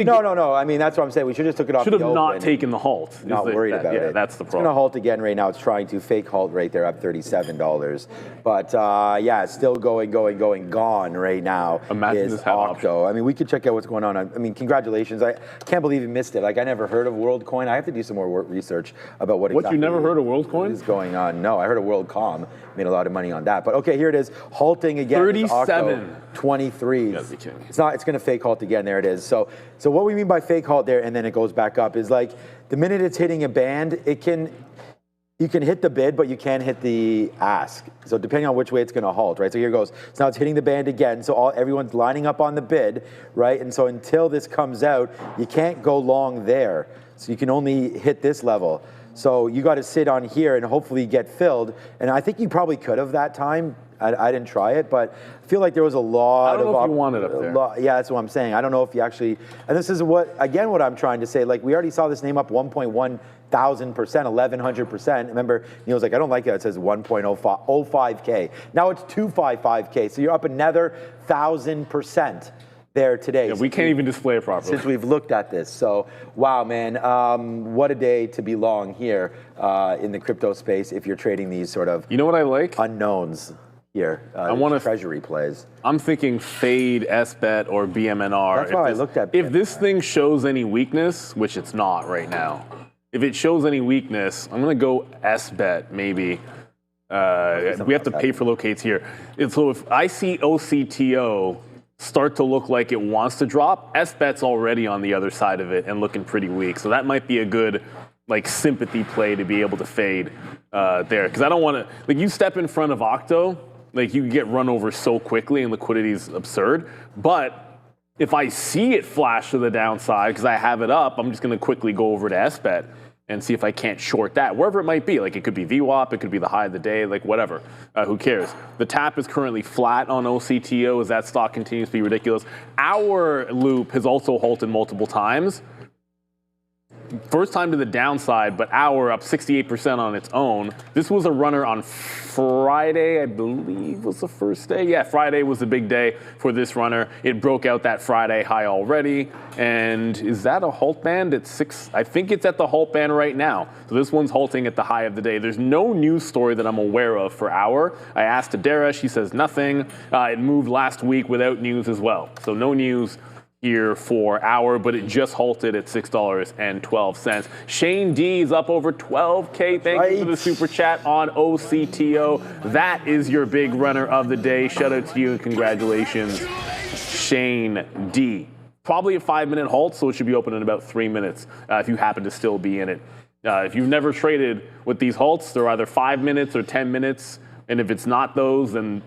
No. I mean, that's what I'm saying. We should have just took it off the open. Should have not taken the halt. Not worried about it. Yeah, that's the problem. It's going to halt again right now. It's trying to fake halt right there up $37. But yeah, it's still gone right now. Imagine this had Octo. I mean, we could check out what's going on. I mean, congratulations. I can't believe you missed it. Like, I never heard of WorldCoin. I have to do some more research about what exactly you never heard of WorldCoin? Is going on. No, I heard of WorldCom. Made a lot of money on that. But okay, here it is. Halting again. 37. 23. It's going to fake halt again. There it is. So what we mean by fake halt there, and then it goes back up, is like the minute it's hitting a band, you can hit the bid, but you can't hit the ask. So depending on which way it's going to halt, right? So here it goes. So now it's hitting the band again. So everyone's lining up on the bid, right? And so until this comes out, you can't go long there. So you can only hit this level. So you got to sit on here and hopefully get filled. And I think you probably could have that time. I didn't try it, but I feel like there was a lot of... I don't know if you want it up there. Yeah, that's what I'm saying. I don't know if you actually... And this is what I'm trying to say. Like, we already saw this name up 1.1 thousand %, 1,100%. Remember, Neil's like, I don't like it. It says 1.05K. Now it's 255K. So you're up another 1,000% there today. Yeah, we can't even display it properly. Since we've looked at this. So, wow, man, what a day to be long here in the crypto space if you're trading these sort of... You know what I like? Unknowns here. I want treasury plays. I'm thinking fade, SBET, or BMNR. That's why I looked at BMNR. If this thing shows any weakness, which it's not right now, if it shows any weakness, I'm going to go SBET maybe. We have to pay for locates here. So if I see OCTO start to look like it wants to drop, SBET's already on the other side of it and looking pretty weak. So that might be a good sympathy play to be able to fade there. Because I don't want to, you step in front of Octo, you get run over so quickly and liquidity is absurd. But if I see it flash to the downside because I have it up, I'm just going to quickly go over to SBET and see if I can't short that, wherever it might be. It could be VWAP, it could be the high of the day, whatever. Who cares? The tap is currently flat on OCTO as that stock continues to be ridiculous. Our loop has also halted multiple times. First time to the downside, but our up 68% on its own. This was a runner on Friday, I believe was the first day. Yeah, Friday was the big day for this runner. It broke out that Friday high already. And is that a halt band at 6? I think it's at the halt band right now. So this one's halting at the high of the day. There's no news story that I'm aware of for our. I asked Adara, she says nothing. It moved last week without news as well. So no news here for our, but it just halted at $6.12. Shane D is up over 12K. Thank you for the super chat on OCTO. That is your big runner of the day. Shout out to you and congratulations, Shane D. Probably a 5-minute halt, so it should be open in about 3 minutes if you happen to still be in it. If you've never traded with these halts, they're either 5 minutes or 10 minutes, and if it's not those, then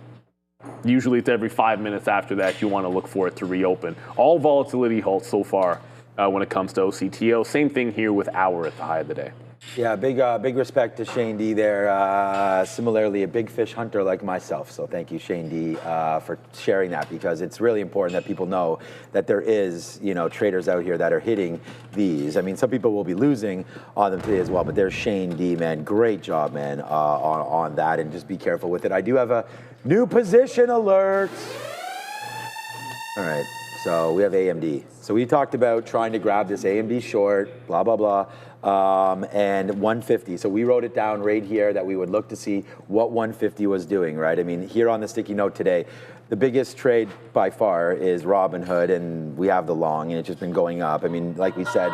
usually it's every 5 minutes after that you want to look for it to reopen. All volatility halts so far when it comes to OCTO. Same thing here with our at the high of the day. Yeah, big respect to Shane D there. Similarly, a big fish hunter like myself. So thank you, Shane D, for sharing that, because it's really important that people know that there is, traders out here that are hitting these. I mean, some people will be losing on them today as well, but there's Shane D, man. Great job, man, on that, and just be careful with it. I do have a new position alert. All right, so we have AMD. So we talked about trying to grab this AMD short, blah, blah, blah. And 150. So we wrote it down right here that we would look to see what 150 was doing, right? I mean, here on the sticky note today, the biggest trade by far is Robinhood, and we have the long, and it's just been going up. I mean, like we said,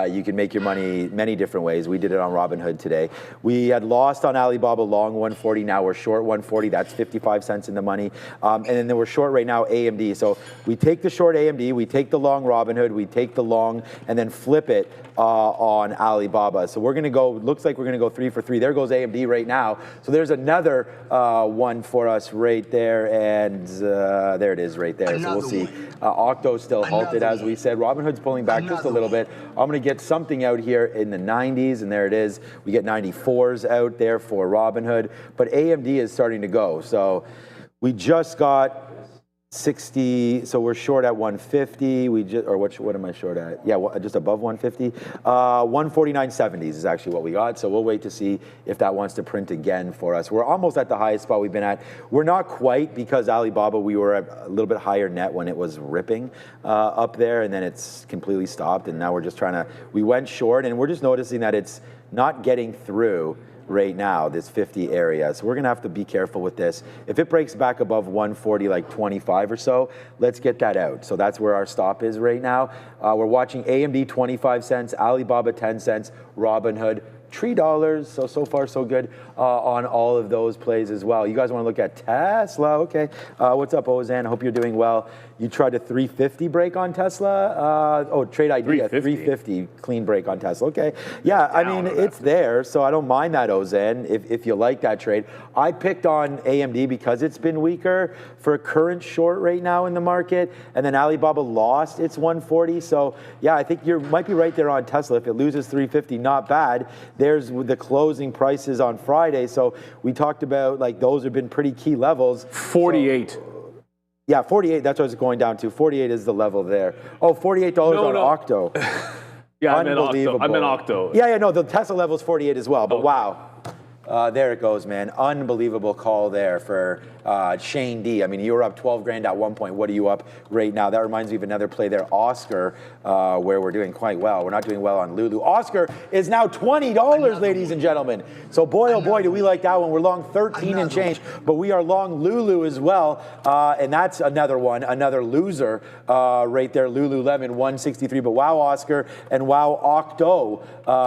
you can make your money many different ways. We did it on Robinhood today. We had lost on Alibaba long 140. Now we're short 140. That's 55 cents in the money. And then we're short right now AMD. So we take the short AMD, we take the long Robinhood, we take the long, and then flip it on Alibaba. So we're going to go, looks like we're going to go 3 for 3. There goes AMD right now. So there's another one for us right there. And there it is right there. So we'll see. Octo's still halted, as we said. Robinhood's pulling back just a little bit. I'm going to get something out here in the 90s, and there it is. We get 94s out there for Robinhood, but AMD is starting to go. So we just got 60, so we're short at 150. What am I short at? Yeah, just above 150. 149.70s is actually what we got. So we'll wait to see if that wants to print again for us. We're almost at the highest spot we've been at. We're not quite, because Alibaba, we were at a little bit higher net when it was ripping up there, and then it's completely stopped. And now we're just we went short, and we're just noticing that it's not getting through right now, this 50 area. So we're gonna have to be careful with this. If it breaks back above 140, like 25 or so, let's get that out. So that's where our stop is right now. We're watching AMD 25 cents, Alibaba 10 cents, Robinhood $3. So far so good on all of those plays as well. You guys want to look at Tesla? Okay. What's up, Ozan? I hope you're doing well. You tried a 350 break on Tesla? Trade idea, 350 clean break on Tesla. Okay. Yeah, I mean, it's there, so I don't mind that, Ozan, if you like that trade. I picked on AMD because it's been weaker for a current short right now in the market, and then Alibaba lost its 140. So, yeah, I think you might be right there on Tesla. If it loses 350, not bad. There's the closing prices on Friday. So we talked about, like, those have been pretty key levels. 48. So, yeah, 48, that's what I was going down to. 48 is the level there. Oh, $48 on Octo. Yeah, I meant Octo. Yeah, no, the Tesla level is 48 as well, but wow. There it goes, man. Unbelievable call there for Shane D. I mean, you were up 12 grand at one point. What are you up right now? That reminds me of another play there, Oscar, where we're doing quite well. We're not doing well on Lulu. Oscar is now $20, ladies and gentlemen. So boy, oh boy, do we like that one. We're long 13 and change, but we are long Lulu as well. And that's another one, another loser right there. Lululemon 163, but wow, Oscar, and wow, Octo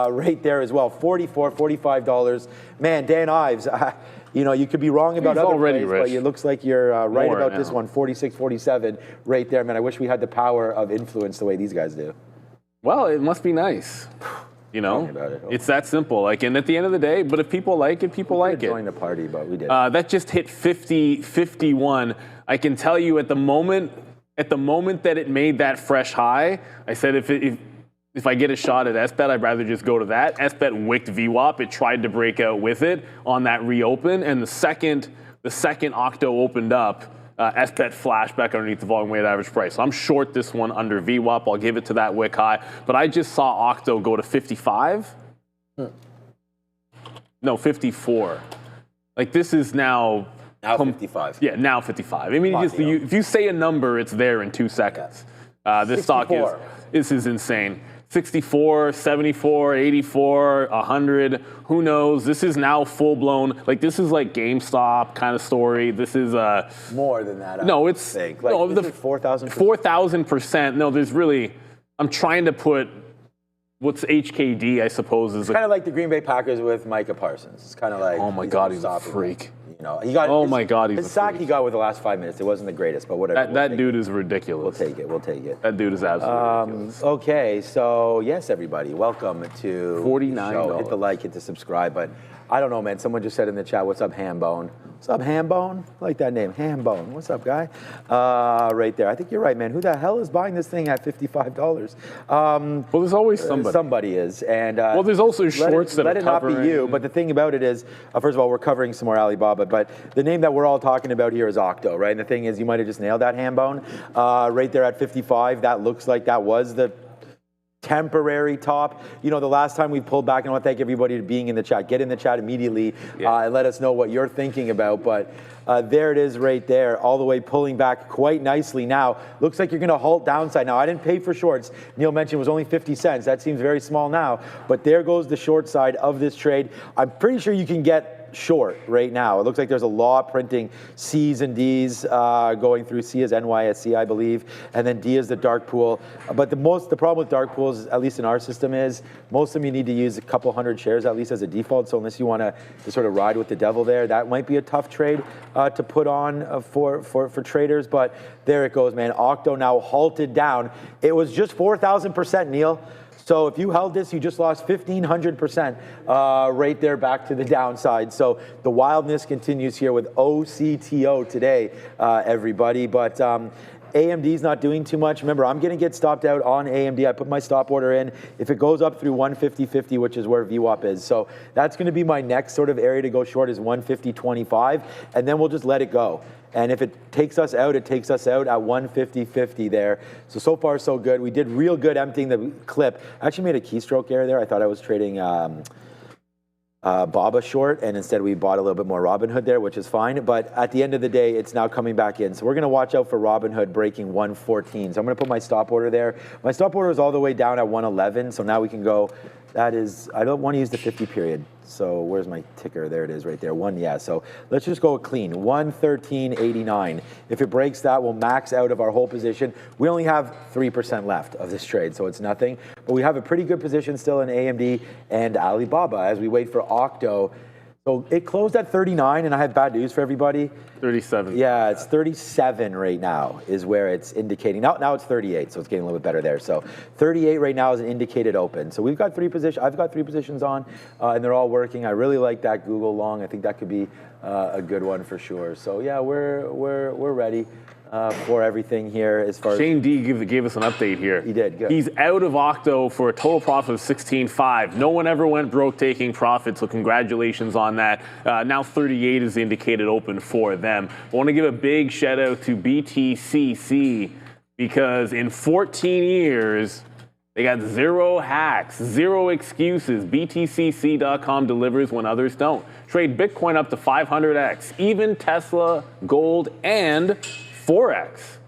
right there as well. $44, $45. Man, Dan Ives, you know, you could be wrong about other plays, but it looks like you're right about this one, 46, 47 right there. Man, I wish we had the power of influence the way these guys do. Well, it must be nice. You know, it's that simple. Like, and at the end of the day, but if people like it, people like it. Join the party, but we did. That just hit 50, 51. I can tell you at the moment that it made that fresh high, I said if I get a shot at SBET, I'd rather just go to that. SBET wicked VWAP. It tried to break out with it on that reopen, and the second Octo opened up, SBET flashed back underneath the volume weighted average price. So I'm short this one under VWAP. I'll give it to that wick high. But I just saw Octo go to 55. No, 54. Like, this is now 55. Yeah, now 55. I mean, if you say a number, it's there in 2 seconds. This 64. stock this is insane. 64, 74, 84, 100, who knows? This is now full-blown, like, this is like GameStop kind of story. This is more than that. No, it's like, no, the 4,000%. 4,000%. No, there's really, I'm trying to put what's HKD, I suppose, is kind of like the Green Bay Packers with Micah Parsons. It's kind of like, oh my God, he's a freak. You know, he got his sack he got with the last 5 minutes. It wasn't the greatest, but whatever. That dude is ridiculous. We'll take it. That dude is absolutely ridiculous. Okay, so yes, everybody, welcome to $49. Hit the like, hit the subscribe, but I don't know, man. Someone just said in the chat, "What's up, Hambone?" What's up, Hambone? I like that name, Hambone. What's up, guy? Right there. I think you're right, man. Who the hell is buying this thing at $55? Well, there's always somebody. Somebody is, and well, there's also shorts that are covering. Let it not be you. But the thing about it is, first of all, we're covering some more Alibaba, but the name that we're all talking about here is Octo, right? And the thing is, you might have just nailed that, Hambone, right there at 55. That looks like that was the temporary top. You know, the last time we pulled back, and I want to thank everybody for being in the chat. Get in the chat immediately and let us know what you're thinking about. But there it is right there, all the way pulling back quite nicely now. Looks like you're going to halt downside now. I didn't pay for shorts. Neil mentioned it was only 50 cents. That seems very small now. But there goes the short side of this trade. I'm pretty sure you can get short right now. It looks like there's a law printing C's and D's going through. C is NYSE, I believe, and then D is the dark pool. But the problem with dark pools, at least in our system, is most of them you need to use a couple hundred shares at least as a default. So unless you want to sort of ride with the devil there, that might be a tough trade to put on for traders. But there it goes, man. Octo now halted down. It was just 4,000%, Neil. So if you held this, you just lost 1,500% right there back to the downside. So the wildness continues here with OCTO today, everybody. But AMD's not doing too much. Remember, I'm going to get stopped out on AMD. I put my stop order in. If it goes up through 150.50, which is where VWAP is. So that's going to be my next sort of area to go short is 150.25, and then we'll just let it go. And if it takes us out, it takes us out at 150.50 there. So far, so good. We did real good emptying the clip. I actually made a keystroke error there. I thought I was trading Baba short, and instead we bought a little bit more Robinhood there, which is fine. But at the end of the day, it's now coming back in. So we're going to watch out for Robinhood breaking 114. So I'm going to put my stop order there. My stop order is all the way down at 111. So now we can go. That is, I don't want to use the 50 period. So where's my ticker? There it is right there. Yeah. So let's just go clean. 113.89. If it breaks that, we'll max out of our whole position. We only have 3% left of this trade, so it's nothing. But we have a pretty good position still in AMD and Alibaba as we wait for Octo. So it closed at 39, and I have bad news for everybody. 37. Yeah, it's 37 right now is where it's indicating. Now it's 38, so it's getting a little bit better there. So 38 right now is an indicated open. So we've got 3 positions. I've got 3 positions on, and they're all working. I really like that Google long. I think that could be a good one for sure. So yeah, we're ready for everything here as far as Shane D gave us an update here. He did, good. He's out of Octo for a total profit of 16.5. No one ever went broke taking profit, so congratulations on that. Now 38 is the indicated open for them. I want to give a big shout out to BTCC because in 14 years, they got 0 hacks, 0 excuses. BTCC.com delivers when others don't. Trade Bitcoin up to 500x, even Tesla, gold, and Forex.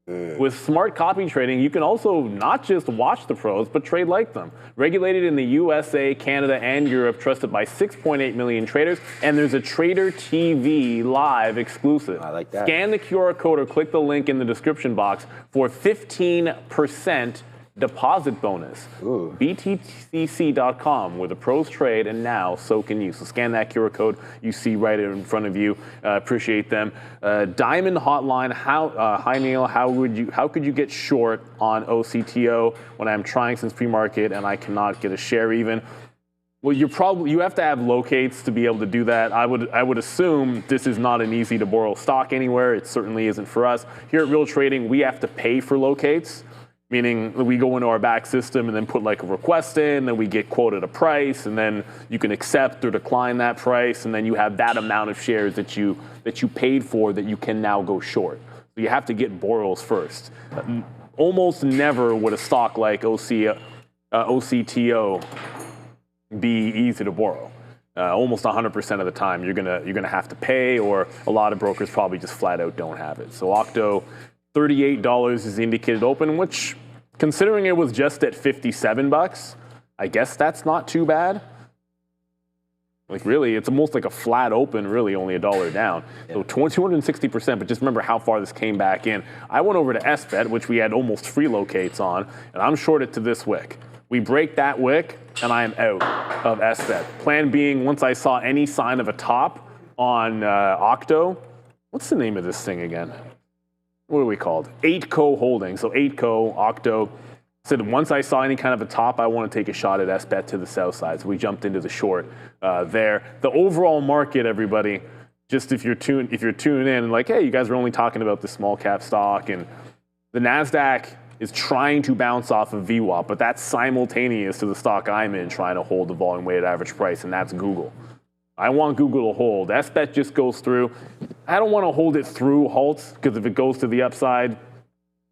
With smart copy trading, you can also not just watch the pros, but trade like them. Regulated in the USA, Canada, and Europe, trusted by 6.8 million traders, and there's a Trader TV live exclusive. I like that. Scan the QR code or click the link in the description box for 15% deposit bonus. Ooh. BTCC.com, where the pros trade, and now so can you. So scan that QR code you see right in front of you. Appreciate them. Diamond Hotline. Hi Neil. How could you get short on OCTO when I'm trying since pre-market and I cannot get a share even? Well, you have to have locates to be able to do that. I would assume this is not an easy to borrow stock anywhere. It certainly isn't for us. Here at Real Trading, we have to pay for locates. Meaning we go into our back system and then put like a request in, then we get quoted a price, and then you can accept or decline that price, and then you have that amount of shares that you paid for that you can now go short. So you have to get borrows first. Almost never would a stock like OCTO be easy to borrow. Almost 100% of the time you're gonna have to pay, or a lot of brokers probably just flat out don't have it. So Octo, $38 is the indicated open, which, considering it was just at 57 bucks, I guess that's not too bad. Like really, it's almost like a flat open, really only $1 down. So 260%, but just remember how far this came back in. I went over to SBET, which we had almost free locates on, and I'm shorted to this wick. We break that wick, and I am out of SBET. Plan being, once I saw any sign of a top on Octo, what's the name of this thing again? What are we called? 8Co Holdings. So 8Co, Octo, said once I saw any kind of a top, I want to take a shot at SBET to the south side. So we jumped into the short there. The overall market, everybody, just if you're tuning in and like, hey, you guys are only talking about the small cap stock, and the NASDAQ is trying to bounce off of VWAP, but that's simultaneous to the stock I'm in trying to hold the volume weighted average price, and that's Google. I want Google to hold. SBET just goes through. I don't want to hold it through halts, because if it goes to the upside,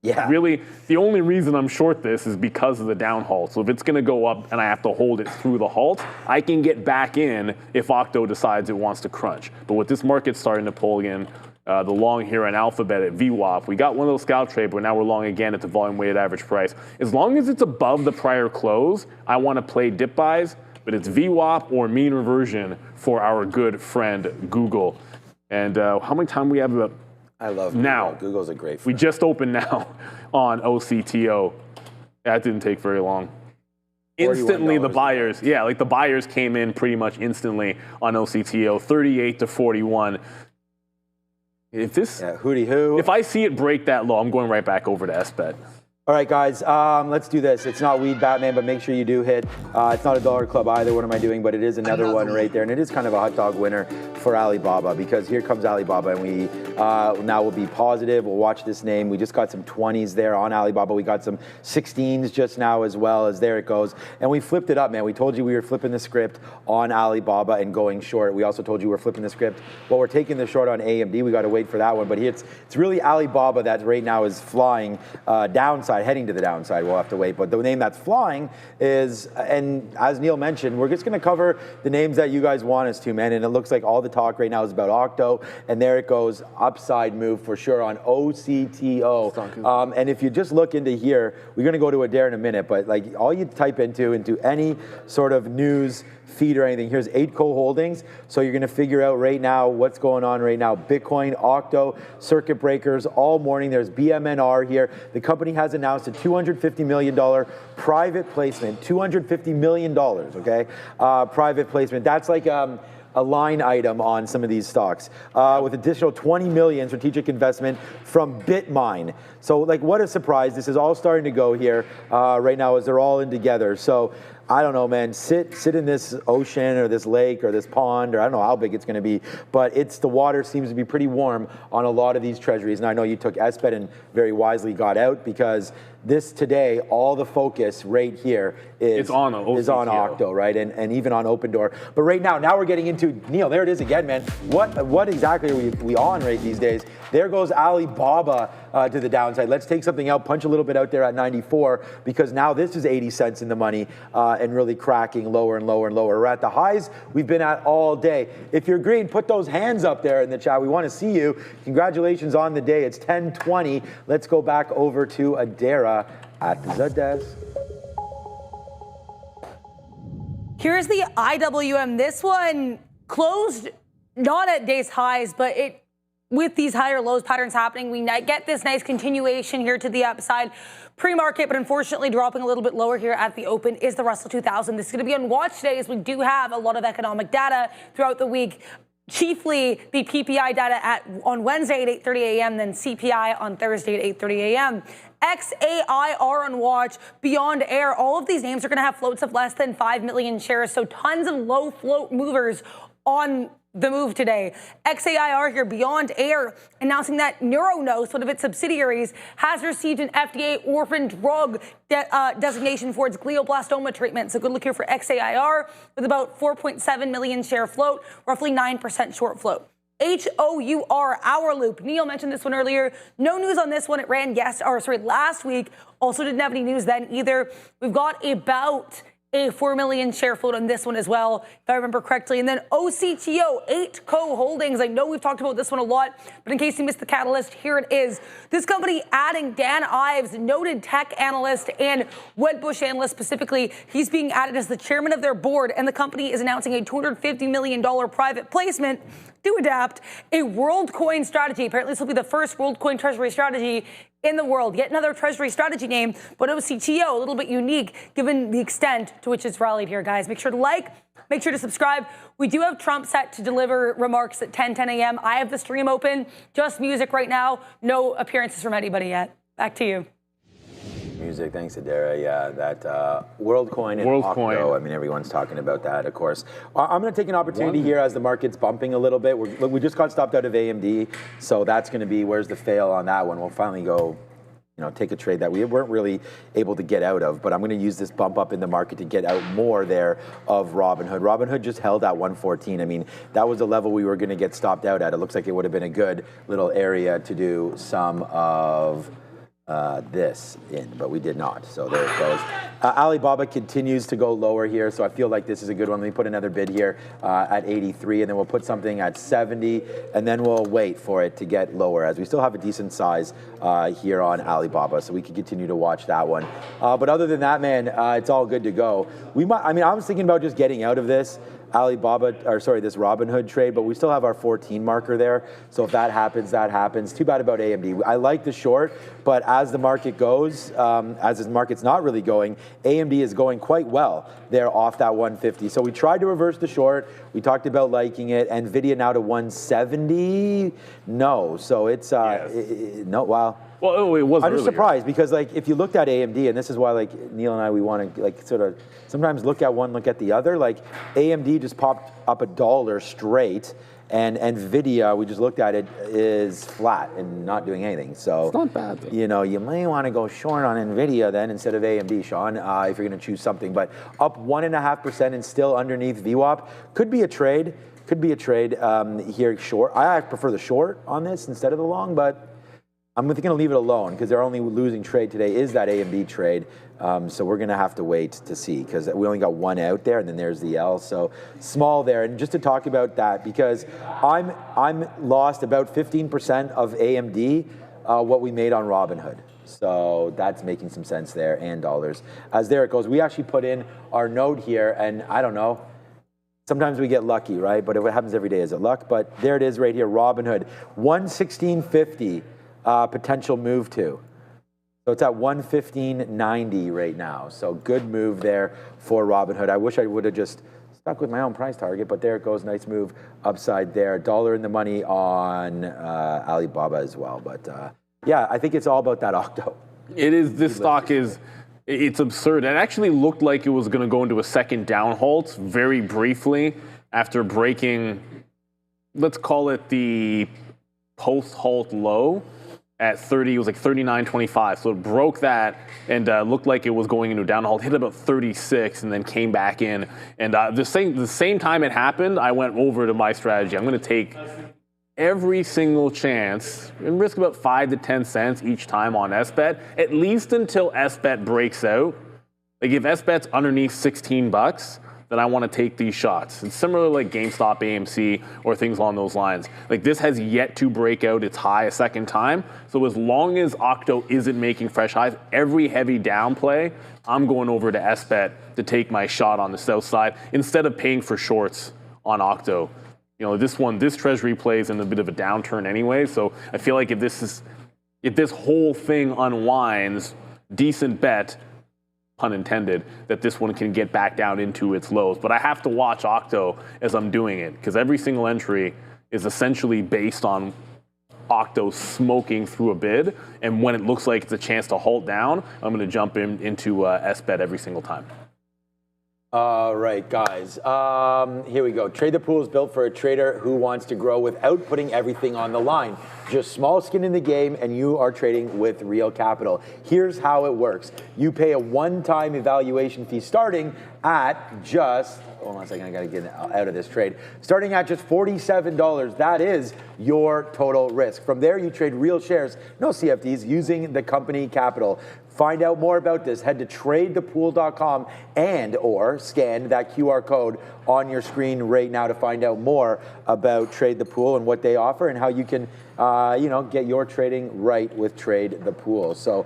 yeah, really, the only reason I'm short this is because of the down halt. So if it's going to go up and I have to hold it through the halt, I can get back in if Octo decides it wants to crunch. But with this market starting to pull in, the long here on Alphabet at VWAP, we got one little scalp trade, but now we're long again at the volume weighted average price. As long as it's above the prior close, I want to play dip buys. But it's VWAP or mean reversion for our good friend Google. And how many time we have about? I love Google. Now. Google's a great friend. We just opened now on OCTO. That didn't take very long. Instantly the buyers, the buyers came in pretty much instantly on OCTO, 38 to 41. If this, hooty hoo. If I see it break that low, I'm going right back over to SBET. All right, guys, let's do this. It's not Weed Batman, but make sure you do hit. It's not a dollar club either. What am I doing? But it is another one right there. And it is kind of a hot dog winner for Alibaba, because here comes Alibaba, and we now will be positive. We'll watch this name. We just got some 20s there on Alibaba. We got some 16s just now as well, as there it goes. And we flipped it up, man. We told you we were flipping the script on Alibaba and going short. We also told you we're flipping the script. Well, we're taking the short on AMD. We got to wait for that one. But it's really Alibaba that right now is flying downside, heading to the downside. We'll have to wait. But the name that's flying is, and as Neil mentioned, we're just going to cover the names that you guys want us to, man. And it looks like all the talk right now is about Octo. And there it goes, upside move for sure on OCTO. And if you just look into here, we're going to go to Adair in a minute, but like all you type into any sort of news feed or anything, here's 8 co-holdings. So you're going to figure out right now what's going on right now. Bitcoin, Octo, circuit breakers all morning. There's BMNR here. The company has announced a $250 million private placement. $250 million, okay? Private placement. That's like a line item on some of these stocks, with additional 20 million strategic investment from Bitmine. So like, what a surprise. This is all starting to go here right now as they're all in together. So I don't know, man, sit in this ocean or this lake or this pond, or I don't know how big it's going to be, but the water seems to be pretty warm on a lot of these treasuries. And I know you took SPET and very wisely got out, because this today, all the focus right here is on Octo, right? And even on Open Door. But right now we're getting into, Neil, there it is again, man. What exactly are we on right these days? There goes Alibaba to the downside. Let's take something out, punch a little bit out there at 94, because now this is 80 cents in the money and really cracking lower and lower and lower. We're at the highs we've been at all day. If you're green, put those hands up there in the chat. We want to see you. Congratulations on the day. It's 10:20. Let's go back over to Adara at the desk. Here's the IWM. This one closed not at day's highs, but with these higher lows patterns happening, we get this nice continuation here to the upside pre-market, but unfortunately dropping a little bit lower here at the open is the Russell 2000. This is going to be on watch today, as we do have a lot of economic data throughout the week. Chiefly the PPI data on Wednesday at 8:30 a.m., then CPI on Thursday at 8:30 a.m. XAI are on watch, Beyond Air. All of these names are going to have floats of less than 5 million shares, so tons of low float movers on the move today. XAIR here, Beyond Air, announcing that Neuronos, one of its subsidiaries, has received an FDA orphan drug designation for its glioblastoma treatment. So good look here for XAIR, with about 4.7 million share float, roughly 9% short float. HOUR, Hour Loop. Neil mentioned this one earlier. No news on this one. It ran last week. Also didn't have any news then either. We've got about a 4 million share float on this one as well, if I remember correctly. And then OCTO, 8 co-holdings. I know we've talked about this one a lot, but in case you missed the catalyst, here it is. This company adding Dan Ives, noted tech analyst and Wedbush analyst specifically. He's being added as the chairman of their board, and the company is announcing a $250 million private placement to adapt a WorldCoin strategy. Apparently, this will be the first WorldCoin treasury strategy in the world. Yet another treasury strategy name, but OCTO, a little bit unique given the extent to which it's rallied here, guys. Make sure to like, make sure to subscribe. We do have Trump set to deliver remarks at 10 a.m. I have the stream open, just music right now. No appearances from anybody yet. Back to you. Music, thanks, Adara. Yeah, that WorldCoin and Octo. I mean, everyone's talking about that, of course. I'm going to take an opportunity here as the market's bumping a little bit. We just got stopped out of AMD, so that's going to be, where's the fail on that one? We'll finally go, take a trade that we weren't really able to get out of, but I'm going to use this bump up in the market to get out more there of Robinhood. Robinhood just held at 114. I mean, that was the level we were going to get stopped out at. It looks like it would have been a good little area to do some of this in, but we did not. So there it goes. Alibaba continues to go lower here, so I feel like this is a good one. Let me put another bid here at 83, and then we'll put something at 70, and then we'll wait for it to get lower, as we still have a decent size here on Alibaba, so we can continue to watch that one. But other than that, man, it's all good to go. I was thinking about just getting out of this this Robinhood trade, but we still have our 14 marker there. So if that happens, that happens. Too bad about AMD. I like the short, but as the market goes, as the market's not really going, AMD is going quite well there off that 150. So we tried to reverse the short. We talked about liking it. Nvidia now to 170. No, so it's yes. no. Wow. Well, it was. I'm just earlier. surprised because, like, if you looked at AMD, and this is why, like, Neil and I, we want to, like, sort of sometimes look at one, look at the other. Like, AMD just popped up $1 straight, and NVIDIA, we just looked at it, is flat and not doing anything. So It's not bad, though. you know, you may want to go short on NVIDIA then instead of AMD, Sean, if you're going to choose something. But up 1.5% and still underneath VWAP. Could be a trade. Could be a trade here short. I prefer the short on this instead of the long, but I'm going to leave it alone because their only losing trade today is that AMD trade. So we're going to have to wait to see because we only got one out there, and then there's the L. So small there. And just to talk about that, because I'm lost about 15% of AMD what we made on Robinhood. So that's making some sense there, and dollars. As there it goes. We actually put in our note here, and I don't know. Sometimes we get lucky, right? But if it happens every day, is it luck? But there it is right here, Robinhood, 116.50. Potential move to. So it's at 115.90 right now. So good move there for Robinhood. I wish I would have just stuck with my own price target, but there it goes. Nice move upside there. $1 in the money on Alibaba as well. But yeah, I think it's all about that Octo. It is. This stock is. It's absurd. It actually looked like it was going to go into a second down halt very briefly after breaking, let's call it the post-halt low at 30. It was like 39.25. So it broke that and looked like it was going into a down halt, hit about 36 and then came back in. And the same time it happened, I went over to my strategy. I'm going to take every single chance and risk about 5 to 10 cents each time on SBET, at least until SBET breaks out. Like if SBET's underneath $16, then I want to take these shots. It's similar like GameStop, AMC, or things along those lines. Like this has yet to break out its high a second time. So as long as Octo isn't making fresh highs, every heavy down play, I'm going over to SBET to take my shot on the south side instead of paying for shorts on Octo. You know, this treasury plays in a bit of a downturn anyway. So I feel like if this whole thing unwinds, decent bet, pun intended, that this one can get back down into its lows. But I have to watch Octo as I'm doing it because every single entry is essentially based on Octo smoking through a bid. And when it looks like it's a chance to halt down, I'm going to jump into SBET every single time. All right, guys. Here we go. Trade the Pool is built for a trader who wants to grow without putting everything on the line. Just small skin in the game, and you are trading with real capital. Here's how it works. You pay a one-time evaluation fee starting at just, hold on a second, I got to get out of this trade. Starting at just $47, that is your total risk. From there, you trade real shares, no CFDs, using the company capital. Find out more about this. Head to tradethepool.com and or scan that QR code on your screen right now to find out more about Trade the Pool and what they offer and how you can, get your trading right with Trade the Pool. So,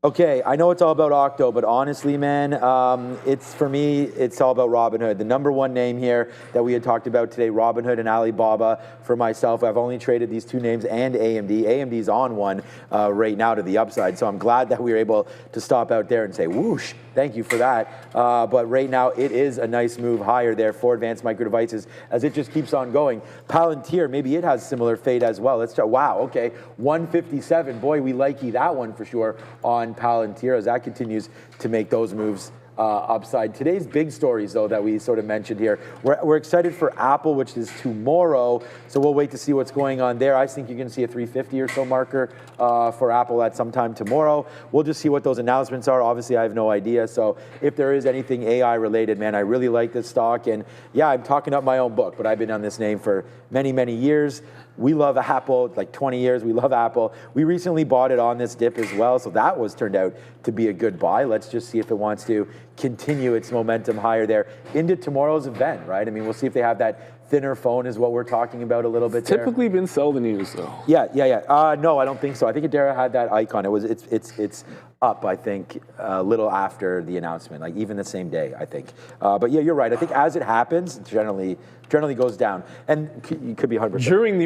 okay, I know it's all about Octo, but honestly, man, for me, it's all about Robinhood. The number one name here that we had talked about today, Robinhood and Alibaba. For myself, I've only traded these two names and AMD. AMD's on one right now to the upside, so I'm glad that we were able to stop out there and say, whoosh, thank you for that. But right now, it is a nice move higher there for Advanced Micro Devices as it just keeps on going. Palantir, maybe it has similar fate as well. Let's try, wow, okay, 157. Boy, we likey that one for sure on Palantir as that continues to make those moves upside. Today's big stories, though, that we sort of mentioned here. We're excited for Apple, which is tomorrow, so we'll wait to see what's going on there. I think you're going to see a 350 or so marker for Apple at some time tomorrow. We'll just see what those announcements are. Obviously, I have no idea. So if there is anything AI related, man, I really like this stock. And yeah, I'm talking up my own book, but I've been on this name for many, many years. We love Apple, like 20 years. We love Apple. We recently bought it on this dip as well, so that was turned out to be a good buy. Let's just see if it wants to continue its momentum higher there into tomorrow's event, right? I mean, we'll see if they have that thinner phone is what we're talking about a little bit there. Typically been seldom used, though. Yeah. No, I don't think so. I think Adara had that icon. It's up, I think, a little after the announcement, like even the same day, I think. But yeah, you're right. I think as it happens, it generally goes down, and you could be 100%. During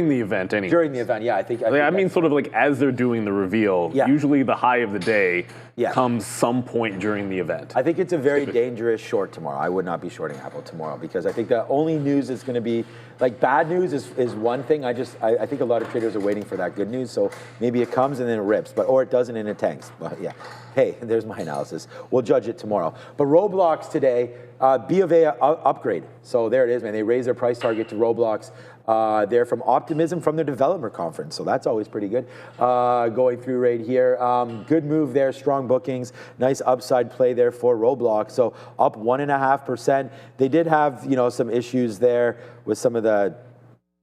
the event, anyway. During the event, yeah, I think I mean, sort of like as they're doing the reveal. Yeah. Usually, the high of the day Yeah. comes some point during the event. I think it's a very dangerous short tomorrow. I would not be shorting Apple tomorrow because I think the only news is going to be like bad news is one thing. I think a lot of traders are waiting for that good news. So maybe it comes and then it rips, or it doesn't and it tanks. But yeah, hey, there's my analysis. We'll judge it tomorrow. But Roblox today, B of A upgrade. So there it is, man. They raised their price target to Roblox. They're from optimism from the developer conference, so that's always pretty good. Going through right here, good move there, strong bookings, nice upside play there for Roblox. So up 1.5%. They did have some issues there with some of the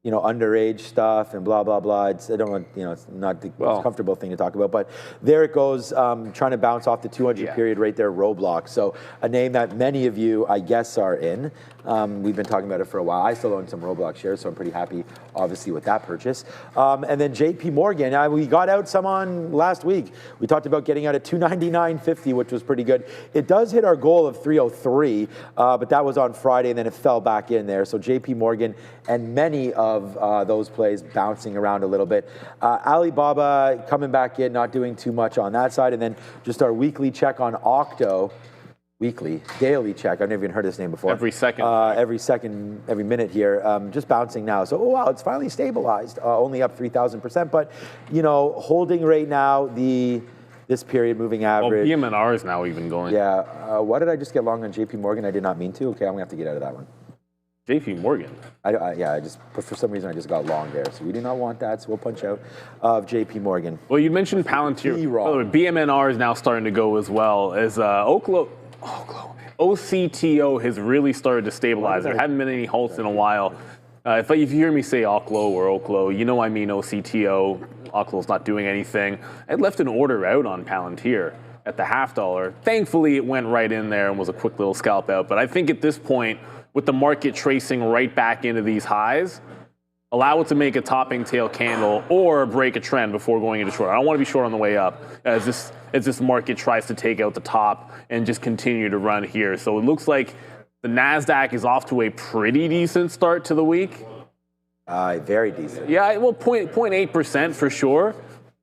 underage stuff and blah, blah, blah. I don't want, it's not the most comfortable thing to talk about, but there it goes, trying to bounce off the 200 period right there, Roblox. So a name that many of you, I guess, are in. We've been talking about it for a while. I still own some Roblox shares, so I'm pretty happy, obviously, with that purchase. And then JP Morgan, we got out some on last week. We talked about getting out at 299.50, which was pretty good. It does hit our goal of 303, but that was on Friday, and then it fell back in there. So JP Morgan and many of those plays bouncing around a little bit. Alibaba coming back in, not doing too much on that side. And then just our weekly check on Octo. Daily check. I've never even heard this name before. Every second. Every minute here. Just bouncing now. So, wow, it's finally stabilized. Only up 3,000%. But, holding right now this period moving average. Well, BMNR is now even going. Yeah. Why did I just get long on JP Morgan? I did not mean to. Okay, I'm going to have to get out of that one. JP Morgan. But for some reason I just got long there. So we do not want that. So we'll punch out of JP Morgan. Well, you mentioned Palantir. BMNR is now starting to go as well as OCTO has really started to stabilize. There haven't been any halts in a while. If you hear me say Oklo or Oklo, I mean OCTO. Oklo's not doing anything. I left an order out on Palantir at the $0.50. Thankfully, it went right in there and was a quick little scalp out. But I think at this point, with the market tracing right back into these highs, allow it to make a topping tail candle or break a trend before going into short. I don't want to be short on the way up as this market tries to take out the top and just continue to run here. So it looks like the NASDAQ is off to a pretty decent start to the week. Very decent. Yeah, well, 0.8% for sure.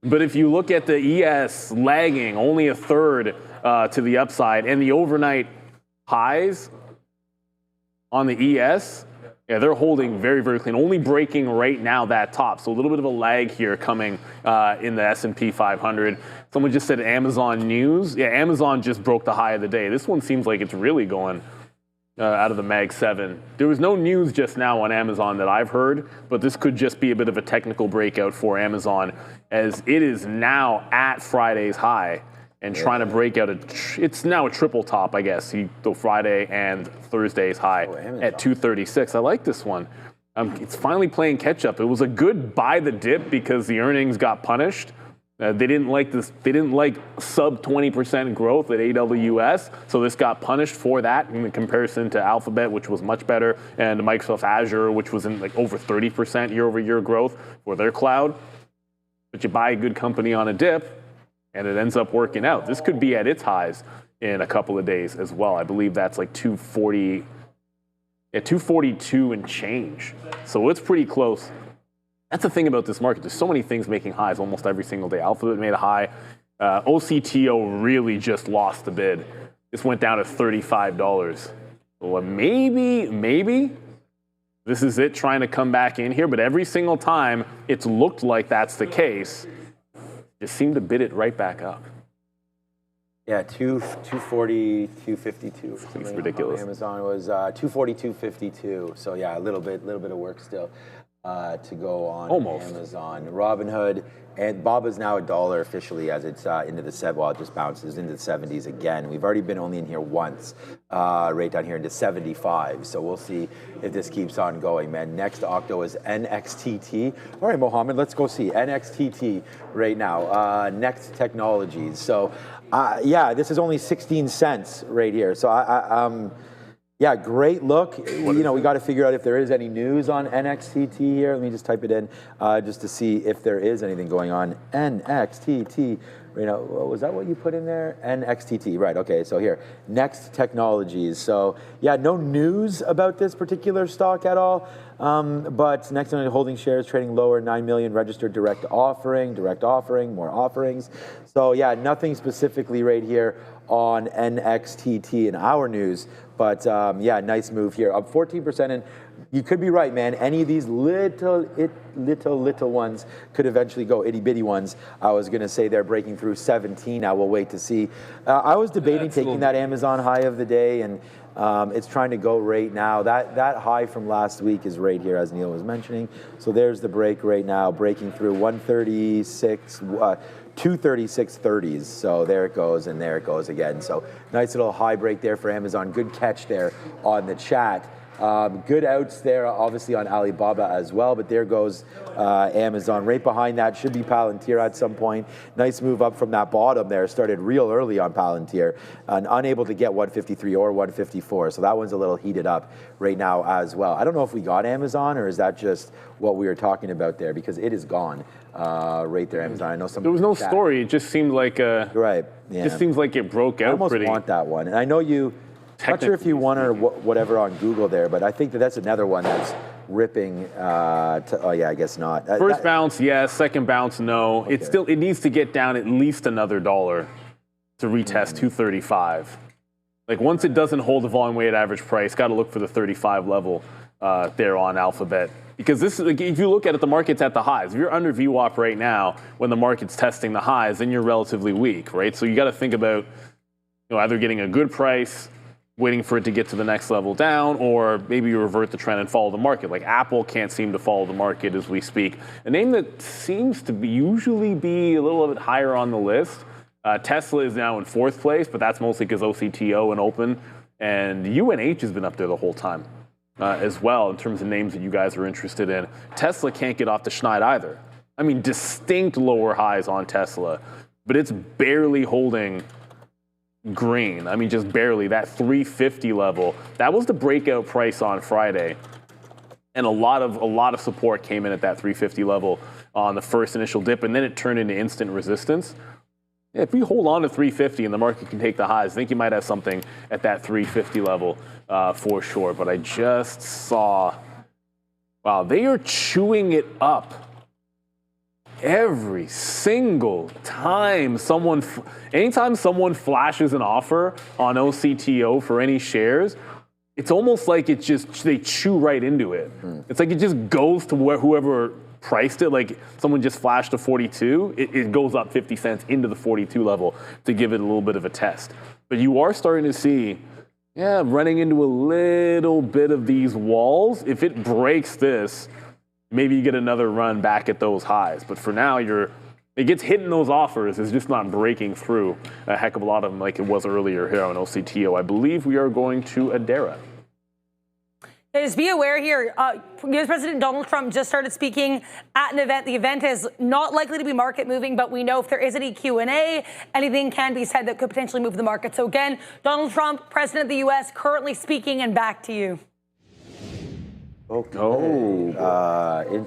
But if you look at the ES lagging only a third to the upside, and the overnight highs on the ES, yeah, they're holding very, very clean, only breaking right now that top. So a little bit of a lag here coming in the S&P 500. Someone just said Amazon news. Yeah, Amazon just broke the high of the day. This one seems like it's really going out of the Mag 7. There was no news just now on Amazon that I've heard, but this could just be a bit of a technical breakout for Amazon as it is now at Friday's high and trying to break out it's now a triple top, I guess. So Friday and Thursday's high at 236. I like this one. It's finally playing catch up. It was a good buy the dip because the earnings got punished. They didn't like this. They didn't like sub 20% growth at AWS, so this got punished for that in comparison to Alphabet, which was much better, and Microsoft Azure, which was in like over 30% year-over-year growth for their cloud. But you buy a good company on a dip, and it ends up working out. This could be at its highs in a couple of days as well. I believe that's like 240, 242 and change. So it's pretty close. That's the thing about this market. There's so many things making highs almost every single day. Alphabet made a high. OCTO really just lost the bid. This went down to $35. Well, maybe this is it trying to come back in here. But every single time it's looked like that's the case, just seemed to bid it right back up. Yeah, 240, 252. It's ridiculous. Amazon was 240, 252. So yeah, a little bit of work still to go on Amazon. Robinhood and Bob is now $1 officially as it's into the well, it just bounces into the 70s again. We've already been only in here once, right down here into 75. So we'll see if this keeps on going, man. Next Octo is NXTT. All right, Mohammed, let's go see NXTT right now. Next Technologies. So yeah, this is only 16 cents right here. So Yeah, great look. We got to figure out if there is any news on NXTT here. Let me just type it in just to see if there is anything going on. NXTT. Was that what you put in there? NXTT, right, okay, so here, Next Technologies. So yeah, no news about this particular stock at all, but Next Technology holding shares trading lower, 9 million registered direct offering, more offerings. So yeah, nothing specifically right here on NXTT in our news, but yeah, nice move here, up 14%, and you could be right, man. Any of these little ones could eventually go, itty bitty ones. I was gonna say they're breaking through 17. Now we'll wait to see. I was debating taking that Amazon high of the day, and it's trying to go right now. That high from last week is right here, as Neil was mentioning. So there's the break right now, breaking through 136. 236.30s, so there it goes, and there it goes again. So nice little high break there for Amazon. Good catch there on the chat. Good outs there, obviously, on Alibaba as well, but there goes Amazon. Right behind that should be Palantir at some point. Nice move up from that bottom there. Started real early on Palantir and unable to get 153 or 154, so that one's a little heated up right now as well. I don't know if we got Amazon, or is that just what we were talking about there, because it is gone right there, Amazon. I know some. There was no story. It just seemed like right. Yeah. Just seems like it broke out. I almost want that one, and I know you. Not sure if you won or whatever on Google there, but I think that's another one that's ripping. Oh yeah, I guess not. First bounce, yes. Second bounce, no. Okay. It needs to get down at least another $1 to retest 235. Like once it doesn't hold the volume weighted average price, got to look for the 35 level there on Alphabet. Because this is, like, if you look at it, the market's at the highs. If you're under VWAP right now, when the market's testing the highs, then you're relatively weak, right? So you got to think about either getting a good price, waiting for it to get to the next level down, or maybe you revert the trend and follow the market. Like Apple can't seem to follow the market as we speak. A name that seems to usually be a little bit higher on the list. Tesla is now in 4th place, but that's mostly because OCTO and Open. And UNH has been up there the whole time as well in terms of names that you guys are interested in. Tesla can't get off the schneid either. I mean, distinct lower highs on Tesla, but it's barely holding green. I mean, just barely. That 350 level, that was the breakout price on Friday, and a lot of support came in at that 350 level on the first initial dip, and then it turned into instant resistance. If we hold on to 350 and the market can take the highs, I think you might have something at that 350 level for sure. But I just saw, wow, they are chewing it up. Every single time anytime someone flashes an offer on OCTO for any shares, it's almost like they chew right into it. It's like it just goes to whoever priced it. Like someone just flashed a 42, it goes up 50 cents into the 42 level to give it a little bit of a test. But you are starting to see, running into a little bit of these walls. If it breaks this, maybe you get another run back at those highs. But for now, it gets hitting those offers. It's just not breaking through a heck of a lot of them like it was earlier here on OCTO. I believe we are going to Adara. Just be aware here, U.S. President Donald Trump just started speaking at an event. The event is not likely to be market moving, but we know if there is any Q&A, anything can be said that could potentially move the market. So again, Donald Trump, President of the U.S., currently speaking, and back to you. Okay.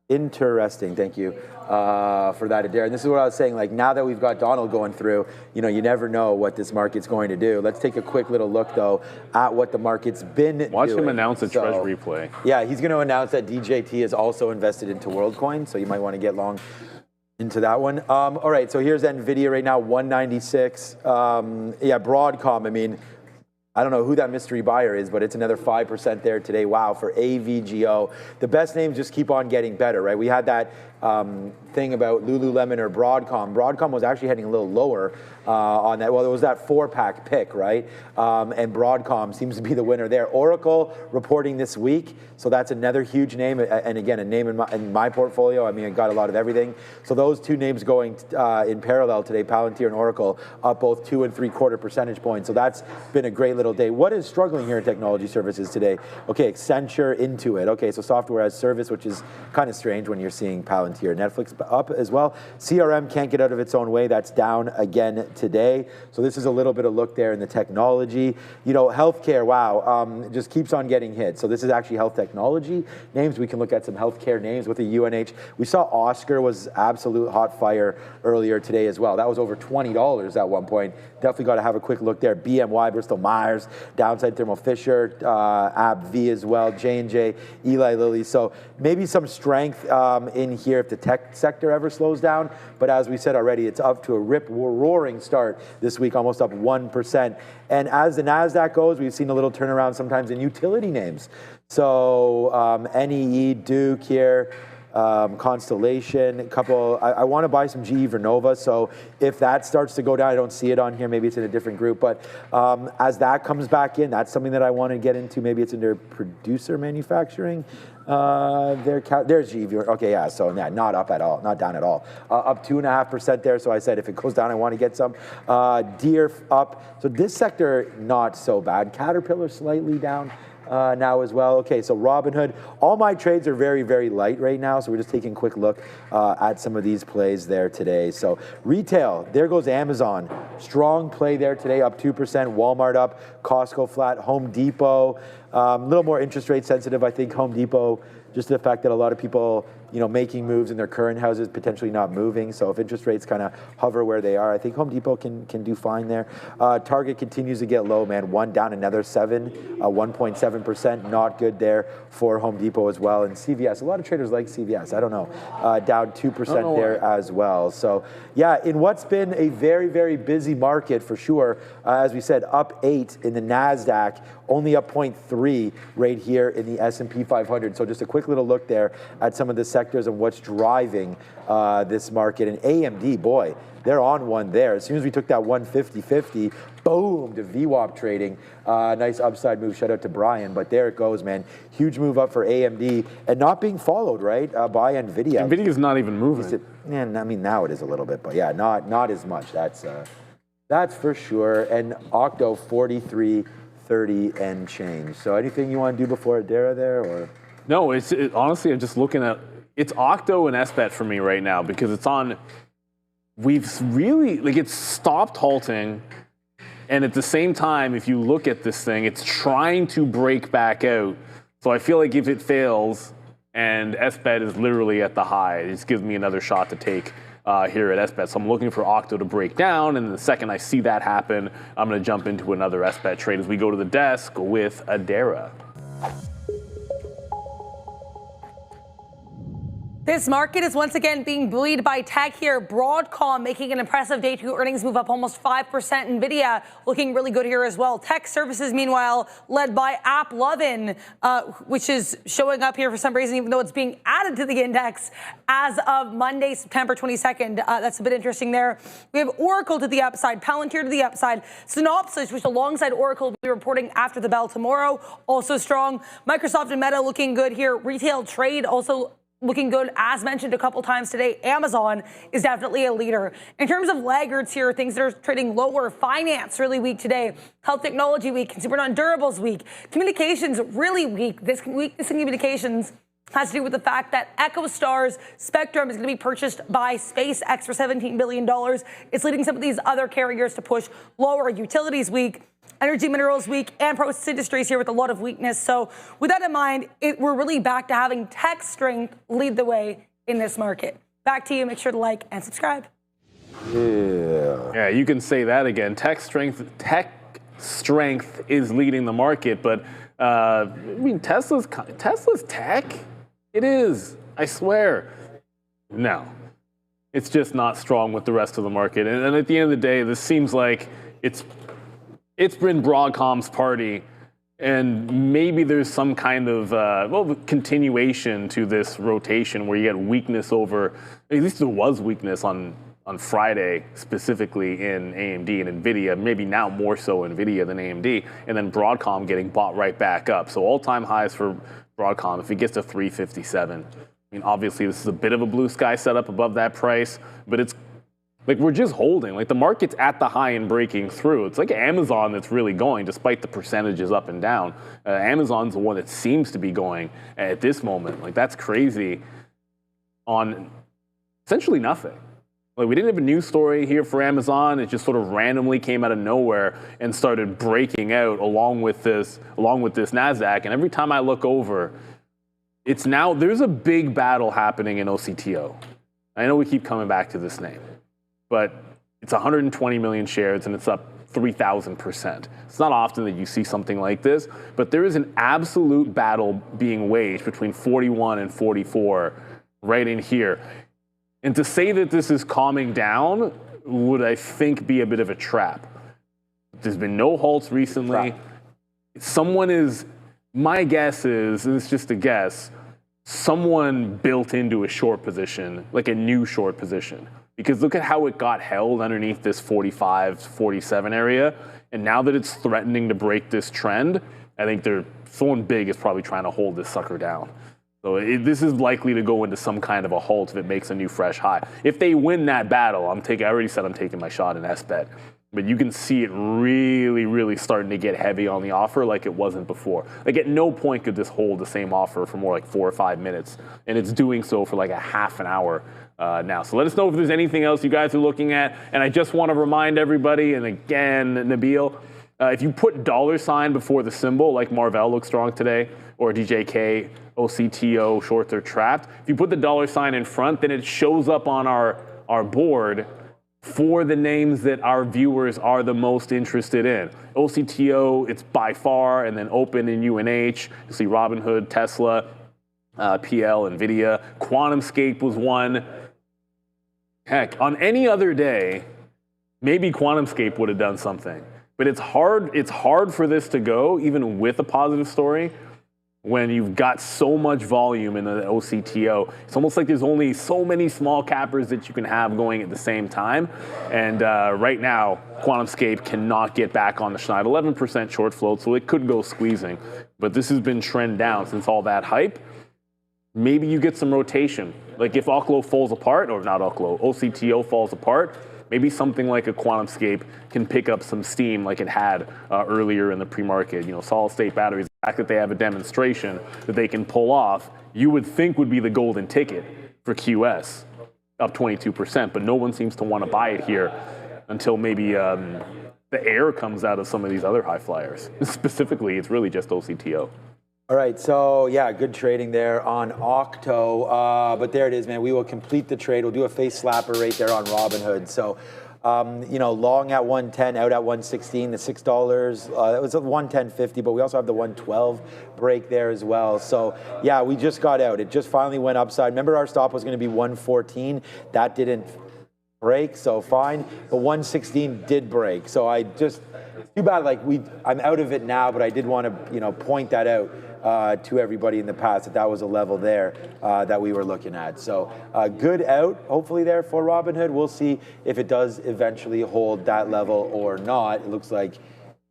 Interesting. Thank you for that, Adair. And this is what I was saying. Like now that we've got Donald going through, you never know what this market's going to do. Let's take a quick little look though at what the market's been doing. Watch him announce a treasury play. Yeah, he's going to announce that DJT is also invested into WorldCoin, so you might want to get long into that one. All right, so here's NVIDIA right now, 196. Broadcom. I mean, I don't know who that mystery buyer is, but it's another 5% there today. Wow, for AVGO. The best names just keep on getting better, right? We had that thing about Lululemon or Broadcom. Broadcom was actually heading a little lower on that. Well, there was that 4-pack pick, right? And Broadcom seems to be the winner there. Oracle reporting this week, so that's another huge name. And again, a name in my portfolio. I mean, I got a lot of everything. So those two names going in parallel today, Palantir and Oracle, up both 2 3/4 percentage points. So that's been a great little day. What is struggling here in technology services today? Okay, Accenture, Intuit. Okay, so software as service, which is kind of strange when you're seeing Palantir Palantir. Netflix up as well. CRM can't get out of its own way. That's down again today. So this is a little bit of look there in the technology. You know, healthcare, wow, just keeps on getting hit. So this is actually health technology names. We can look at some healthcare names with the UNH. We saw Oscar was absolute hot fire earlier today as well. That was over $20 at one point. Definitely got to have a quick look there. BMY, Bristol Myers, downside Thermo Fisher, AbbVie as well, J&J, Eli Lilly. So maybe some strength in here if the tech sector ever slows down. But as we said already, it's up to a roaring start this week, almost up 1%. And as the NASDAQ goes, we've seen a little turnaround sometimes in utility names. So NEE, Duke here, Constellation, a couple. I want to buy some GE Vernova, so if that starts to go down, I don't see it on here. Maybe it's in a different group, but as that comes back in, that's something that I want to get into. Maybe it's in their producer manufacturing. There's GE. Okay, yeah. So yeah, not up at all, not down at all. Up 2.5% there. So I said if it goes down, I want to get some. Deere up. So this sector not so bad. Caterpillar slightly down. Now as well. Okay, so Robinhood. All my trades are very, very light right now, so we're just taking a quick look at some of these plays there today. So retail, there goes Amazon. Strong play there today, up 2%. Walmart up, Costco flat, Home Depot. A little more interest rate sensitive, I think, Home Depot. Just the fact that a lot of people, you know, making moves in their current houses, potentially not moving. So if interest rates kind of hover where they are, I think Home Depot can do fine there. Target continues to get low, man. One down, another 1.7%. Not good there for Home Depot as well. And CVS, a lot of traders like CVS. I don't know. Down 2% there as well. So yeah, in what's been a very, very busy market for sure, as we said, up 8 in the NASDAQ, only up 0.3 right here in the S&P 500. So just a quick little look there at some of the sectors and what's driving this market. And AMD, boy, they're on one there. As soon as we took that 150.50, boom, to VWAP trading. Nice upside move. Shout out to Brian. But there it goes, man. Huge move up for AMD and not being followed, right, by NVIDIA. NVIDIA's not even moving. Yeah, I mean, now it is a little bit. But yeah, not as much. That's for sure. And Octo 43.30 and change. So anything you want to do before Adara there, or? No, honestly, I'm just looking at, it's Octo and SBET for me right now because it's on, we've really, like, it's stopped halting. And at the same time, if you look at this thing, it's trying to break back out. So I feel like if it fails and SBET is literally at the high, it just gives me another shot to take here at SBET. So I'm looking for Octo to break down. And the second I see that happen, I'm going to jump into another SBET trade as we go to the desk with Adara. This market is once again being buoyed by tech here. Broadcom making an impressive day 2 earnings move up almost 5%. NVIDIA looking really good here as well. Tech services, meanwhile, led by AppLovin, which is showing up here for some reason, even though it's being added to the index as of Monday, September 22nd. That's a bit interesting there. We have Oracle to the upside, Palantir to the upside, Synopsys, which alongside Oracle will be reporting after the bell tomorrow, also strong. Microsoft and Meta looking good here. Retail trade also looking good, as mentioned a couple times today. Amazon is definitely a leader. In terms of laggards here, things that are trading lower. Finance really weak today. Health technology weak. Consumer non-durables weak. Communications really weak. This weakness in communications has to do with the fact that EchoStar's spectrum is going to be purchased by SpaceX for $17 billion. It's leading some of these other carriers to push lower. Utilities weak. Energy minerals weak, and process industries here with a lot of weakness. So with that in mind, we're really back to having tech strength lead the way in this market. Back to you. Make sure to like and subscribe. Yeah, you can say that again. Tech strength is leading the market, but I mean, Tesla's tech. It is, I swear. No, it's just not strong with the rest of the market. And at the end of the day, this seems like it's been Broadcom's party, and maybe there's some kind of continuation to this rotation where you get weakness over, at least there was weakness on Friday, specifically in AMD and NVIDIA, maybe now more so NVIDIA than AMD, and then Broadcom getting bought right back up. So all-time highs for Broadcom if it gets to 357. I mean, obviously this is a bit of a blue sky setup above that price, but it's like we're just holding. Like the market's at the high and breaking through. It's like Amazon that's really going, despite the percentages up and down. Amazon's the one that seems to be going at this moment. Like that's crazy. on essentially nothing. Like, we didn't have a news story here for Amazon. It just sort of randomly came out of nowhere and started breaking out along with this NASDAQ. And every time I look over, there's a big battle happening in OCTO. I know we keep coming back to this name, but it's 120 million shares and it's up 3,000%. It's not often that you see something like this, but there is an absolute battle being waged between 41 and 44 right in here. And to say that this is calming down would, I think, be a bit of a trap. There's been no halts recently. My guess is, and it's just a guess, someone built into a short position, like a new short position. Because look at how it got held underneath this 45, 47 area. And now that it's threatening to break this trend, I think someone big is probably trying to hold this sucker down. So this is likely to go into some kind of a halt if it makes a new fresh high. If they win that battle, I already said I'm taking my shot in SBET. But you can see it really, really starting to get heavy on the offer like it wasn't before. Like, at no point could this hold the same offer for more like 4 or 5 minutes. And it's doing so for like a half an hour now. So let us know if there's anything else you guys are looking at. And I just want to remind everybody, and again, Nabil, if you put $sign before the symbol, like Marvell looks strong today, or DJK, OCTO, shorts are trapped. If you put the $sign in front, then it shows up on our board for the names that our viewers are the most interested in. OCTO, it's by far, and then Open and UNH. You see Robinhood, Tesla, PL, NVIDIA. QuantumScape was one. Heck, on any other day, maybe QuantumScape would have done something. But it's hard for this to go, even with a positive story, when you've got so much volume in the OCTO. It's almost like there's only so many small cappers that you can have going at the same time. And right now, QuantumScape cannot get back on the schneid. 11% short float, so it could go squeezing. But this has been trend down since all that hype. Maybe you get some rotation. Like, if OCLO falls apart, or not OCLO, OCTO falls apart, maybe something like a QuantumScape can pick up some steam like it had earlier in the pre-market. Solid state batteries, the fact that they have a demonstration that they can pull off, you would think would be the golden ticket for QS, up 22%, but no one seems to want to buy it here until maybe the air comes out of some of these other high flyers. Specifically, it's really just OCTO. All right, so yeah, good trading there on Octo, but there it is, man. We will complete the trade. We'll do a face slapper right there on Robinhood. So, long at 110, out at 116, the $6. It was a 110.50, but we also have the 112 break there as well. So yeah, we just got out. It just finally went upside. Remember, our stop was going to be 114. That didn't break, so fine. But 116 did break. So too bad. I'm out of it now, but I did want to, point that out to everybody in the past that was a level there that we were looking at. So good out, hopefully, there for Robinhood. We'll see if it does eventually hold that level or not. It looks like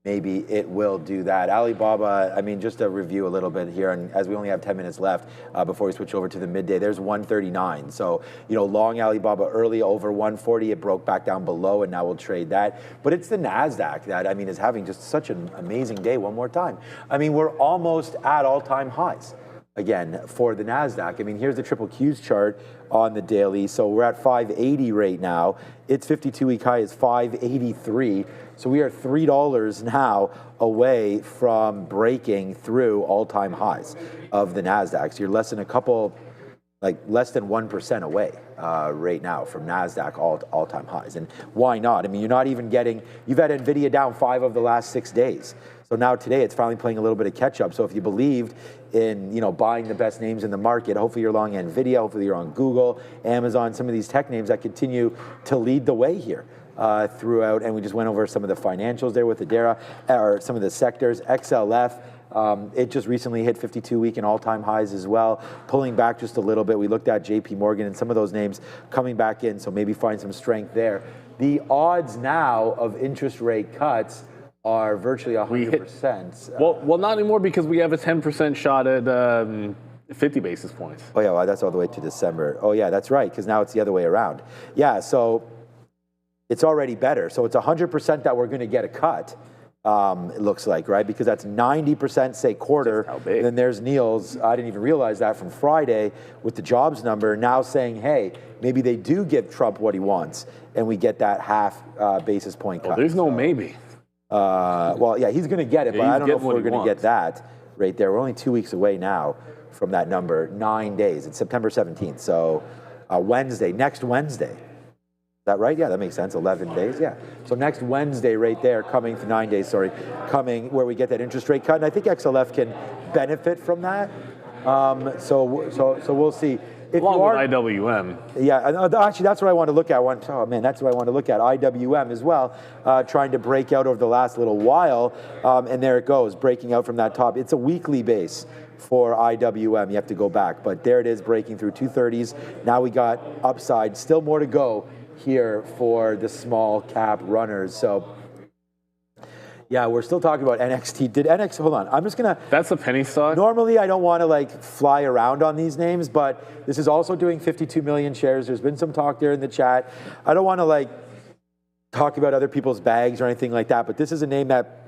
maybe it will do that. Alibaba, just to review a little bit here, and as we only have 10 minutes left before we switch over to the midday, there's 139. So, long Alibaba early over 140, it broke back down below, and now we'll trade that. But it's the NASDAQ that, is having just such an amazing day one more time. We're almost at all-time highs again for the NASDAQ. Here's the triple Qs chart on the daily. So we're at 580 right now. Its 52-week high is 583. So we are $3 now away from breaking through all-time highs of the NASDAQ. So you're less than 1% away right now from NASDAQ all-time highs. And why not? You're not even you've had NVIDIA down 5 of the last 6 days. So now today it's finally playing a little bit of catch up. So if you believed in buying the best names in the market, hopefully you're long NVIDIA, hopefully you're on Google, Amazon, some of these tech names that continue to lead the way here throughout. And we just went over some of the financials there with Adara, or some of the sectors. XLF, it just recently hit 52-week and all-time highs as well, pulling back just a little bit. We looked at JP Morgan and some of those names coming back in, so maybe find some strength there. The odds now of interest rate cuts are virtually 100%. Well, not anymore, because we have a 10% shot at 50 basis points. Oh yeah, well, that's all the way to December. Oh yeah, that's right, because now it's the other way around. Yeah, so it's already better. So it's 100% that we're going to get a cut, It looks like, right? Because that's 90% say quarter. How big? And then there's Neil's. I didn't even realize that from Friday with the jobs number now saying, hey, maybe they do give Trump what he wants, and we get that half basis point cut. There's no maybe. Well, yeah, he's going to get it, but I don't know if we're going to get that right there. We're only 2 weeks away now from that number. 9 days. It's September 17th. So Wednesday, next Wednesday. Is that right? Yeah, that makes sense. 11 days. Yeah. So next Wednesday right there, coming for 9 days, coming where we get that interest rate cut. And I think XLF can benefit from that. So we'll see. If Along you are, with IWM. Yeah, actually, that's what I want to look at. Oh, man, that's what I want to look at. IWM as well, trying to break out over the last little while. And there it goes, breaking out from that top. It's a weekly base for IWM. You have to go back. But there it is, breaking through 230s. Now we got upside. Still more to go here for the small cap runners. So yeah, we're still talking about NXT. Did NX, hold on, I'm just gonna. That's a penny stock? Normally I don't want to like fly around on these names, but this is also doing 52 million shares. There's been some talk there in the chat. I don't want to like talk about other people's bags or anything like that, but this is a name that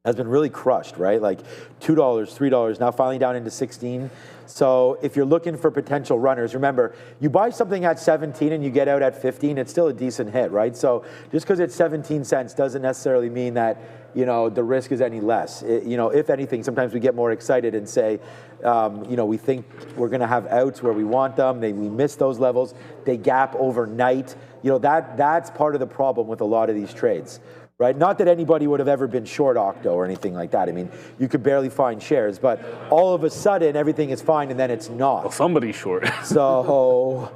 has been really crushed, right? Like $2, $3, now finally down into 16. So if you're looking for potential runners, remember, you buy something at 17 and you get out at 15, it's still a decent hit, right? So just because it's 17 cents doesn't necessarily mean that, you know, the risk is any less. You know, if anything, sometimes we get more excited and say, you know, we think we're going to have outs where we want them. We miss those levels. They gap overnight. You know, that's part of the problem with a lot of these trades. Right? Not that anybody would have ever been short Octo or anything like that. I mean, you could barely find shares, but all of a sudden everything is fine and then it's not. Well, somebody's short. So,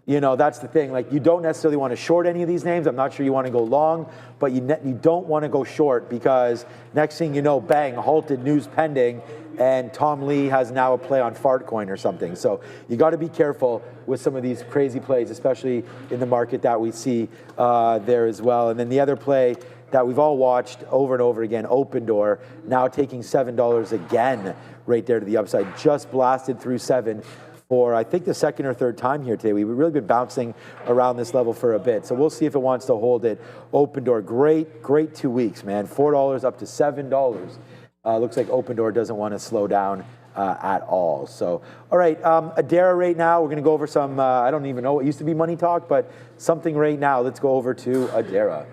you know, that's the thing. Like, you don't necessarily want to short any of these names. I'm not sure you want to go long, but you don't want to go short because next thing you know, bang, halted, news pending, and Tom Lee has now a play on Fartcoin or something. So you got to be careful with some of these crazy plays, especially in the market that we see there as well. And then the other play that we've all watched over and over again, Open Door, now taking $7 again right there to the upside. Just blasted through 7 for, I think, the second or third time here today. We've really been bouncing around this level for a bit. So we'll see if it wants to hold it. Open Door, great 2 weeks, man. $4 up to $7. Looks like Open Door doesn't want to slow down at all. So, all right, Adara right now. We're going to go over some, I don't even know what used to be Money Talk, but something right now. Let's go over to Adara.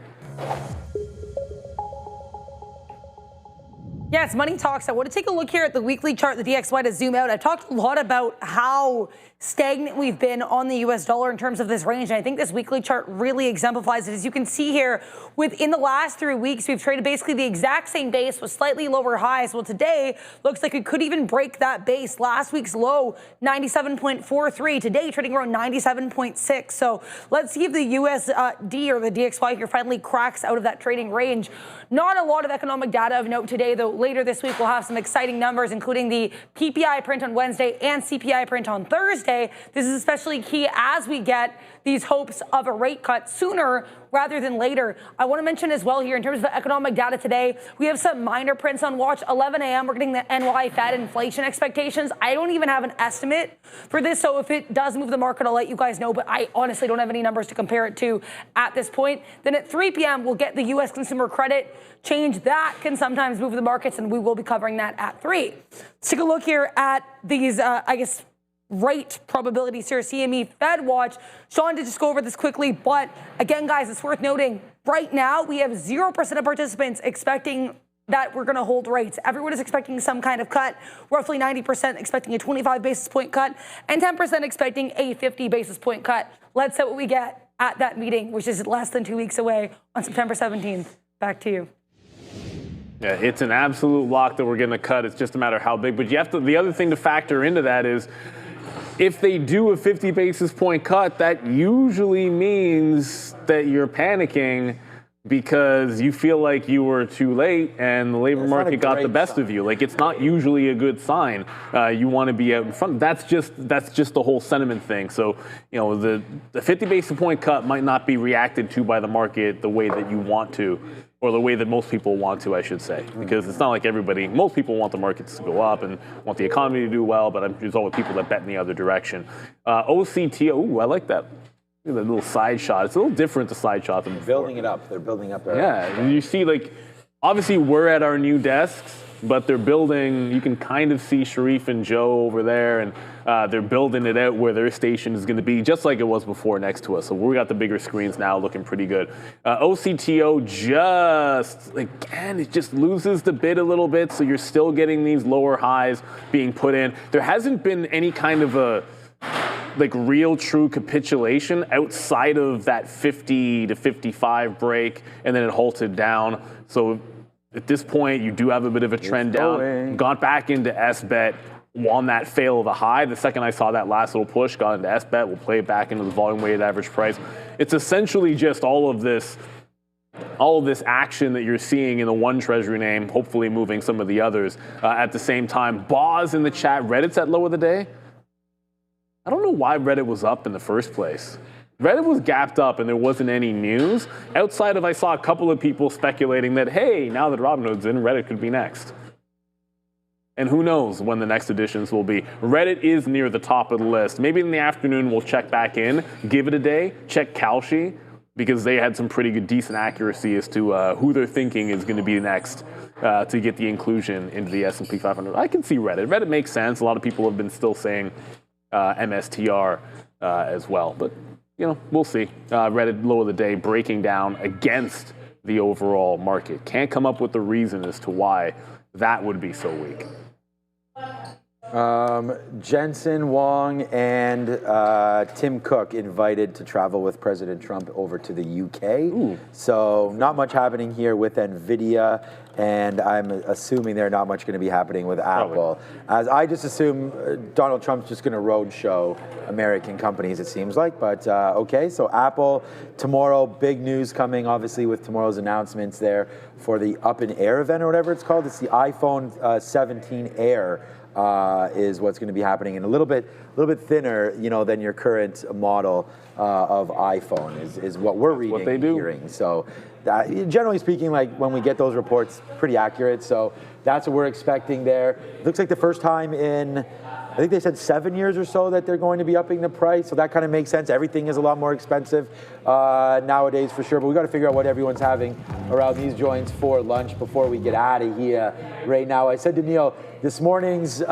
Yes, Money Talks. I want to take a look here at the weekly chart, the DXY, to zoom out. I've talked a lot about how stagnant we've been on the US dollar in terms of this range, and I think this weekly chart really exemplifies it. As you can see here, within the last 3 weeks, we've traded basically the exact same base with slightly lower highs. Well, today looks like it could even break that base. Last week's low, 97.43. Today, trading around 97.6. So let's see if the USD or the DXY here finally cracks out of that trading range. Not a lot of economic data of note today, though. Later this week, we'll have some exciting numbers, including the PPI print on Wednesday and CPI print on Thursday. This is especially key as we get these hopes of a rate cut sooner rather than later. I want to mention as well here, in terms of economic data today, we have some minor prints on watch. 11 a.m., we're getting the NY Fed inflation expectations. I don't even have an estimate for this, so if it does move the market, I'll let you guys know, but I honestly don't have any numbers to compare it to at this point. Then at 3 p.m., we'll get the U.S. consumer credit change. That can sometimes move the markets, and we will be covering that at 3. Let's take a look here at these, rate probabilities here, CME Fed Watch. Sean did just go over this quickly, but again, guys, it's worth noting, right now we have 0% of participants expecting that we're going to hold rates. Everyone is expecting some kind of cut, roughly 90% expecting a 25 basis point cut, and 10% expecting a 50 basis point cut. Let's see what we get at that meeting, which is less than 2 weeks away on September 17th. Back to you. Yeah, it's an absolute lock that we're going to cut. It's just a matter of how big. But you have to. The other thing to factor into that is, if they do a 50 basis point cut, that usually means that you're panicking because you feel like you were too late and the labor market got the best of you. Like, it's not usually a good sign. You want to be out in front. That's just the whole sentiment thing. So, you know, the 50 basis point cut might not be reacted to by the market the way that you want to, or the way that most people want to, I should say. Because it's not like most people want the markets to go up and want the economy to do well, but there's always people that bet in the other direction. OCT, I like that. The little side shot. It's a little different, the side shot. They're building it up. They're building up. Yeah, and you see, like, obviously we're at our new desks, but they're building, you can kind of see Sharif and Joe over there, and they're building it out where their station is going to be, just like it was before next to us. So we got the bigger screens now, looking pretty good. OCTO just, again, it just loses the bid a little bit, so you're still getting these lower highs being put in. There hasn't been any kind of a real true capitulation outside of that 50 to 55 break, and then it halted down. So at this point, you do have a bit of a trend down. Got back into SBET on that fail of a high. The second I saw that last little push, got into SBET. We'll play it back into the volume weighted average price. It's essentially just all of this action that you're seeing in the one treasury name, hopefully moving some of the others at the same time. Boz in the chat, Reddit's at low of the day. I don't know why Reddit was up in the first place. Reddit was gapped up and there wasn't any news outside of I saw a couple of people speculating that, hey, now that Robinhood's in, Reddit could be next. And who knows when the next editions will be. Reddit is near the top of the list. Maybe in the afternoon we'll check back in, give it a day, check Kalshi, because they had some pretty good, decent accuracy as to who they're thinking is going to be next to get the inclusion into the S&P 500. I can see Reddit. Reddit makes sense. A lot of people have been still saying MSTR as well, but we'll see. Reddit low of the day breaking down against the overall market. Can't come up with the reason as to why that would be so weak. Jensen Huang and Tim Cook invited to travel with President Trump over to the UK. Ooh. So not much happening here with NVIDIA, and I'm assuming there's not much going to be happening with Apple. As I just assume Donald Trump's just going to roadshow American companies, it seems like. But okay, so Apple tomorrow, big news coming, obviously, with tomorrow's announcements there for the Up in Air event or whatever it's called. It's the iPhone 17 Air. Is what's going to be happening, and a little bit thinner, than your current model of iPhone is what we're reading, what they do. Hearing. So, generally speaking, when we get those reports, pretty accurate. So that's what we're expecting there. Looks like the first time in, I think they said 7 years or so that they're going to be upping the price. So that kind of makes sense. Everything is a lot more expensive nowadays for sure. But we got to figure out what everyone's having around these joints for lunch before we get out of here right now. I said to Neil, this morning's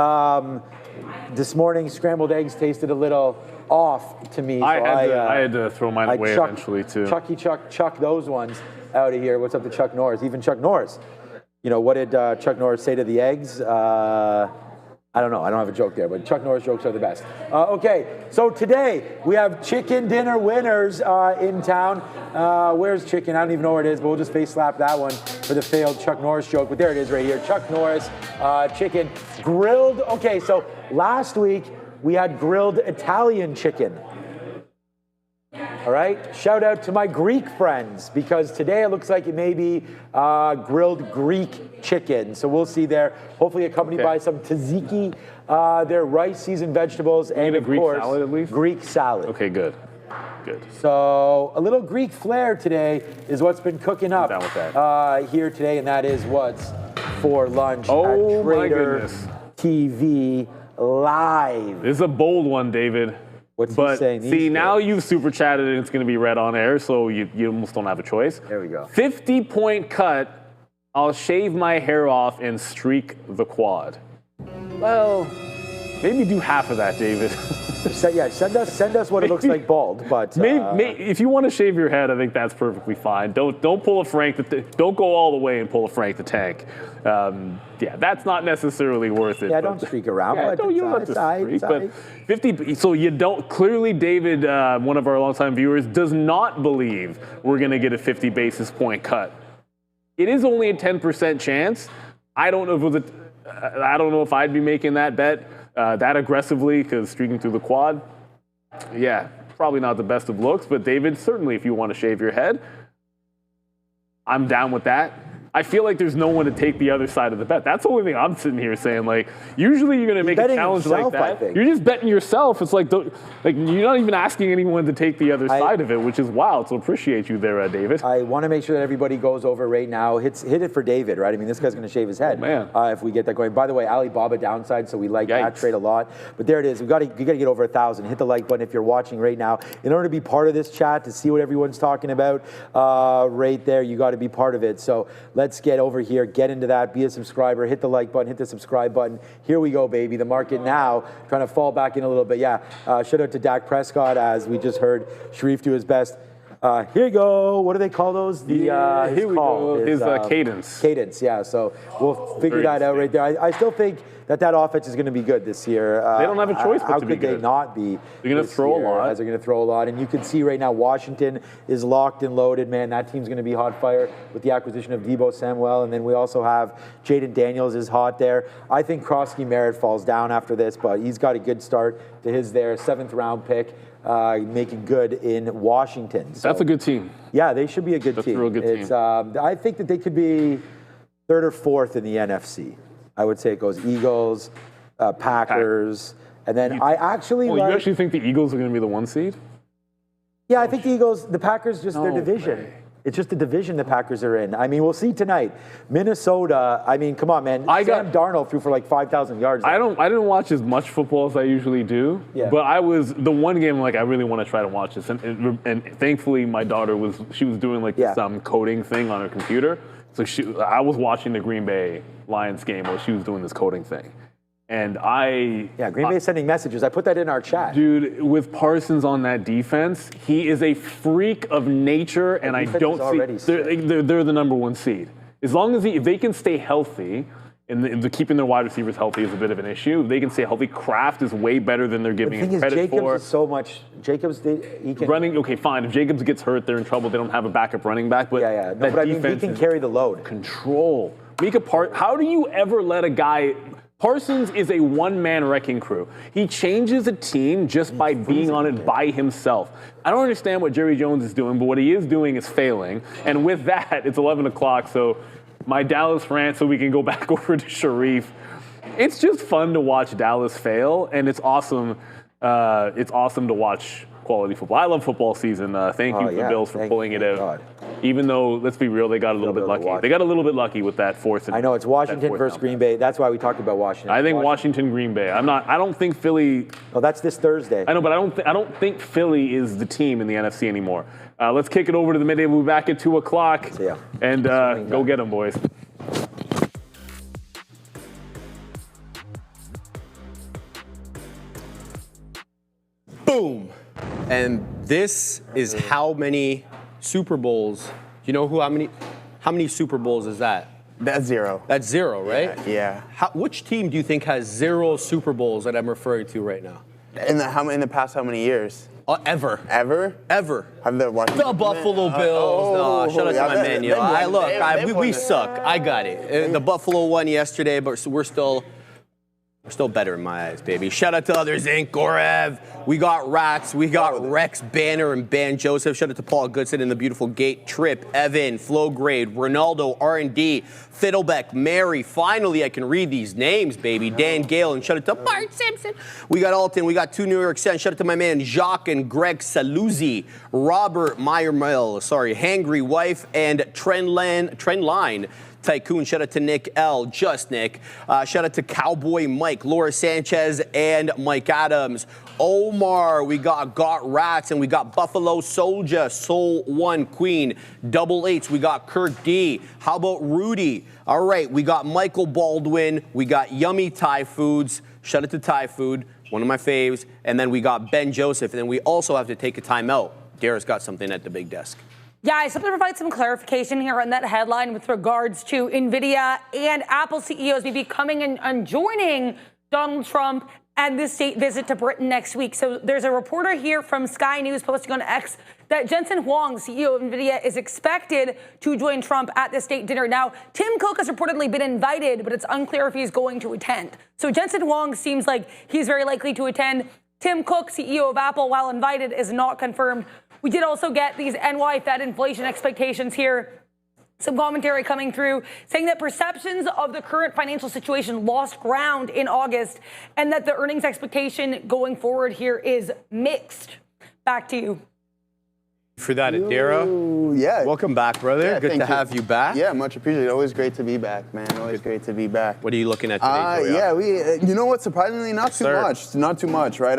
scrambled eggs tasted a little off to me. So I had to throw mine away eventually too. Chuck those ones out of here. What's up to Chuck Norris? Even Chuck Norris. What did Chuck Norris say to the eggs? I don't know. I don't have a joke there, but Chuck Norris jokes are the best. Okay, so today we have chicken dinner winners in town. Where's chicken? I don't even know where it is, but we'll just face slap that one for the failed Chuck Norris joke. But there it is right here. Chuck Norris, chicken, grilled. Okay, so last week we had grilled Italian chicken. All right, shout out to my Greek friends, because today it looks like it may be grilled Greek chicken. So we'll see there. Hopefully accompanied by some tzatziki, their rice, seasoned vegetables, and of Greek course, salad at least? Greek salad. Okay, good. Good. So a little Greek flair today is what's been cooking up I'm down with that. Here today, and that is what's for lunch Oh, at my Trader goodness. TV Live. This is a bold one, David. What's he saying? See, now you've super chatted and it's going to be read on air, so you almost don't have a choice. There we go. 50-point cut. I'll shave my hair off and streak the quad. Well, maybe do half of that, David. Send us what it looks like bald, but if you want to shave your head, I think that's perfectly fine. Don't pull a Frank. Don't go all the way and pull a Frank the Tank. That's not necessarily worth it. Yeah, don't streak around. Yeah, but you don't have to streak. But 50. So you don't. Clearly, David, one of our longtime viewers, does not believe we're going to get a 50 basis point cut. It is only a 10% chance. I don't know if I'd be making that bet that aggressively, because streaking through the quad, probably not the best of looks. But David, certainly if you want to shave your head, I'm down with that. I feel like there's no one to take the other side of the bet. That's the only thing I'm sitting here saying. Usually you're going to make a challenge like that. You're just betting yourself. It's like you're not even asking anyone to take the other side of it, which is wild. So appreciate you there, David. I want to make sure that everybody goes over right now. Hit it for David, right? I mean, this guy's going to shave his head. Oh, man. If we get that going. By the way, Alibaba downside, so we like that trade a lot. But there it is. You got to get over 1,000. Hit the like button if you're watching right now. In order to be part of this chat, to see what everyone's talking about right there, you got to be part of it. So let's let's get over here, get into that, be a subscriber, hit the like button, hit the subscribe button. Here we go, baby. The market now trying to fall back in a little bit. Yeah, shout out to Dak Prescott, as we just heard Sharif do his best. Here you go. What do they call those? Here we go. His cadence. Cadence, yeah. So we'll figure that out right there. I still think that offense is going to be good this year. They don't have a choice but to be good. How could they not be? They're going to throw a lot. As they're going to throw a lot. And you can see right now Washington is locked and loaded, man. That team's going to be hot fire with the acquisition of Deebo Samuel. And then we also have Jaden Daniels is hot there. I think Krosky Merritt falls down after this, but he's got a good start to his 7th round pick. Making good in Washington. So, that's a good team. Yeah, they should be a good team. That's a real good team. I think that they could be 3rd or 4th in the NFC. I would say it goes Eagles, Packers, and then I actually you actually think the Eagles are going to be the 1 seed? Yeah, I think the Packers, just their division. It's just the division the Packers are in. I mean, we'll see tonight. Minnesota, I mean, come on, man. Sam Darnold threw for like 5,000 yards. I didn't watch as much football as I usually do. Yeah. But I was, the one game, like, I really want to try to watch this. And thankfully, my daughter was doing like some coding thing on her computer. So I was watching the Green Bay Lions game while she was doing this coding thing. And Green Bay sending messages. I put that in our chat. Dude, with Parsons on that defense, he is a freak of nature, and I don't see they're the number 1 seed. As long as if they can stay healthy, and keeping their wide receivers healthy is a bit of an issue. If they can stay healthy, Kraft is way better than they're giving him credit Jacobs for. Is so much. Jacobs, he can running. Okay, fine. If Jacobs gets hurt, they're in trouble. They don't have a backup running back. But but I mean, he can carry the load. Control. How do you ever let a guy? Parsons is a one-man wrecking crew. He changes a team just by being on it by himself. I don't understand what Jerry Jones is doing, but what he is doing is failing. And with that, it's 11 o'clock, so my Dallas rant, so we can go back over to Sharif. It's just fun to watch Dallas fail, and it's awesome. It's awesome to watch quality football. I love football season. Thank you to the Bills for pulling it out. God. Even though, let's be real, they got a little bit lucky. They got a little bit lucky with that 4th. I know it's Washington versus Green Bay. That's why we talked about Washington. I think Washington, Green Bay. I don't think Philly. Oh, that's this Thursday. I know, but I don't think Philly is the team in the NFC anymore. Let's kick it over to the midday. We'll be back at 2 o'clock. And go get them, boys. Boom. And this is how many Super Bowls. You know how many Super Bowls is that? That's 0. That's 0, right? Yeah. Which team do you think has 0 Super Bowls that I'm referring to right now? In the past how many years? Ever. Ever? Ever. The Buffalo Bills. No, shout out to my man. We suck. I got it. The Buffalo won yesterday, but we're still better in my eyes, baby. Shout out to others, Inc. Gorev. We got Rats. We got Rex Banner and Ban Joseph. Shout out to Paul Goodson and the beautiful Gate Trip. Evan, Flow Grade, Ronaldo, R&D, Fiddlebeck, Mary. Finally, I can read these names, baby. Dan Gale, and shout out to Bart Simpson. We got Alton. We got 2 New York Cents. Shout out to my man Jacques and Greg Saluzzi. Robert Meyermill, Hangry Wife, and Trendline. Tycoon, shout out to Nick L, just Nick. Shout out to Cowboy Mike, Laura Sanchez, and Mike Adams. Omar, we got Rats, and we got Buffalo Soldier, Soul One Queen, Double Eights. We got Kirk D. How about Rudy? All right, we got Michael Baldwin. We got Yummy Thai Foods. Shout out to Thai Food, one of my faves. And then we got Ben Joseph. And then we also have to take a timeout. Dara's got something at the big desk. Yeah, I just want to provide some clarification here on that headline with regards to NVIDIA and Apple CEOs maybe coming and joining Donald Trump and this state visit to Britain next week. So there's a reporter here from Sky News posting on X that Jensen Huang, CEO of NVIDIA, is expected to join Trump at the state dinner. Now, Tim Cook has reportedly been invited, but it's unclear if he's going to attend. So Jensen Huang seems like he's very likely to attend. Tim Cook, CEO of Apple, while invited, is not confirmed. We did also get these NY Fed inflation expectations here. Some commentary coming through saying that perceptions of the current financial situation lost ground in August and that the earnings expectation going forward here is mixed. Back to you. For that, Dara. Yeah. Welcome back, brother. Yeah, Good to have you back. Yeah, much appreciated. Always great to be back, man. Always great to be back. What are you looking at today, you know what? Surprisingly, not too much. Not too much, right?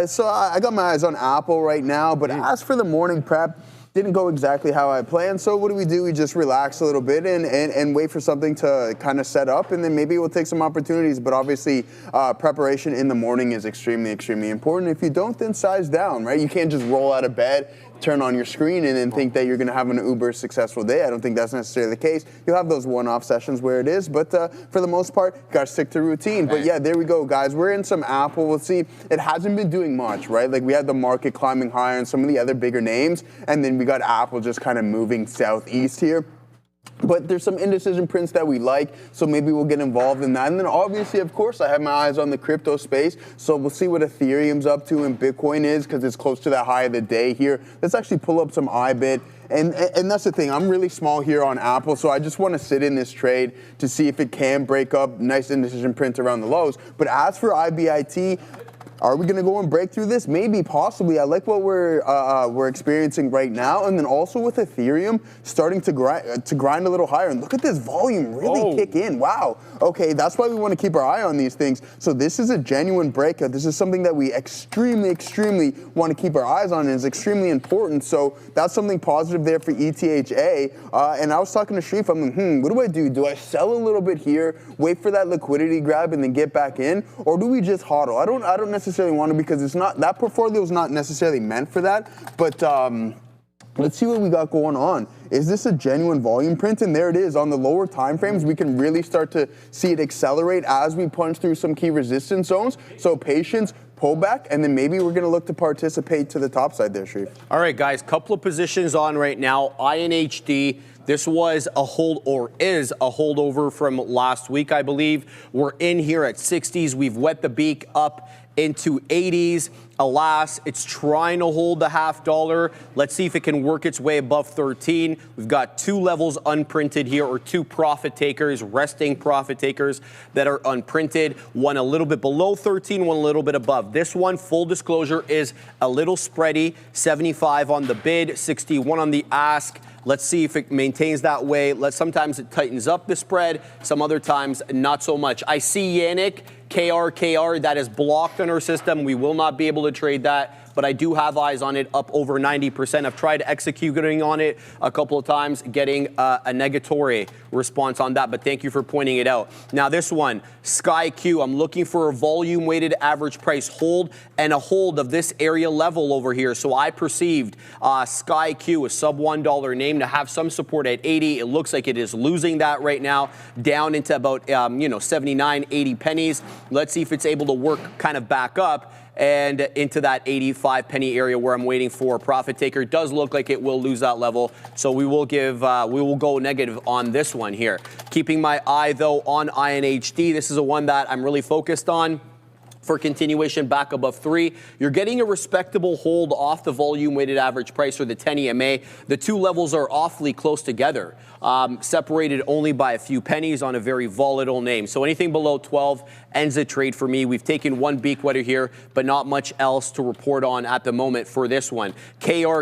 So I got my eyes on Apple right now, but as for the morning prep, didn't go exactly how I planned. So what do? We just relax a little bit and wait for something to kind of set up, and then maybe we'll take some opportunities. But obviously, preparation in the morning is extremely, extremely important. If you don't, then size down, right? You can't just roll out of bed, turn on your screen, and then think that you're going to have an uber successful day. I don't think that's necessarily the case. You'll have those one-off sessions where it is, but for the most part, you got to stick to routine. But yeah, there we go, guys. We're in some Apple. We'll see. It hasn't been doing much, right? Like we had the market climbing higher and some of the other bigger names, and then we got Apple just kind of moving southeast here. But there's some indecision prints that we like, so maybe we'll get involved in that. And then obviously, of course, I have my eyes on the crypto space, so we'll see what Ethereum's up to and Bitcoin is, because it's close to that high of the day here. Let's actually pull up some IBIT. And that's the thing, I'm really small here on Apple, so I just want to sit in this trade to see if it can break up nice indecision prints around the lows. But as for IBIT, are we going to go and break through this? Maybe, possibly. I like what we're experiencing right now, and then also with Ethereum starting to grind a little higher. And look at this volume really kick in. Wow. Okay, that's why we want to keep our eye on these things. So this is a genuine breakout. This is something that we extremely, extremely want to keep our eyes on, and is extremely important. So that's something positive there for ETHA. And I was talking to Sharif. I'm like, what do I do? Do I sell a little bit here, wait for that liquidity grab, and then get back in, or do we just hodl? I don't necessarily want to, because it's not, that portfolio is not necessarily meant for that. But let's see what we got going on. Is this a genuine volume print? And there it is. On the lower time frames, we can really start to see it accelerate as we punch through some key resistance zones. So patience, pullback, and then maybe we're going to look to participate to the top side there, Sharif. All right, guys, couple of positions on right now. INHD. This was a hold, or is a holdover from last week, I believe. We're in here at 60s. We've wet the beak up into 80s. Alas, it's trying to hold the $0.50. Let's see if it can work its way above 13. We've got two levels unprinted here, or two profit takers, resting profit takers that are unprinted. One a little bit below 13, one a little bit above. This one, full disclosure, is a little spready. 75 on the bid, 61 on the ask. Let's see if it maintains that way. Sometimes it tightens up the spread. Some other times, not so much. I see Yannick, KR, that is blocked on our system. We will not be able to trade that. But I do have eyes on it, up over 90%. I've tried executing on it a couple of times, getting a negatory response on that. But thank you for pointing it out. Now this one, SkyQ, I'm looking for a volume-weighted average price hold and a hold of this area level over here. So I perceived SkyQ, a sub $1 name, to have some support at 80. It looks like it is losing that right now, down into about 79, 80 pennies. Let's see if it's able to work kind of back up and into that 85 penny area where I'm waiting for a profit taker. It does look like it will lose that level, so we will go negative on this one here. Keeping my eye though on INHD. This is a one that I'm really focused on for continuation back above 3. You're getting a respectable hold off the volume weighted average price, or the 10 EMA. The two levels are awfully close together, separated only by a few pennies on a very volatile name. So anything below 12 ends a trade for me. We've taken one beak wetter here, but not much else to report on at the moment for this one. KR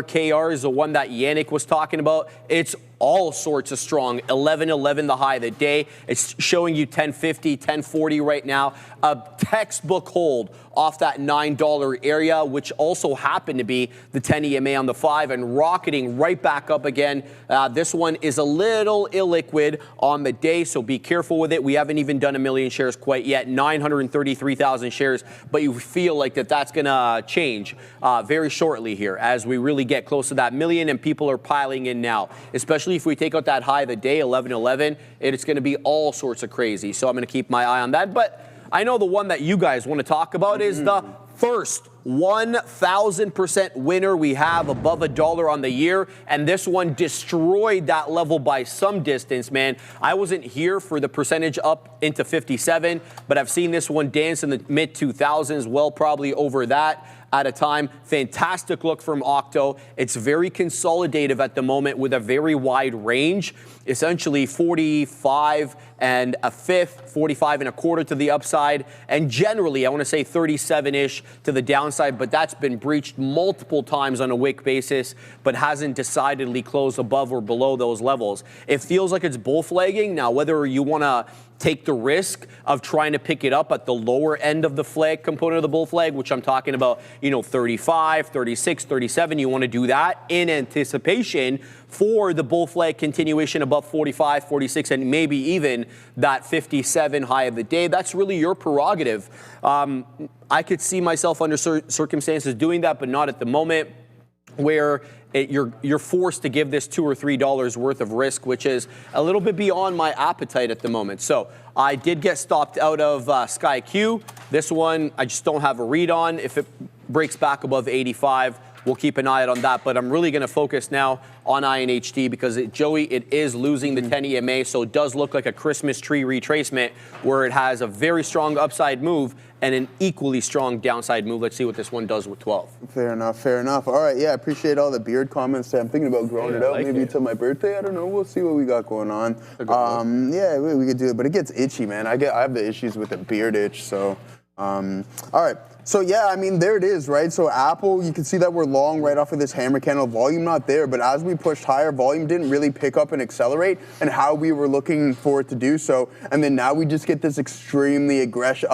is the one that Yannick was talking about. It's all sorts of strong. 11.11 the high of the day. It's showing you 10.50, 10.40 right now. A textbook hold off that $9 area, which also happened to be the 10 EMA on the 5, and rocketing right back up again. This one is a little illiquid on the day, so be careful with it. We haven't even done 1 million shares quite yet, 933,000 shares, but you feel like that's going to change very shortly here as we really get close to that million and people are piling in now, especially if we take out that high of the day, 11.11, it's going to be all sorts of crazy. So I'm going to keep my eye on that. But I know the one that you guys want to talk about is the first 1,000% winner we have above $1 on the year, and this one destroyed that level by some distance, man. I wasn't here for the percentage up into 57, but I've seen this one dance in the mid 2000s, well, probably over that at a time. Fantastic look from Octo. It's very consolidative at the moment with a very wide range, essentially 45 and a fifth, 45 and a quarter to the upside, and generally I want to say 37-ish to the downside, but that's been breached multiple times on a wick basis, but hasn't decidedly closed above or below those levels. It feels like it's bull flagging. Now, whether you want to take the risk of trying to pick it up at the lower end of the flag component of the bull flag, which I'm talking about, 35, 36, 37. You want to do that in anticipation for the bull flag continuation above 45, 46, and maybe even that 57 high of the day. That's really your prerogative. I could see myself under circumstances doing that, but not at the moment, where you're forced to give this $2 or $3 worth of risk, which is a little bit beyond my appetite at the moment. So I did get stopped out of SkyQ. This one I just don't have a read on. If it breaks back above 85, we'll keep an eye out on that. But I'm really going to focus now on INHT because, Joey, it is losing the 10 EMA, so it does look like a Christmas tree retracement where it has a very strong upside move and an equally strong downside move. Let's see what this one does with 12. Fair enough, fair enough. All right, yeah, I appreciate all the beard comments. I'm thinking about growing it out maybe till my birthday. I don't know. We'll see what we got going on. Yeah, we could do it, but it gets itchy, man. I have the issues with the beard itch, so. All right. So, yeah, I mean, there it is, right? So Apple, you can see that we're long right off of this hammer candle. Volume not there, but as we pushed higher, volume didn't really pick up and accelerate and how we were looking for it to do so. And then now we just get this extremely aggressive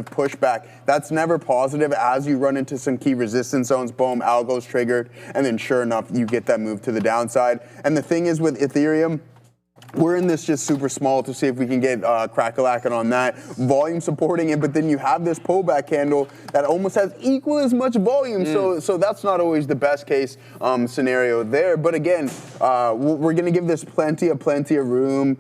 pushback. That's never positive as you run into some key resistance zones. Boom, algo's triggered. And then sure enough, you get that move to the downside. And the thing is with Ethereum, we're in this just super small to see if we can get crack-a-lacking on that. Volume supporting it, but then you have this pullback candle that almost has equal as much volume. So that's not always the best case scenario there. But again, we're going to give this plenty of room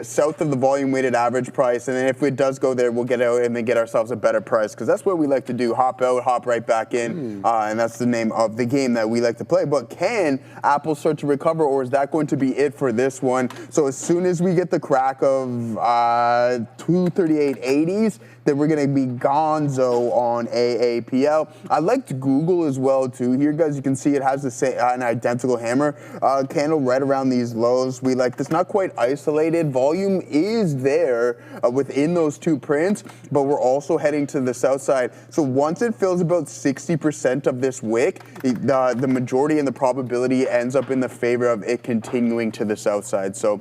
south of the volume weighted average price. And then if it does go there, we'll get out and then get ourselves a better price because that's what we like to do. Hop out, hop right back in. And that's the name of the game that we like to play. But can Apple start to recover, or is that going to be it for this one? So as soon as we get the crack of 238.80s, then we're going to be gonzo on AAPL. I liked Google as well, too. Here, guys, you can see it has the same, an identical hammer candle right around these lows. We like this, not quite isolated. Volume is there within those two prints, but we're also heading to the south side. So once it fills about 60% of this wick, the majority and the probability ends up in the favor of it continuing to the south side. So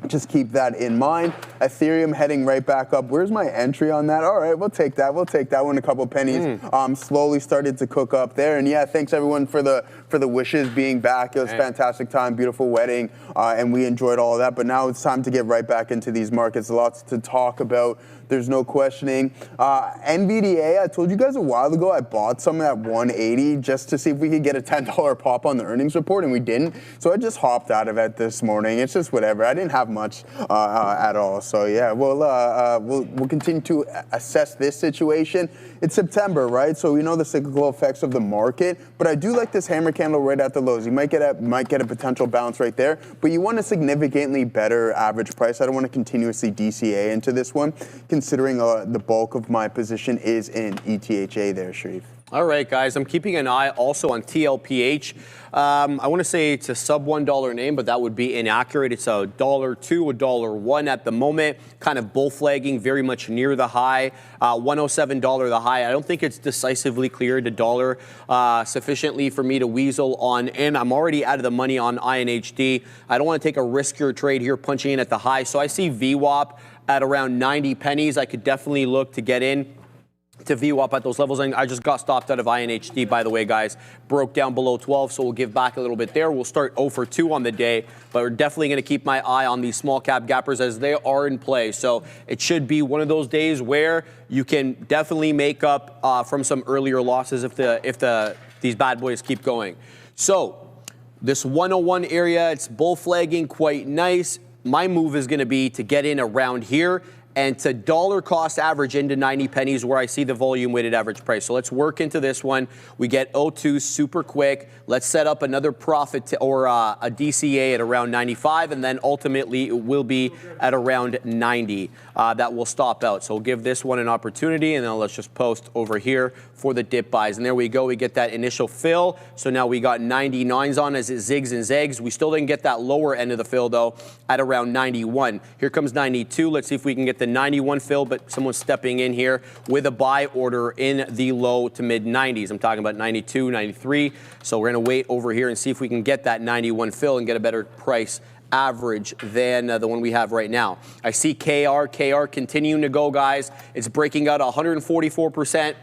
just keep that in mind. Ethereum heading right back up. Where's my entry on that? All right, we'll take that. We'll take that one, a couple pennies. Slowly started to cook up there. And yeah, thanks everyone for the wishes being back. It was a fantastic time, beautiful wedding, and we enjoyed all of that. But now it's time to get right back into these markets. Lots to talk about. There's no questioning. NVDA, I told you guys a while ago I bought some at 180 just to see if we could get a $10 pop on the earnings report, and we didn't. So I just hopped out of it this morning. It's just whatever. I didn't have much at all. So yeah, we'll continue to assess this situation. It's September, right? So we know the cyclical effects of the market, but I do like this hammer candle right at the lows. You might get a potential bounce right there, but you want a significantly better average price. I don't want to continuously DCA into this one, considering the bulk of my position is in ETHA there, Sharif. All right, guys, I'm keeping an eye also on TLPH. I want to say it's a sub $1 name, but that would be inaccurate. It's $1.02, $1.01 at the moment, kind of bull flagging very much near the high, $107 the high. I don't think it's decisively cleared the dollar sufficiently for me to weasel on, and I'm already out of the money on INHD. I don't want to take a riskier trade here punching in at the high, so I see VWAP at around 90 pennies. I could definitely look to get in to VWAP at those levels. And I just got stopped out of INHD, by the way, guys. Broke down below 12, so we'll give back a little bit there. We'll start 0 for 2 on the day, but we're definitely going to keep my eye on these small cap gappers as they are in play. So it should be one of those days where you can definitely make up from some earlier losses if these bad boys keep going. So this 101 area, it's bull flagging quite nice. My move is going to be to get in around here and to dollar cost average into 90 pennies where I see the volume weighted average price. So let's work into this one. We get 0.2 super quick. Let's set up another profit or a DCA at around 95, and then ultimately it will be at around 90. That will stop out. So we'll give this one an opportunity, and then let's just post over here for the dip buys. And there we go. We get that initial fill. So now we got 99s on as it zigs and zags. We still didn't get that lower end of the fill, though, at around 91. Here comes 92. Let's see if we can get the 91 fill, but someone's stepping in here with a buy order in the low to mid 90s. I'm talking about 92, 93. So we're going to wait over here and see if we can get that 91 fill and get a better price average than the one we have right now. I see KR continuing to go, guys. It's breaking out 144%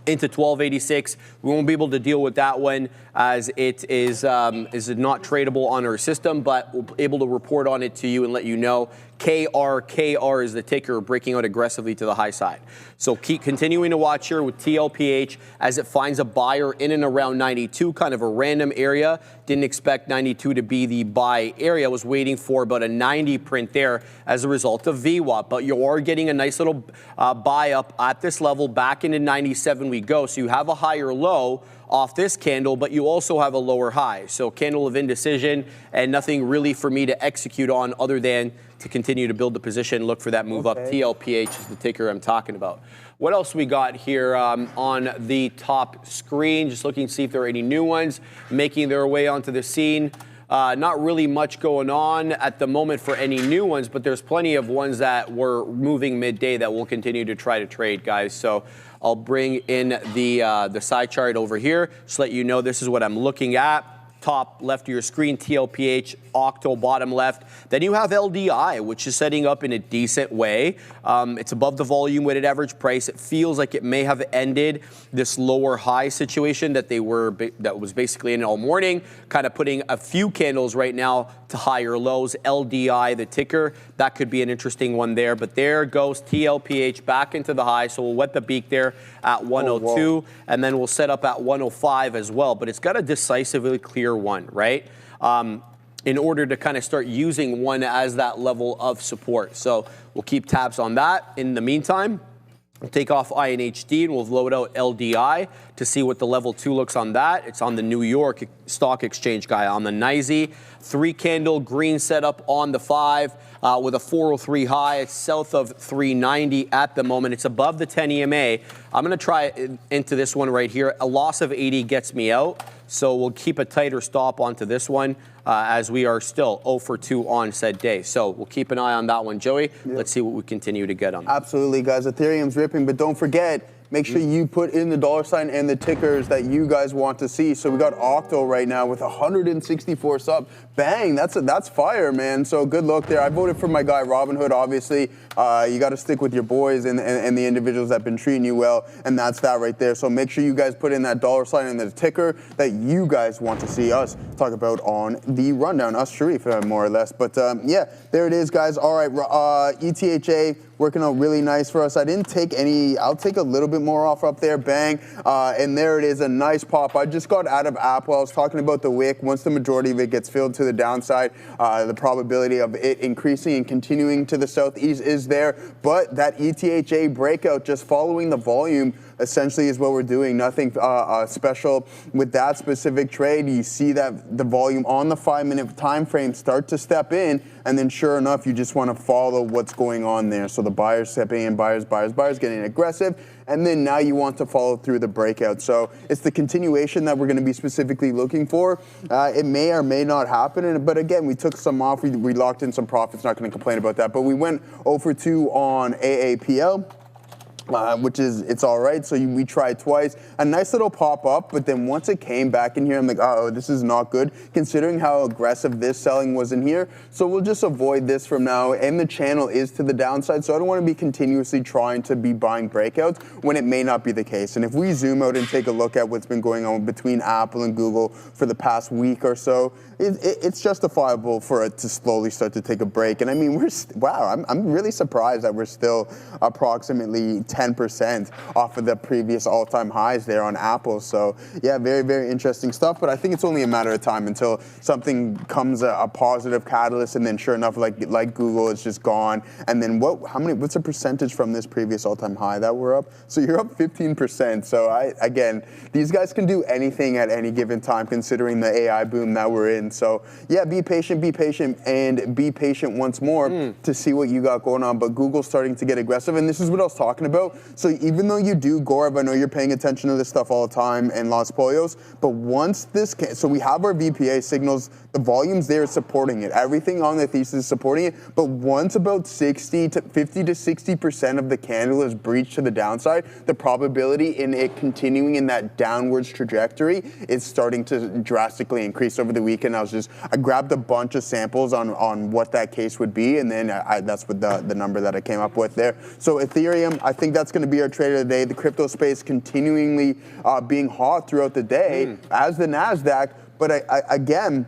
into 1286. We won't be able to deal with that one as it is not tradable on our system, but we'll be able to report on it to you and let you know. KR is the ticker, breaking out aggressively to the high side. So keep continuing to watch here with TLPH as it finds a buyer in and around 92, kind of a random area. Didn't expect 92 to be the buy area. Was waiting for about a 90 print there as a result of VWAP. But you are getting a nice little buy up at this level. Back into 97 we go. So you have a higher low off this candle, but you also have a lower high. So candle of indecision and nothing really for me to execute on other than to continue to build the position, look for that move up. TLPH is the ticker I'm talking about. What else we got here on the top screen? Just looking to see if there are any new ones making their way onto the scene. Not really much going on at the moment for any new ones, but there's plenty of ones that were moving midday that we'll continue to try to trade, guys. So I'll bring in the side chart over here, just let you know this is what I'm looking at. Top left of your screen, TLPH, Octo, bottom left. Then you have LDI, which is setting up in a decent way. It's above the volume weighted average price. It feels like it may have ended this lower high situation that that was basically in all morning, kind of putting a few candles right now to higher lows. LDI, the ticker, that could be an interesting one there. But there goes TLPH back into the high. So we'll wet the beak there at 102, and then we'll set up at 105 as well. But it's got a decisively clear one, right? In order to kind of start using one as that level of support. So we'll keep tabs on that. In the meantime, we'll take off INHD and we'll load out LDI to see what the level 2 looks on that. It's on the New York Stock Exchange, guy, on the NYSE. 3 candle green setup on the 5 with a 403 high. It's south of 390 at the moment. It's above the 10 EMA. I'm going to try into this one right here. A loss of 80 gets me out. So we'll keep a tighter stop onto this one as we are still 0 for 2 on said day. So we'll keep an eye on that one, Joey. Yep. Let's see what we continue to get on. Absolutely, guys. Ethereum's ripping, but don't forget, make sure you put in the $ and the tickers that you guys want to see. So we got Octo right now with 164 sub. Bang, that's fire, man. So good luck there. I voted for my guy Robinhood, obviously. You got to stick with your boys and the individuals that have been treating you well, and that's that right there. So make sure you guys put in that $ and the ticker that you guys want to see us talk about on the rundown, us Sharif, more or less. But yeah, there it is, guys. All right, ETHA working out really nice for us. I didn't take any. I'll take a little bit more off up there. Bang. And there it is, a nice pop. I just got out of AAPL. I was talking about the wick. Once the majority of it gets filled to the downside, the probability of it increasing and continuing to the southeast is there. But that ETHA breakout, just following the volume, essentially is what we're doing. Nothing special with that specific trade. You see that the volume on the 5-minute time frame start to step in, and then sure enough, you just want to follow what's going on there. So the buyers stepping in, buyers getting aggressive, and then now you want to follow through the breakout. So it's the continuation that we're going to be specifically looking for. It may or may not happen, but again, we took some off. We locked in some profits. Not going to complain about that. But we went 0 for 2 on AAPL. Which is, it's all right. So we tried twice. A nice little pop up, but then once it came back in here, I'm like, oh, this is not good, considering how aggressive this selling was in here. So we'll just avoid this from now. And the channel is to the downside, so I don't want to be continuously trying to be buying breakouts when it may not be the case. And if we zoom out and take a look at what's been going on between Apple and Google for the past week or so, it's justifiable for it to slowly start to take a break. And I mean, I'm really surprised that we're still approximately 10% off of the previous all-time highs there on Apple. So yeah, very, very interesting stuff. But I think it's only a matter of time until something comes a positive catalyst, and then sure enough, like Google, it's just gone. And then what's the percentage from this previous all-time high that we're up? So you're up 15%. So again, these guys can do anything at any given time, considering the AI boom that we're in. So yeah, be patient, and be patient once more to see what you got going on. But Google's starting to get aggressive, and this is what I was talking about. about. So even though you do, Gorev, I know you're paying attention to this stuff all the time and Los Pollos, but once this, so we have our VPA signals, the volumes there supporting it. Everything on the thesis is supporting it, but once about 50 to 60% of the candle is breached to the downside, the probability in it continuing in that downwards trajectory is starting to drastically increase over the weekend. I grabbed a bunch of samples on what that case would be, and then that's what the number that I came up with there. So Ethereum, I think that's going to be our trade of the day. The crypto space continuingly being hot throughout the day as the NASDAQ, but again,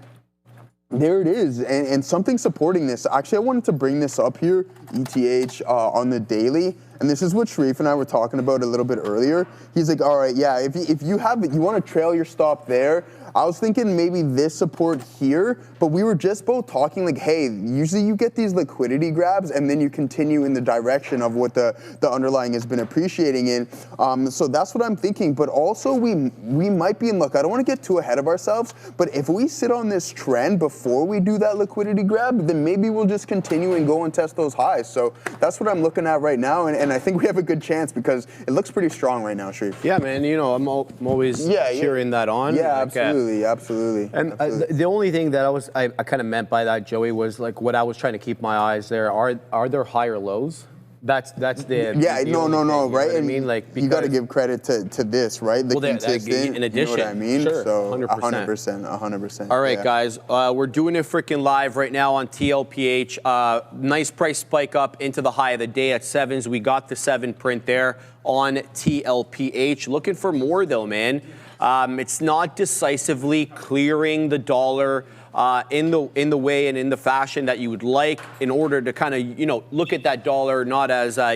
there it is, and something supporting this. Actually, I wanted to bring this up here, ETH on the daily, and this is what Sharif and I were talking about a little bit earlier. He's like, all right, yeah, if you want to trail your stop there, I was thinking maybe this support here, but we were just both talking like, hey, usually you get these liquidity grabs and then you continue in the direction of what the underlying has been appreciating in. So that's what I'm thinking, but also we might be in luck. I don't want to get too ahead of ourselves, but if we sit on this trend before we do that liquidity grab, then maybe we'll just continue and go and test those highs. So that's what I'm looking at right now, and I think we have a good chance because it looks pretty strong right now, Sharif. Yeah, man, I'm always cheering that on. Yeah, absolutely. And the only thing that I kind of meant by that, Joey, was like what I was trying to keep my eyes there. Are there higher lows? That's the no, right? I mean, like, you got to give credit to this, right? The consistent, in addition, you know what I mean? Sure, so 100%. All right, guys, we're doing it freaking live right now on TLPH. Nice price spike up into the high of the day at 7s. We got the 7 print there on TLPH. Looking for more though, man. It's not decisively clearing the dollar in the way and in the fashion that you would like in order to kind of, look at that dollar not as, a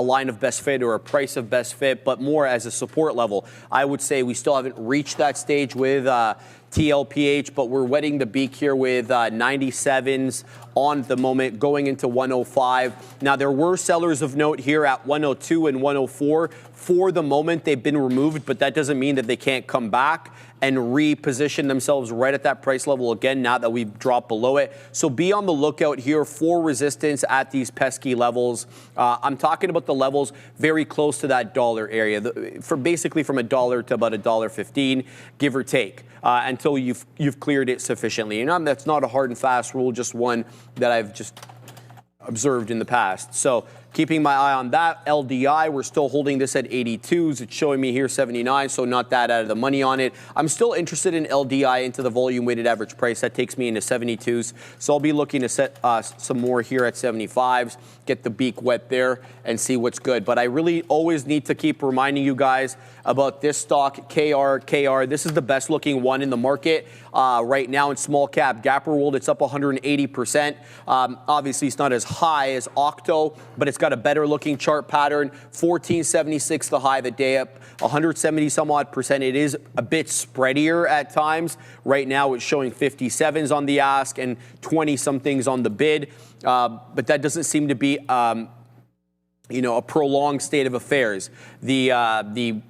line of best fit or a price of best fit, but more as a support level. I would say we still haven't reached that stage with TLPH, but we're wetting the beak here with 97s on the moment, going into 105. Now, there were sellers of note here at 102 and 104. For the moment, they've been removed, but that doesn't mean that they can't come back and reposition themselves right at that price level again now that we've dropped below it. So be on the lookout here for resistance at these pesky levels. I'm talking about the levels very close to that dollar area, for basically from $1 to about $1.15, give or take, until you've cleared it sufficiently. And that's not a hard and fast rule, just one that I've just observed in the past. So keeping my eye on that. LDI, we're still holding this at 82s. It's showing me here 79, so not that out of the money on it. I'm still interested in LDI into the volume weighted average price. That takes me into 72s. So I'll be looking to set some more here at 75s, get the beak wet there and see what's good. But I really always need to keep reminding you guys about this stock, KR. This is the best looking one in the market right now in small cap. Gapper World, it's up 180%. Obviously, it's not as high as Octo, but it's got a better looking chart pattern. 1476 the high, the day up 170 some odd percent. It is a bit spreadier at times. Right now it's showing 57s on the ask and 20 somethings on the bid. But that doesn't seem to be a prolonged state of affairs. The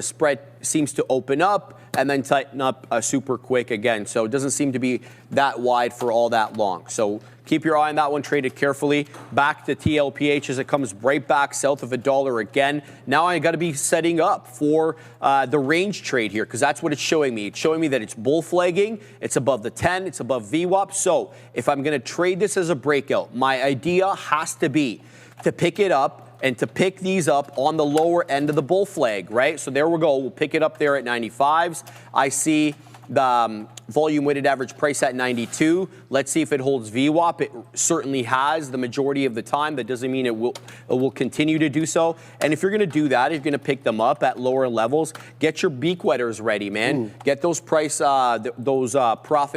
spread seems to open up and then tighten up super quick again. So it doesn't seem to be that wide for all that long. So keep your eye on that one, trade it carefully. Back to TLPH as it comes right back south of $1 again. Now I got to be setting up for the range trade here because that's what it's showing me. It's showing me that it's bull flagging. It's above the 10. It's above VWAP. So if I'm going to trade this as a breakout, my idea has to be to pick it up and to pick these up on the lower end of the bull flag, right? So there we go. We'll pick it up there at 95s. I see the volume weighted average price at 92. Let's see if it holds VWAP. It certainly has the majority of the time. That doesn't mean it will continue to do so. And if you're going to do that, if you're going to pick them up at lower levels, get your beak wetters ready, man. Get those profit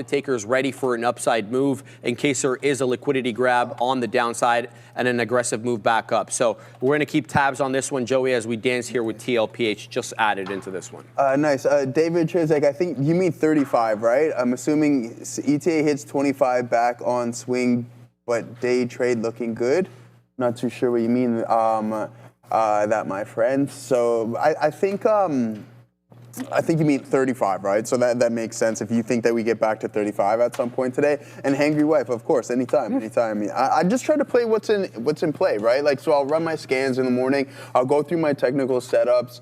takers ready for an upside move in case there is a liquidity grab on the downside and an aggressive move back up. So we're going to keep tabs on this one, Joey, as we dance here with TLPH just added into this one. Nice. David Chizek, I think you mean 35, right? I'm assuming ETA hits 25 back on swing, but day trade looking good. Not too sure what you mean that, my friend. So I think I think you mean 35, right? So that makes sense if you think that we get back to 35 at some point today. And Hangry Wife, of course, anytime. I just try to play what's in play, right? Like, so I'll run my scans in the morning. I'll go through my technical setups.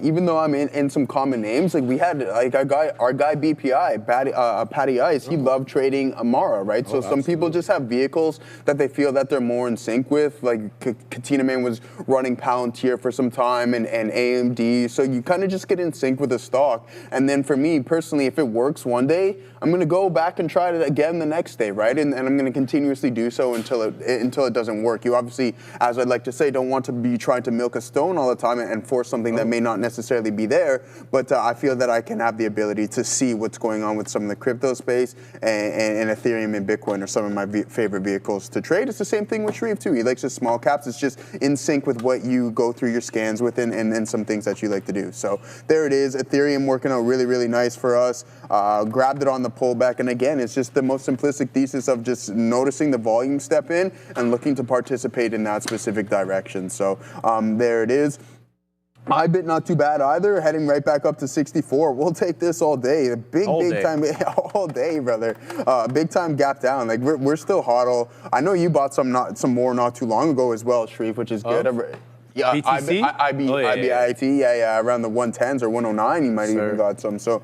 Even though I'm in some common names, like we had like our guy BPI, Patty Ice, he loved trading Amara, right? So some people just have vehicles that they feel that they're more in sync with. Like Katina Man was running Palantir for some time and AMD. So you kind of just get in sync with the stock. And then for me personally, if it works one day, I'm going to go back and try it again the next day, right? And I'm going to continuously do so until it doesn't work. You obviously, as I'd like to say, don't want to be trying to milk a stone all the time and force something that may not necessarily be there. But I feel that I can have the ability to see what's going on with some of the crypto space, and Ethereum and Bitcoin are some of my favorite vehicles to trade. It's the same thing with Shreve too. He likes just small caps. It's just in sync with what you go through your scans with and some things that you like to do. So there it is. Ethereum working out really, really nice for us. Grabbed it on the pullback, and again, it's just the most simplistic thesis of just noticing the volume step in and looking to participate in that specific direction. So there it is. IBIT not too bad either, heading right back up to 64. We'll take this all day. Big time, all day, brother. Big time gap down. Like we're still hodl. I know you bought some more not too long ago as well, Shreve, which is good. Yeah, BTC? IBIT, around the 110s or 109, you might even got some. So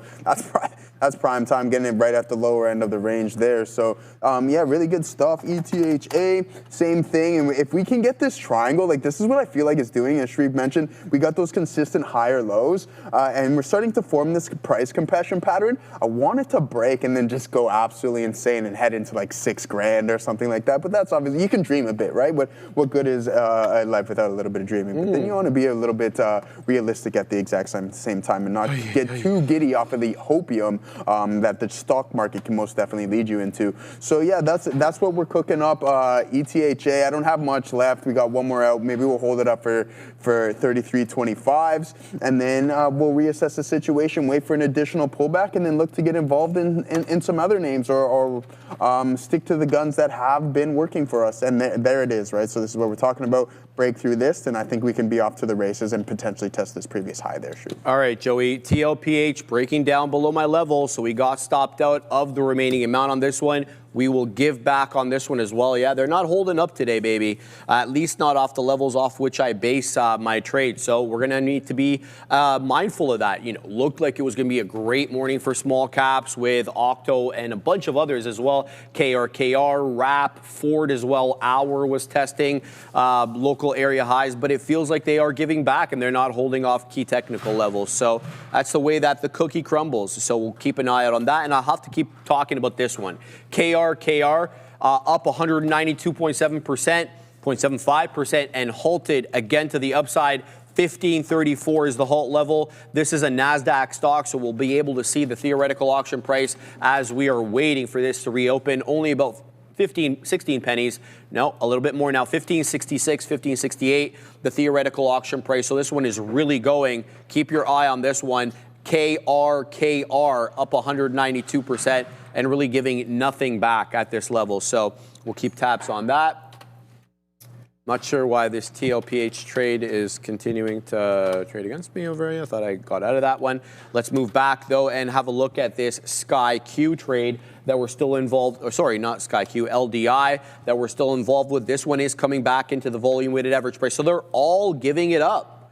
that's prime time, getting it right at the lower end of the range there. So, really good stuff. ETHA, same thing. And if we can get this triangle, like this is what I feel like it's doing, as Shreve mentioned, we got those consistent higher lows, and we're starting to form this price compression pattern. I want it to break and then just go absolutely insane and head into like $6,000 or something like that. But that's obviously, you can dream a bit, right? What good is a life without a little bit of dreaming? But then you want to be a little bit realistic at the exact same time and not get too giddy off of the hopium that the stock market can most definitely lead you into. So yeah, that's what we're cooking up. ETHA, I don't have much left. We got one more out. Maybe we'll hold it up for 33.25s, and then we'll reassess the situation, wait for an additional pullback, and then look to get involved in some other names or stick to the guns that have been working for us. And there it is, right? So this is what we're talking about. Break through this, and I think we can be off to the races and potentially test this previous high there, Shu. All right, Joey. TLPH breaking down below my level, so we got stopped out of the remaining amount on this one. We will give back on this one as well. Yeah, they're not holding up today, baby. At least not off the levels off which I base my trade. So we're going to need to be mindful of that. You know, looked like it was going to be a great morning for small caps with Octo and a bunch of others as well. KRKR, RAP, Ford as well. Hour was testing local area highs, but it feels like they are giving back and they're not holding off key technical levels. So that's the way that the cookie crumbles. So we'll keep an eye out on that. And I'll have to keep talking about this one. KRKR up 192.7%, 0.75%, and halted again to the upside. 1534 is the halt level. This is a NASDAQ stock, so we'll be able to see the theoretical auction price as we are waiting for this to reopen. Only about 16 pennies. No, a little bit more now. 1566, 1568, the theoretical auction price. So this one is really going. Keep your eye on this one. KRKR up 192% and really giving nothing back at this level. So we'll keep tabs on that. Not sure why this TLPH trade is continuing to trade against me over here. I thought I got out of that one. Let's move back, though, and have a look at this SkyQ trade that we're still involved, or sorry, not SkyQ, LDI, that we're still involved with. This one is coming back into the volume-weighted average price. So they're all giving it up,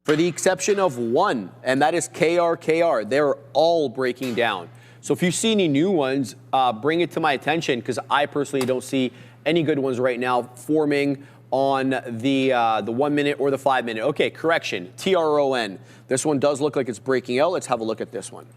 for the exception of one, and that is KRKR. They're all breaking down. So if you see any new ones, bring it to my attention, because I personally don't see any good ones right now forming on the 1 minute or the 5 minute. Okay, correction, TRON. This one does look like it's breaking out. Let's have a look at this one.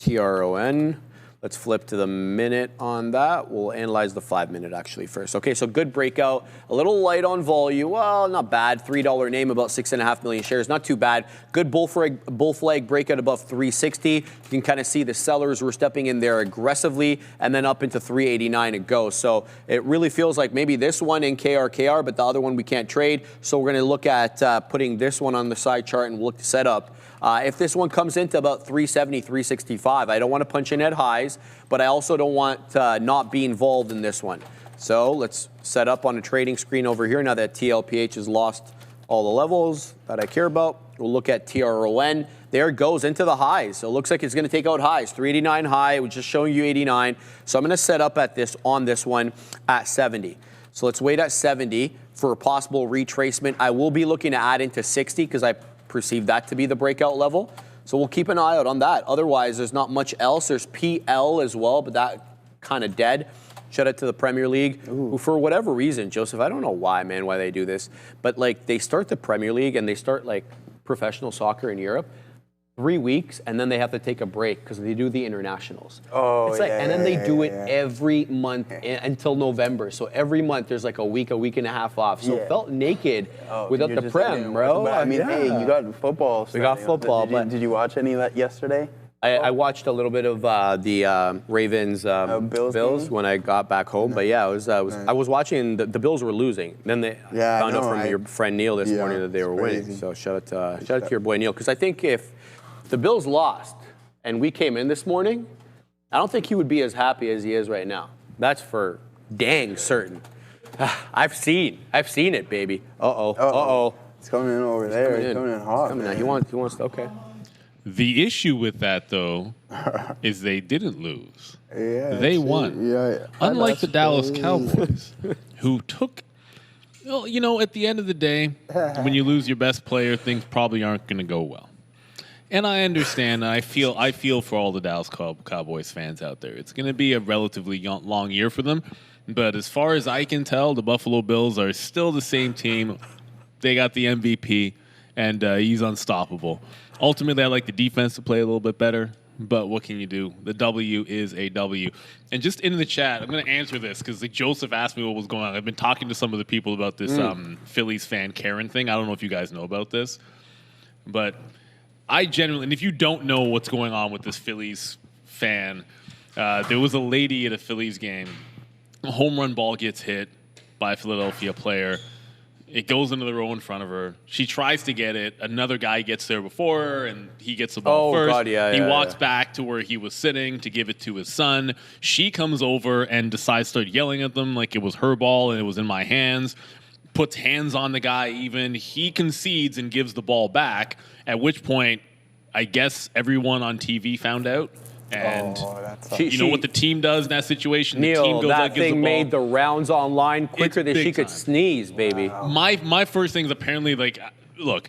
TRON. Let's flip to the minute on that. We'll analyze the 5 minute actually first. Okay, so good breakout. A little light on volume. Well, not bad. $3 name, about 6.5 million shares. Not too bad. Good bull flag breakout above 360. You can kind of see the sellers were stepping in there aggressively and then up into 389 to go. So it really feels like maybe this one in KRKR, but the other one we can't trade. So we're going to look at putting this one on the side chart and we'll look to set up. If this one comes into about 370, 365, I don't want to punch in at highs, but I also don't want to not be involved in this one. So let's set up on a trading screen over here now that TLPH has lost all the levels that I care about. We'll look at TRON. There it goes into the highs. So it looks like it's going to take out highs. 389 high. It was just showing you 89. So I'm going to set up at this on this one at 70. So let's wait at 70 for a possible retracement. I will be looking to add into 60 because I perceive that to be the breakout level. So we'll keep an eye out on that. Otherwise, there's not much else. There's PL as well, but that kind of dead. Shout out to the Premier League, who for whatever reason, Joseph, I don't know why, man, why they do this, but like they start the Premier League and they start like professional soccer in Europe 3 weeks, and then they have to take a break because they do the internationals. Oh, it's like, and then they do it every month until November. So every month there's like a week and a half off. So it felt naked without the Prem, bro. I mean, hey, you got football. We got football. Did you watch any of that yesterday? I watched a little bit of the Ravens Bills when I got back home, but yeah, I was watching. The Bills were losing. Then they found out from your friend Neil this morning that they were winning. So shout out to your boy Neil, because I think if the Bills lost and we came in this morning, I don't think he would be as happy as he is right now. That's for dang certain. I've seen it, baby. It's coming in over there. It's coming in hot. Coming in. He wants to, okay. The issue with that, though, is they didn't lose. Yeah, they won. Yeah. Unlike the Dallas Cowboys, who took, well, you know, at the end of the day, when you lose your best player, things probably aren't going to go well. And I understand. I feel for all the Dallas Cowboys fans out there. It's going to be a relatively long year for them. But as far as I can tell, the Buffalo Bills are still the same team. They got the MVP, and he's unstoppable. Ultimately, I like the defense to play a little bit better, but what can you do? The W is a W. And just in the chat, I'm going to answer this because Joseph asked me what was going on. I've been talking to some of the people about this Phillies fan Karen thing. I don't know if you guys know about this, but I genuinely, and if you don't know what's going on with this Phillies fan, there was a lady at a Phillies game. A home run ball gets hit by a Philadelphia player. It goes into the row in front of her. She tries to get it. Another guy gets there before her, and he gets the ball first. God, he walks back to where he was sitting to give it to his son. She comes over and decides to start yelling at them like it was her ball and it was in my hands. Puts hands on the guy even. He concedes and gives the ball back, at which point I guess everyone on TV found out. And you know what the team does in that situation? Neil, the team goes that out, gives thing the ball. made the rounds online quicker than she could time. sneeze, baby. My first thing is apparently, like, look,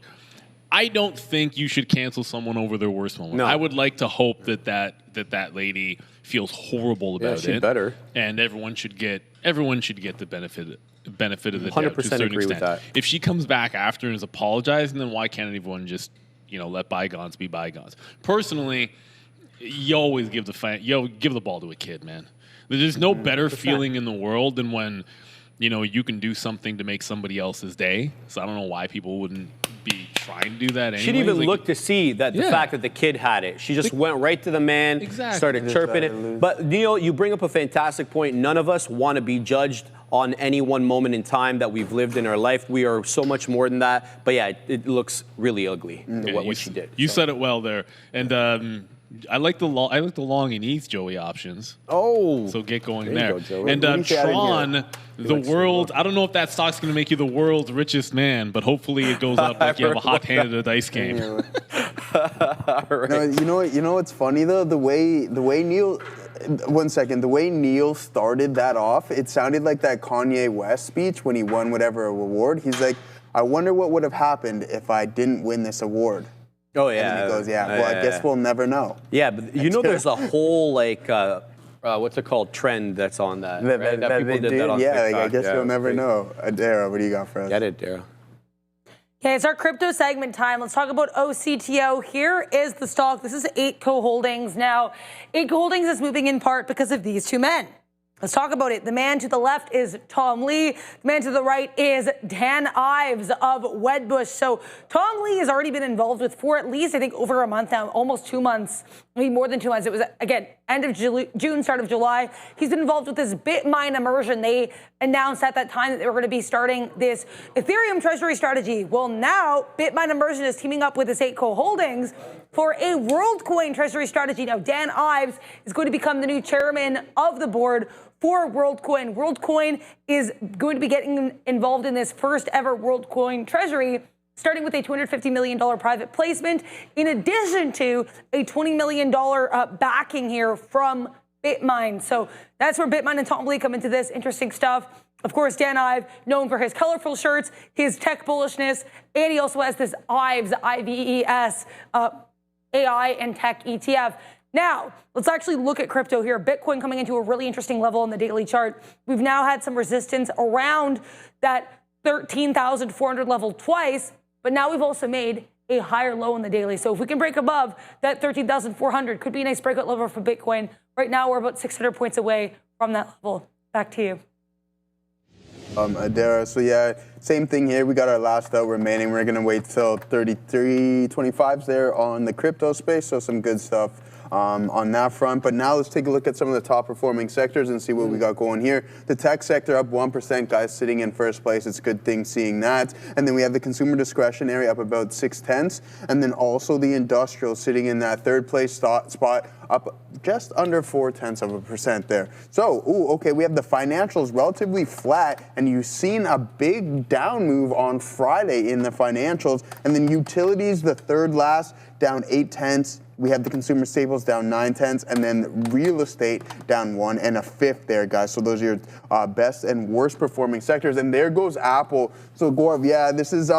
I don't think you should cancel someone over their worst moment. No. I would like to hope that lady feels horrible about she it. better. And everyone should get the benefit of the doubt to a 100% certain agree with extent. that. If she comes back after and is apologizing, then why can't everyone just, let bygones be bygones? Personally, you always give the ball to a kid, man. There's no better feeling in the world than when, you can do something to make somebody else's day. So I don't know why people wouldn't be trying to do that anyway. She didn't even look to see that the fact that the kid had it. She just went right to the man, started chirping it. But, Neil, you bring up a fantastic point. None of us want to be judged on any one moment in time that we've lived in our life. We are so much more than that. But, yeah, it looks really ugly, what she did. You said it well there. And I like the long and ease Joey options. Oh. So get going There there. you go, Joey. And What do you say out of Tron, here? the world, I don't know if that stock's going to make you the world's richest man, but hopefully it goes up like you have a hot hand at a dice game. No, you know what's funny though? The way Neil, 1 second, the way Neil started that off, it sounded like that Kanye West speech when he won whatever award. He's like, I wonder what would have happened if I didn't win this award. Oh, And yeah. then he goes, I guess we'll never know. Yeah, but there's a whole, what's it called, trend that's on that. Right? That people did that on TikTok. I guess we'll never know. Dara, what do you got for us? Get it, Dara. Okay, it's our crypto segment time. Let's talk about OCTO. Here is the stock. This is 8Co Holdings. Now, 8Co Holdings is moving in part because of these two men. Let's talk about it. The man to the left is Tom Lee. The man to the right is Dan Ives of Wedbush. So Tom Lee has already been involved with for at least, I think, over a month now, almost 2 months, maybe more than 2 months. It was, again, end of June, start of July. He's been involved with this Bitmine immersion. They announced at that time that they were going to be starting this Ethereum treasury strategy. Well, now Bitmine immersion is teaming up with this 8Co Holdings for a WorldCoin treasury strategy. Now, Dan Ives is going to become the new chairman of the board for WorldCoin. WorldCoin is going to be getting involved in this first ever WorldCoin treasury. starting with a $250 million private placement, in addition to a $20 million backing here from Bitmine. So that's where Bitmine and Tom Lee come into this. Interesting stuff. Of course, Dan Ive, known for his colorful shirts, his tech bullishness, and he also has this IVES, I-V-E-S, AI and tech ETF. Now, let's actually look at crypto here. Bitcoin coming into a really interesting level on the daily chart. We've now had some resistance around that 13,400 level twice, but now we've also made a higher low on the daily. So if we can break above that 13,400, could be a nice breakout level for Bitcoin. Right now, we're about 600 points away from that level. Back to you. Adara, so yeah, same thing here. We got our last out remaining. We're going to wait till 33.25s there on the crypto space, so some good stuff on that front. But now let's take a look at some of the top performing sectors and see what we got going here. The tech sector up 1%, guys, sitting in first place. It's a good thing seeing that. And then we have the consumer discretionary up about 0.6. And then also the industrial sitting in that third place spot, up just under 0.4% there. So, okay, we have the financials relatively flat, and you've seen a big down move on Friday in the financials. And then utilities, the third last, down 0.8. We have the consumer staples down 0.9, and then real estate down 1 1/5 there, guys. So those are your best and worst performing sectors. And there goes Apple. So Gaurav, yeah, this is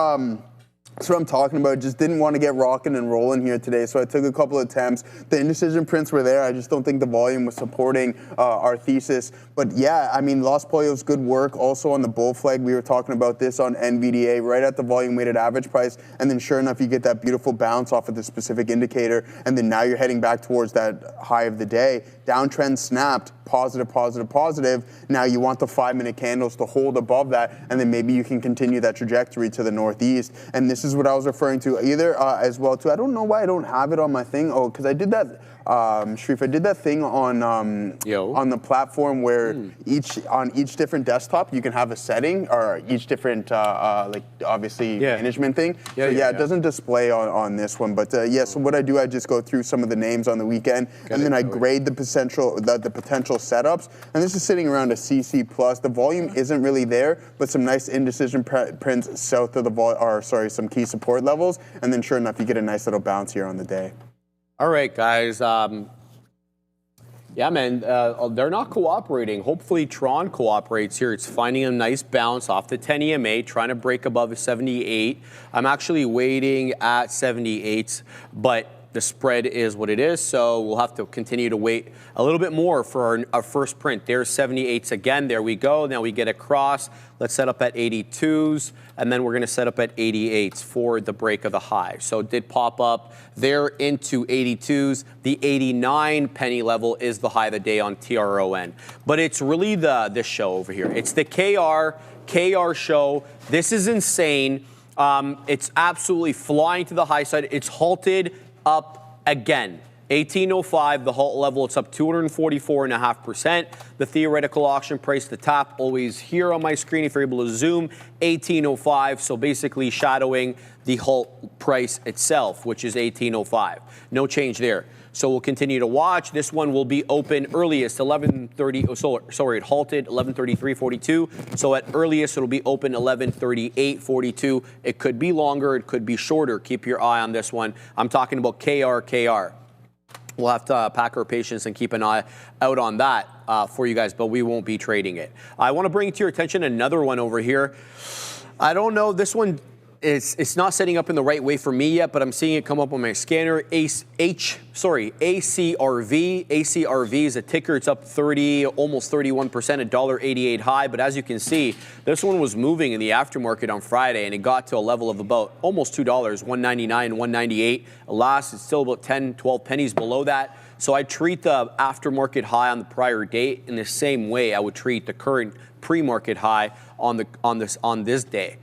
that's what I'm talking about. Just didn't want to get rocking and rolling here today, so I took a couple of attempts. The indecision prints were there. I just don't think the volume was supporting our thesis. But yeah, I mean, Los Pollos, good work. Also on the bull flag, we were talking about this on NVDA, right at the volume weighted average price, and then sure enough, you get that beautiful bounce off of the specific indicator, and then now you're heading back towards that high of the day. Downtrend snapped, positive, positive, positive. Now you want the 5-minute candles to hold above that, and then maybe you can continue that trajectory to the northeast. And this is what I was referring to either as well too. I don't know why I don't have it on my thing. Oh, because I did that, Sharif, I did that thing on the platform where each different desktop you can have a setting, or each different like obviously management thing. It doesn't display on this one, but so what I do, I just go through some of the names on the weekend, and then I grade the potential setups. And this is sitting around a CC plus. The volume isn't really there, but some nice indecision prints south of the some key support levels, and then sure enough, you get a nice little bounce here on the day. All right, guys. Yeah, man, they're not cooperating. Hopefully, Tron cooperates here. It's finding a nice bounce off the 10 EMA, trying to break above a 78. I'm actually waiting at 78, but the spread is what it is, so we'll have to continue to wait a little bit more for our first print. There's 78s again. There we go. Now we get across. Let's set up at 82s, and then we're going to set up at 88s for the break of the high. So it did pop up there into 82s. The 89 penny level is the high of the day on TRON. But it's really this show over here. It's the KR show. This is insane. It's absolutely flying to the high side. It's halted up again. 1805, the halt level, it's up 244.5%. The theoretical auction price, the top, always here on my screen if you're able to zoom, 1805. So basically shadowing the halt price itself, which is 1805. No change there. So we'll continue to watch. This one will be open earliest 11:30. Sorry, it halted 11:33:42. So at earliest, it'll be open 11:38:42. It could be longer. It could be shorter. Keep your eye on this one. I'm talking about KR. We'll have to pack our patience and keep an eye out on that for you guys, but we won't be trading it. I want to bring to your attention another one over here. I don't know. This one, it's not setting up in the right way for me yet, but I'm seeing it come up on my scanner. ACRV. ACRV is a ticker. It's up 30, almost 31%, $1.88 high. But as you can see, this one was moving in the aftermarket on Friday, and it got to a level of about almost $2, $1.99, $1.98. Last, it's still about 10, 12 pennies below that. So I treat the aftermarket high on the prior date in the same way I would treat the current pre-market high on this day.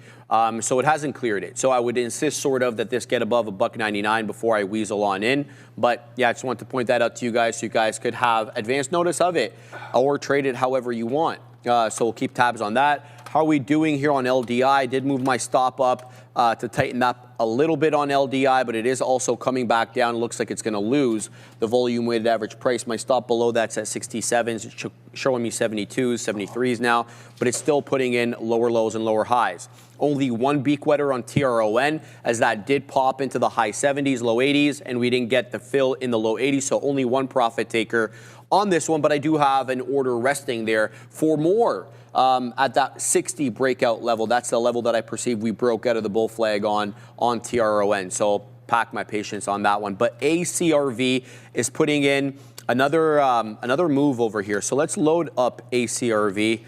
So it hasn't cleared it. So I would insist sort of that this get above $1.99 before I weasel on in. But yeah, I just want to point that out to you guys so you guys could have advance notice of it or trade it however you want. So we'll keep tabs on that. How are we doing here on LDI? I did move my stop up to tighten up a little bit on LDI, but it is also coming back down. It looks like it's going to lose the volume weighted average price. My stop below that's at 67s. It's showing me 72s, 73s now, but it's still putting in lower lows and lower highs. Only one beak wetter on TRON, as that did pop into the high 70s, low 80s, and we didn't get the fill in the low 80s, so only one profit taker on this one, but I do have an order resting there for more at that 60 breakout level. That's the level that I perceive we broke out of the bull flag on TRON, so I'll pack my patience on that one. But ACRV is putting in another move over here, so let's load up ACRV.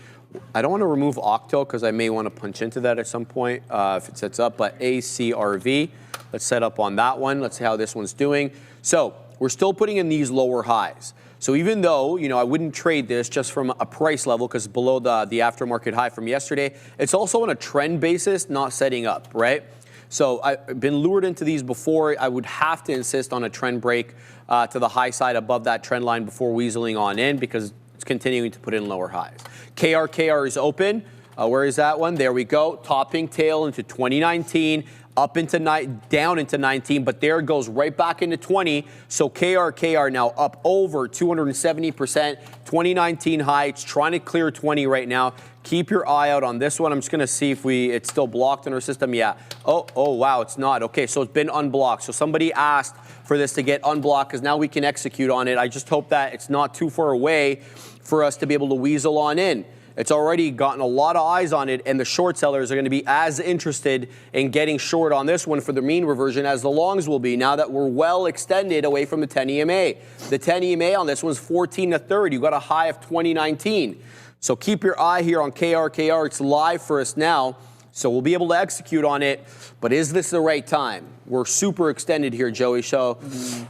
I don't want to remove Octo because I may want to punch into that at some point if it sets up, but ACRV, let's set up on that one. Let's see how this one's doing. So we're still putting in these lower highs. So even though, I wouldn't trade this just from a price level because below the aftermarket high from yesterday, it's also on a trend basis, not setting up, right? So I've been lured into these before. I would have to insist on a trend break to the high side above that trend line before weaseling on in because it's continuing to put in lower highs. KR is open. Where is that one? There we go. Topping tail into 2019. Up into down into 19, but there it goes right back into 20. So KR now up over 270%, 2019 high. It's trying to clear 20 right now. Keep your eye out on this one. I'm just going to see if it's still blocked in our system. Yeah. Oh, wow, it's not. Okay, so it's been unblocked. So somebody asked for this to get unblocked because now we can execute on it. I just hope that it's not too far away for us to be able to weasel on in. It's already gotten a lot of eyes on it, and the short sellers are going to be as interested in getting short on this one for the mean reversion as the longs will be now that we're well extended away from the 10 EMA. The 10 EMA on this one's 14 to 30. You got a high of 2019. So keep your eye here on KR. It's live for us now, so we'll be able to execute on it. But is this the right time? We're super extended here, Joey. So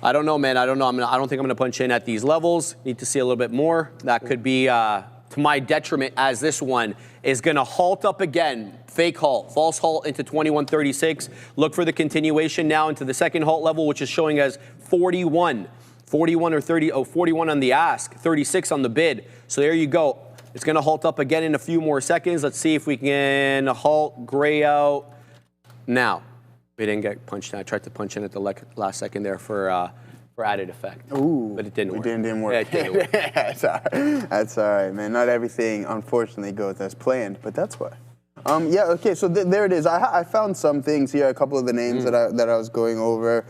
I don't know, man. I don't know. I don't think I'm going to punch in at these levels. Need to see a little bit more. That could be to my detriment, as this one is going to halt up again. Fake halt, false halt into 2136. Look for the continuation now into the second halt level, which is showing as 41 or 30. Oh, 41 on the ask, 36 on the bid. So there you go. It's going to halt up again in a few more seconds. Let's see if we can halt gray out now. We didn't get punched in. I tried to punch in at the last second there for added effect. Ooh, but it didn't work. It didn't work. Yeah, it didn't work. That's all right, man. Not everything, unfortunately, goes as planned, but that's why. Yeah, okay, so there it is. I found some things here, a couple of the names that I was going over.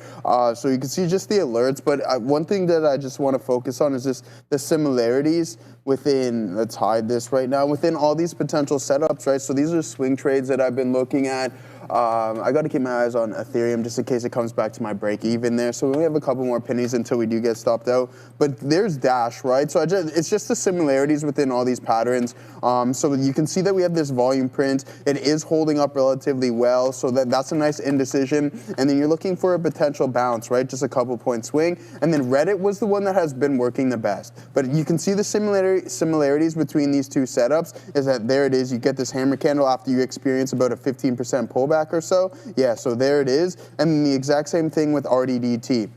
So you can see just the alerts, but one thing that I just want to focus on is just the similarities within, let's hide this right now, within all these potential setups, right? So these are swing trades that I've been looking at. I got to keep my eyes on Ethereum just in case it comes back to my break even there. So we only have a couple more pennies until we do get stopped out. But there's Dash, right? So it's just the similarities within all these patterns. So you can see that we have this volume print. It is holding up relatively well. So that's a nice indecision. And then you're looking for a potential bounce, right? Just a couple point swing. And then Reddit was the one that has been working the best. But you can see the similarities between these two setups is that there it is. You get this hammer candle after you experience about a 15% pullback or so. Yeah, so there it is. And the exact same thing with RDDT.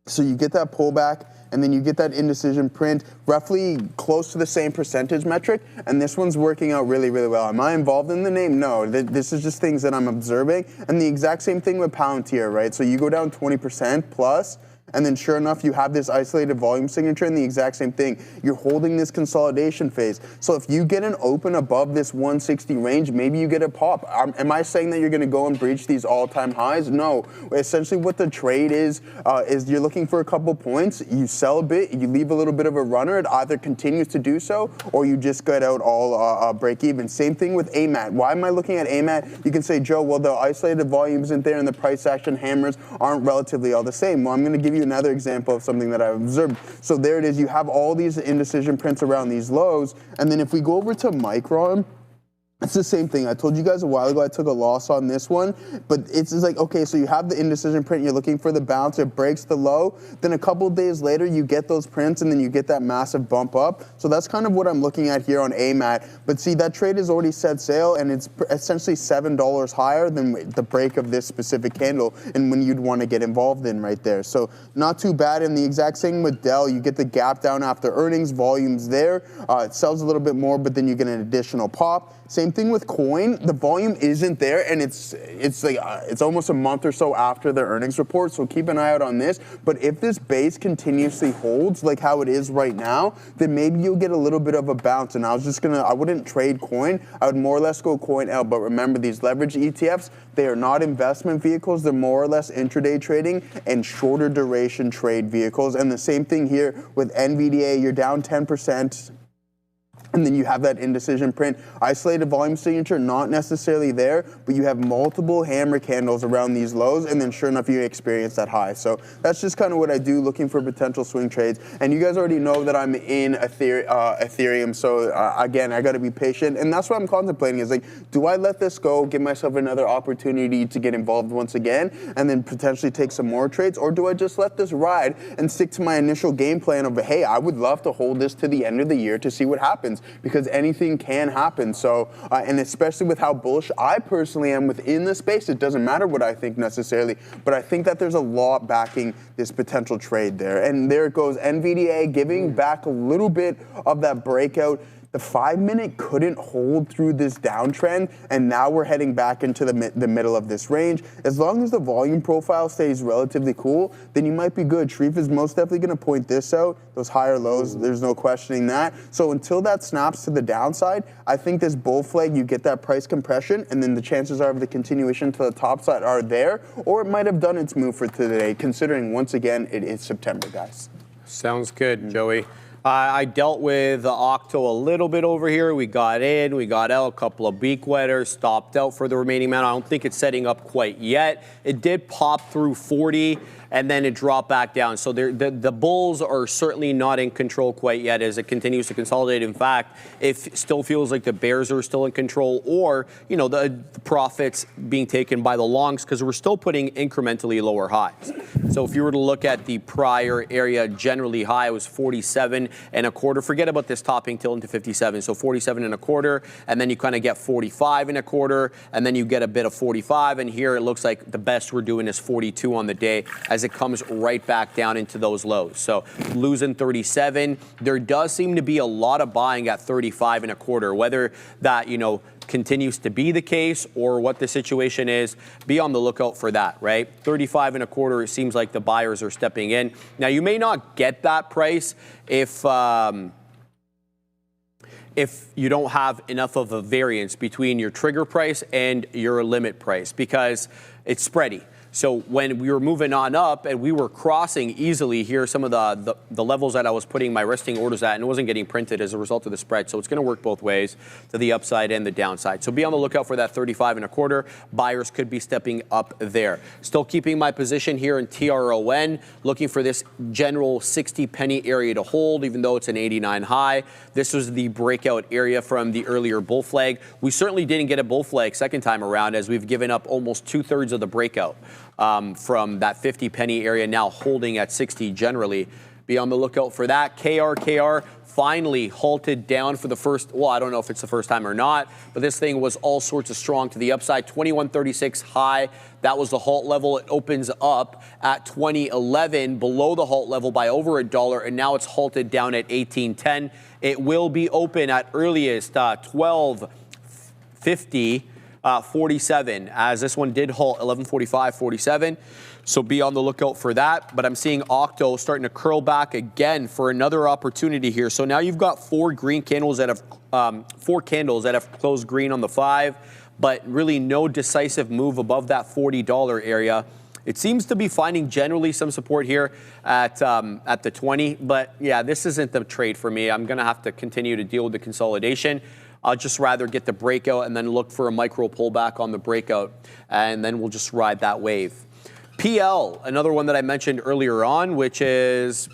So you get that pullback, and then you get that indecision print, roughly close to the same percentage metric, and this one's working out really, really well. Am I involved in the name? No, this is just things that I'm observing, and the exact same thing with Palantir, right? So you go down 20% plus, and then sure enough, you have this isolated volume signature and the exact same thing. You're holding this consolidation phase. So if you get an open above this 160 range, maybe you get a pop. Am I saying that you're going to go and breach these all-time highs? No. Essentially what the trade is you're looking for a couple points, you sell a bit, you leave a little bit of a runner, it either continues to do so, or you just get out all break even. Same thing with AMAT. Why am I looking at AMAT? You can say, Joe, well, the isolated volume isn't there and the price action hammers aren't relatively all the same. Well, I'm going to give you another example of something that I've observed. So there it is. You have all these indecision prints around these lows. And then if we go over to Micron, it's the same thing. I told you guys a while ago I took a loss on this one, but it's just like, okay, so you have the indecision print, you're looking for the bounce, it breaks the low, then a couple days later you get those prints and then you get that massive bump up. So that's kind of what I'm looking at here on AMAT. But see, that trade is already set sail and it's essentially $7 higher than the break of this specific candle and when you'd want to get involved in right there. So not too bad. And the exact same with Dell, you get the gap down after earnings, volumes there. It sells a little bit more, but then you get an additional pop. Same thing with coin. The volume isn't there, and it's like it's almost a month or so after the earnings report. So keep an eye out on this. But if this base continuously holds like how it is right now, then maybe you'll get a little bit of a bounce. And I wouldn't trade coin. I would more or less go coin L. But remember, these leverage ETFs, they are not investment vehicles. They're more or less intraday trading and shorter duration trade vehicles. And the same thing here with NVDA. You're down 10%. And then you have that indecision print. Isolated volume signature, not necessarily there, but you have multiple hammer candles around these lows, and then sure enough, you experience that high. So that's just kind of what I do, looking for potential swing trades. And you guys already know that I'm in Ethereum, so again, I got to be patient. And that's what I'm contemplating is like, do I let this go, give myself another opportunity to get involved once again, and then potentially take some more trades, or do I just let this ride and stick to my initial game plan of, hey, I would love to hold this to the end of the year to see what happens, because anything can happen. So, and especially with how bullish I personally am within the space, it doesn't matter what I think necessarily, but I think that there's a lot backing this potential trade there. And there it goes, NVDA giving back a little bit of that breakout. The 5-minute couldn't hold through this downtrend, and now we're heading back into the middle of this range. As long as the volume profile stays relatively cool, then you might be good. Sharif is most definitely going to point this out, those higher lows, there's no questioning that. So until that snaps to the downside, I think this bull flag, you get that price compression, and then the chances are of the continuation to the top side are there, or it might have done its move for today, considering, once again, it is September, guys. Sounds good, Joey. I dealt with Octo a little bit over here. We got in, we got out, a couple of beak wetters, stopped out for the remaining amount. I don't think it's setting up quite yet. It did pop through 40, and then it dropped back down. So the bulls are certainly not in control quite yet as it continues to consolidate. In fact, it still feels like the bears are still in control, or the profits being taken by the longs, because we're still putting incrementally lower highs. So if you were to look at the prior area, generally high was 47.25. Forget about this topping till into 57. So 47.25, and then you kind of get 45.25, and then you get a bit of 45. And here it looks like the best we're doing is 42 on the day, as it comes right back down into those lows. So losing 37. There does seem to be a lot of buying at 35.25. Whether that continues to be the case or what the situation is, be on the lookout for that, right? 35.25, it seems like the buyers are stepping in. Now, you may not get that price if you don't have enough of a variance between your trigger price and your limit price, because it's spready. So when we were moving on up and we were crossing easily here some of the levels that I was putting my resting orders at, and it wasn't getting printed as a result of the spread. So it's going to work both ways, to the upside and the downside. So be on the lookout for that 35.25. Buyers could be stepping up there. Still keeping my position here in TRON, looking for this general 60 penny area to hold, even though it's an 89 high. This was the breakout area from the earlier bull flag. We certainly didn't get a bull flag second time around, as we've given up almost 2/3 of the breakout. From that 50 penny area, now holding at 60 generally. Be on the lookout for that. KR finally halted down for the first, well, I don't know if it's the first time or not, but this thing was all sorts of strong to the upside. 21.36 high. That was the halt level. It opens up at 20.11, below the halt level by over $1, and now it's halted down at 18.10. It will be open at earliest 12.50. 47, as this one did halt 11:45.47. So be on the lookout for that. But I'm seeing Octo starting to curl back again for another opportunity here. So now you've got four candles that have closed green on the 5, but really no decisive move above that $40 area. It seems to be finding generally some support here at the 20. But yeah, this isn't the trade for me. I'm going to have to continue to deal with the consolidation. I'll just rather get the breakout and then look for a micro pullback on the breakout, and then we'll just ride that wave. PL, another one that I mentioned earlier on, which is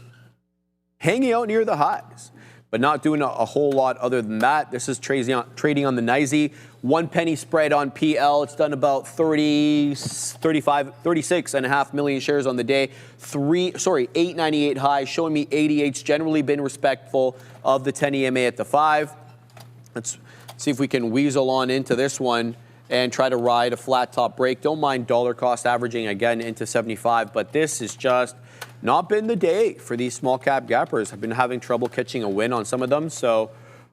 hanging out near the highs, but not doing a whole lot other than that. This is trading on the NYSE. 1 penny spread on PL. It's done about 36.5 million shares on the day. 898 high, showing me 88's generally been respectful of the 10 EMA at the 5. Let's see if we can weasel on into this one and try to ride a flat top break. Don't mind dollar cost averaging again into 75, but this has just not been the day for these small cap gappers. I've been having trouble catching a win on some of them, so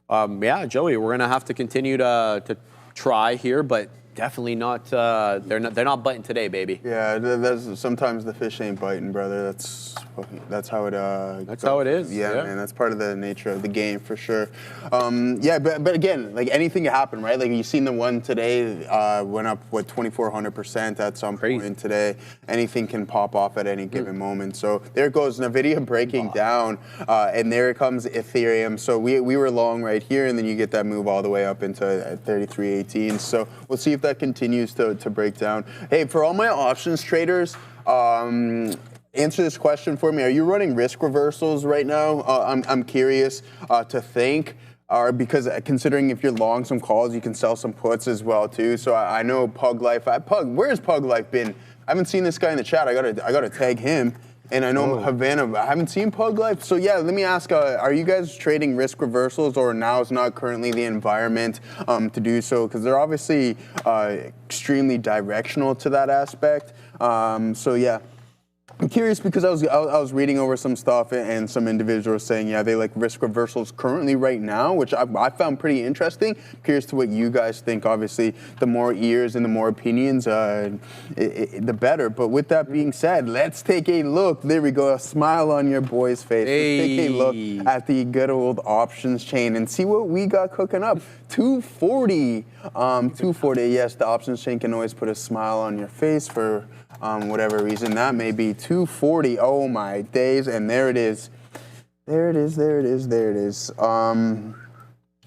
Yeah, Joey, we're gonna have to continue to try here, but definitely not. They're not biting today, baby. Yeah, sometimes the fish ain't biting, brother. That's how it. That's how it is. Yeah, man. That's part of the nature of the game for sure. Yeah, but again, like anything can happen, right? Like you seen the one today went up 2,400% at some point today. Anything can pop off at any given moment. So there goes Nvidia breaking down, and there comes Ethereum. So we were long right here, and then you get that move all the way up into 33.18. So we'll see if that continues to break down. Hey, for all my options traders, answer this question for me. Are you running risk reversals right now? I'm curious to think. Because considering if you're long some calls, you can sell some puts as well too. So I know Pug Life. Where's Pug Life been? I haven't seen this guy in the chat. I gotta tag him. And I know Havana. I haven't seen Pug Life. So yeah, let me ask: are you guys trading risk reversals, or now is not currently the environment to do so? Because they're obviously extremely directional to that aspect. So yeah. I'm curious because I was reading over some stuff and some individuals saying, yeah, they like risk reversals currently right now, which I found pretty interesting. Curious to what you guys think. Obviously, the more ears and the more opinions, the better. But with that being said, let's take a look. There we go, a smile on your boy's face. Let's take a look at the good old options chain and see what we got cooking up. 240. 240, yes, the options chain can always put a smile on your face for whatever reason that may be. 240, oh my days, and there it is. There it is.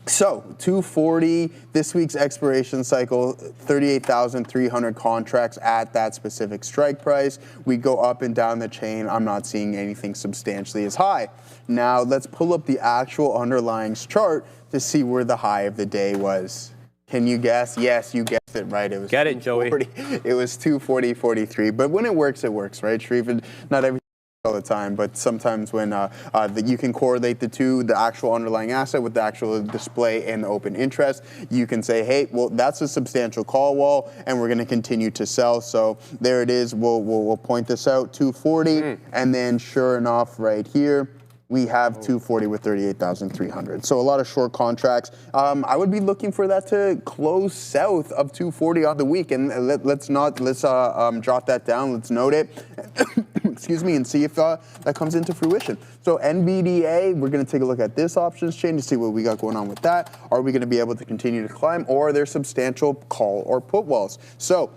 So 240, this week's expiration cycle, 38,300 contracts at that specific strike price. We go up and down the chain. I'm not seeing anything substantially as high. Now let's pull up the actual underlying chart to see where the high of the day was. Can you guess? Yes, you guessed it right. It was Get it, Joey. It was 240.43. But when it works, right, Sharif? Not every all the time, but sometimes when you can correlate the two, the actual underlying asset with the actual display and the open interest, you can say, hey, well, that's a substantial call wall, and we're going to continue to sell. So there it is. We'll point this out, 240, and then sure enough, right here, we have 240 with 38,300. So a lot of short contracts. I would be looking for that to close south of 240 on the week, and let's jot that down. Let's note it. Excuse me, and see if that comes into fruition. So NVDA, we're going to take a look at this options chain to see what we got going on with that. Are we going to be able to continue to climb, or are there substantial call or put walls? So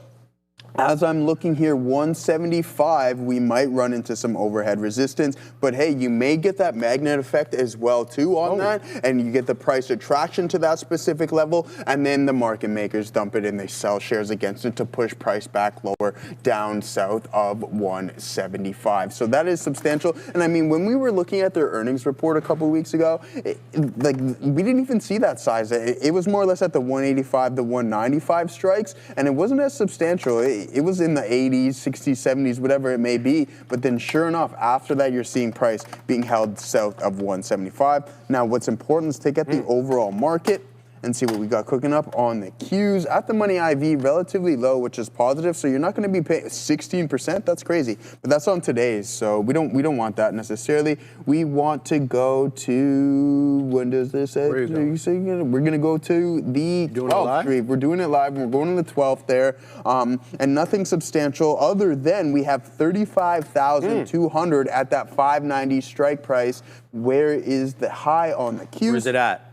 as I'm looking here, 175, we might run into some overhead resistance, but hey, you may get that magnet effect as well too on that, and you get the price attraction to that specific level, and then the market makers dump it and they sell shares against it to push price back lower down south of 175. So that is substantial. And I mean, when we were looking at their earnings report a couple of weeks ago, we didn't even see that size. It was more or less at the 185 to 195 strikes, and it wasn't as substantial. It was in the 80s, 60s, 70s, whatever it may be. But then sure enough, after that, you're seeing price being held south of 175. Now, what's important is to take at the overall market and see what we got cooking up on the Qs. At the money IV, relatively low, which is positive. So you're not going to be paying 16%. That's crazy. But that's on today's. So we don't want that necessarily. We want to go to, when does this say? We're going to go to the 12th. We're doing it live. We're going to the 12th there. And nothing substantial other than we have 35,200 at that 590 strike price. Where is the high on the Qs? Where's it at?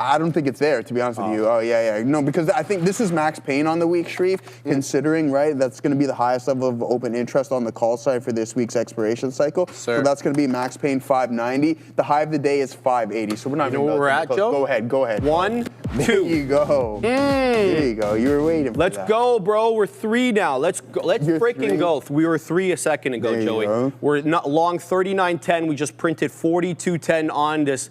I don't think it's there, to be honest with you. Oh, yeah. No, because I think this is max pain on the week, Sharif, considering, right, that's going to be the highest level of open interest on the call side for this week's expiration cycle. So that's going to be max pain 590. The high of the day is 580. So we're not even where we're at, Joe? Go ahead. 1, 2. There you go. There you go. You were waiting for that. Let's go, bro. We're 3 now. Let's go. Let's freaking go. We were 3 a second ago, there Joey. Go. We're not long 39.10. We just printed 42.10 on this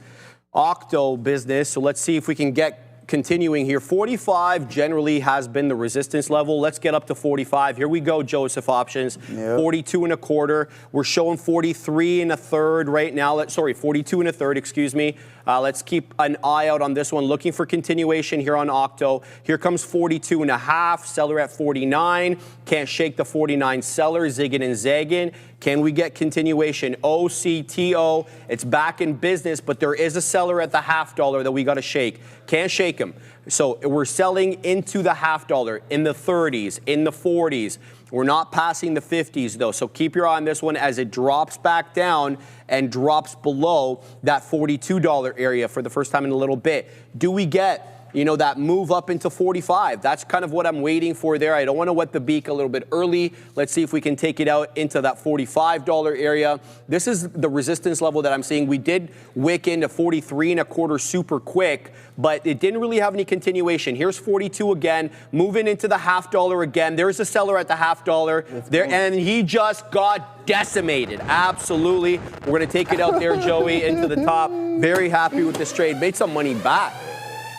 Octo business. So let's see if we can get continuing here. 45 generally has been the resistance level. Let's get up to 45. Here we go, Joseph options. 42 and a quarter. We're showing 43 and a third right now. 42 and a third, excuse me. Let's keep an eye out on this one. Looking for continuation here on Octo. Here comes 42.5. Seller at 49. Can't shake the 49 seller. Zigging and zagging. Can we get continuation? OCTO. It's back in business, but there is a seller at the $0.50 that we got to shake. Can't shake him. So we're selling into the $0.50, in the 30s, in the 40s. We're not passing the 50s, though. So keep your eye on this one as it drops back down and drops below that $42 area for the first time in a little bit. Do we get, that move up into 45? That's kind of what I'm waiting for there. I don't want to wet the beak a little bit early. Let's see if we can take it out into that $45 area. This is the resistance level that I'm seeing. We did wick into 43.25 super quick, but it didn't really have any continuation. Here's 42 again, moving into the $0.50 again. There's a seller at the $0.50 there, and he just got decimated. Absolutely. We're going to take it out there, Joey, into the top. Very happy with this trade. Made some money back.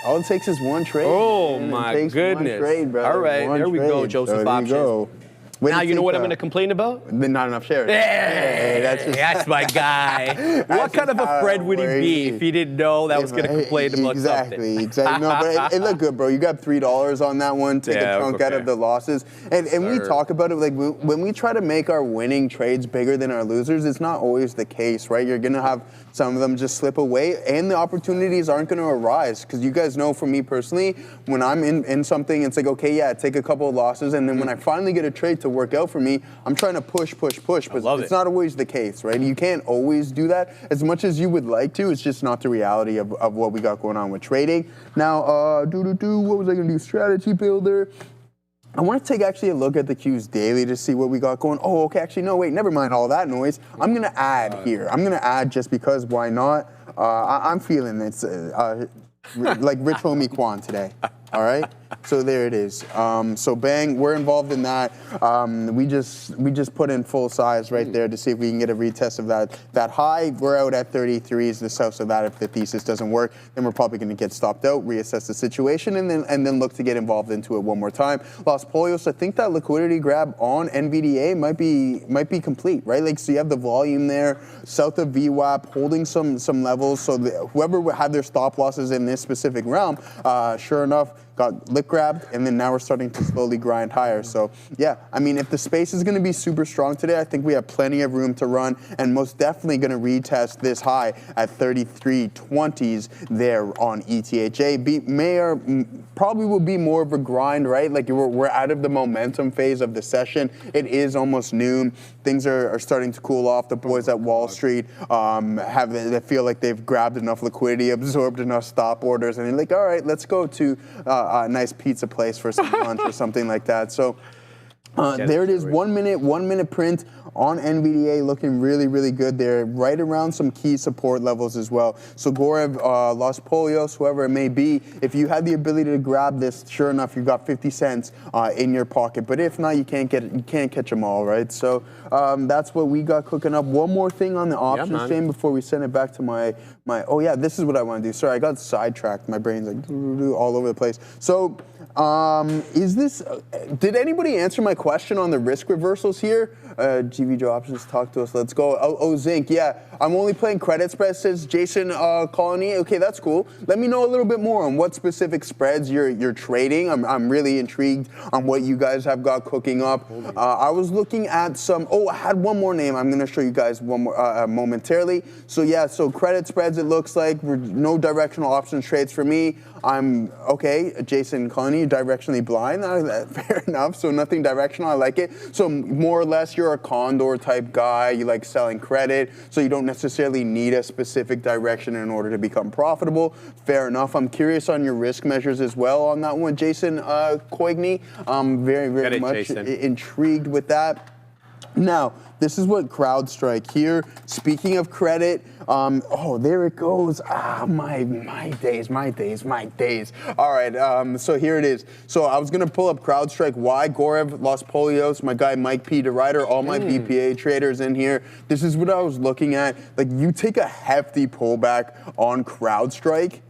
All it takes is one trade. Oh, my goodness. One trade, brother. All right, there we go, Joseph Options. Now you know what I'm going to complain about? Not enough shares. Hey, that's my guy. What kind of a friend would he be if he didn't know that was going to complain about something? Exactly. No, but it looked good, bro. You got $3 on that one. Take a chunk out of the losses. And we talk about it, like when we try to make our winning trades bigger than our losers, it's not always the case, right? You're going to have some of them just slip away, and the opportunities aren't going to arise. Because you guys know, for me personally, when I'm in something, it's like, okay, yeah, take a couple of losses, and then when I finally get a trade to work out for me, I'm trying to push, but it's not always the case, right? You can't always do that as much as you would like to. It's just not the reality of what we got going on with trading. Now, what was I going to do? Strategy builder. I want to take actually a look at the Qs daily to see what we got going. Oh, okay, actually, no, wait, never mind all that noise. I'm going to add here. I'm going to add just because, why not? I'm feeling it's like Rich Homie Quan today. All right, so there it is. So bang, we're involved in that. We just put in full size right there to see if we can get a retest of that high. We're out at 33s. The south of that, if the thesis doesn't work, then we're probably going to get stopped out, reassess the situation, and then look to get involved into it one more time. Los Polios, I think that liquidity grab on NVDA might be complete, right? Like, so you have the volume there, south of VWAP, holding some levels. So whoever had their stop losses in this specific realm, sure enough, got lip grabbed, and then now we're starting to slowly grind higher. So yeah, I mean, if the space is going to be super strong today, I think we have plenty of room to run, and most definitely going to retest this high at 33.20s there on ETHA. Probably will be more of a grind, right? Like we're out of the momentum phase of the session. It is almost noon. Things are starting to cool off. The boys at Wall Street they feel like they've grabbed enough liquidity, absorbed enough stop orders, and they're like, all right, let's go to a nice pizza place for some lunch or something like that. So there it is, 1 minute print on NVDA, looking really, really good there, right around some key support levels as well. So Gorev, Los Polios, whoever it may be, if you had the ability to grab this, sure enough, you've got 50 cents in your pocket. But if not, you can't catch them all, right? So that's what we got cooking up. One more thing on the options chain before we send it back to my. Oh yeah, this is what I want to do. Sorry, I got sidetracked. My brain's like all over the place. So. Did anybody answer my question on the risk reversals here? GV Joe Options, talk to us. Let's go. Oh, Zinc, yeah. I'm only playing credit spreads, says Jason Colony. Okay, that's cool. Let me know a little bit more on what specific spreads you're trading. I'm really intrigued on what you guys have got cooking up. I was looking at some. Oh, I had one more name. I'm going to show you guys one more momentarily. So yeah, so credit spreads. It looks like no directional options trades for me. I'm okay. Jason Colony, directionally blind. Fair enough. So nothing directional. I like it. So more or less, you're a condor type guy. You like selling credit, so you don't necessarily need a specific direction in order to become profitable. Fair enough. I'm curious on your risk measures as well on that one, Jason Coigny. I'm very, very much intrigued with that. Now, this is what CrowdStrike here. Speaking of credit, oh, there it goes. My days. All right, so here it is. So I was going to pull up CrowdStrike. Why? Gorev, Los Polios, my guy Mike P. DeRider, all my BPA traders in here. This is what I was looking at. Like, you take a hefty pullback on CrowdStrike,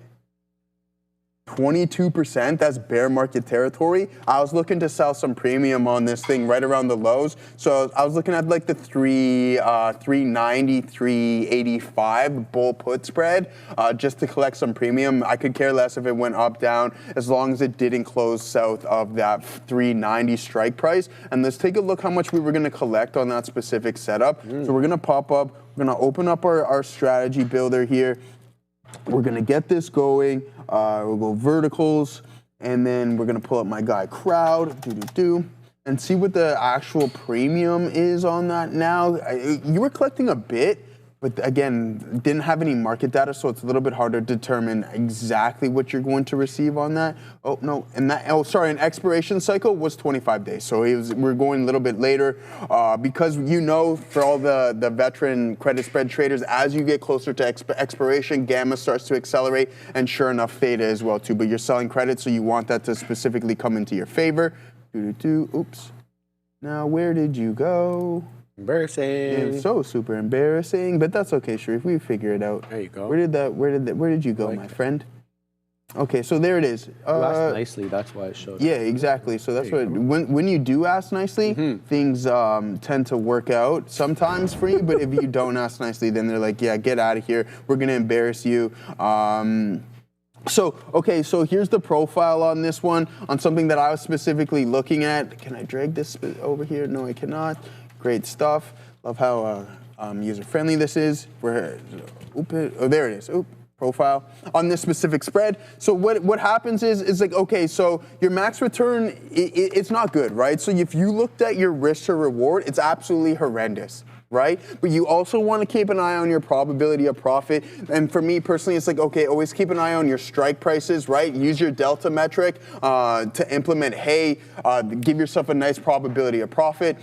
22%, that's bear market territory. I was looking to sell some premium on this thing right around the lows. So I was looking at like the 390, 385 bull put spread just to collect some premium. I could care less if it went up, down, as long as it didn't close south of that 390 strike price. And let's take a look how much we were going to collect on that specific setup. So we're going to pop up, we're going to open up our strategy builder here. We're going to get this going. We'll go verticals, and then we're going to pull up my guy crowd, and see what the actual premium is on that now. You were collecting a bit, but again, didn't have any market data, so it's a little bit harder to determine exactly what you're going to receive on that. Oh, no, and that, an expiration cycle was 25 days, so we're going a little bit later because for all the veteran credit spread traders, as you get closer to expiration, gamma starts to accelerate, and sure enough, theta as well too, but you're selling credit, so you want that to specifically come into your favor. Oops. Now, where did you go? Embarrassing. It's so super embarrassing, but that's okay, Sharif. We figure it out. There you go. Where did you go, my friend? Okay, so there it is. You asked nicely. That's why it showed. Yeah, exactly. So that's what when you do ask nicely, things tend to work out sometimes for you. But if you don't ask nicely, then they're like, yeah, get out of here. We're gonna embarrass you. So here's the profile on this one, on something that I was specifically looking at. Can I drag this over here? No, I cannot. Great stuff. Love how user-friendly this is. There it is. Profile on this specific spread. So what happens is like, okay, so your max return, it's not good, right? So if you looked at your risk to reward, it's absolutely horrendous, right? But you also want to keep an eye on your probability of profit. And for me personally, it's like, okay, always keep an eye on your strike prices, right? Use your delta metric to implement, give yourself a nice probability of profit.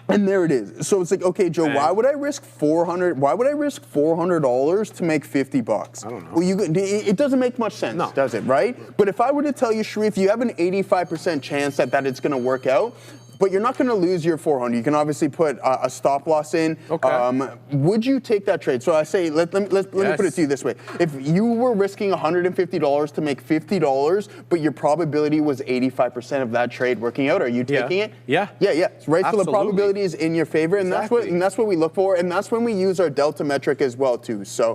And there it is. So it's like, okay, Joe, why would I risk $400? Why would I risk $400 to make $50? I don't know. Well, it doesn't make much sense, does it? Right? But if I were to tell you, Sharif, you have an 85% chance that it's going to work out, but you're not going to lose your 400. You can obviously put a stop loss in. Okay. Would you take that trade? So I say, let me put it to you this way. If you were risking $150 to make $50, but your probability was 85% of that trade working out, are you taking it? Yeah. Right. Absolutely. So the probability is in your favor, and that's what we look for, and that's when we use our delta metric as well too. So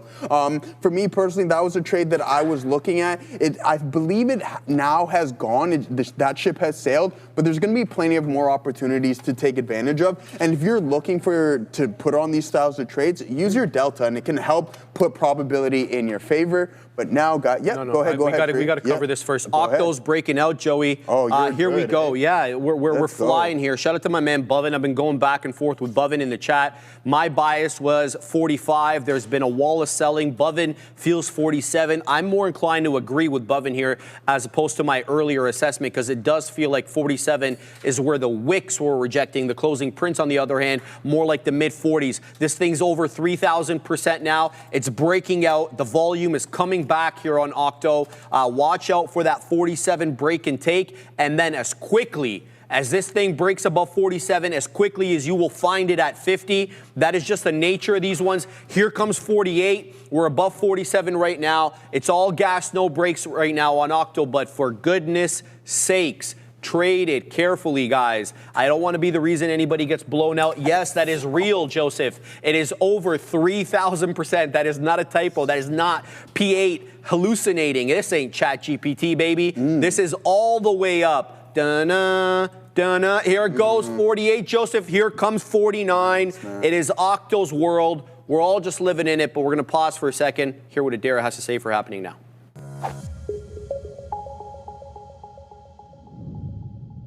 for me personally, that was a trade that I was looking at. I believe it now has gone. That ship has sailed, but there's going to be plenty of more opportunities to take advantage of. And if you're looking to put on these styles of trades, use your delta, and it can help put probability in your favor. But now, go ahead. We got to cover this first. Octo's breaking out, Joey. Oh, here we go. Eh? Yeah, we're flying here. Shout out to my man Bovin. I've been going back and forth with Bovin in the chat. My bias was 45. There's been a wall of selling. Bovin feels 47. I'm more inclined to agree with Bovin here as opposed to my earlier assessment, because it does feel like 47 is where the wicks were rejecting. The closing prints, on the other hand, more like the mid-40s. This thing's over 3,000% now. It's breaking out. The volume is coming back here on Octo. Watch out for that 47 break and take, and then as quickly as this thing breaks above 47, as quickly as you will find it at 50. That is just the nature of these ones. Here comes 48. We're above 47 right now. It's all gas, no brakes right now on Octo, but for goodness sakes, trade it carefully, guys. I don't want to be the reason anybody gets blown out. Yes, that is real, Joseph. It is over 3,000%. That is not a typo. That is not P8 hallucinating. This ain't ChatGPT, baby. This is all the way up. Dun-na, dun-na. Here it goes, 48, Joseph. Here comes 49. It is Octo's world. We're all just living in it, but we're going to pause for a second, hear what Adara has to say for happening now.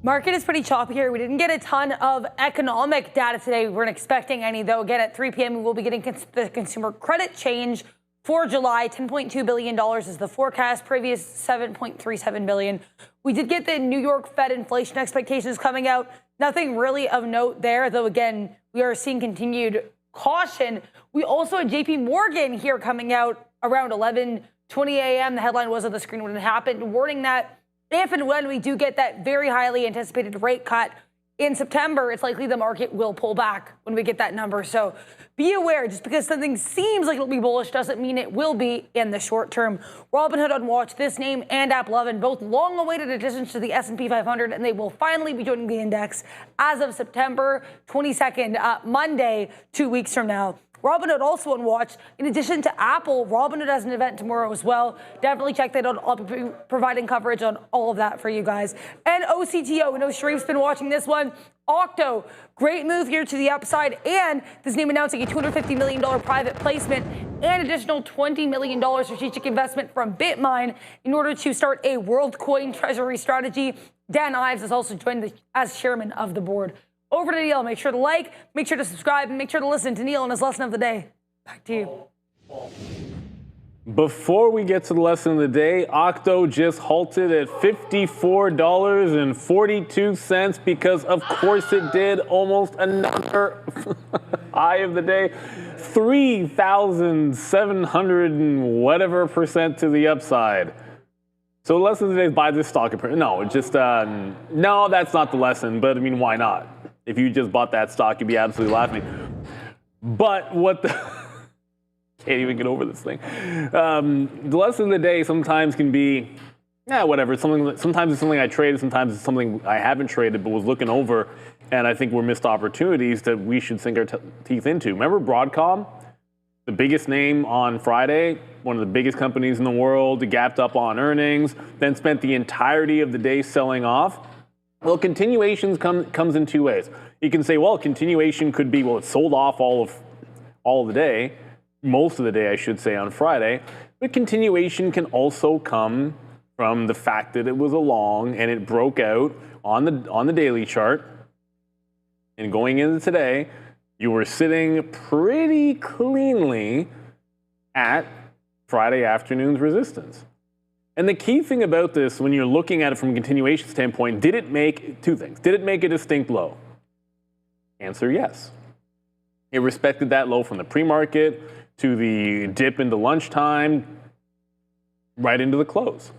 Market is pretty choppy here. We didn't get a ton of economic data today. We weren't expecting any, though. Again, at 3 p.m., we will be getting the consumer credit change for July. $10.2 billion is the forecast. Previous $7.37 billion. We did get the New York Fed inflation expectations coming out. Nothing really of note there, though, again, we are seeing continued caution. We also had JP Morgan here coming out around 11:20 a.m. The headline was on the screen when it happened, warning that if and when we do get that very highly anticipated rate cut in September, it's likely the market will pull back when we get that number. So be aware, just because something seems like it'll be bullish doesn't mean it will be in the short term. Robinhood on watch, this name and AAPL, both long-awaited additions to the S&P 500, and they will finally be joining the index as of September 22nd, Monday, 2 weeks from now. Robinhood also on watch. In addition to Apple, Robinhood has an event tomorrow as well. Definitely check that out. I'll be providing coverage on all of that for you guys. And OCTO, I know Sharif's been watching this one. Octo, great move here to the upside. And this name announcing a $250 million private placement and additional $20 million strategic investment from Bitmine in order to start a WorldCoin treasury strategy. Dan Ives has also joined as chairman of the board. Over to Neil. Make sure to like, make sure to subscribe, and make sure to listen to Neil and his lesson of the day. Back to you. Before we get to the lesson of the day, Octo just halted at $54.42 because, of course, it did. Almost another high of the day. 3,700 and whatever percent to the upside. So the lesson of the day is buy this stock. No, no, that's not the lesson. But, I mean, why not? If you just bought that stock, you'd be absolutely laughing. But what the... Can't even get over this thing. The lesson of the day sometimes can be, whatever. Sometimes it's something I traded. Sometimes it's something I haven't traded but was looking over. And I think were missed opportunities that we should sink our teeth into. Remember Broadcom? The biggest name on Friday, one of the biggest companies in the world, gapped up on earnings, then spent the entirety of the day selling off. Well, continuations comes in two ways. You can say, well, continuation could be, it sold off all of the day, most of the day, I should say, on Friday. But continuation can also come from the fact that it was a long and it broke out on the daily chart. And going into today, you were sitting pretty cleanly at Friday afternoon's resistance. And the key thing about this, when you're looking at it from a continuation standpoint, did it make two things? Did it make a distinct low? Answer, yes. It respected that low from the pre-market to the dip into lunchtime, right into the close.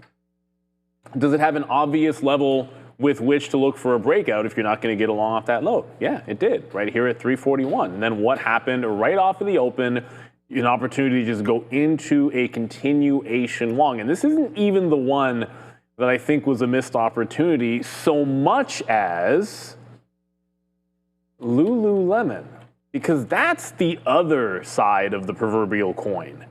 Does it have an obvious level with which to look for a breakout if you're not going to get along off that low? Yeah, it did, right here at 341. And then what happened right off of the open? An opportunity to just go into a continuation long. And this isn't even the one that I think was a missed opportunity so much as Lululemon, because that's the other side of the proverbial coin.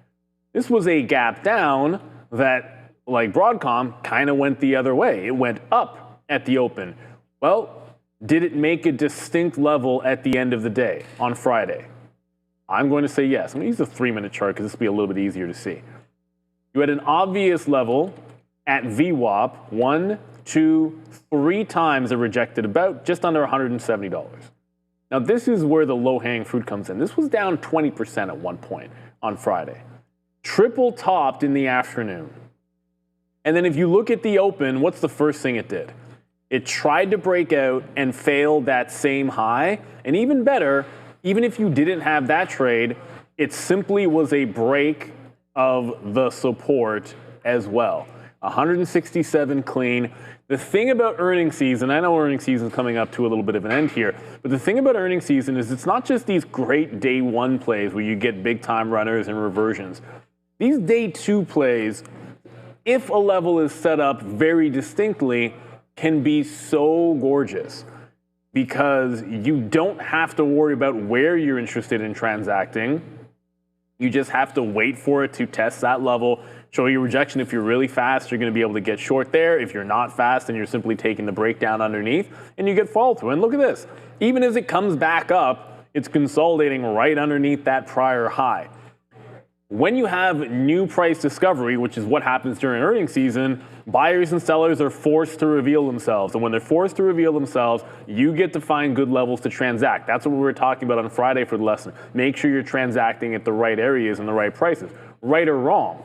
This was a gap down that, like Broadcom, kind of went the other way. It went up at the open. Well, did it make a distinct level at the end of the day on Friday? I'm going to say yes. I'm going to use the 3-minute chart because this will be a little bit easier to see. You had an obvious level at VWAP, 1, 2, 3 times it rejected about just under $170. Now this is where the low-hanging fruit comes in. This was down 20% at one point on Friday. Triple topped in the afternoon. And then if you look at the open, what's the first thing it did? It tried to break out and failed that same high. And even better, even if you didn't have that trade, it simply was a break of the support as well. 167 clean. The thing about earnings season, I know earnings season is coming up to a little bit of an end here, but the thing about earnings season is it's not just these great day one plays where you get big time runners and reversions. These day two plays, if a level is set up very distinctly, can be so gorgeous, because you don't have to worry about where you're interested in transacting. You just have to wait for it to test that level, show you rejection. If you're really fast, you're going to be able to get short there. If you're not fast, then you're simply taking the breakdown underneath, and you get follow through. And look at this. Even as it comes back up, it's consolidating right underneath that prior high. When you have new price discovery, which is what happens during earnings season, buyers and sellers are forced to reveal themselves. And when they're forced to reveal themselves, you get to find good levels to transact. That's what we were talking about on Friday for the lesson. Make sure you're transacting at the right areas and the right prices. Right or wrong,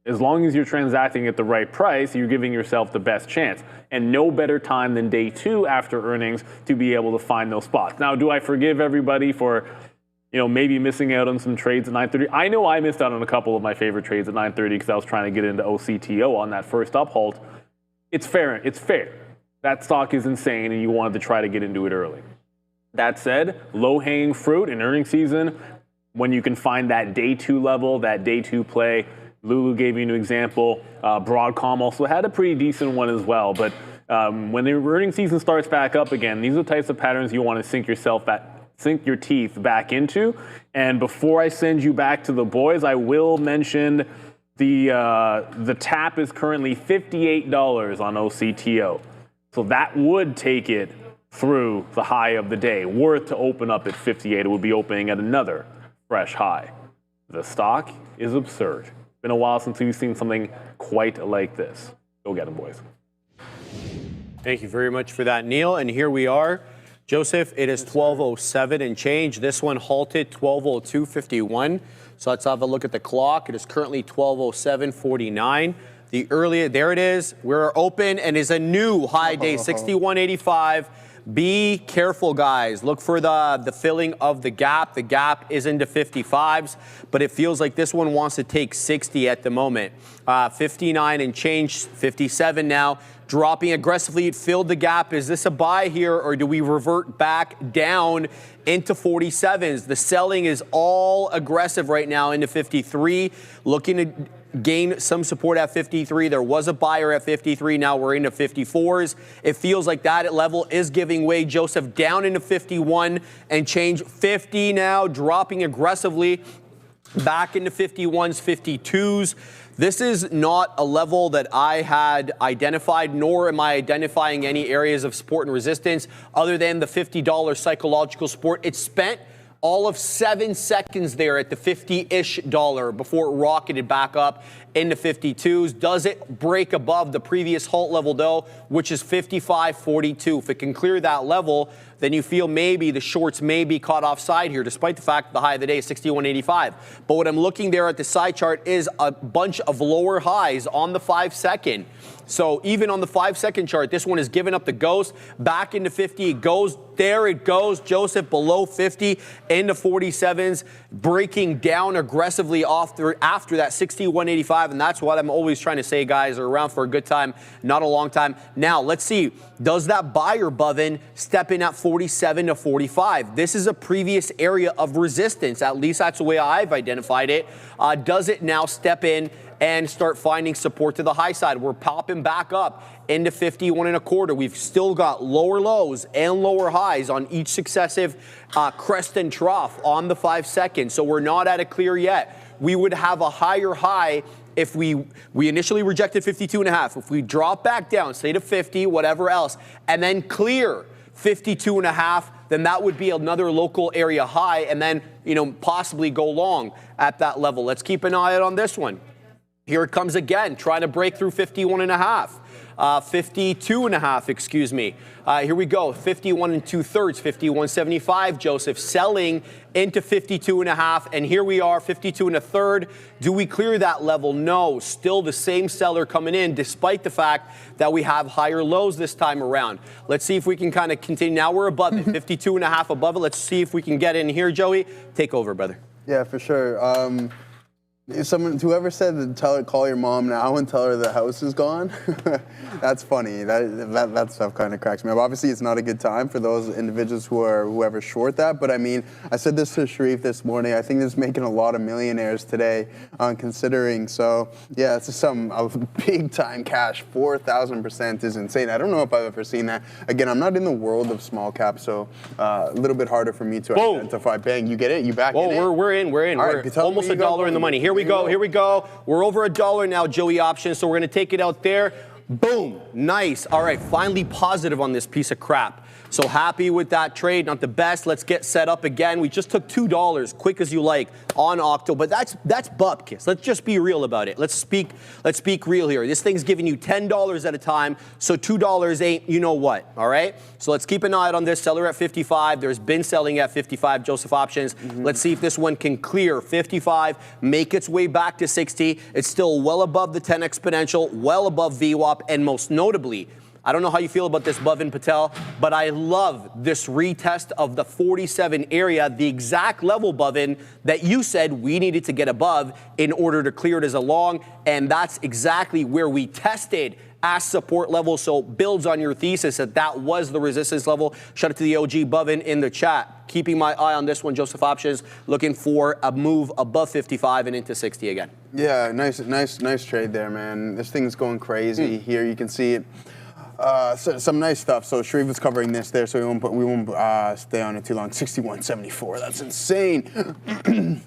as long as you're transacting at the right price, you're giving yourself the best chance. And no better time than day two after earnings to be able to find those spots. Now, do I forgive everybody for maybe missing out on some trades at 9:30. I know I missed out on a couple of my favorite trades at 9:30 because I was trying to get into OCTO on that first up halt. It's fair. It's fair. that stock is insane and you wanted to try to get into it early. That said, low-hanging fruit in earnings season, when you can find that day 2 level, that day 2 play. Lulu gave you an example. Broadcom also had a pretty decent one as well. But when the earnings season starts back up again, these are the types of patterns you want to sink your teeth back into. And before I send you back to the boys, I will mention the tap is currently $58 on OCTO. So that would take it through the high of the day. Were it to open up at 58, it would be opening at another fresh high. The stock is absurd. Been a while since we've seen something quite like this. Go get them, boys. Thank you very much for that, Neil. And here we are. Joseph, it is 12:07 and change. This one halted 12:02:51. So let's have a look at the clock. It is currently 12:07:49. The earlier, there it is. We're open and is a new high day, 61.85. Be careful, guys. Look for the filling of the gap. The gap is into 55s, but it feels like this one wants to take 60 at the moment. 59 and change, 57 now. Dropping aggressively, it filled the gap. Is this a buy here, or do we revert back down into 47s? The selling is all aggressive right now into 53. Looking to gain some support at 53. There was a buyer at 53. Now we're into 54s. It feels like that level is giving way. Joseph down into 51 and change. 50 now, dropping aggressively back into 51s, 52s. This is not a level that I had identified, nor am I identifying any areas of support and resistance other than the $50 psychological support. It spent all of 7 seconds there at the 50-ish dollar before it rocketed back up into 52s. Does it break above the previous halt level, though, which is 55.42? If it can clear that level, then you feel maybe the shorts may be caught offside here, despite the fact that the high of the day is 61.85. But what I'm looking there at the side chart is a bunch of lower highs on the 5-second. So even on the 5-second chart, this one is giving up the ghost. Back into 50, it goes. There it goes. Joseph below 50 into 47s, breaking down aggressively after that 61.85. And that's what I'm always trying to say, guys, are around for a good time, not a long time. Now, let's see. Does that buyer button step in at 47 to 45? This is a previous area of resistance. At least that's the way I've identified it. Does it now step in and start finding support to the high side? We're popping back up into 51.25. We've still got lower lows and lower highs on each successive crest and trough on the 5-second. So we're not at a clear yet. We would have a higher high if we initially rejected 52.5. If we drop back down, say to 50, whatever else, and then clear 52.5, then that would be another local area high, and then, possibly go long at that level. Let's keep an eye out on this one. Here it comes again, trying to break through 51.5. 52.5, excuse me. Here we go, 51 2/3, 51.75. Joseph selling into 52.5, and here we are, 52 1/3. Do we clear that level? No, still the same seller coming in, despite the fact that we have higher lows this time around. Let's see if we can kind of continue. Now we're above it, 52.5 above it. Let's see if we can get in here, Joey. Take over, brother. Yeah, for sure. Whoever said call your mom now and tell her the house is gone, that's funny. That stuff kind of cracks me up. Obviously, it's not a good time for those individuals whoever short that. But I mean, I said this to Sharif this morning. I think this is making a lot of millionaires today, considering. So yeah, it's a big time cash. 4,000% is insane. I don't know if I've ever seen that. Again, I'm not in the world of small cap, so a little bit harder for me to identify. Bang, you get it? You back in it? We're in. All right, we're almost $1 in the money. Here we go. We're over $1 now, Joey options, so we're going to take it out there. Boom. Nice. All right, finally positive on this piece of crap. So happy with that trade. Not the best. Let's get set up again. We just took $2, quick as you like, on Octo, but that's bupkis. Let's just be real about it. Let's speak real here. This thing's giving you $10 at a time, so $2 ain't you know what, all right? So let's keep an eye out on this. Seller at 55. There's been selling at 55, Joseph options. Let's see if this one can clear 55, make its way back to 60. It's still well above the 10 exponential, well above VWAP, and most notably, I don't know how you feel about this, Bhavin Patel, but I love this retest of the 47 area, the exact level, Bhavin, that you said we needed to get above in order to clear it as a long, and that's exactly where we tested as support level, so builds on your thesis that was the resistance level. Shout out to the OG Bovin in the chat. Keeping my eye on this one, Joseph Options, looking for a move above 55 and into 60 again. Yeah, nice trade there, man. This thing's going crazy here. You can see it. So, some nice stuff. So Sharif was covering this there, so we won't stay on it too long. 61.74. That's insane.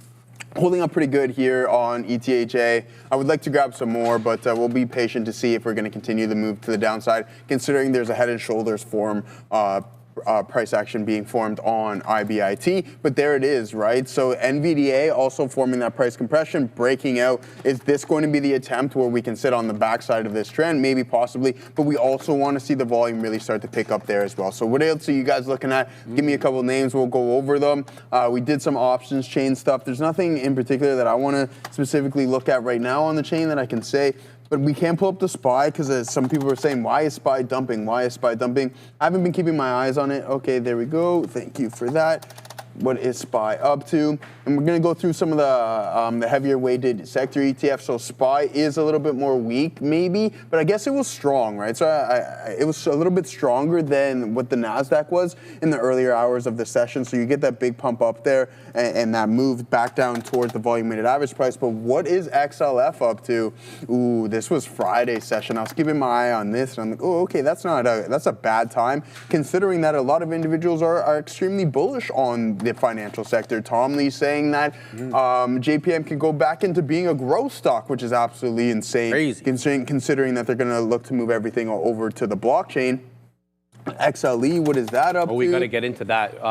Holding up pretty good here on ETHA. I would like to grab some more, but we'll be patient to see if we're going to continue the move to the downside, considering there's a head and shoulders form price action being formed on IBIT, but there it is, right? So NVDA also forming that price compression, breaking out. Is this going to be the attempt where we can sit on the backside of this trend? Maybe, possibly, but we also want to see the volume really start to pick up there as well. So what else are you guys looking at? Give me a couple names, we'll go over them. We did some options chain stuff. There's nothing in particular that I want to specifically look at right now on the chain that I can say. But we can't pull up the SPY because some people are saying, why is SPY dumping? Why is SPY dumping? I haven't been keeping my eyes on it. Okay, there we go. Thank you for that. What is SPY up to? And we're going to go through some of the heavier weighted sector ETFs. So SPY is a little bit more weak, maybe, but I guess it was strong, right? So it was a little bit stronger than what the NASDAQ was in the earlier hours of the session. So you get that big pump up there and that move back down towards the volume weighted average price. But what is XLF up to? Ooh, this was Friday session. I was keeping my eye on this, and I'm like, oh, okay, that's a bad time, considering that a lot of individuals are extremely bullish on the financial sector. Tom Lee saying that JPM can go back into being a growth stock, which is absolutely insane. Crazy. Considering that they're going to look to move everything over to the blockchain. XLE, what is that up to? We got to get into that.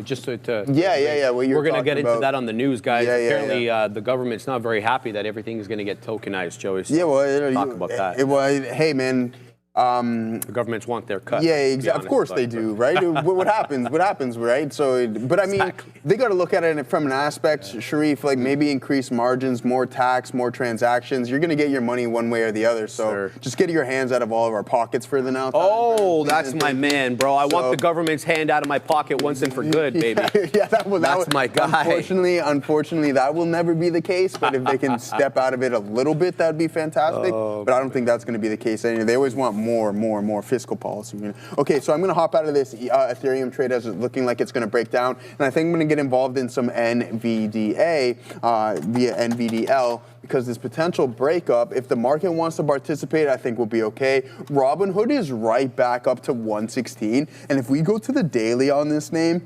Just to yeah. What you're we're going to get into about. that on the news, guys. Yeah, Apparently, the government's not very happy that everything is going to get tokenized, Joey. So Yeah, well, talk about that. Hey, man. The governments want their cut. Yeah, exactly. Of course they do, right? what happens, right? So, but I mean, Exactly. They got to look at it from an aspect, Sharif, like maybe increase margins, more tax, more transactions. You're going to get your money one way or the other. So just get your hands out of all of our pockets for the now. Oh, that's my man, bro. I want the government's hand out of my pocket once and for good, baby. Yeah, that's my guy. Unfortunately, that will never be the case. But if they can step out of it a little bit, that'd be fantastic. But I don't think that's going to be the case anyway. They always want more fiscal policy. Okay, so I'm going to hop out of this Ethereum trade as it's looking like it's going to break down, and I think I'm going to get involved in some NVDA via NVDL because this potential breakup, if the market wants to participate, I think will be okay. Robinhood is right back up to 116, and if we go to the daily on this name,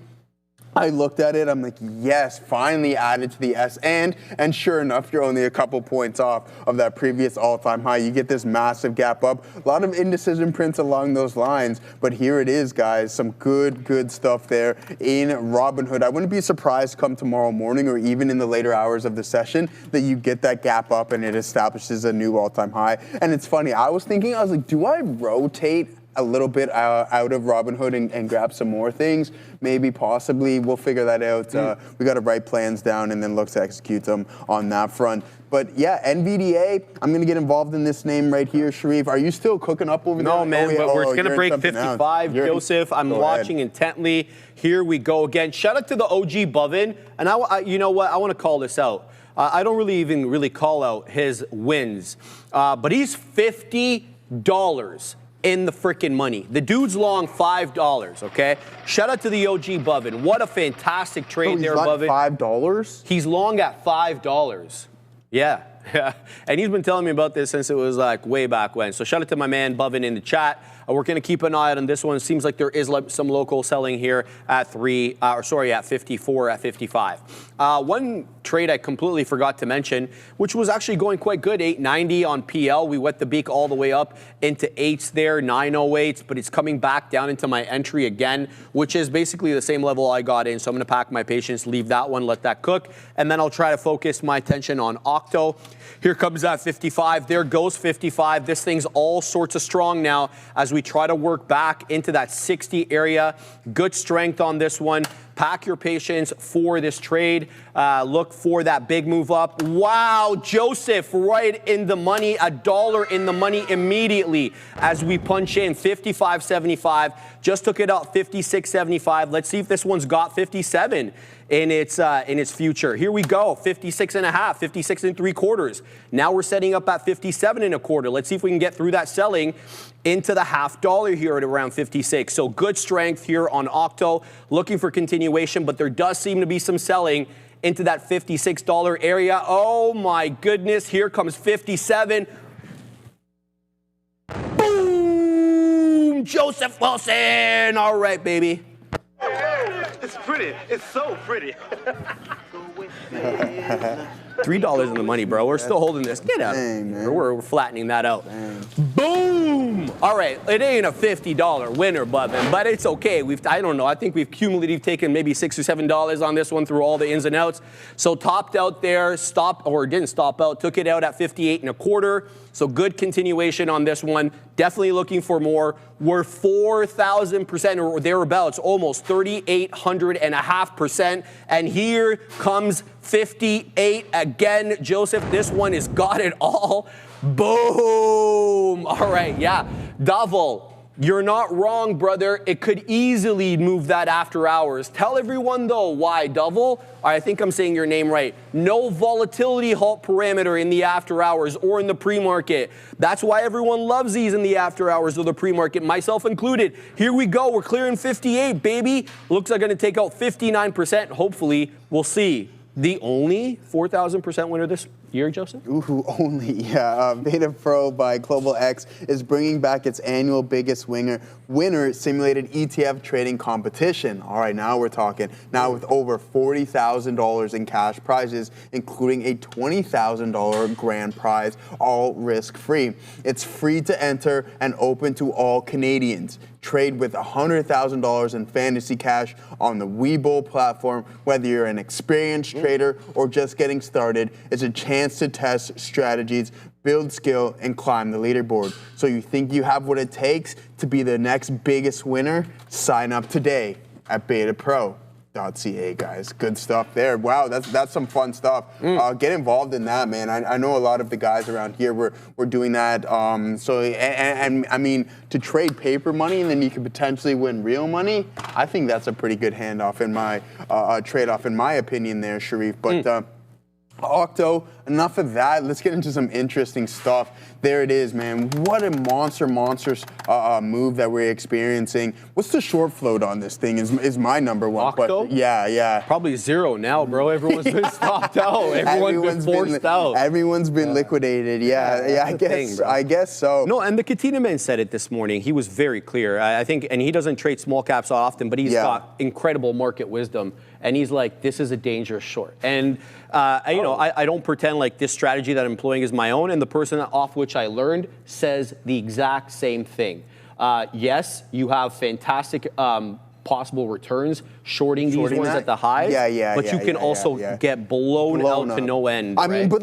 I looked at it, I'm like, yes, finally added to the S, and sure enough, you're only a couple points off of that previous all-time high. You get this massive gap up. A lot of indecision prints along those lines, but here it is, guys. Some good stuff there in Robinhood. I wouldn't be surprised come tomorrow morning or even in the later hours of the session that you get that gap up and it establishes a new all-time high. And it's funny, I was like, do I rotate a little bit out of Robinhood and grab some more things? Maybe, possibly. We'll figure that out. We got to write plans down and then look to execute them on that front. But yeah, NVDA, I'm going to get involved in this name right here. Sharif, are you still cooking up over there? No, man, but we're going to break 55. You're Joseph, I'm watching intently. Here we go again. Shout out to the OG Bovin. And you know what? I want to call this out. I don't really call out his wins. But he's $50 in the freaking money. The dude's long $5, okay? Shout out to the OG Bovin. What a fantastic trade there, Bovin. $5? He's long at $5. Yeah. And he's been telling me about this since it was like way back when. So shout out to my man Bovin in the chat. We're going to keep an eye out on this one. It seems like there is some local selling here at 54, at 55. One trade I completely forgot to mention, which was actually going quite good, 890 on PL. We wet the beak all the way up into 8s there, 908s, but it's coming back down into my entry again, which is basically the same level I got in. So I'm going to pack my patience, leave that one, let that cook, and then I'll try to focus my attention on Octo. Here comes that 55. There goes 55. This thing's all sorts of strong now as we try to work back into that 60 area. Good strength on this one. Pack your patience for this trade. Look for that big move up. Wow, Joseph, right in the money, $1 in the money immediately as we punch in 55.75. Just took it up 56.75. Let's see if this one's got 57. in its future. Here we go, 56.5, 56 3/4. Now we're setting up at 57 1/4. Let's see if we can get through that selling into the $0.50 here at around 56. So good strength here on Octo, looking for continuation, but there does seem to be some selling into that $56 area. Oh my goodness, here comes 57. Boom! Joseph Wilson! All right, baby. It's pretty. It's so pretty. $3 in the money, bro. We're still holding this. Get out. We're flattening that out. Boom! All right, it ain't a $50 winner, but it's okay. I don't know. I think we've cumulatively taken maybe $6 or $7 on this one through all the ins and outs. So topped out there, didn't stop out, took it out at 58 1/4. So good continuation on this one. Definitely looking for more. We're 4,000% or thereabouts, almost 3,800.5%. And here comes 58 again. Joseph, this one has got it all. Boom. All right, yeah. Davol, you're not wrong, brother. It could easily move that after hours. Tell everyone, though, why, Davol. I think I'm saying your name right. No volatility halt parameter in the after hours or in the pre-market. That's why everyone loves these in the after hours or the pre-market, myself included. Here we go. We're clearing 58, baby. Looks like going to take out 59%. Hopefully, we'll see. The only 4,000% winner this year, Joseph? Ooh, only, yeah. Beta Pro by Global X is bringing back its annual biggest winner simulated ETF trading competition. All right, now we're talking. Now with over $40,000 in cash prizes, including a $20,000 grand prize, all risk-free. It's free to enter and open to all Canadians. Trade with $100,000 in fantasy cash on the Webull platform. Whether you're an experienced trader or just getting started, it's a chance to test strategies, build skill, and climb the leaderboard. So you think you have what it takes to be the next biggest winner? Sign up today at betapro.ca, guys. Good stuff there. Wow, that's some fun stuff. Get involved in that, man. I know a lot of the guys around here were doing that. And I mean, to trade paper money and then you could potentially win real money, I think that's a pretty good handoff in my trade-off, in my opinion there, Sharif. But Octo, enough of that. Let's get into some interesting stuff. There it is, man. What a monstrous move that we're experiencing. What's the short float on this thing is my number one. Octo? But yeah. Probably zero now, bro. Everyone's been stopped out. Everyone's been forced out. Everyone's been liquidated. Yeah, I guess so. No, and the Katina man said it this morning. He was very clear. I think, and he doesn't trade small caps often, but he's got incredible market wisdom. And he's like, this is a dangerous short. And, I don't pretend like this strategy that I'm employing is my own. And the person off which I learned says the exact same thing. Yes, you have fantastic possible returns shorting these ones at the highs. But you can also get blown out to no end. I mean, but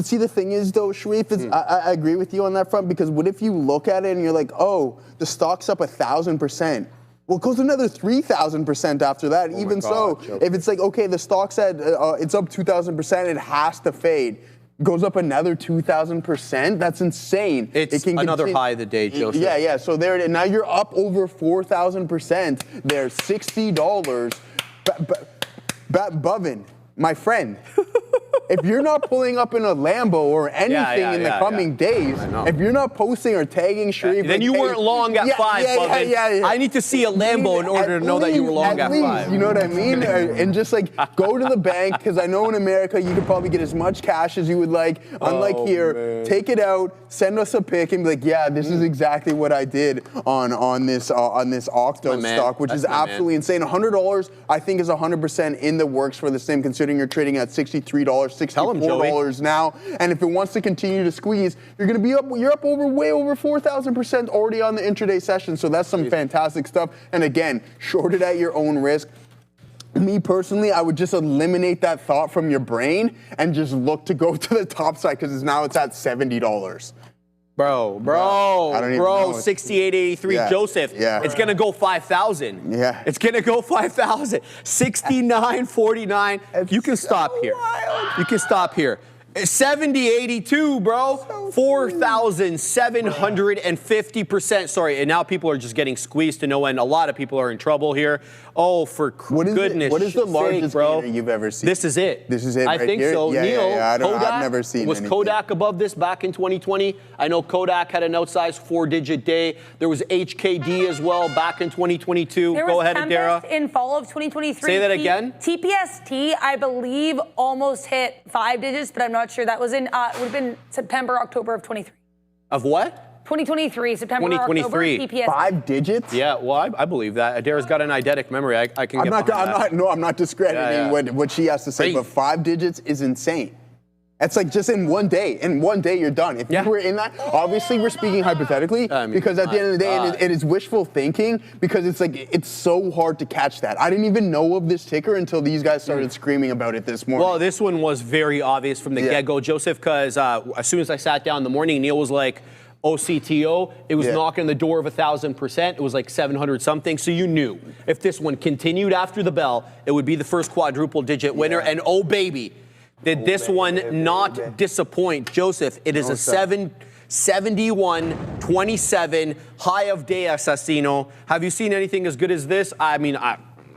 see, the thing is, though, Sharif, I agree with you on that front, because what if you look at it and you're like, oh, the stock's up 1,000%. Well, it goes another 3,000% after that. Even so, if it's like, okay, the stock's at, it's up 2,000%, it has to fade. Goes up another 2,000%. That's insane. It's another high of the day, Joseph. Yeah. So there it is. Now you're up over 4,000%. There's $60. Buvin, my friend. If you're not pulling up in a Lambo or anything in the coming days, if you're not posting or tagging Sharif, then you weren't long at 5, Bubba. I need to see a Lambo in order to know that you were long at 5. You know what I mean? And just go to the bank, because I know in America you could probably get as much cash as you would like. Unlike here, take it out, send us a pic, and be like, yeah, this is exactly what I did on this Octo stock, which is absolutely insane. $100, I think, is 100% in the works for the same, considering you're trading at $63. $64 now, and if it wants to continue to squeeze, you're going to be up. You're up way over 4,000% already on the intraday session. So that's some fantastic stuff. And again, short it at your own risk. Me personally, I would just eliminate that thought from your brain and just look to go to the top side, because now it's at $70. Bro, 68.83, Joseph. It's gonna go 5,000. It's gonna go 5,000. 69.49. You can stop here. You can stop here. 70.82, bro. 4,750%. Sorry, and now people are just getting squeezed to no end. A lot of people are in trouble here. Oh, for goodness What is the sake, largest bro. gainer you've ever seen? This is it. This is it I right think here? so. Yeah, Neil, I've Kodak, never seen was anything. Kodak above this back in 2020? I know Kodak had an outsized 4-digit day. There was HKD as well back in 2022. Go ahead, Adara. In fall of 2023. Say that again. TPST, I believe, almost hit 5 digits, but I'm not sure. That was in, would have been September, October of 23. Of what? 2023, September, 2023. October, TPST. 5 digits? Yeah, well, I believe that. Adara's got an eidetic memory. I can get behind that. I'm not discrediting what she has to say, but 5 digits is insane. It's like just in one day. In one day, you're done. If you were in that, obviously we're speaking hypothetically, because at the end of the day, it is wishful thinking, because it's like, it's so hard to catch that. I didn't even know of this ticker until these guys started screaming about it this morning. Well, this one was very obvious from the get-go, Joseph, because as soon as I sat down in the morning, Neil was like, OCTO, it was knocking on the door of 1,000%. It was like 700 something. So you knew if this one continued after the bell, it would be the first quadruple digit winner. And oh, baby, did this one not disappoint? Joseph, it is a 71.27 high of day assassino. Have you seen anything as good as this? I mean,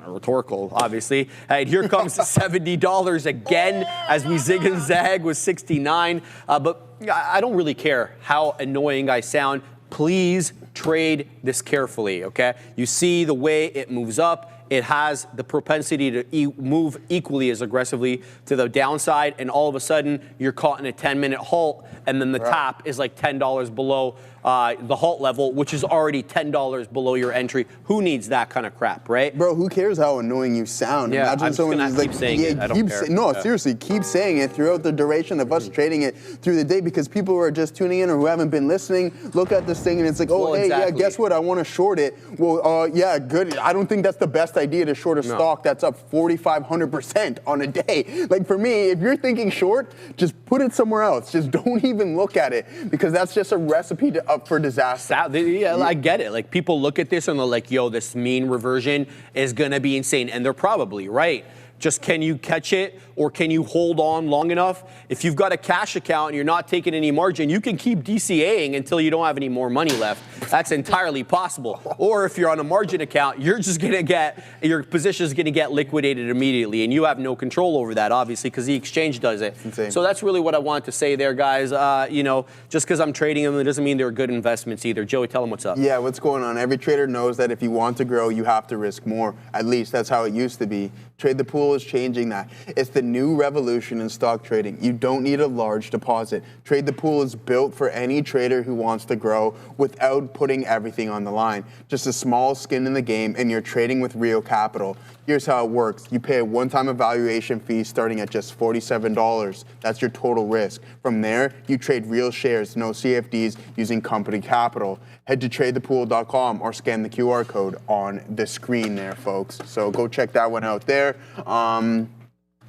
rhetorical, obviously. And here comes $70 again as we zig and zag with 69. But I don't really care how annoying I sound. Please trade this carefully, okay? You see the way it moves up. It has the propensity to move equally as aggressively to the downside, and all of a sudden, you're caught in a 10-minute halt, and then the tap is like $10 below the halt level, which is already $10 below your entry. Who needs that kind of crap, right? Bro, who cares how annoying you sound? Yeah, Imagine I'm just gonna keep saying it. I don't care. Seriously, keep saying it throughout the duration of us trading it through the day, because people who are just tuning in or who haven't been listening look at this thing and it's like, oh, hey, yeah, guess what? I want to short it. Well, yeah, good. I don't think that's the best idea to short a stock that's up 4,500% on a day. Like, for me, if you're thinking short, just put it somewhere else. Just don't even look at it, because that's just a recipe for disaster. Yeah, I get it. Like, people look at this and they're like, yo, this mean reversion is going to be insane. And they're probably right. Just, can you catch it, or can you hold on long enough? If you've got a cash account and you're not taking any margin, you can keep DCAing until you don't have any more money left. That's entirely possible. Or if you're on a margin account, you're just going to get, your position is going to get liquidated immediately, and you have no control over that, obviously, because the exchange does it. So that's really what I wanted to say there, guys. You know, just because I'm trading them, it doesn't mean they're good investments either. Joey, tell them what's up. Yeah, what's going on? Every trader knows that if you want to grow, you have to risk more. At least that's how it used to be. Trade the Pool is changing that. It's the new revolution in stock trading. You don't need a large deposit. Trade the Pool is built for any trader who wants to grow without putting everything on the line. Just a small skin in the game, and you're trading with real capital. Here's how it works. You pay a one-time evaluation fee starting at just $47. That's your total risk. From there, you trade real shares, no CFDs, using company capital. Head to tradethepool.com or scan the QR code on the screen there, folks. So go check that one out there.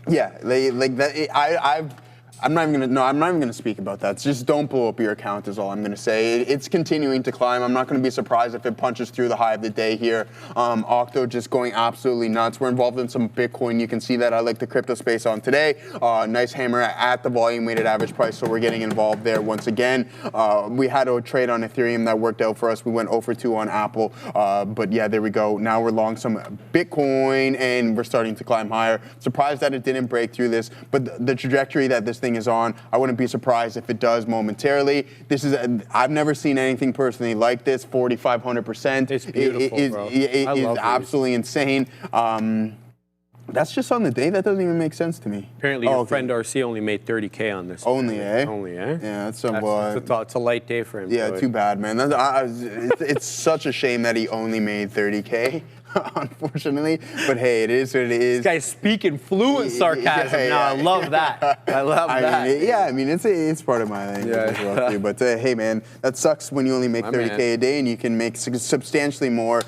Yeah, like that. I'm not even gonna speak about that. Just don't blow up your account is all I'm gonna say. It's continuing to climb. I'm not gonna be surprised if it punches through the high of the day here. Octo just going absolutely nuts. We're involved in some Bitcoin. You can see that. I like the crypto space on today. Nice hammer at the volume weighted average price, so we're getting involved there once again. We had a trade on Ethereum that worked out for us. We went 0 for 2 on Apple, but yeah, there we go. Now we're long some Bitcoin, and we're starting to climb higher. Surprised that it didn't break through this, but the trajectory that this thing is on, I wouldn't be surprised if it does momentarily. This is I've never seen anything personally like this. 4,500%. It's beautiful, bro. It is absolutely insane. That's just on the day. That doesn't even make sense to me. Apparently, your friend RC only made 30K on this. Only, eh? Only, eh? Yeah, it's a light day for him. Yeah, too bad, man. It's such a shame that he only made 30K. Unfortunately, but hey, it is what it is. This guy's speaking fluent sarcasm now. I love that. I love that. I mean, it's part of my language as well too. But hey, man, that sucks when you only make 30K a day and you can make substantially more.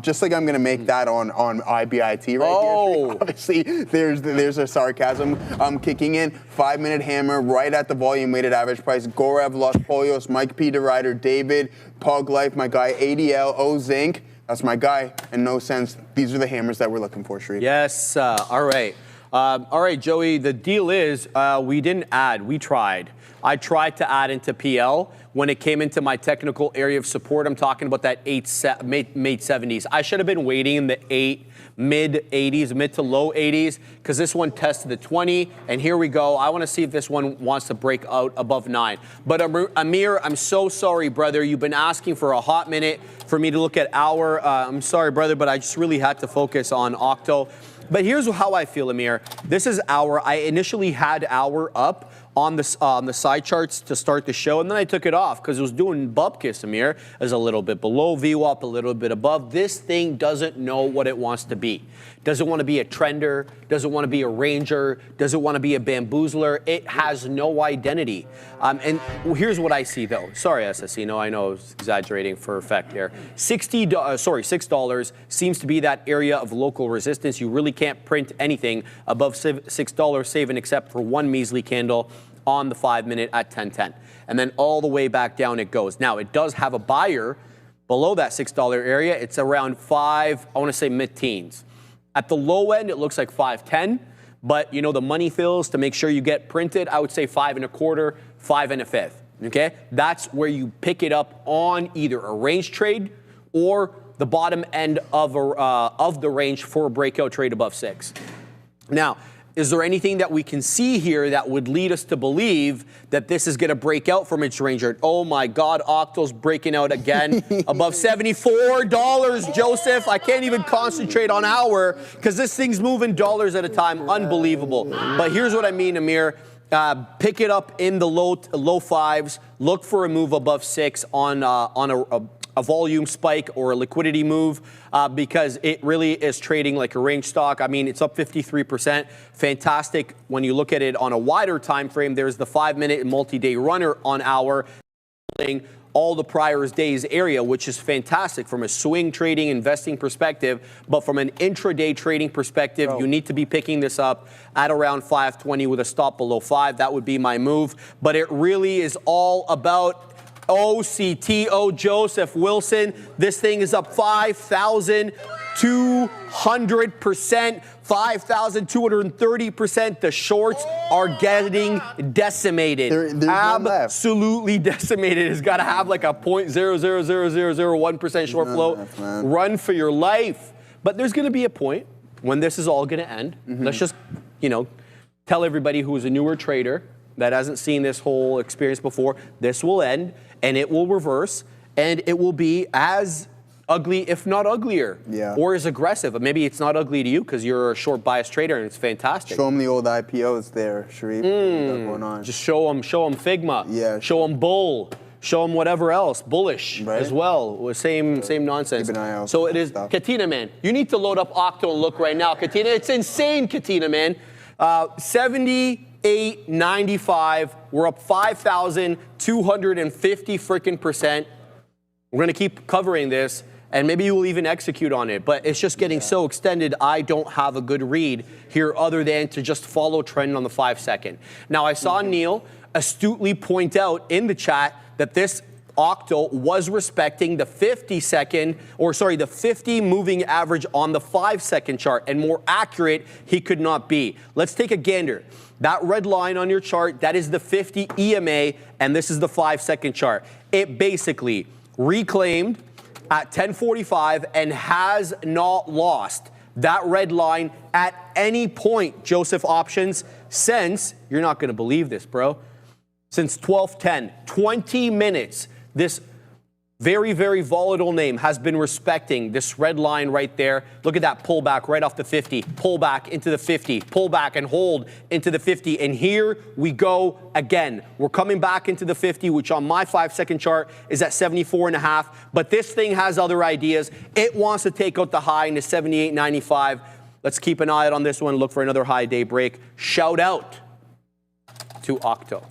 Just like I'm gonna make that on IBIT right here. Obviously, there's a sarcasm kicking in. 5-minute hammer right at the volume weighted average price. Gorev, Los Polios, Mike P. DeRider, David, Pug Life, my guy ADL, O Zinc. That's my guy, and no sense. These are the hammers that we're looking for, Shree. Yes, all right. All right, Joey, the deal is we didn't add. We tried. I tried to add into PL. When it came into my technical area of support, I'm talking about that mid 70s. I should have been waiting in the mid 80s, mid to low 80s, because this one tested the 20, and here we go. I want to see if this one wants to break out above 9. But Amir, I'm so sorry, brother. You've been asking for a hot minute for me to look at our. I'm sorry, brother, but I just really had to focus on Octo. But here's how I feel, Amir. This is our. I initially had our up on the side charts to start the show, and then I took it off because it was doing bupkis, Amir. It was a little bit below VWAP, a little bit above. This thing doesn't know what it wants to be. Doesn't want to be a trender, doesn't want to be a ranger, doesn't want to be a bamboozler. It has no identity. And here's what I see, though. Sorry, SSC, I know I was exaggerating for effect there. $6 seems to be that area of local resistance. You really can't print anything above $6 saving except for one measly candle on the 5-minute at 10.10. And then all the way back down it goes. Now, it does have a buyer below that $6 area. It's around 5, I want to say mid-teens. At the low end, it looks like 5.10. But, the money fills to make sure you get printed, I would say 5 1/4, 5 1/5. Okay? That's where you pick it up on either a range trade or the bottom end of the range for a breakout trade above 6. Now, is there anything that we can see here that would lead us to believe that this is going to break out from its range? Oh my God, Octo's breaking out again above $74, Joseph. I can't even concentrate on hour because this thing's moving dollars at a time. Unbelievable. But here's what I mean, Amir. Pick it up in the low fives. Look for a move above 6 on a volume spike or a liquidity move because it really is trading like a range stock. I mean, it's up 53%. Fantastic. When you look at it on a wider time frame, there's the 5-minute and multi-day runner on hour, all the prior days area, which is fantastic from a swing trading investing perspective. But from an intraday trading perspective, you need to be picking this up at around 5.20 with a stop below 5. That would be my move. But it really is all about OCTO, Joseph Wilson. This thing is up 5,200%, 5,230%. The shorts are getting decimated. There's absolutely decimated. It's got to have like a 0.000001% short float. Run for your life. But there's going to be a point when this is all going to end. Let's just, tell everybody who is a newer trader that hasn't seen this whole experience before, this will end and it will reverse and it will be as ugly, if not uglier, or as aggressive. Maybe it's not ugly to you because you're a short bias trader and it's fantastic. Show them the old IPOs there, Sharif. Going on. Just show them Figma. Yeah. Show them Bull. Show them whatever else, bullish as well. Same nonsense. Keep an eye out so it is, Katina, man. You need to load up Octo and look right now, Katina. It's insane, Katina, man. 78.95. We're up 5,250 freaking percent. We're gonna keep covering this, and maybe you will even execute on it. But it's just getting so extended. I don't have a good read here, other than to just follow trend on the 5-second. Now I saw Neil astutely point out in the chat that this Octo was respecting the 50 moving average on the 5-second chart, and more accurate he could not be. Let's take a gander. That red line on your chart, that is the 50 EMA, and this is the 5-second chart. It basically reclaimed at 10:45 and has not lost that red line at any point, Joseph Options, since, you're not going to believe this, bro, since 12:10, 20 minutes. This very, very volatile name has been respecting this red line right there. Look at that pullback right off the 50, pull back into the 50, pull back and hold into the 50. And here we go again. We're coming back into the 50, which on my 5-second chart is at 74.5. But this thing has other ideas. It wants to take out the high into 78.95. Let's keep an eye out on this one. Look for another high day break. Shout out to Octo.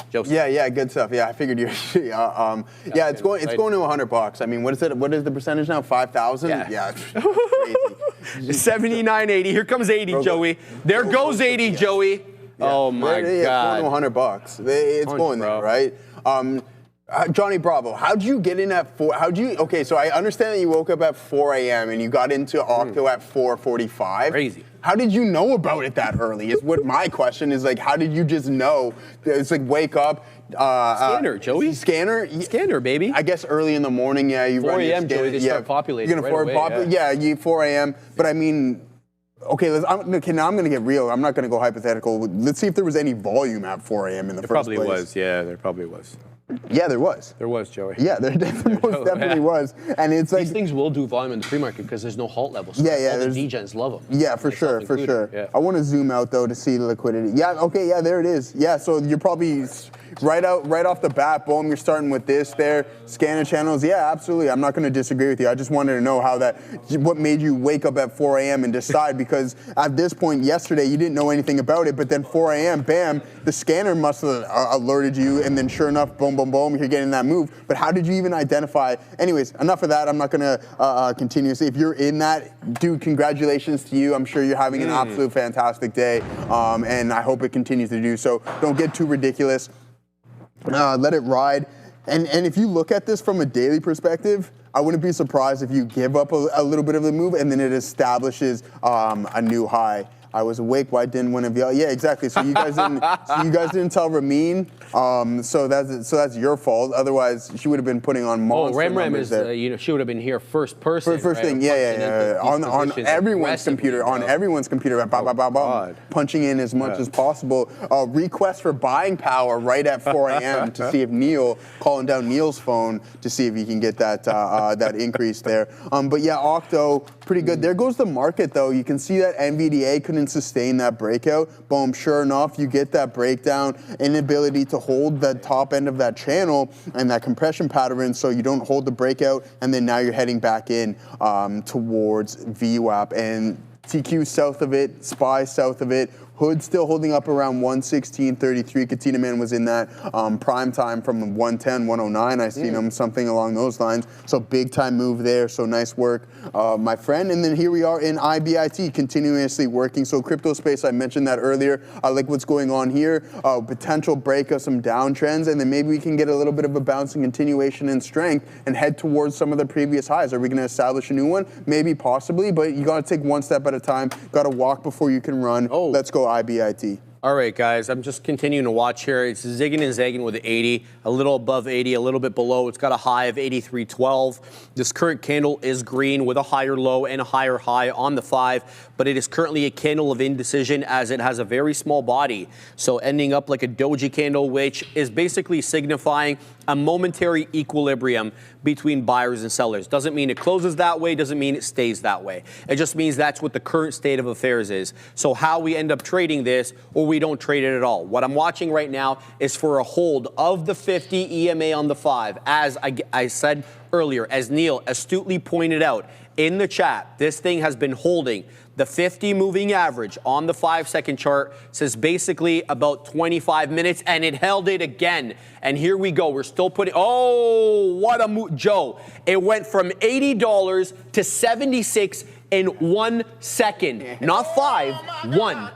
Joseph. Yeah, good stuff. Yeah, I figured you. It's going to $100. I mean, what is it? What is the percentage now? 5,000. Yeah. Crazy. 79.80. Here comes 80, Joey. There goes 80, Joey. Yeah. Oh my God. It's going to $100. It's going there, right? Johnny Bravo, how'd you get in at 4? Okay, so I understand that you woke up at 4 a.m. and you got into Octo at 4:45. Crazy. How did you know about it that early? Is what my question is. Like, how did you just know? It's like wake up. Scanner, Joey. Scanner, baby. I guess early in the morning. Yeah, you 4 run your a.m. Joey, they start populating. You're gonna populate. Yeah, you 4 a.m. But I mean. Okay, now I'm going to get real. I'm not going to go hypothetical. Let's see if there was any volume at 4 a.m. in the first place. There probably was. Yeah, there probably was. Yeah, there was. There was, Joey. Yeah, there definitely was. And it's like these things will do volume in the pre-market because there's no halt levels. Yeah. All the degens love them. Yeah, for sure. Yeah. I want to zoom out though to see the liquidity. Yeah, okay, yeah, there it is. Yeah, so you're probably right off the bat, boom, you're starting with this there. Scanner channels, yeah, absolutely. I'm not going to disagree with you. I just wanted to know what made you wake up at 4 a.m. and decide, because at this point yesterday you didn't know anything about it, but then 4 a.m., bam, the scanner must have alerted you, and then sure enough, boom, boom, boom, you're getting that move. But how did you even identify? Anyways, enough of that. I'm not going to continue. So if you're in that, dude, congratulations to you. I'm sure you're having an absolute fantastic day, and I hope it continues to do so. Don't get too ridiculous. Let it ride. And if you look at this from a daily perspective, I wouldn't be surprised if you give up a little bit of the move and then it establishes a new high. I was awake. Why didn't one of y'all? Yeah, exactly. So you guys didn't tell Ramin. So that's your fault. Otherwise, she would have been putting on monster numbers there. She would have been here first person. First thing, yeah. On everyone's computer, punching in as much as possible. Request for buying power right at 4 a.m. to see if calling down Neil's phone to see if he can get that increase there. But yeah, Octo, pretty good. There goes the market though. You can see that NVDA couldn't sustain that breakout. Boom, sure enough, you get that breakdown, inability to hold the top end of that channel and that compression pattern, so you don't hold the breakout, and then now you're heading back in towards VWAP. And TQ south of it, SPY south of it, Hood still holding up around 116.33. Katina Man was in that prime time from 110, 109. I seen him, something along those lines. So big time move there. So nice work, my friend. And then here we are in IBIT, continuously working. So crypto space, I mentioned that earlier. I like what's going on here. Potential break of some downtrends, and then maybe we can get a little bit of a bounce and continuation in strength and head towards some of the previous highs. Are we going to establish a new one? Maybe, possibly, but you got to take one step at a time. Got to walk before you can run. Let's go IBIT. All right, guys, I'm just continuing to watch here. It's zigging and zagging with 80, a little above 80, a little bit below. It's got a high of 83.12. This current candle is green with a higher low and a higher high on the 5, but it is currently a candle of indecision as it has a very small body. So ending up like a doji candle, which is basically signifying a momentary equilibrium between buyers and sellers. Doesn't mean it closes that way, doesn't mean it stays that way. It just means that's what the current state of affairs is. So how we end up trading this, or we don't trade it at all. What I'm watching right now is for a hold of the 50 EMA on the 5. As I said earlier, as Neil astutely pointed out in the chat, this thing has been holding. The 50 moving average on the 5-second chart says basically about 25 minutes, and it held it again. And here we go. We're still putting, what a move. Joe, it went from $80 to 76 in 1 second. Not 5, 1.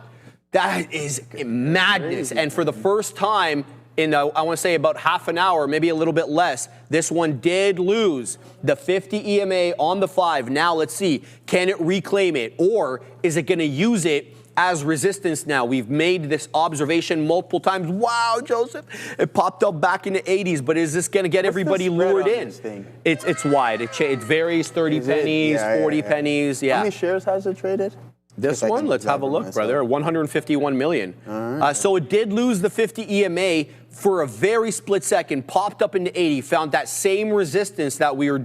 That is madness. And for the first time in, I want to say about half an hour, maybe a little bit less, this one did lose the 50 EMA on the 5. Now let's see, can it reclaim it, or is it going to use it as resistance now? We've made this observation multiple times. Wow, Joseph, it popped up back in the 80s, but is this going to get everybody lured in? It's wide. It varies, 30 pennies, 40 pennies. Yeah. How many shares has it traded? This one, let's have a look, brother. 151 million. Right. So it did lose the 50 EMA for a very split second, popped up into 80, found that same resistance that we were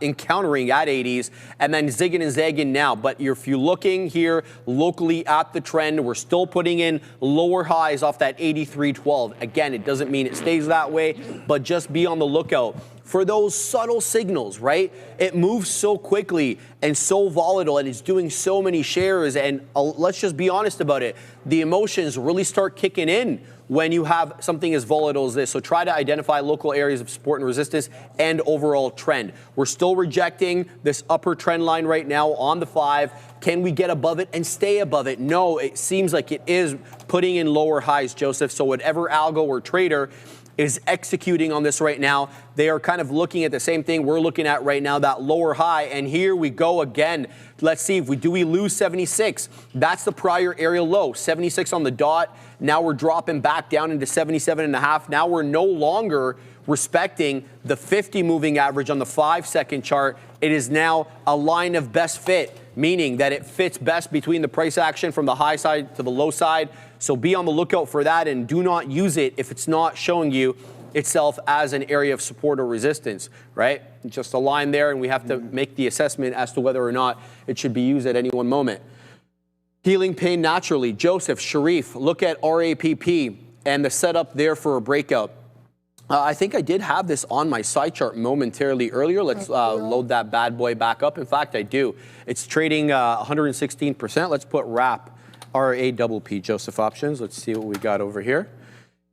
encountering at 80s, and then zigging and zagging now. But if you're looking here locally at the trend, we're still putting in lower highs off that 83.12. Again, it doesn't mean it stays that way, but just be on the lookout for those subtle signals, right? It moves so quickly and so volatile, and it's doing so many shares. And let's just be honest about it. The emotions really start kicking in when you have something as volatile as this. So try to identify local areas of support and resistance and overall trend. We're still rejecting this upper trend line right now on the 5. Can we get above it and stay above it? No, it seems like it is putting in lower highs, Joseph. So whatever algo or trader is executing on this right now. They are kind of looking at the same thing we're looking at right now, that lower high. And here we go again. Let's see if we lose 76. That's the prior area low, 76 on the dot. Now we're dropping back down into 77.5. Now we're no longer respecting the 50 moving average on the 5-second chart. It is now a line of best fit, meaning that it fits best between the price action from the high side to the low side. So be on the lookout for that and do not use it if it's not showing you itself as an area of support or resistance, right? Just a line there, and we have to make the assessment as to whether or not it should be used at any one moment. Healing pain naturally. Joseph, Sharif, look at RAPP and the setup there for a breakout. I think I did have this on my side chart momentarily earlier. Let's load that bad boy back up. In fact, I do. It's trading 116%. Let's put RAP, R-A-P-P, Joseph Options. Let's see what we got over here.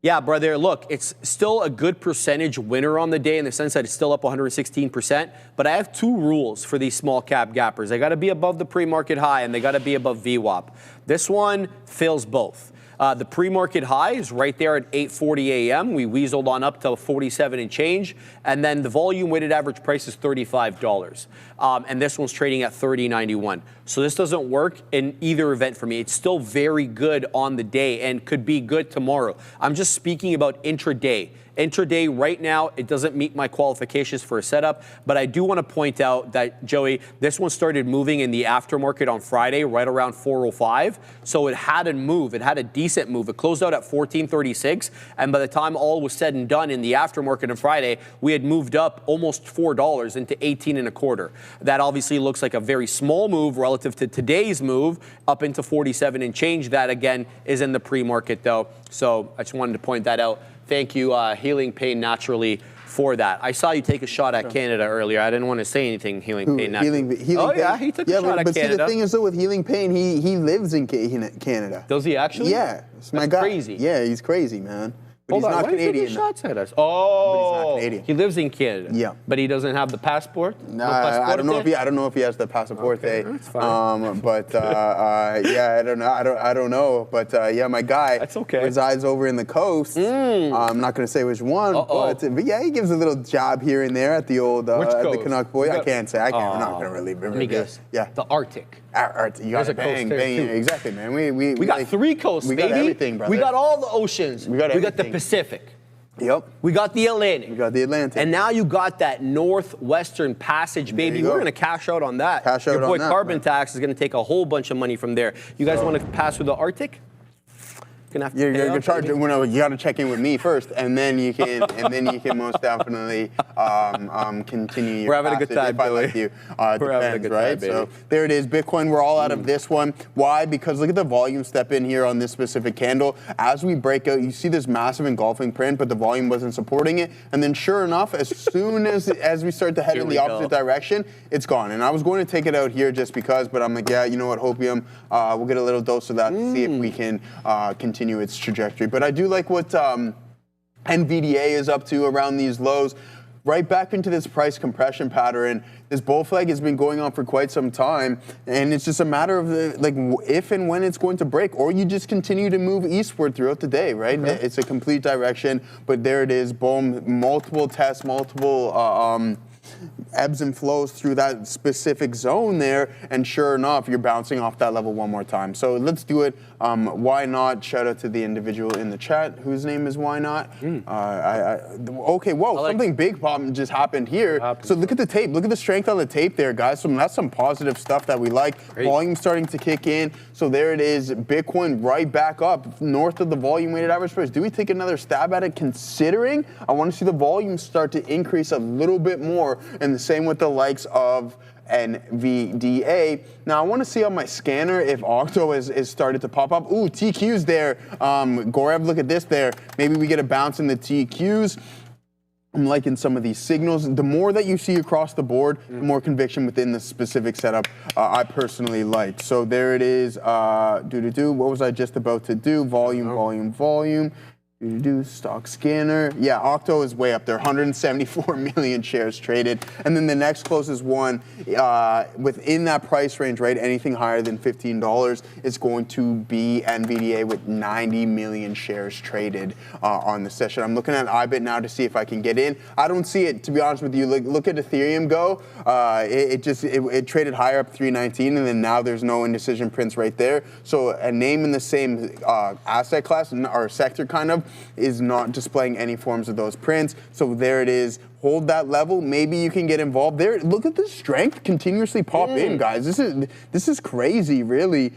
Yeah, brother, look, it's still a good percentage winner on the day in the sense that it's still up 116%. But I have two rules for these small cap gappers. They got to be above the pre-market high and they got to be above VWAP. This one fails both. The pre-market high is right there at 8:40 a.m. We weaseled on up to 47 and change. And then the volume weighted average price is $35. And this one's trading at $30.91. So this doesn't work in either event for me. It's still very good on the day and could be good tomorrow. I'm just speaking about intraday. Intraday right now, it doesn't meet my qualifications for a setup, but I do want to point out that, Joey, this one started moving in the aftermarket on Friday, right around 4:05. So it had a move. It had a decent move. It closed out at 14.36, and by the time all was said and done in the aftermarket on Friday, we had moved up almost $4 into 18.25. That obviously looks like a very small move relative to today's move up into 47 and change. That, again, is in the pre-market, though. So I just wanted to point that out. Thank you, Healing Pain Naturally, for that. I saw you take a shot at Canada earlier. I didn't want to say anything, Healing Pain Naturally. Healing Pain? Yeah, he took a shot at Canada. But see, the thing is, though, with Healing Pain, he lives in Canada. Does he actually? Yeah. That's my guy. Crazy. Yeah, he's crazy, man. But Hold he's on, not why are you Canadian. taking shots at us? Oh, but he's not Canadian. He lives in Canada. Yeah, but he doesn't have the passport. No, I don't know if he has the passport. Okay, that's fine. Yeah, I don't know. But yeah, my guy that's okay. resides over in the coast. I'm not going to say which one, but yeah, he gives a little job here and there at the old at the Canuck boy. I can't say. I'm not going to really remember. Let me guess. Yeah, the Arctic. You got to bang. Exactly, man. We got three coasts, we baby. Got everything, brother. We got all the oceans. We got the Pacific. Yep. We got the Atlantic. We got the Atlantic. And now you got that Northwestern Passage, baby. We're going to cash out on that. Cash out Your boy on that, Carbon Tax is going to take a whole bunch of money from there. You guys want to pass through the Arctic? Gonna have to you're charging. You got to check in with me first, and then you can, most definitely continue your. We're having a good time, Billy. We're having a good time, baby. So there it is, Bitcoin. We're all out of this one. Why? Because look at the volume step in here on this specific candle. As we break out, you see this massive engulfing print, but the volume wasn't supporting it. And then, sure enough, as soon as we start to head in the opposite direction, it's gone. And I was going to take it out here just because, but I'm like, yeah, you know what, Hopium, we'll get a little dose of that to see if we can continue its trajectory. But I do like what NVDA is up to around these lows. Right back into this price compression pattern. This bull flag has been going on for quite some time, and it's just a matter of if and when it's going to break, or you just continue to move eastward throughout the day, right? Okay. It's a complete direction, but there it is, boom, multiple tests, multiple ebbs and flows through that specific zone there, and sure enough, you're bouncing off that level one more time. So let's do it. Why not? Shout out to the individual in the chat whose name is Why Not. Okay, whoa, something big just happened here. So look at the tape. Look at the strength on the tape there, guys. So that's some positive stuff that we like. Great. Volume starting to kick in. So there it is. Bitcoin right back up north of the volume weighted average price. Do we take another stab at it, considering I want to see the volume start to increase a little bit more, and the same with the likes of NVDA. Now I want to see on my scanner if Octo is started to pop up. Ooh, TQ's there. Gorev, look at this there. Maybe we get a bounce in the TQs. I'm liking some of these signals. The more that you see across the board, the more conviction within the specific setup I personally like. So there it is. What was I just about to do? Volume. Stock scanner. Yeah, Octo is way up there, 174 million shares traded. And then the next closest one within that price range, right? Anything higher than $15 is going to be NVDA with 90 million shares traded on the session. I'm looking at IBIT now to see if I can get in. I don't see it, to be honest with you. Look at Ethereum go. It traded higher up 319, and then now there's no indecision prints right there. So a name in the same asset class or sector kind of is not displaying any forms of those prints. So there it is. Hold that level. Maybe you can get involved there. Look at the strength continuously pop in, guys. This is crazy, really.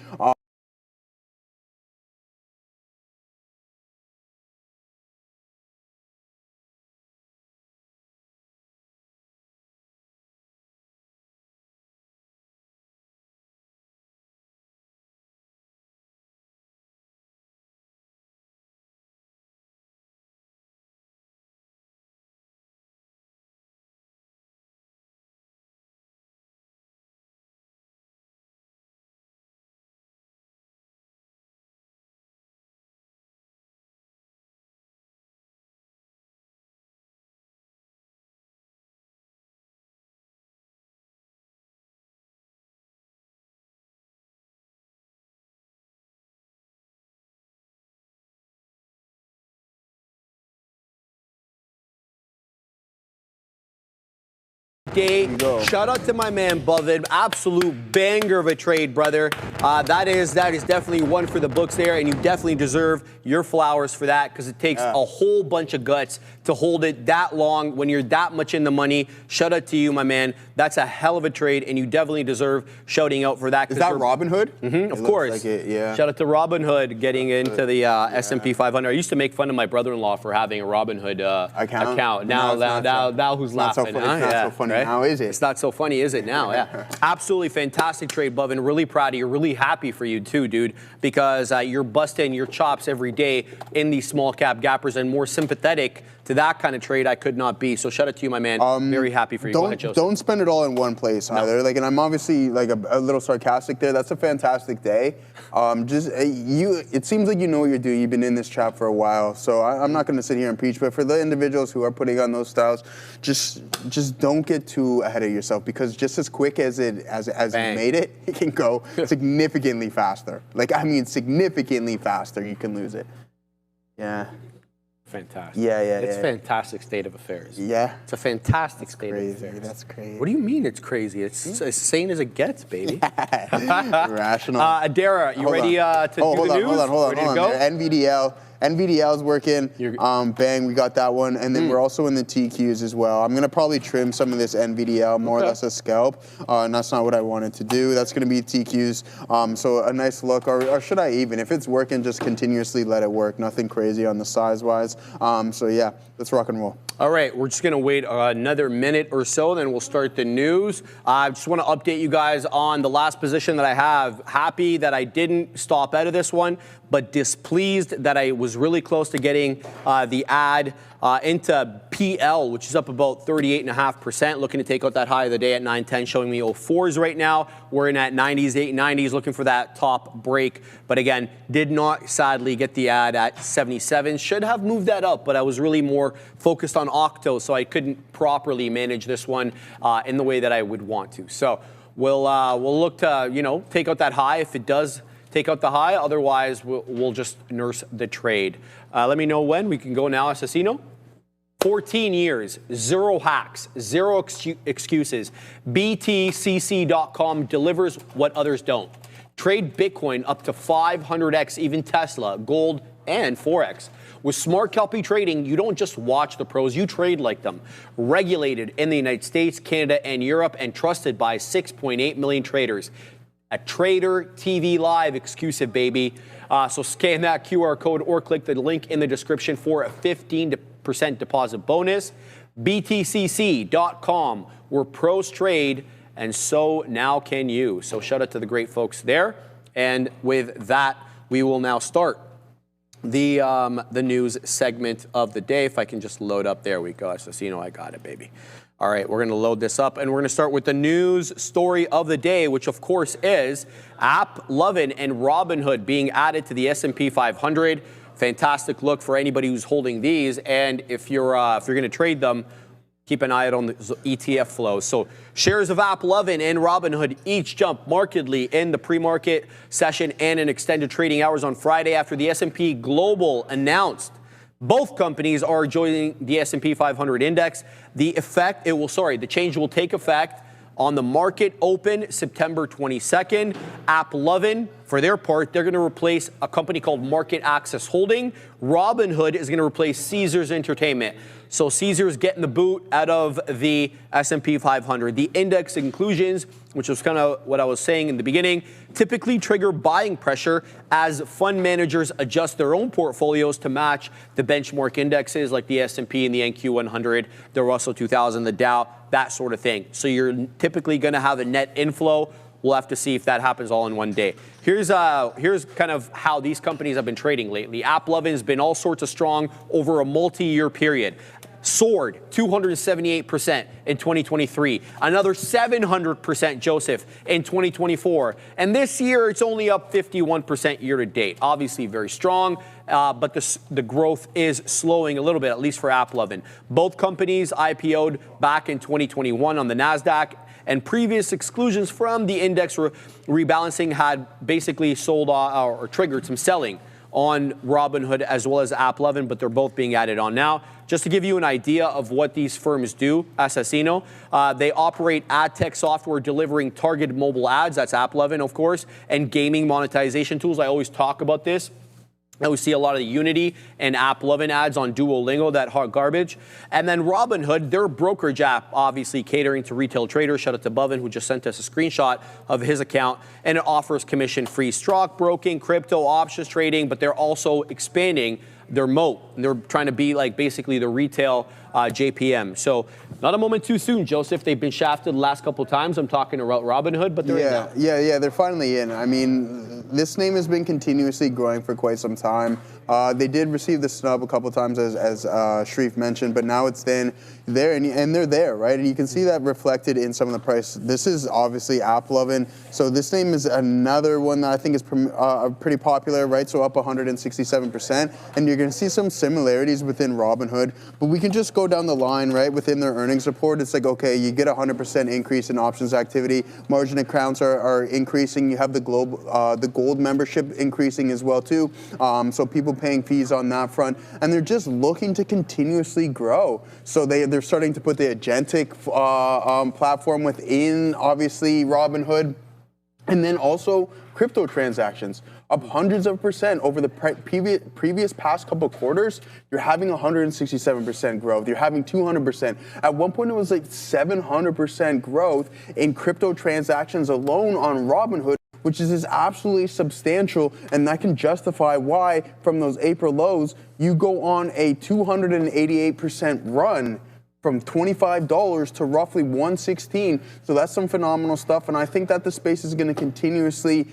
Shout out to my man Bovin, absolute banger of a trade, brother. That is definitely one for the books there, and you definitely deserve your flowers for that because it takes a whole bunch of guts to hold it that long when you're that much in the money. Shout out to you, my man. That's a hell of a trade, and you definitely deserve shouting out for that. Is that Robinhood? Mm-hmm, of course. Like it, yeah. Shout out to Robinhood getting into the S&P 500. I used to make fun of my brother-in-law for having a Robinhood account. Now who's laughing? It's not so funny right? now, is it? It's not so funny, is it now? Yeah. Absolutely fantastic trade, Bovin. Really proud of you. Really happy for you too, dude, because you're busting your chops every day in these small cap gappers, and more sympathetic to that kind of trade I could not be. So shout out to you, my man. Very happy for you. Go ahead, Joseph. Don't spend it all in one place either. Like, and I'm obviously like a little sarcastic there. That's a fantastic day. It seems like you know what you're doing. You've been in this trap for a while. So I'm not going to sit here and preach, but for the individuals who are putting on those styles, just don't get too ahead of yourself, because just as quick as you made it, it can go significantly faster. Like, I mean, significantly faster. You can lose it. Yeah. Fantastic. Yeah. It's a fantastic state of affairs. Yeah. It's a fantastic state of affairs. That's crazy. What do you mean it's crazy? It's as sane as it gets, baby. Rational. Adara, you ready to do the news? Hold on. NVDL. NVDL's working. Bang, we got that one. And then we're also in the TQs as well. I'm going to probably trim some of this NVDL, more or less a scalp. And that's not what I wanted to do. That's going to be TQs. So a nice look. Or should I even? If it's working, just continuously let it work. Nothing crazy on the size-wise. So yeah, let's rock and roll. All right, we're just going to wait another minute or so, then we'll start the news. I just want to update you guys on the last position that I have. Happy that I didn't stop out of this one, but displeased that I was really close to getting the ad into PL, which is up about 38.5%, looking to take out that high of the day at 910, showing me 04s right now. We're in at 90s, 890s, looking for that top break. But again, did not sadly get the ad at 77. Should have moved that up, but I was really more focused on Octo, so I couldn't properly manage this one in the way that I would want to. So we'll look to take out that high if it does take out the high. Otherwise, we'll just nurse the trade. Let me know when. We can go now, Assassino. 14 years, 0 hacks, 0 excuses. BTCC.com delivers what others don't. Trade Bitcoin up to 500x, even Tesla, gold, and Forex. With smart Kelpie trading, you don't just watch the pros, you trade like them. Regulated in the United States, Canada, and Europe, and trusted by 6.8 million traders. A Trader TV Live exclusive, baby. So scan that QR code or click the link in the description for a 15% deposit bonus. BTCC.com, where pros trade, and so now can you. So shout out to the great folks there. And with that, we will now start the news segment of the day. If I can just load up, there we go. So I got it, baby. All right, we're going to load this up, and we're going to start with the news story of the day, which of course is AAPL and Robinhood being added to the S&P 500. fantastic look for anybody who's holding these. And if you're going to trade them, keep an eye out on the ETF flows. So shares of AAPL and Robinhood each jumped markedly in the pre-market session and in extended trading hours on Friday after the S&P Global announced both companies are joining the S&P 500 index. The change will take effect on the market open September 22nd. AAPL, for their part, they're going to replace a company called Market Access Holding. Robinhood is going to replace Caesars Entertainment. So Caesars getting the boot out of the S&P 500. The index inclusions, which was kind of what I was saying in the beginning, typically trigger buying pressure as fund managers adjust their own portfolios to match the benchmark indexes like the S&P and the NQ100, the Russell 2000, the Dow, that sort of thing. So you're typically going to have a net inflow. We'll have to see if that happens all in one day. Here's kind of how these companies have been trading lately. AAPL has been all sorts of strong over a multi-year period. Soared 278% in 2023, another 700%, Joseph, in 2024. And this year, it's only up 51% year to date. Obviously very strong, but the growth is slowing a little bit, at least for AAPL. Both companies IPO'd back in 2021 on the NASDAQ, and previous exclusions from the index rebalancing had basically sold or triggered some selling on Robinhood as well as AAPL, but they're both being added on now. Just to give you an idea of what these firms do, Assassino, they operate ad tech software delivering targeted mobile ads, that's AAPL, of course, and gaming monetization tools. I always talk about this. I always see a lot of the Unity and AAPL ads on Duolingo, that hot garbage. And then Robinhood, their brokerage app, obviously catering to retail traders. Shout out to Bovin, who just sent us a screenshot of his account. And it offers commission-free stockbroking, crypto options trading, but they're also expanding their moat. And they're trying to be like basically the retail JPM. So not a moment too soon, Joseph. They've been shafted the last couple of times. I'm talking about Robinhood, but they're in now. Yeah, they're finally in. I mean, this name has been continuously growing for quite some time. They did receive the snub a couple of times, as Sharif mentioned, but now it's then there, and they're there, right? And you can see that reflected in some of the price. This is obviously AAPL, so this name is another one that I think is pretty popular, right? So up 167%, and you're going to see some similarities within Robinhood, but we can just go down the line, right? Within their earnings report, it's like, okay, you get 100% increase in options activity, margin accounts are increasing, you have the gold membership increasing as well too, so people paying fees on that front, and they're just looking to continuously grow. So they're starting to put the agentic platform within, obviously, Robinhood, and then also crypto transactions up hundreds of percent over the previous past couple quarters. You're having 167% growth. You're having 200%. At one point, it was like 700% growth in crypto transactions alone on Robinhood, which is absolutely substantial, and that can justify why, from those April lows, you go on a 288% run from $25 to roughly $116. So that's some phenomenal stuff, and I think that the space is going to continuously,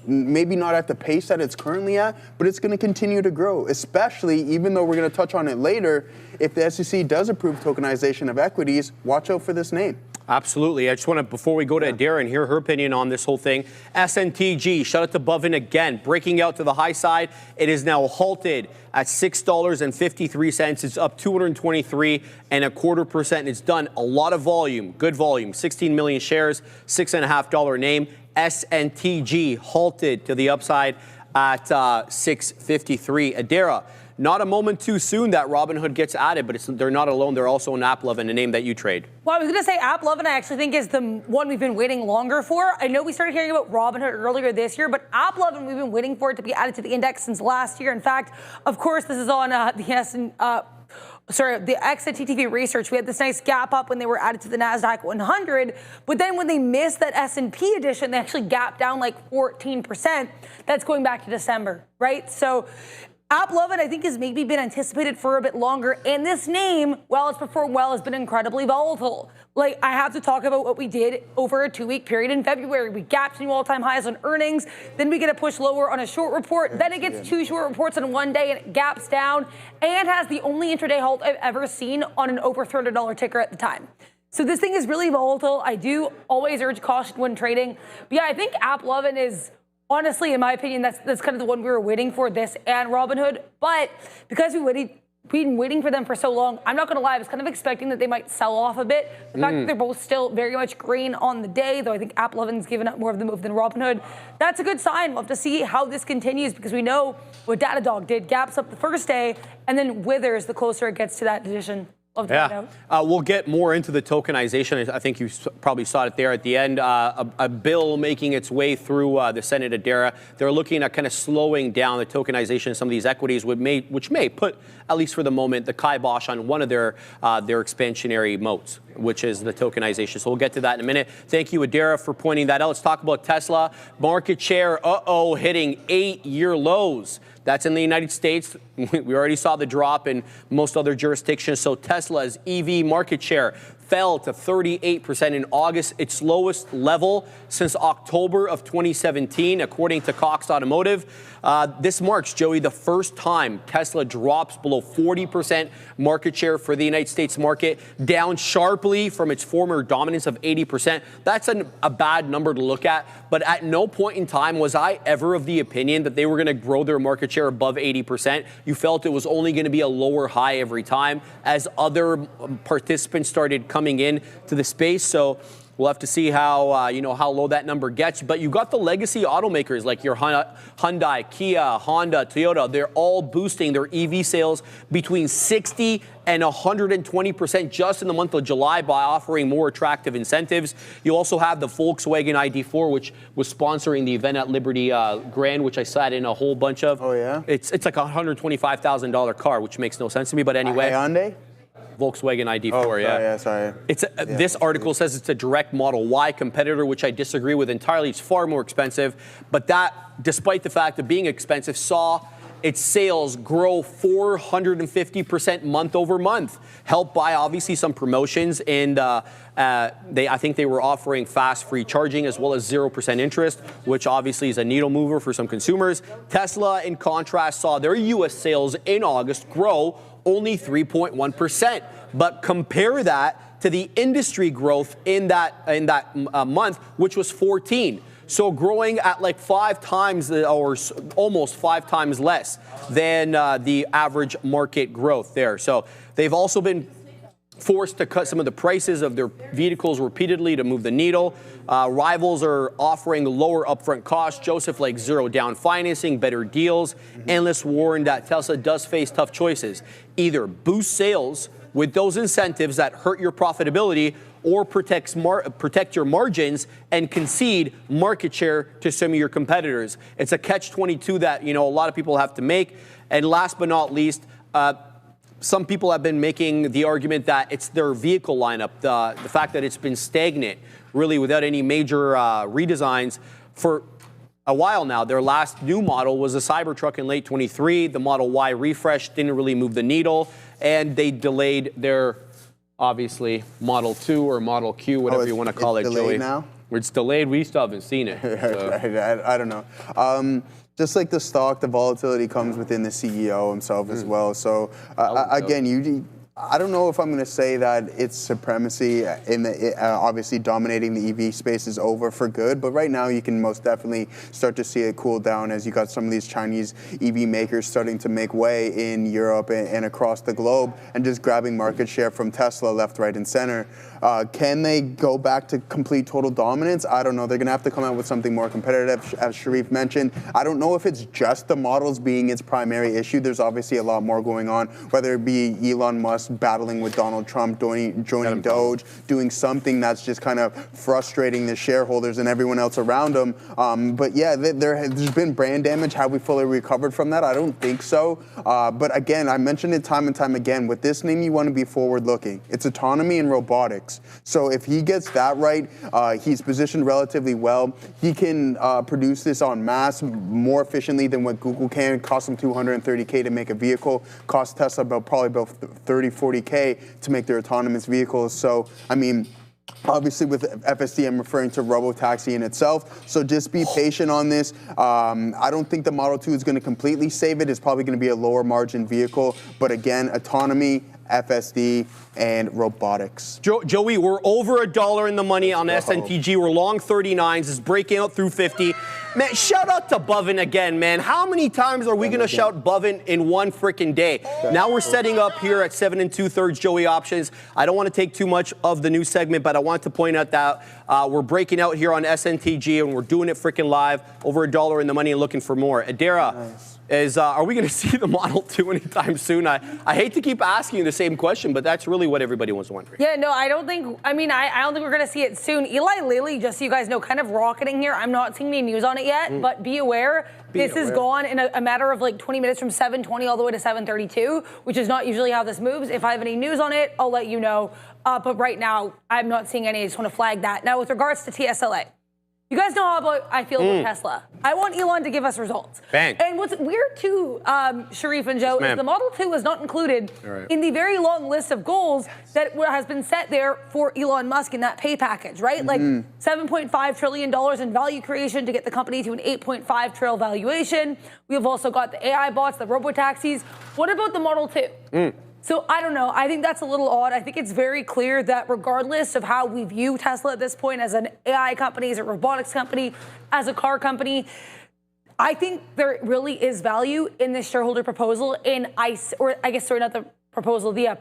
maybe not at the pace that it's currently at, but it's going to continue to grow, especially, even though we're going to touch on it later, if the SEC does approve tokenization of equities, watch out for this name. Absolutely. I just want to, before we go to Adara and hear her opinion on this whole thing, SNTG, shout out to Bovin again, breaking out to the high side. It is now halted at $6.53. It's up 223.25%. It's done a lot of volume, good volume, 16 million shares, $6.50 name. SNTG halted to the upside at 6.53. Adara, not a moment too soon that Robinhood gets added, but they're not alone. They're also an AAPL, a name that you trade. Well, I was going to say AAPL, I actually think is the one we've been waiting longer for. I know we started hearing about Robinhood earlier this year, but AAPL, we've been waiting for it to be added to the index since last year. In fact, of course, this is on the XTTV research. We had this nice gap up when they were added to the NASDAQ 100, but then when they missed that S&P edition, they actually gapped down like 14%. That's going back to December, right? So AAPL, I think, has maybe been anticipated for a bit longer, and this name, while it's performed well, has been incredibly volatile. Like, I have to talk about what we did over a 2-week period in February. We gapped new all-time highs on earnings, then we get a push lower on a short report, then it gets 2 short reports in one day, and it gaps down, and has the only intraday halt I've ever seen on an over $300 ticker at the time. So this thing is really volatile. I do always urge caution when trading. But yeah, I think AAPL is honestly, in my opinion, that's kind of the one we were waiting for, this and Robinhood. But because we've been waiting for them for so long, I'm not going to lie, I was kind of expecting that they might sell off a bit. The fact that they're both still very much green on the day, though I think Apple Evan's given up more of the move than Robinhood, that's a good sign. We'll have to see how this continues, because we know what Datadog did. Gaps up the first day and then withers the closer it gets to that decision. We'll get more into the tokenization. I think you probably saw it there at the end. A bill making its way through the Senate Adara. They're looking at kind of slowing down the tokenization of some of these equities, which may put, at least for the moment, the kibosh on one of their expansionary moats, which is the tokenization. So we'll get to that in a minute. Thank you, Adara, for pointing that out. Let's talk about Tesla. Market share, hitting 8-year lows. That's in the United States. We already saw the drop in most other jurisdictions. So Tesla's EV market share fell to 38% in August, its lowest level since October of 2017, according to Cox Automotive. This marks, Joey, the first time Tesla drops below 40% market share for the United States market, down sharply from its former dominance of 80%. That's a bad number to look at, but at no point in time was I ever of the opinion that they were going to grow their market share above 80%. You felt it was only going to be a lower high every time as other participants started coming in to the space. So we'll have to see how low that number gets. But you got the legacy automakers like your Hyundai, Kia, Honda, Toyota. They're all boosting their EV sales between 60 and 120% just in the month of July by offering more attractive incentives. You also have the Volkswagen ID4, which was sponsoring the event at Liberty Grand, which I sat in a whole bunch of. Oh, yeah? It's like a $125,000 car, which makes no sense to me. But anyway. Hyundai? Volkswagen ID4, sorry. This article says it's a direct Model Y competitor, which I disagree with entirely. It's far more expensive. But that, despite the fact of being expensive, saw its sales grow 450% month over month, helped by obviously some promotions. And I think they were offering fast free charging as well as 0% interest, which obviously is a needle mover for some consumers. Tesla, in contrast, saw their U.S. sales in August grow only 3.1%. But compare that to the industry growth in that month, which was 14. So growing at like 5 times or almost 5 times less than the average market growth there. So they've also been forced to cut some of the prices of their vehicles repeatedly to move the needle. Rivals are offering lower upfront costs, Joseph, like zero down financing, better deals. Analysts warn that Tesla does face tough choices. Either boost sales with those incentives that hurt your profitability, or protect your margins and concede market share to some of your competitors. It's a catch-22 that a lot of people have to make. And last but not least, some people have been making the argument that it's their vehicle lineup, the fact that it's been stagnant, really without any major redesigns for a while now. Their last new model was a Cybertruck in late 23. The Model Y refresh didn't really move the needle, and they delayed their, obviously, Model 2 or Model Q, whatever you want to call it, Joey. Now? It's delayed. We still haven't seen it. So. I don't know. Just like the stock, the volatility comes within the CEO himself as well. So again, I don't know if I'm going to say that its supremacy in the obviously dominating the EV space is over for good, but right now you can most definitely start to see it cool down as you got some of these Chinese EV makers starting to make way in Europe and across the globe and just grabbing market share from Tesla left, right, and center. Can they go back to complete total dominance? I don't know. They're going to have to come out with something more competitive, as Sharif mentioned. I don't know if it's just the models being its primary issue. There's obviously a lot more going on, whether it be Elon Musk battling with Donald Trump, joining Doge, doing something that's just kind of frustrating the shareholders and everyone else around them. But yeah, there's been brand damage. Have we fully recovered from that? I don't think so. But again, I mentioned it time and time again. With this name, you want to be forward-looking. It's autonomy and robotics. So if he gets that right, he's positioned relatively well. He can produce this en masse more efficiently than what Google can. It costs them $230K to make a vehicle. Costs Tesla probably about $30-40K to make their autonomous vehicles. So, I mean, obviously with FSD, I'm referring to robotaxi in itself. So just be patient on this. I don't think the Model 2 is going to completely save it. It's probably going to be a lower margin vehicle. But again, autonomy FSD, and robotics. Joey, we're over $1 in the money on SNTG. We're long 39s. It's breaking out through 50. Man, shout out to Bovin again, man. How many times are we going to shout Bovin in one freaking day? Now we're setting up here at 7 2/3 Joey options. I don't want to take too much of the new segment, but I want to point out that we're breaking out here on SNTG and we're doing it freaking live. Over $1 in the money and looking for more. Adara. Nice. Are we going to see the Model 2 anytime soon? I hate to keep asking you the same question, but that's really what everybody was wondering. Yeah, no, I don't think we're going to see it soon. Eli Lilly, just so you guys know, kind of rocketing here. I'm not seeing any news on it yet, but be aware. This is gone in a matter of like 20 minutes from 7:20 all the way to 7:32, which is not usually how this moves. If I have any news on it, I'll let you know. But right now, I'm not seeing any. I just want to flag that. Now, with regards to TSLA, you guys know how I feel about Tesla. I want Elon to give us results. Bang. And what's weird too, Sharif and Joe, is the Model 2 was not included in the very long list of goals that has been set there for Elon Musk in that pay package, right? Like $7.5 trillion in value creation to get the company to an $8.5 trillion valuation. We have also got the AI bots, the robo-taxis. What about the Model 2? So I don't know. I think that's a little odd. I think it's very clear that regardless of how we view Tesla at this point as an AI company, as a robotics company, as a car company, I think there really is value in this shareholder proposal the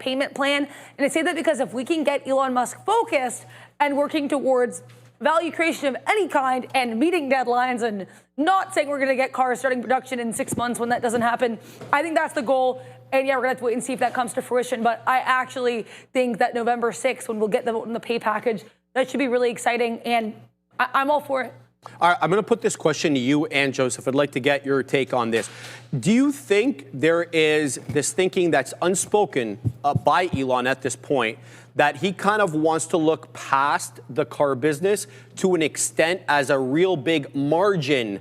payment plan. And I say that because if we can get Elon Musk focused and working towards value creation of any kind and meeting deadlines and not saying we're going to get cars starting production in 6 months when that doesn't happen, I think that's the goal. And yeah, we're going to have to wait and see if that comes to fruition. But I actually think that November 6th, when we'll get the vote in the pay package, that should be really exciting. And I'm all for it. All right, I'm going to put this question to you and Joseph. I'd like to get your take on this. Do you think there is this thinking that's unspoken by Elon at this point that he kind of wants to look past the car business to an extent as a real big margin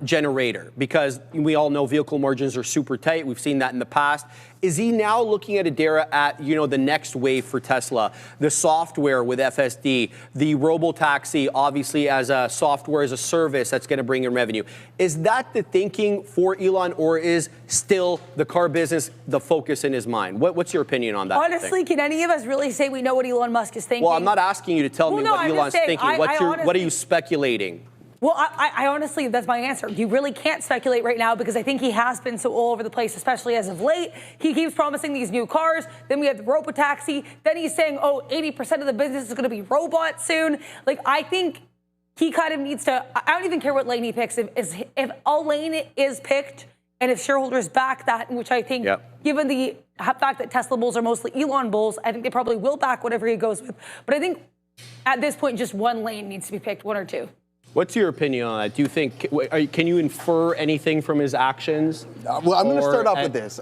generator? Because we all know vehicle margins are super tight. We've seen that in the past. Is he now looking at Adara at, the next wave for Tesla, the software with FSD, the robo-taxi, obviously as a software as a service that's going to bring in revenue? Is that the thinking for Elon, or is still the car business the focus in his mind? What's your opinion on that? Honestly, can any of us really say we know what Elon Musk is thinking? Well, I'm not asking you to tell me what Elon's thinking. What are you speculating? Well, I honestly, that's my answer. You really can't speculate right now because I think he has been so all over the place, especially as of late. He keeps promising these new cars. Then we have the robo-taxi. Then he's saying, 80% of the business is going to be robots soon. Like, I think he kind of needs to, I don't even care what lane he picks. If a lane is picked and if shareholders back that, which I think, given the fact that Tesla bulls are mostly Elon bulls, I think they probably will back whatever he goes with. But I think at this point, just one lane needs to be picked, one or two. What's your opinion on that? Do you think, can you infer anything from his actions? Well, I'm going to start off with this.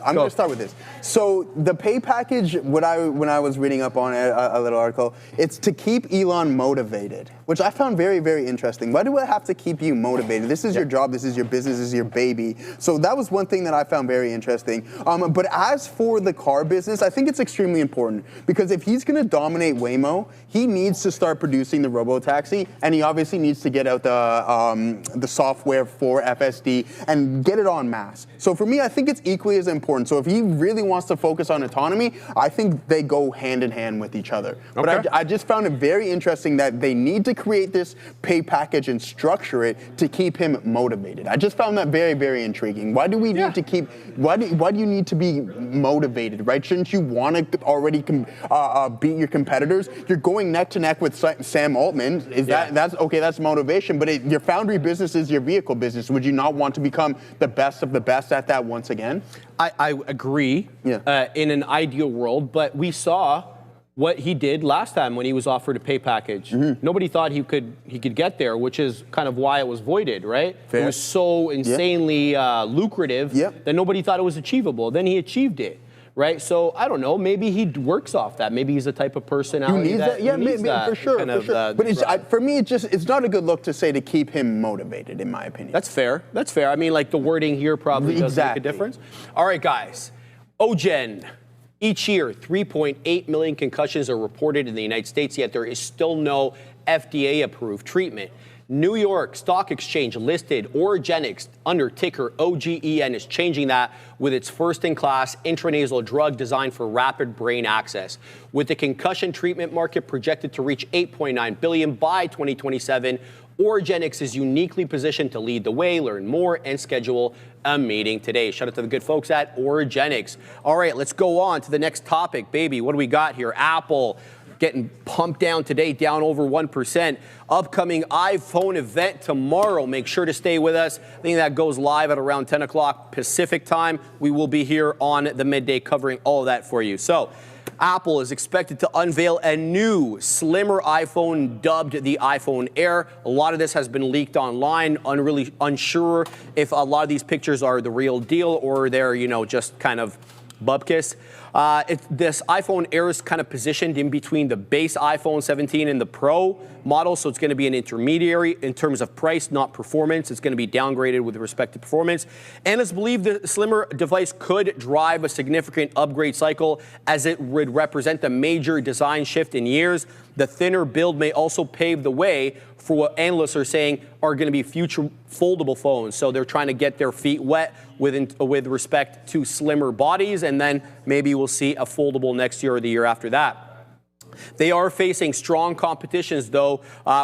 So the pay package, when I was reading up on it, a little article, it's to keep Elon motivated, which I found very, very interesting. Why do I have to keep you motivated? This is your job. This is your business. This is your baby. So that was one thing that I found very interesting. But as for the car business, I think it's extremely important because if he's going to dominate Waymo, he needs to start producing the robo-taxi, and he obviously needs to get out the software for FSD and get it en masse. So for me, I think it's equally as important. So if he really wants to focus on autonomy, I think they go hand in hand with each other. Okay. But I just found it very interesting that they need to create this pay package and structure it to keep him motivated. I just found that very, very intriguing. Why do we need to keep? Why do you need to be motivated? Right? Shouldn't you want to already beat your competitors? You're going neck to neck with Sam Altman. That's motivation. But your foundry business is your vehicle business. Would you not want to become the best of the best at that once again? I agree in an ideal world, but we saw what he did last time when he was offered a pay package. Nobody thought he could get there, which is kind of why it was voided, right? Fair. It was so insanely lucrative that nobody thought it was achievable. Then he achieved it. Right, so I don't know. Maybe he works off that. Maybe he's the type of personality who needs that. Yeah, maybe for sure. But for me, it's not a good look to say to keep him motivated, in my opinion. That's fair. I mean, like the wording here probably does make a difference. All right, guys. OGen. Each year, 3.8 million concussions are reported in the United States, yet there is still no FDA-approved treatment. New York Stock Exchange listed Oragenics under ticker OGEN is changing that with its first-in-class intranasal drug designed for rapid brain access. With the concussion treatment market projected to reach $8.9 billion by 2027, Oragenics is uniquely positioned to lead the way. Learn more and schedule a meeting today. Shout out to the good folks at Oragenics. All right, let's go on to the next topic, baby. What do we got here? Apple getting pumped down today, down over 1%. Upcoming iPhone event tomorrow. Make sure to stay with us. I think that goes live at around 10 o'clock Pacific time. We will be here on the midday covering all of that for you. So, Apple is expected to unveil a new, slimmer iPhone dubbed the iPhone Air. A lot of this has been leaked online. Really unsure if a lot of these pictures are the real deal or they're, just kind of bupkis. This iPhone Air is kind of positioned in between the base iPhone 17 and the Pro model, so it's going to be an intermediary in terms of price, not performance. It's going to be downgraded with respect to performance. And it's believed the slimmer device could drive a significant upgrade cycle as it would represent a major design shift in years. The thinner build may also pave the way for what analysts are saying are going to be future foldable phones. So they're trying to get their feet wet with respect to slimmer bodies, and then maybe we'll see a foldable next year or the year after that. They are facing strong competitions, though,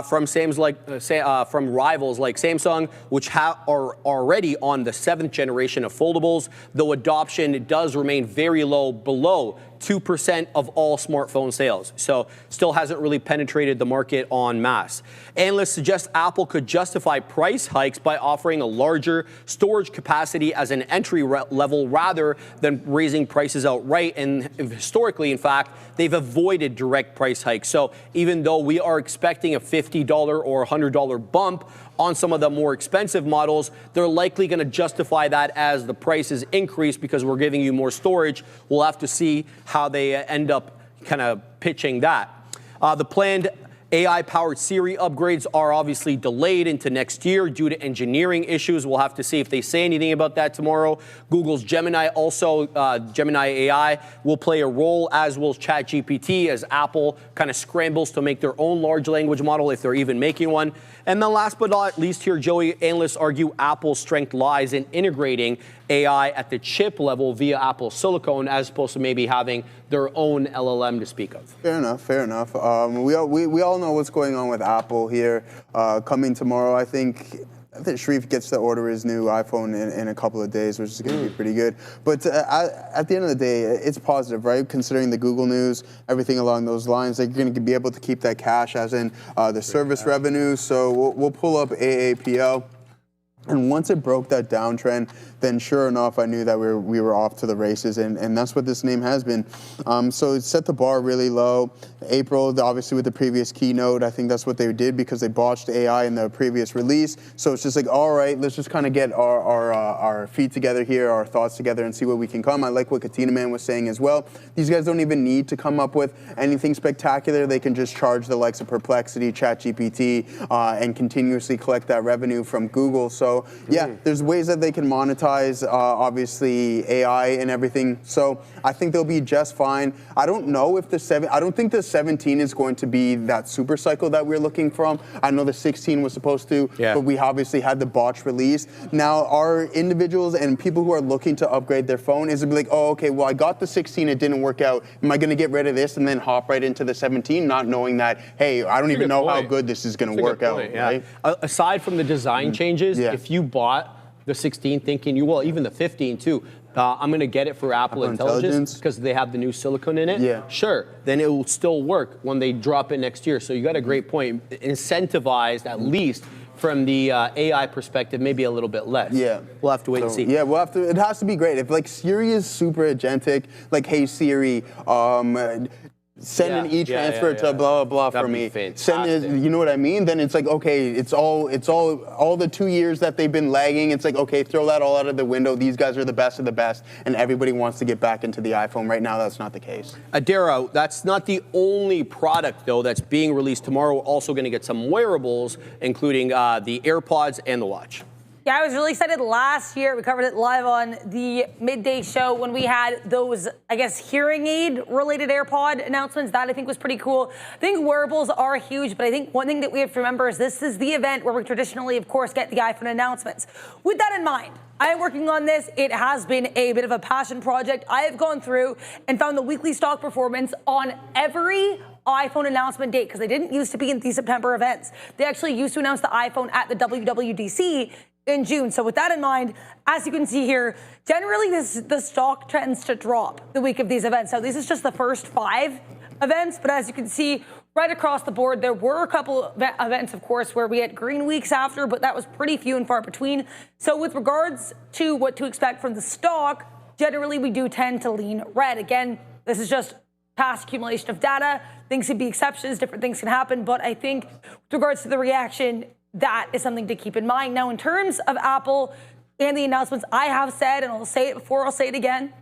from rivals like Samsung, which are already on the 7th generation of foldables, though adoption does remain very low, below 2% of all smartphone sales. So still hasn't really penetrated the market en masse. Analysts suggest Apple could justify price hikes by offering a larger storage capacity as an entry level rather than raising prices outright. And historically, in fact, they've avoided direct price hikes. So even though we are expecting a $50 or $100 bump on some of the more expensive models, they're likely going to justify that as the prices increase because we're giving you more storage. We'll have to see how they end up kind of pitching that. The planned AI-powered Siri upgrades are obviously delayed into next year due to engineering issues. We'll have to see if they say anything about that tomorrow. Google's Gemini Gemini AI will play a role, as will ChatGPT, as Apple kind of scrambles to make their own large language model, if they're even making one. And then last but not least here, Joey, analysts argue Apple's strength lies in integrating AI at the chip level via Apple Silicon, as opposed to maybe having their own LLM to speak of. Fair enough. We all know what's going on with Apple here. Coming tomorrow, I think Sharif gets to order his new iPhone in a couple of days, which is going to be pretty good. But at the end of the day, it's positive, right? Considering the Google news, everything along those lines, they're going to be able to keep that cash as in the service revenue. So we'll pull up AAPL. And once it broke that downtrend, then sure enough, I knew that we were off to the races, and that's what this name has been. So it set the bar really low. April, obviously with the previous keynote, I think that's what they did because they botched AI in the previous release. So it's just like, all right, let's just kind of get our feet together here, our thoughts together, and see what we can come. I like what Katina Man was saying as well. These guys don't even need to come up with anything spectacular. They can just charge the likes of Perplexity, ChatGPT, and continuously collect that revenue from Google. So yeah, there's ways that they can monetize, obviously AI and everything. So I think they'll be just fine. I don't know if I don't think the 17 is going to be that super cycle that we're looking from. I know the 16 was supposed to, but we obviously had the botch release. Now, our individuals and people who are looking to upgrade their phone is to be like, oh, okay, well, I got the 16, it didn't work out. Am I going to get rid of this and then hop right into the 17, not knowing that, hey, I don't even know how good this is going to work out, right? Aside from the design changes, if you bought the 16 thinking even the 15 too, I'm going to get it for Apple Intelligence because they have the new silicon in it. Sure, then it will still work when they drop it next year. So you got a great point. Incentivized at least from the AI perspective, maybe a little bit less. We'll have to wait and see. Yeah, we'll have to. It has to be great. If like Siri is super agentic, like hey Siri, send an e-transfer to blah blah for me. Send it, you know what I mean? Then it's like, okay, it's all the 2 years that they've been lagging. It's like, okay, throw that all out of the window. These guys are the best of the best, and everybody wants to get back into the iPhone. Right now, that's not the case. Adara, that's not the only product though that's being released tomorrow. We're also going to get some wearables, including the AirPods and the watch. Yeah, I was really excited last year. We covered it live on the midday show when we had those, I guess, hearing aid related AirPod announcements. That I think was pretty cool. I think wearables are huge, but I think one thing that we have to remember is this is the event where we traditionally, of course, get the iPhone announcements. With that in mind, I am working on this. It has been a bit of a passion project. I have gone through and found the weekly stock performance on every iPhone announcement date, because they didn't used to be in these September events. They actually used to announce the iPhone at the WWDC in June. So with that in mind, as you can see here, generally the stock tends to drop the week of these events. Now, this is just the first 5 events, but as you can see, right across the board, there were a couple of events, of course, where we had green weeks after, but that was pretty few and far between. So with regards to what to expect from the stock, generally we do tend to lean red. Again, this is just past accumulation of data. Things can be exceptions, different things can happen, but I think with regards to the reaction, that is something to keep in mind. Now, in terms of Apple and the announcements, I have said, and I'll say it before, I'll say it again,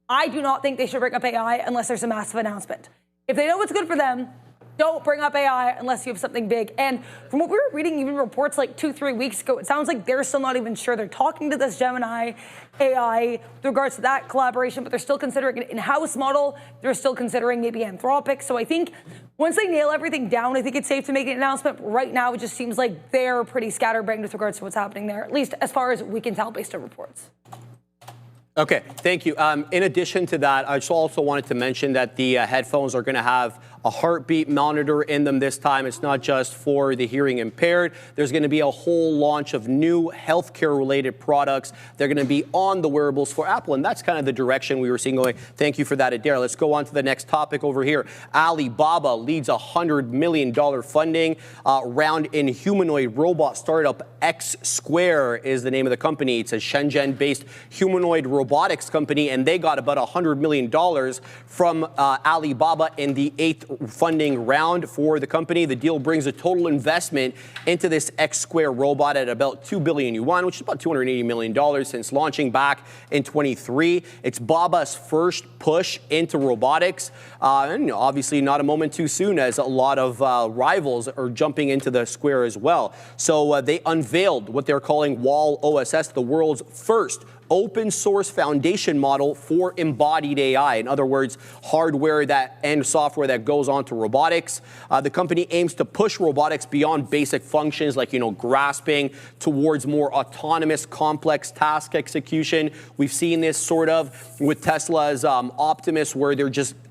I do not think they should bring up AI unless there's a massive announcement. If they know what's good for them, don't bring up AI unless you have something big. And from what we were reading, even reports like 2-3 weeks ago, it sounds like they're still not even sure. They're talking to this Gemini AI with regards to that collaboration, but they're still considering an in-house model. They're still considering maybe Anthropic. So I think once they nail everything down, I think it's safe to make an announcement. Right now, it just seems like they're pretty scatterbrained with regards to what's happening there, at least as far as we can tell based on reports. Okay, thank you. In addition to that, I just also wanted to mention that the headphones are going to have a heartbeat monitor in them this time. It's not just for the hearing impaired. There's going to be a whole launch of new healthcare-related products. They're going to be on the wearables for Apple, and that's kind of the direction we were seeing going. Thank you for that, Adair. Let's go on to the next topic over here. Alibaba leads $100 million funding round in humanoid robot startup X Square is the name of the company. It's a Shenzhen-based humanoid robotics company, and they got about $100 million from Alibaba in the 8th funding round for the company. The deal brings a total investment into this X Square robot at about 2 billion yuan, which is about $280 million since launching back in 23. It's Baba's first push into robotics, and obviously not a moment too soon, as a lot of rivals are jumping into the Square as well. So they unveiled what they're calling Wall OSS, the world's first open source foundation model for embodied AI. In other words, hardware that and software that goes on to robotics. The company aims to push robotics beyond basic functions like, grasping towards more autonomous, complex task execution. We've seen this sort of with Tesla's Optimus, where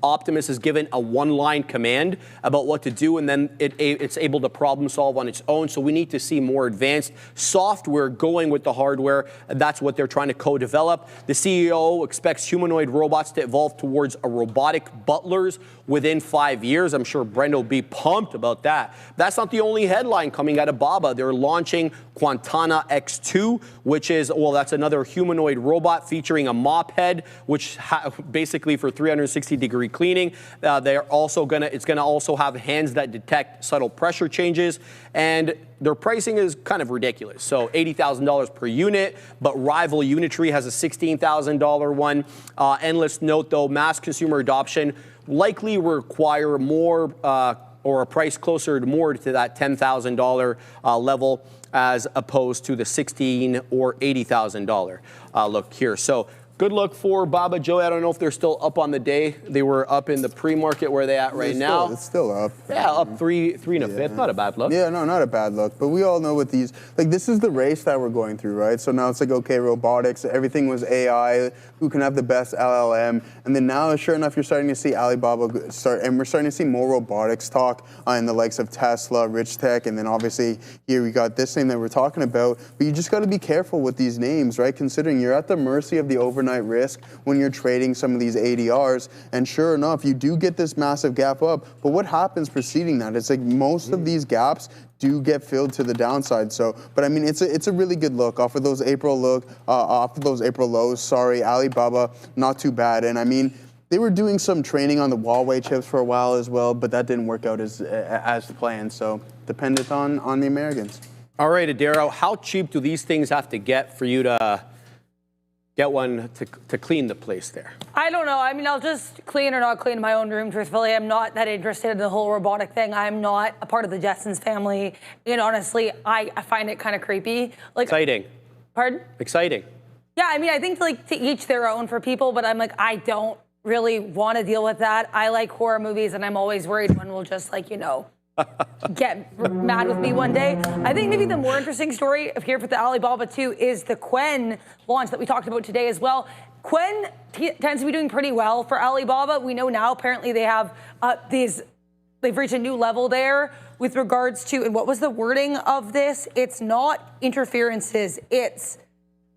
Optimus is given a one-line command about what to do, and then it's able to problem solve on its own. So we need to see more advanced software going with the hardware. That's what they're trying to co-develop. The CEO expects humanoid robots to evolve towards a robotic butlers within 5 years. I'm sure Brenda will be pumped about that. That's not the only headline coming out of Baba. They're launching Quantana X2, which is, that's another humanoid robot featuring a mop head, which basically for 360-degree cleaning. It's gonna also have hands that detect subtle pressure changes, and their pricing is kind of ridiculous. So $80,000 per unit, but rival Unitree has a $16,000 one. Endless note though, mass consumer adoption likely require more or a price closer to more to that $10,000 level, as opposed to the $16,000 or $80,000 look here. So good luck for Baba. Joey, I don't know if they're still up on the day. They were up in the pre-market. Where are they at right now? It's still up. Yeah, up three and a fifth. Not a bad look. Yeah, no, not a bad look. But we all know with these, this is the race that we're going through, right? So now it's like, okay, robotics, everything was AI, who can have the best LLM? And then now, sure enough, you're starting to see Alibaba start, and we're starting to see more robotics talk in the likes of Tesla, Rich Tech, and then obviously here we got this thing that we're talking about. But you just got to be careful with these names, right? Considering you're at the mercy of the overnight risk when you're trading some of these ADRs, and sure enough, you do get this massive gap up. But what happens preceding that? It's like most of these gaps do get filled to the downside. So, but I mean, it's a really good look off of those April lows. Sorry, Alibaba, not too bad. And I mean, they were doing some training on the Huawei chips for a while as well, but that didn't work out as planned. So, dependent on the Americans. All right, Adaro, how cheap do these things have to get for you to get one to clean the place there? I don't know. I mean, I'll just clean or not clean my own room, truthfully. I'm not that interested in the whole robotic thing. I'm not a part of the Jetsons family. And honestly, I find it kind of creepy. Exciting. Pardon? Exciting. Yeah, I mean, I think like to each their own for people, but I'm like, I don't really want to deal with that. I like horror movies, and I'm always worried one will just like, get mad with me one day. I think maybe the more interesting story of here for the Alibaba too is the Quen launch that we talked about today as well. Quen tends to be doing pretty well for Alibaba. We know now apparently they have they've reached a new level there with regards to, and what was the wording of this? It's not interferences,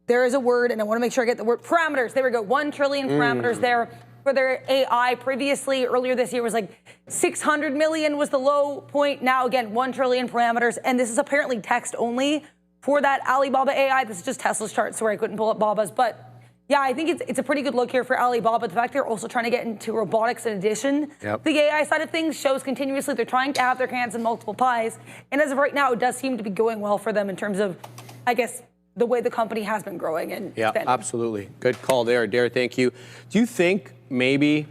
there is a word, and I want to make sure I get the word, parameters. There we go, 1 trillion parameters there for their AI. Previously, earlier this year was like 600 million was the low point. Now again, 1 trillion parameters, and this is apparently text only for that Alibaba AI. This is just Tesla's chart, sorry I couldn't pull up Baba's, but yeah, I think it's a pretty good look here for Alibaba. The fact they're also trying to get into robotics in addition. Yep. The AI side of things shows continuously they're trying to have their hands in multiple pies. And as of right now, it does seem to be going well for them in terms of, I guess, the way the company has been growing and expanding. Absolutely. Good call there, Dare. Thank you. Do you think maybe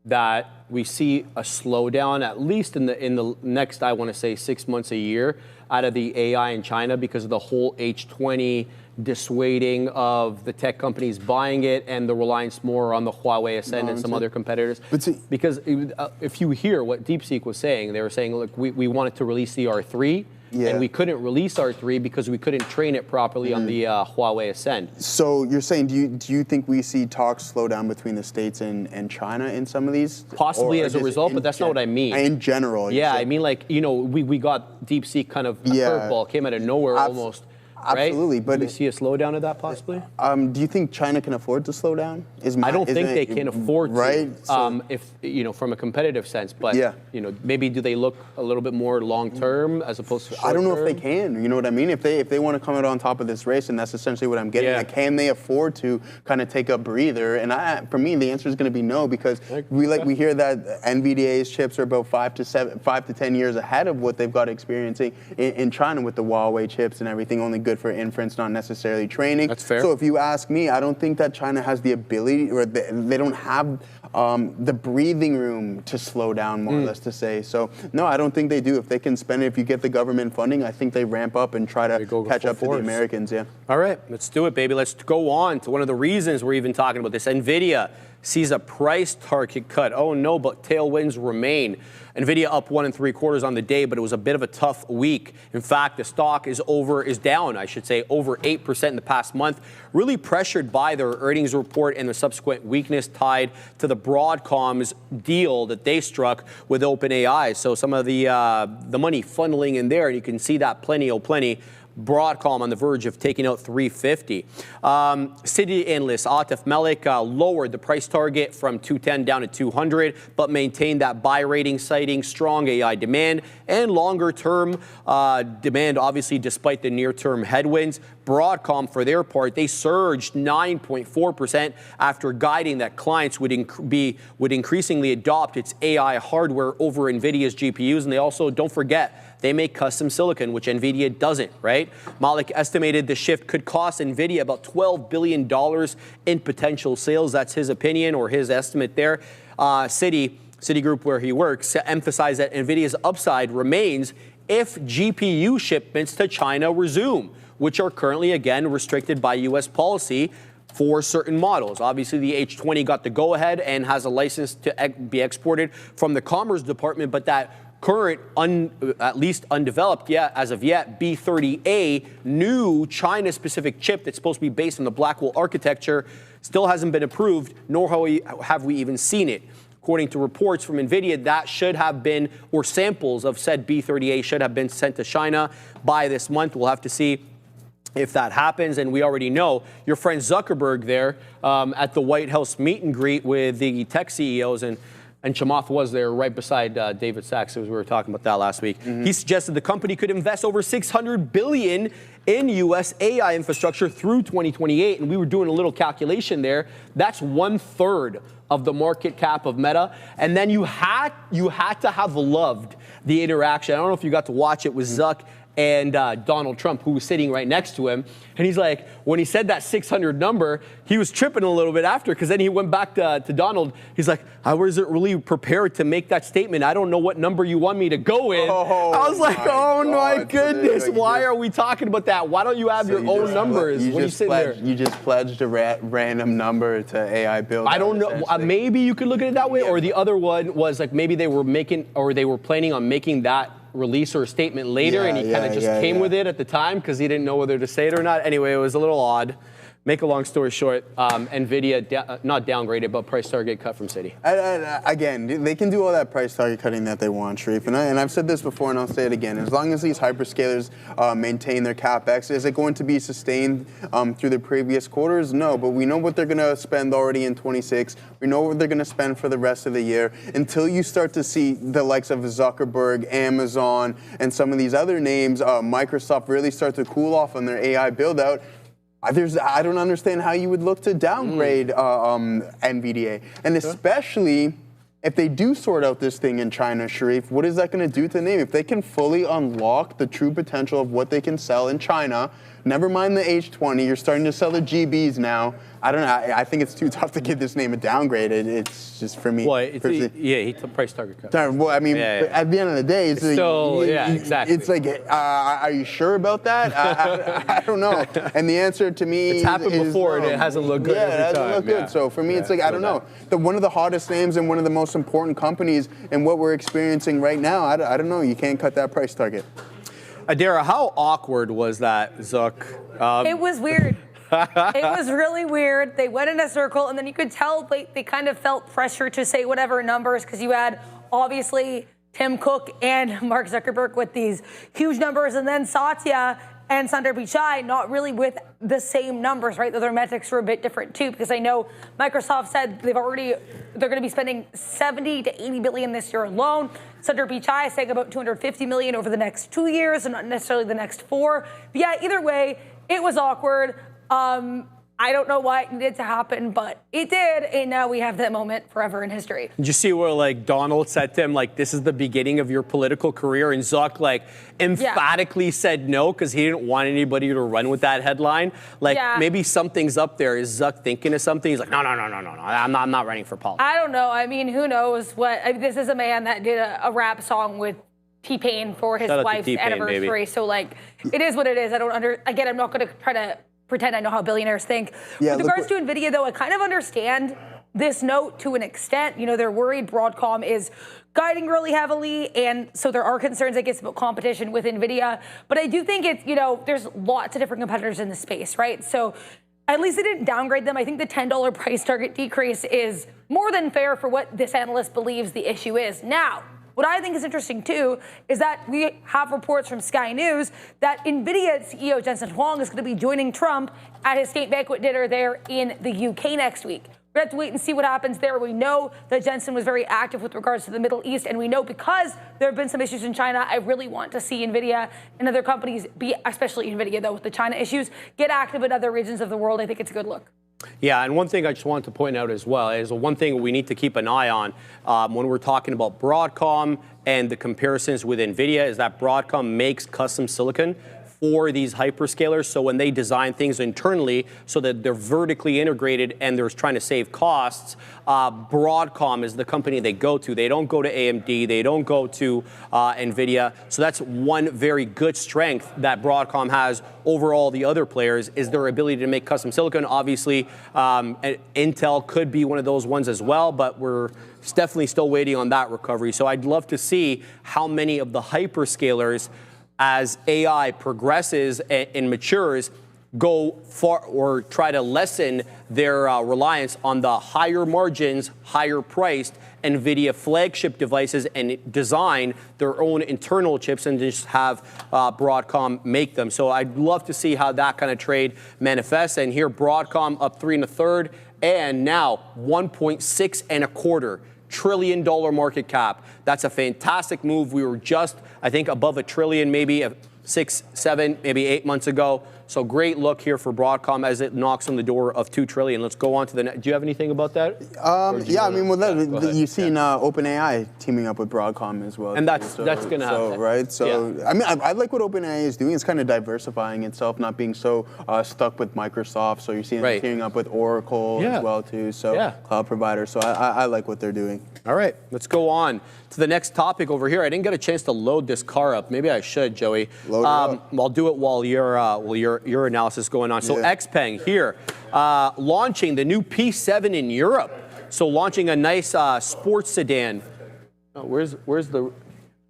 that we see a slowdown, at least in the next, I want to say, 6 months, a year, out of the AI in China because of the whole H20 dissuading of the tech companies buying it and the reliance more on the Huawei Ascend and some other competitors? Because if you hear what DeepSeek was saying, they were saying, look, we wanted to release the R3, and we couldn't release R3 because we couldn't train it properly on the Huawei Ascend. So you're saying, do you think we see talks slow down between the States and China in some of these? Possibly as a result, but that's not what I mean. In general. Yeah, I mean, like, we got DeepSeek kind of a curveball, came out of nowhere almost. Absolutely, right? but do you see a slowdown of that possibly? Do you think China can afford to slow down? I don't think they can afford to, right? So, if from a competitive sense. But maybe do they look a little bit more long term as opposed to short term? I don't know if they can. You know what I mean? If they want to come out on top of this race, and that's essentially what I'm getting. Like, can they afford to kind of take a breather? And for me, the answer is going to be no, because we hear that NVIDIA's chips are about 5 to 10 years ahead of what they've got experiencing in China with the Huawei chips and everything. Only good for inference, not necessarily training. That's fair. So if you ask me, I don't think that China has the ability, or they don't have the breathing room to slow down, more or less, to say. So no, I don't think they do. If they can spend it, if you get the government funding, I think they ramp up and try to catch up to the Americans. Yeah. All right, let's do it, baby. Let's go on to one of the reasons we're even talking about this. NVIDIA sees a price target cut. Oh no, but tailwinds remain. NVIDIA up 1 3/4 on the day, but it was a bit of a tough week. In fact, the stock is down, I should say, over 8% in the past month, really pressured by their earnings report and the subsequent weakness tied to the Broadcom's deal that they struck with OpenAI. So some of the money funneling in there, and you can see that plenty. Broadcom on the verge of taking out 350. Citi analyst Atif Malik lowered the price target from 210 down to 200, but maintained that buy rating, citing strong AI demand and longer-term demand, obviously, despite the near-term headwinds. Broadcom, for their part, they surged 9.4% after guiding that clients would increasingly adopt its AI hardware over NVIDIA's GPUs. And they also, don't forget, they make custom silicon, which NVIDIA doesn't, right? Malik estimated the shift could cost NVIDIA about $12 billion in potential sales. That's his opinion, or his estimate there. Citigroup, where he works, emphasized that NVIDIA's upside remains if GPU shipments to China resume, which are currently, again, restricted by U.S. policy for certain models. Obviously, the H20 got the go-ahead and has a license to be exported from the Commerce Department, but that current, at least undeveloped as of yet, B30A, new China-specific chip that's supposed to be based on the Blackwell architecture, still hasn't been approved, nor have we even seen it. According to reports from NVIDIA, that should have been, or samples of said B30A should have been sent to China by this month. We'll have to see if that happens. And we already know your friend Zuckerberg there at the White House meet and greet with the tech CEOs, and Chamath was there right beside David Sachs, as we were talking about that last week. He suggested the company could invest over $600 billion in U.S. AI infrastructure through 2028. And we were doing a little calculation there. That's 1/3 of the market cap of Meta. And then you had to have loved the interaction. I don't know if you got to watch it with Zuck and Donald Trump, who was sitting right next to him. And he's like, when he said that 600 number, he was tripping a little bit after, because then he went back to Donald. He's like, I wasn't really prepared to make that statement. I don't know what number you want me to go in. I was like, oh my goodness, why are we talking about that? Why don't you have your own numbers when you sit there? You just pledged a random number to AI build. I don't know. Maybe you could look at it that way. Or the other one was like, maybe they were planning on making that release or a statement later, and he kind of just came with it at the time because he didn't know whether to say it or not. Anyway, it was a little odd. Make a long story short, NVIDIA not downgraded, but price target cut from Citi. Again, they can do all that price target cutting that they want, Sharif. And I've said this before, and I'll say it again. As long as these hyperscalers maintain their CapEx, is it going to be sustained through the previous quarters? No, but we know what they're going to spend already in 26. We know what they're going to spend for the rest of the year. Until you start to see the likes of Zuckerberg, Amazon, and some of these other names, Microsoft really start to cool off on their AI build-out, I don't understand how you would look to downgrade NVIDIA. And especially if they do sort out this thing in China, Sharif, what is that going to do to the name? If they can fully unlock the true potential of what they can sell in China, never mind the H20, you're starting to sell the GBs now. I don't know. I think it's too tough to give this name a downgrade. It's just for me. Well, he took price target cut. Well, I mean, at the end of the day, it's like, still, exactly. It's like, are you sure about that? I don't know. And the answer to me it's happened before, and it hasn't looked good. Yeah, it hasn't looked good. So for me, it's like, I don't know. One of the hottest names and one of the most important companies in what we're experiencing right now. I don't know. You can't cut that price target. Adara, how awkward was that, Zuck? It was weird. It was really weird. They went in a circle, and then you could tell they kind of felt pressure to say whatever numbers, because you had, obviously, Tim Cook and Mark Zuckerberg with these huge numbers, and then Satya and Sundar Pichai not really with the same numbers, right? Their metrics were a bit different, too, because I know Microsoft said they're going to be spending 70 to 80 billion this year alone. Sundar Pichai saying about 250 million over the next 2 years and not necessarily the next 4. But yeah, either way, it was awkward. I don't know why it needed to happen, but it did, and now we have that moment forever in history. Did you see where, like, Donald said to him, like, this is the beginning of your political career, and Zuck, like, emphatically said no because he didn't want anybody to run with that headline? Like, maybe something's up there. Is Zuck thinking of something? He's like, no, I'm not running for politics. I don't know. I mean, who knows what? This is a man that did a rap song with T-Pain for his wife's anniversary, baby. So, like, it is what it is. Again, I'm not going to try to pretend I know how billionaires think. With regards to NVIDIA, though, I kind of understand this note to an extent. You know, they're worried Broadcom is guiding really heavily, and so there are concerns, I guess, about competition with NVIDIA. But I do think it's, there's lots of different competitors in the space, right? So at least they didn't downgrade them. I think the $10 price target decrease is more than fair for what this analyst believes the issue is. Now, what I think is interesting, too, is that we have reports from Sky News that NVIDIA CEO Jensen Huang is going to be joining Trump at his state banquet dinner there in the UK next week. We have to wait and see what happens there. We know that Jensen was very active with regards to the Middle East, and we know because there have been some issues in China, I really want to see NVIDIA and other companies, especially NVIDIA, though, with the China issues, get active in other regions of the world. I think it's a good look. Yeah, and one thing I just wanted to point out as well is one thing we need to keep an eye on when we're talking about Broadcom and the comparisons with NVIDIA is that Broadcom makes custom silicon for these hyperscalers. So when they design things internally so that they're vertically integrated and they're trying to save costs, Broadcom is the company they go to. They don't go to AMD. They don't go to NVIDIA. So that's one very good strength that Broadcom has over all the other players is their ability to make custom silicon. Obviously, Intel could be one of those ones as well, but we're definitely still waiting on that recovery. So I'd love to see how many of the hyperscalers, as AI progresses and matures, go far or try to lessen their reliance on the higher margins, higher priced NVIDIA flagship devices and design their own internal chips and just have Broadcom make them. So I'd love to see how that kind of trade manifests. And here Broadcom up 3 1/3 and now $1.625 trillion market cap. That's a fantastic move. We were just, I think, above $1 trillion maybe 6, 7, maybe 8 months ago. So great look here for Broadcom as it knocks on the door of $2 trillion. Let's go on to the next. Do you have anything about that? Yeah, I mean, you've seen OpenAI teaming up with Broadcom as well. And that's going to happen. Right? So, I mean, I like what OpenAI is doing. It's kind of diversifying itself, not being so stuck with Microsoft. So you're seeing them teaming up with Oracle as well, too. So cloud provider. So I like what they're doing. All right, let's go on to the next topic over here. I didn't get a chance to load this car up. Maybe I should, Joey. Load it up. I'll do it while your analysis is going on. So XPeng here, launching the new P7 in Europe. So launching a nice sports sedan. Oh, where's the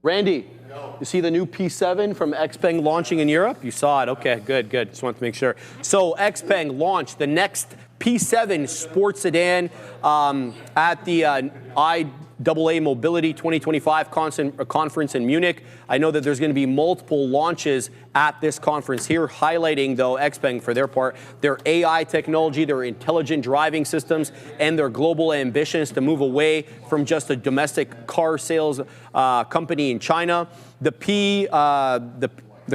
Randy? You see the new P7 from XPeng launching in Europe? You saw it. Okay, good. Just wanted to make sure. So XPeng launched the next P7 sports sedan at the AAPL Mobility 2025 conference in Munich. I know that there's going to be multiple launches at this conference here, highlighting, though, XPeng, for their part, their AI technology, their intelligent driving systems, and their global ambitions to move away from just a domestic car sales company in China. The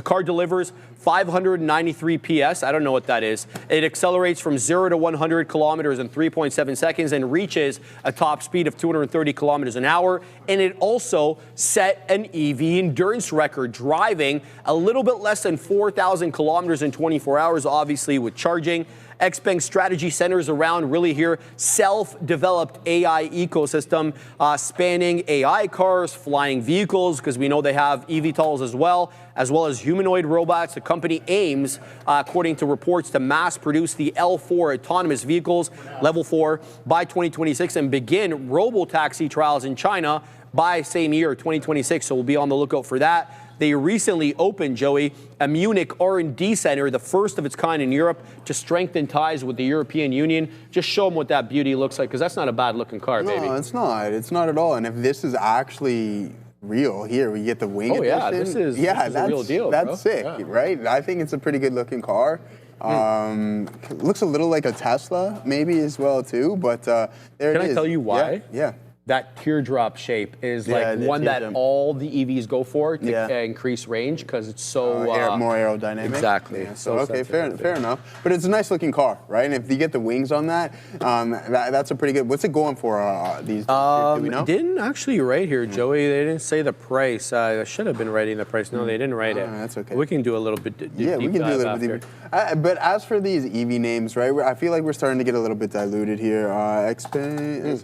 car delivers 593 PS. I don't know what that is. It accelerates from 0 to 100 kilometers in 3.7 seconds and reaches a top speed of 230 kilometers an hour. And it also set an EV endurance record, driving a little bit less than 4,000 kilometers in 24 hours, obviously with charging. XPeng's strategy centers around really here self-developed AI ecosystem spanning AI cars, flying vehicles, because we know they have eVTOLs as well as humanoid robots. The company aims, according to reports, to mass produce the L4 autonomous vehicles, level 4, by 2026 and begin robo-taxi trials in China by same year, 2026. So we'll be on the lookout for that. They recently opened, Joey, a Munich R&D center, the first of its kind in Europe, to strengthen ties with the European Union. Just show them what that beauty looks like, because that's not a bad-looking car, baby. No, it's not. It's not at all. And if this is actually real, here we get the wing edition. Yeah, this is a real deal. That's bro. sick, right? I think it's a pretty good-looking car. Looks a little like a Tesla, maybe as well too. But there it is. Can I tell you why? Yeah. That teardrop shape is like one that all the EVs go for to increase range, because it's so more aerodynamic. Exactly. Yeah, so okay, fair enough. But it's a nice looking car, right? And if you get the wings on that, that's a pretty good. What's it going for these days? Do we know? Didn't actually write here, Joey. They didn't say the price. I should have been writing the price. No, they didn't write it. That's okay. We can do a little bit. We can do a little bit deeper. But as for these EV names, right? I feel like we're starting to get a little bit diluted here. XPEV,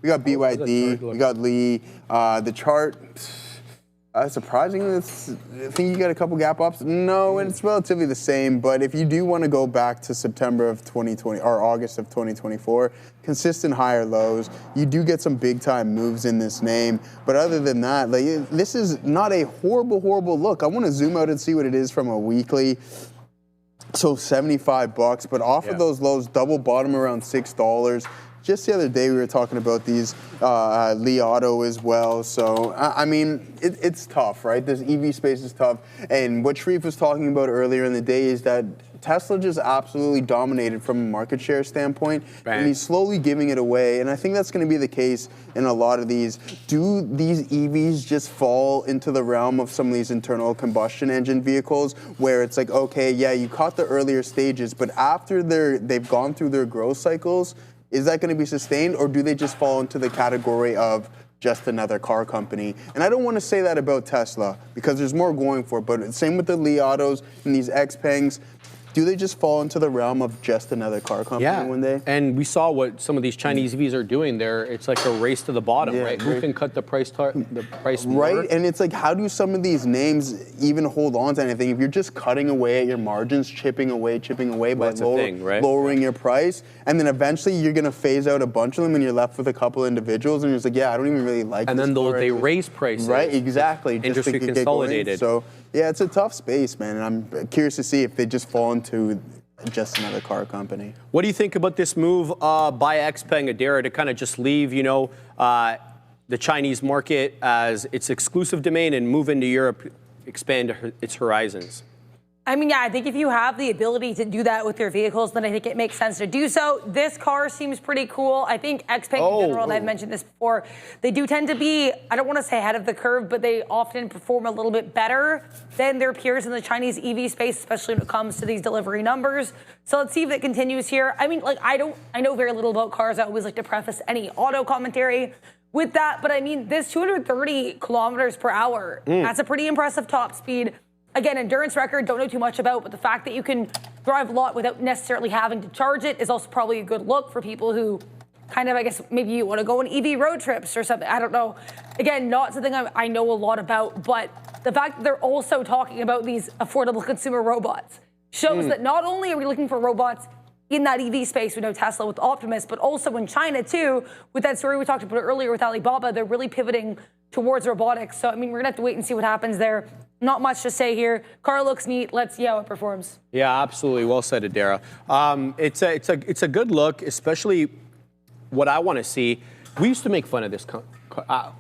we got BYD, we got Lee. The chart, surprisingly, I think you got a couple gap ups. No, it's relatively the same. But if you do want to go back to September of 2020 or August of 2024, consistent higher lows, you do get some big time moves in this name. But other than that, like, this is not a horrible look. I want to zoom out and see what it is from a weekly. So $75, but off of those lows, double bottom around $6. Just the other day, we were talking about these Li Auto as well. So, I mean, it's tough, right? This EV space is tough. And what Sharif was talking about earlier in the day is that Tesla just absolutely dominated from a market share standpoint. Bang. And he's slowly giving it away. And I think that's going to be the case in a lot of these. Do these EVs just fall into the realm of some of these internal combustion engine vehicles where it's like, okay, yeah, you caught the earlier stages, but after they've gone through their growth cycles, is that going to be sustained, or do they just fall into the category of just another car company? And I don't want to say that about Tesla, because there's more going for it, but same with the Li Autos and these XPengs. Do they just fall into the realm of just another car company one day? And we saw what some of these Chinese EVs are doing there. It's like a race to the bottom, right? Who can cut the price more? Right, and it's like, how do some of these names even hold on to anything? If you're just cutting away at your margins, chipping away by lowering your price, and then eventually you're going to phase out a bunch of them and you're left with a couple individuals, and you're just like, yeah, I don't even really like this. And then they raise prices. Right, exactly. Industry just to consolidated. So, yeah, it's a tough space, man, and I'm curious to see if they just fall into just another car company. What do you think about this move by XPeng Adara to kind of just leave, the Chinese market as its exclusive domain and move into Europe, expand its horizons? I mean, yeah, I think if you have the ability to do that with your vehicles, then I think it makes sense to do so. This car seems pretty cool. I think XPeng in general, and I've mentioned this before, they do tend to be, I don't want to say ahead of the curve, but they often perform a little bit better than their peers in the Chinese EV space, especially when it comes to these delivery numbers. So let's see if it continues here. I mean, like, I know very little about cars. I always like to preface any auto commentary with that, but I mean, this 230 kilometers per hour, that's a pretty impressive top speed. Again, endurance record, don't know too much about, but the fact that you can drive a lot without necessarily having to charge it is also probably a good look for people who kind of, I guess, maybe you want to go on EV road trips or something. I don't know. Again, not something I know a lot about, but the fact that they're also talking about these affordable consumer robots shows that not only are we looking for robots in that EV space, we know Tesla with Optimus, but also in China too, with that story we talked about earlier with Alibaba, they're really pivoting towards robotics. So, I mean, we're gonna have to wait and see what happens there. Not much to say here. Car looks neat. Let's see how it performs. Yeah, absolutely. Well said, Adara. It's a good look, especially what I want to see. We used to make fun of this.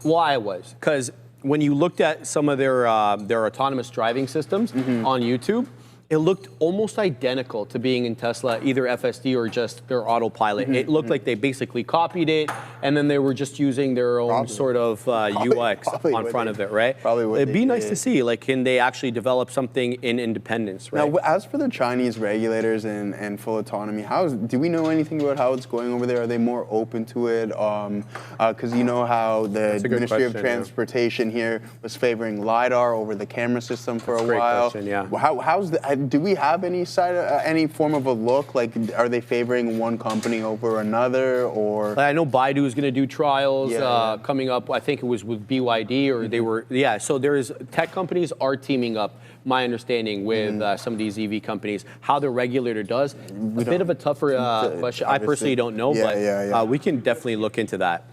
Well, I was, because when you looked at some of their autonomous driving systems on YouTube, it looked almost identical to being in Tesla, either FSD or just their autopilot. It looked like they basically copied it, and then they were just using their own sort of UX on front of it, right? It'd be nice to see, like, can they actually develop something in independence, right? Now, as for the Chinese regulators and full autonomy, do we know anything about how it's going over there? Are they more open to it? Because you know how the Ministry of Transportation here was favoring LiDAR over the camera system for a while. Question, yeah. How's do we have any form of a look? Like, are they favoring one company over another, or? I know Baidu is going to do trials coming up. I think it was with BYD, or they were. Yeah. So there's tech companies are teaming up. My understanding with some of these EV companies, how the regulator does, a bit of a tougher question. I personally don't know, but we can definitely look into that.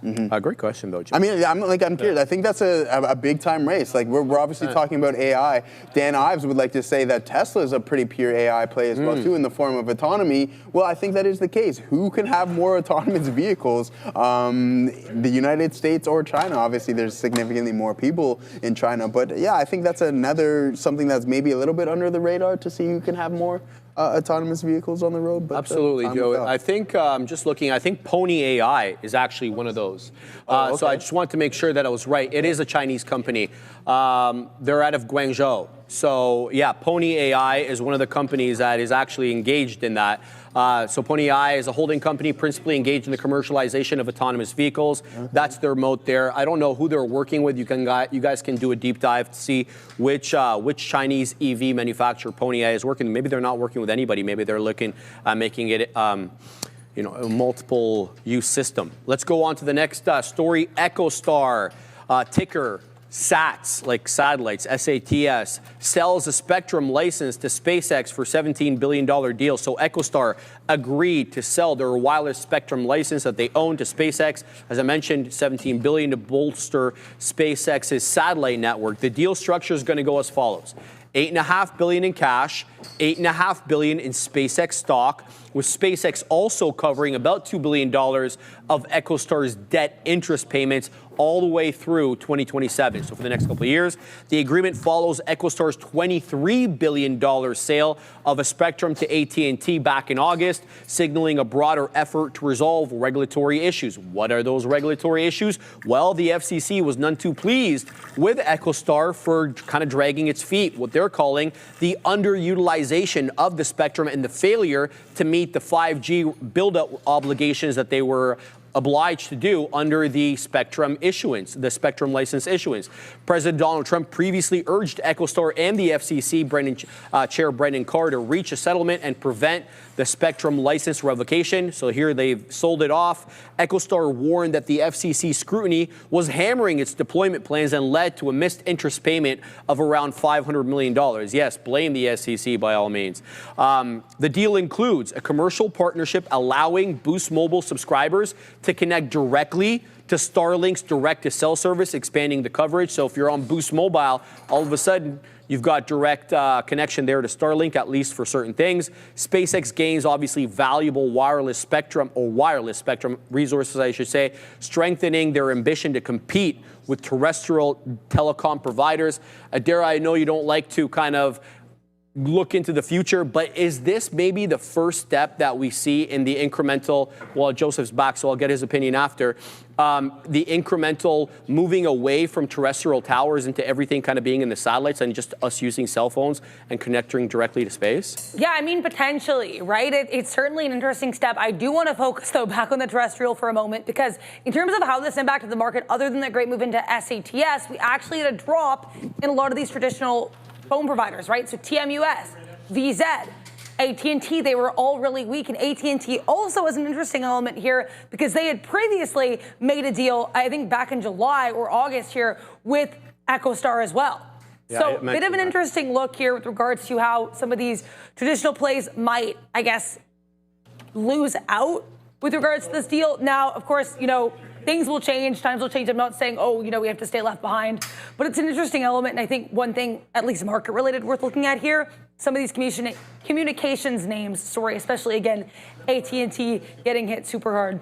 Great question, though, Jim. I mean, I'm curious. I think that's a big time race. Like, we're obviously talking about AI. Dan Ives would like to say that Tesla is a pretty pure AI play as well, too, in the form of autonomy. Well, I think that is the case. Who can have more autonomous vehicles? The United States or China? Obviously, there's significantly more people in China, but yeah, I think that's something that's maybe a little bit under the radar to see who can have more autonomous vehicles on the road. But absolutely, Joe. I think just looking, I think Pony AI is actually one of those. So I just want to make sure that I was right. It is a Chinese company. They're out of Guangzhou. So yeah, Pony AI is one of the companies that is actually engaged in that. So Pony AI is a holding company principally engaged in the commercialization of autonomous vehicles. That's their moat there. I don't know who they're working with. You guys can do a deep dive to see which Chinese EV manufacturer Pony AI is working with. Maybe they're not working with anybody. Maybe they're looking at making it a multiple use system. Let's go on to the next story. EchoStar, ticker SATS, like satellites, SATS, sells a spectrum license to SpaceX for $17 billion deal. So EchoStar agreed to sell their wireless spectrum license that they own to SpaceX. As I mentioned, $17 billion to bolster SpaceX's satellite network. The deal structure is going to go as follows. $8.5 billion in cash, $8.5 billion in SpaceX stock, with SpaceX also covering about $2 billion of EchoStar's debt interest payments all the way through 2027. So for the next couple of years, the agreement follows EchoStar's $23 billion sale of a spectrum to AT&T back in August, signaling a broader effort to resolve regulatory issues. What are those regulatory issues? Well, the FCC was none too pleased with EchoStar for kind of dragging its feet, what they're calling the underutilization of the spectrum and the failure to meet the 5G build-up obligations that they were obliged to do under the spectrum issuance, the spectrum license issuance. President Donald Trump previously urged EchoStar and the FCC Chair Brendan Carr to reach a settlement and prevent the spectrum license revocation. So here they've sold it off. EchoStar warned that the FCC scrutiny was hammering its deployment plans and led to a missed interest payment of around $500 million. Yes, blame the SEC by all means. The deal includes a commercial partnership allowing Boost Mobile subscribers to connect directly to Starlink's direct-to-cell service, expanding the coverage. So if you're on Boost Mobile, all of a sudden, you've got direct connection there to Starlink, at least for certain things. SpaceX gains, obviously, valuable wireless spectrum resources, I should say, strengthening their ambition to compete with terrestrial telecom providers. Adara, I know you don't like to kind of look into the future, but is this maybe the first step that we see in the incremental, well, Joseph's back, so I'll get his opinion after, the incremental moving away from terrestrial towers into everything kind of being in the satellites and just us using cell phones and connecting directly to space? Yeah, I mean, potentially, right? It's certainly an interesting step. I do want to focus, though, back on the terrestrial for a moment, because in terms of how this impacted the market, other than the great move into SATS, we actually had a drop in a lot of these traditional phone providers, right? So TMUS, VZ, AT&T, they were all really weak. And AT&T also was an interesting element here because they had previously made a deal, I think back in July or August here, with EchoStar as well. Yeah, so a bit of an interesting look here with regards to how some of these traditional plays might, I guess, lose out with regards to this deal. Now, of course, things will change, times will change. I'm not saying, we have to stay left behind, but it's an interesting element. And I think one thing, at least market related, worth looking at here, some of these communications names, especially again, AT&T getting hit super hard.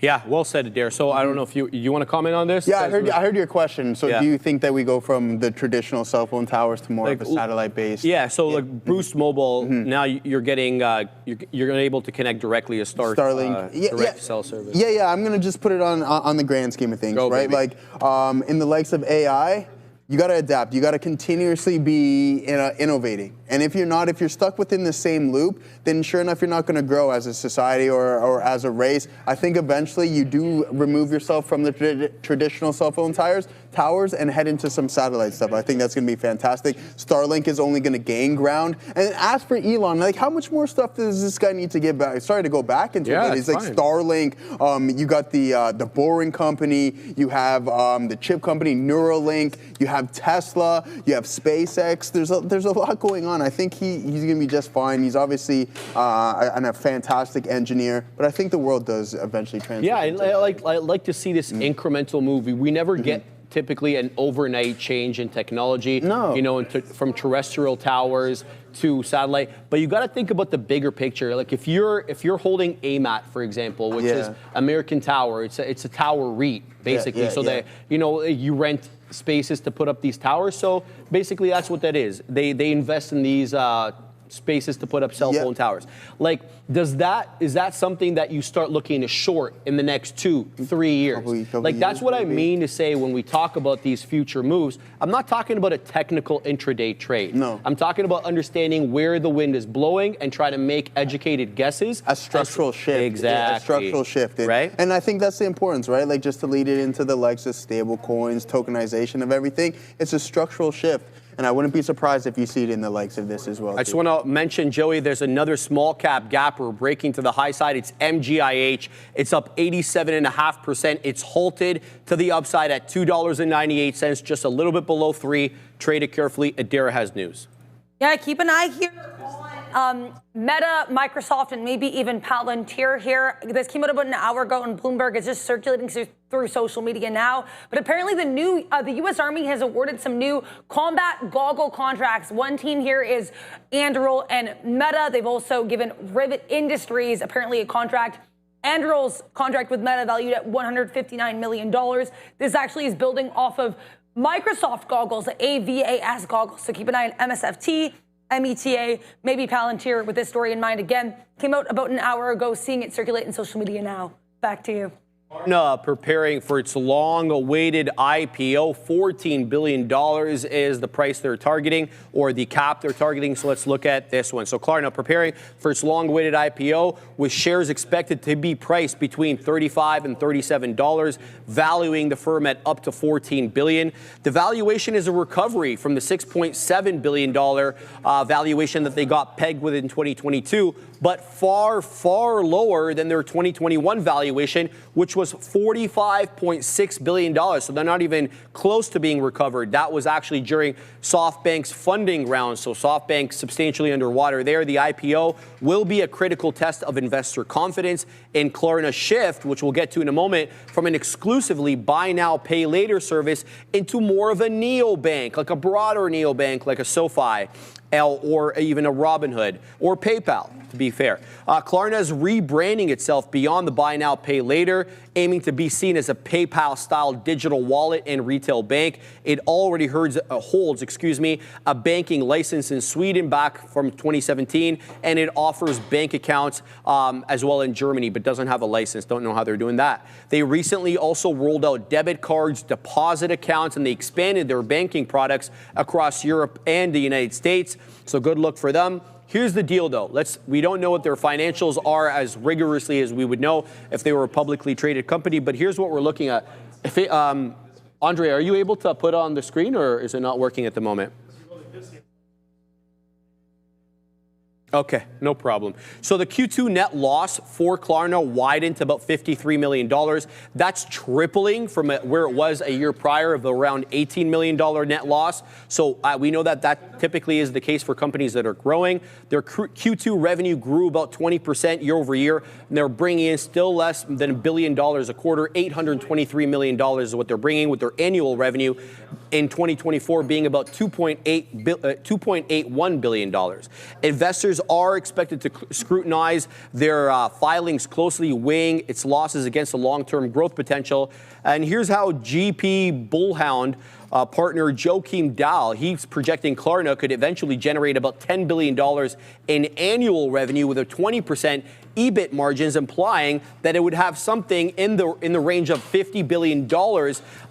Yeah, well said, Adair. So I don't know if you want to comment on this? Yeah, I heard your question. So do you think that we go from the traditional cell phone towers to more of a satellite-based? Yeah, so like Boost Mobile, now you're getting, you're able to connect directly to Starlink direct cell service. Yeah, I'm going to just put it on the grand scheme of things, right? Baby. Like in the likes of AI, you got to adapt. You got to continuously be innovating. And if you're stuck within the same loop, then sure enough, you're not going to grow as a society or as a race. I think eventually you do remove yourself from the traditional cell phone towers and head into some satellite stuff. I think that's going to be fantastic. Starlink is only going to gain ground. And as for Elon, like how much more stuff does this guy need to give back? Sorry to go back into it. It's like Starlink. You got the Boring Company. You have the chip company Neuralink. You have Tesla. You have SpaceX. There's a lot going on. I think he's going to be just fine. He's obviously a fantastic engineer, but I think the world does eventually transition. Yeah, I like to see this incremental move. We never get typically an overnight change in technology. No. From terrestrial towers to satellite. But you got to think about the bigger picture. Like if you're holding AMAT, for example, which is American Tower, it's a tower REIT basically. They you rent spaces to put up these towers. So basically that's what that is. They invest in these spaces to put up cell phone towers. Like, is that something that you start looking to short in the next 2-3 years? That's what I mean to say when we talk about these future moves. I'm not talking about a technical intraday trade. No. I'm talking about understanding where the wind is blowing and trying to make educated guesses. A structural shift. Exactly. A structural shift. Right. And I think that's the importance, right? Like just to lead it into the likes of stable coins, tokenization of everything. It's a structural shift. And I wouldn't be surprised if you see it in the likes of this as well. I just want to mention, Joey, there's another small cap gapper breaking to the high side. It's MGIH. It's up 87.5%. It's halted to the upside at $2.98, just a little bit below 3. Trade it carefully. Adara has news. Yeah, keep an eye here on Meta, Microsoft, and maybe even Palantir here. This came out about an hour ago, and Bloomberg is just circulating through social media now. But apparently the U.S. Army has awarded some new combat goggle contracts. One team here is Anduril and Meta. They've also given Rivet Industries apparently a contract. Anduril's contract with Meta valued at $159 million. This actually is building off of Microsoft goggles, the AVAS goggles. So keep an eye on MSFT, META, maybe Palantir with this story in mind. Again, came out about an hour ago, seeing it circulate in social media now. Back to you. Preparing for its long-awaited IPO. $14 billion is the price they're targeting, or the cap they're targeting. So let's look at this one. So Klarna preparing for its long-awaited IPO with shares expected to be priced between $35 and $37, valuing the firm at up to $14 billion. The valuation is a recovery from the $6.7 billion valuation that they got pegged with in 2022, but far, far lower than their 2021 valuation, which was $45.6 billion. So they're not even close to being recovered. That was actually during SoftBank's funding round. So SoftBank substantially underwater there. The IPO will be a critical test of investor confidence in Klarna's shift, which we'll get to in a moment, from an exclusively buy now, pay later service into more of a neobank, like a broader neobank, like a SoFi, or even a Robinhood or PayPal. to be fair. Klarna is rebranding itself beyond the buy now, pay later, aiming to be seen as a PayPal-style digital wallet and retail bank. It already holds a banking license in Sweden back from 2017, and it offers bank accounts as well in Germany, but doesn't have a license. Don't know how they're doing that. They recently also rolled out debit cards, deposit accounts, and they expanded their banking products across Europe and the United States. So good luck for them. Here's the deal, though. We don't know what their financials are as rigorously as we would know if they were a publicly traded company, but here's what we're looking at. Andre, are you able to put on the screen, or is it not working at the moment? Okay, no problem. So the Q2 net loss for Klarna widened to about $53 million. That's tripling from where it was a year prior of around $18 million net loss. So we know that typically is the case for companies that are growing. Their Q2 revenue grew about 20% year over year, and they're bringing in still less than $1 billion a quarter. $823 million is what they're bringing, with their annual revenue in 2024 being about $2.81 billion. Investors are expected to scrutinize their filings closely, weighing its losses against the long-term growth potential. And here's how GP Bullhound partner Joachim Dahl, he's projecting Klarna could eventually generate about $10 billion in annual revenue with a 20% EBIT margins, implying that it would have something in the range of $50 billion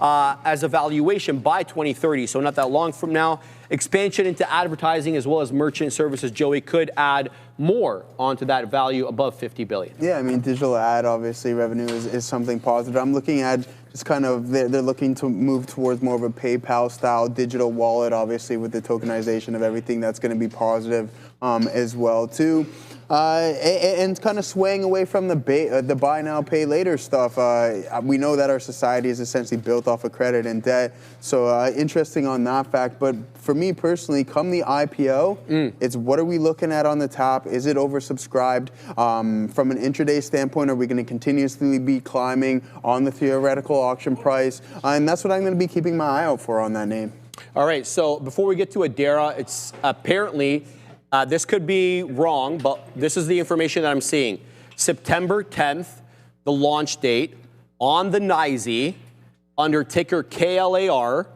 as a valuation by 2030. So not that long from now. Expansion into advertising as well as merchant services, Joey, could add more onto that value above $50 billion. Yeah, I mean, digital ad, obviously, revenue is something positive. I'm looking at just kind of, they're looking to move towards more of a PayPal-style digital wallet, obviously, with the tokenization of everything. That's going to be positive as well, too. And kind of swaying away from the buy now, pay later stuff. We know that our society is essentially built off of credit and debt. So interesting on that fact. But for me personally, come the IPO, it's what are we looking at on the top? Is it oversubscribed? From an intraday standpoint, are we going to continuously be climbing on the theoretical auction price? And that's what I'm going to be keeping my eye out for on that name. All right, so before we get to Adara, it's apparently... this could be wrong, but this is the information that I'm seeing. September 10th, the launch date, on the NYSE, under ticker KLAR.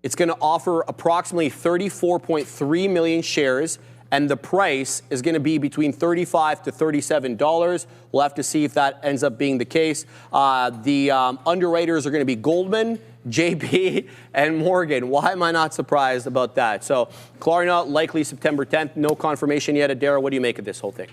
It's going to offer approximately 34.3 million shares, and the price is going to be between $35 to $37. We'll have to see if that ends up being the case. The underwriters are going to be Goldman, JP, and Morgan. Why am I not surprised about that? So Klarna, likely September 10th. No confirmation yet. Adara, what do you make of this whole thing?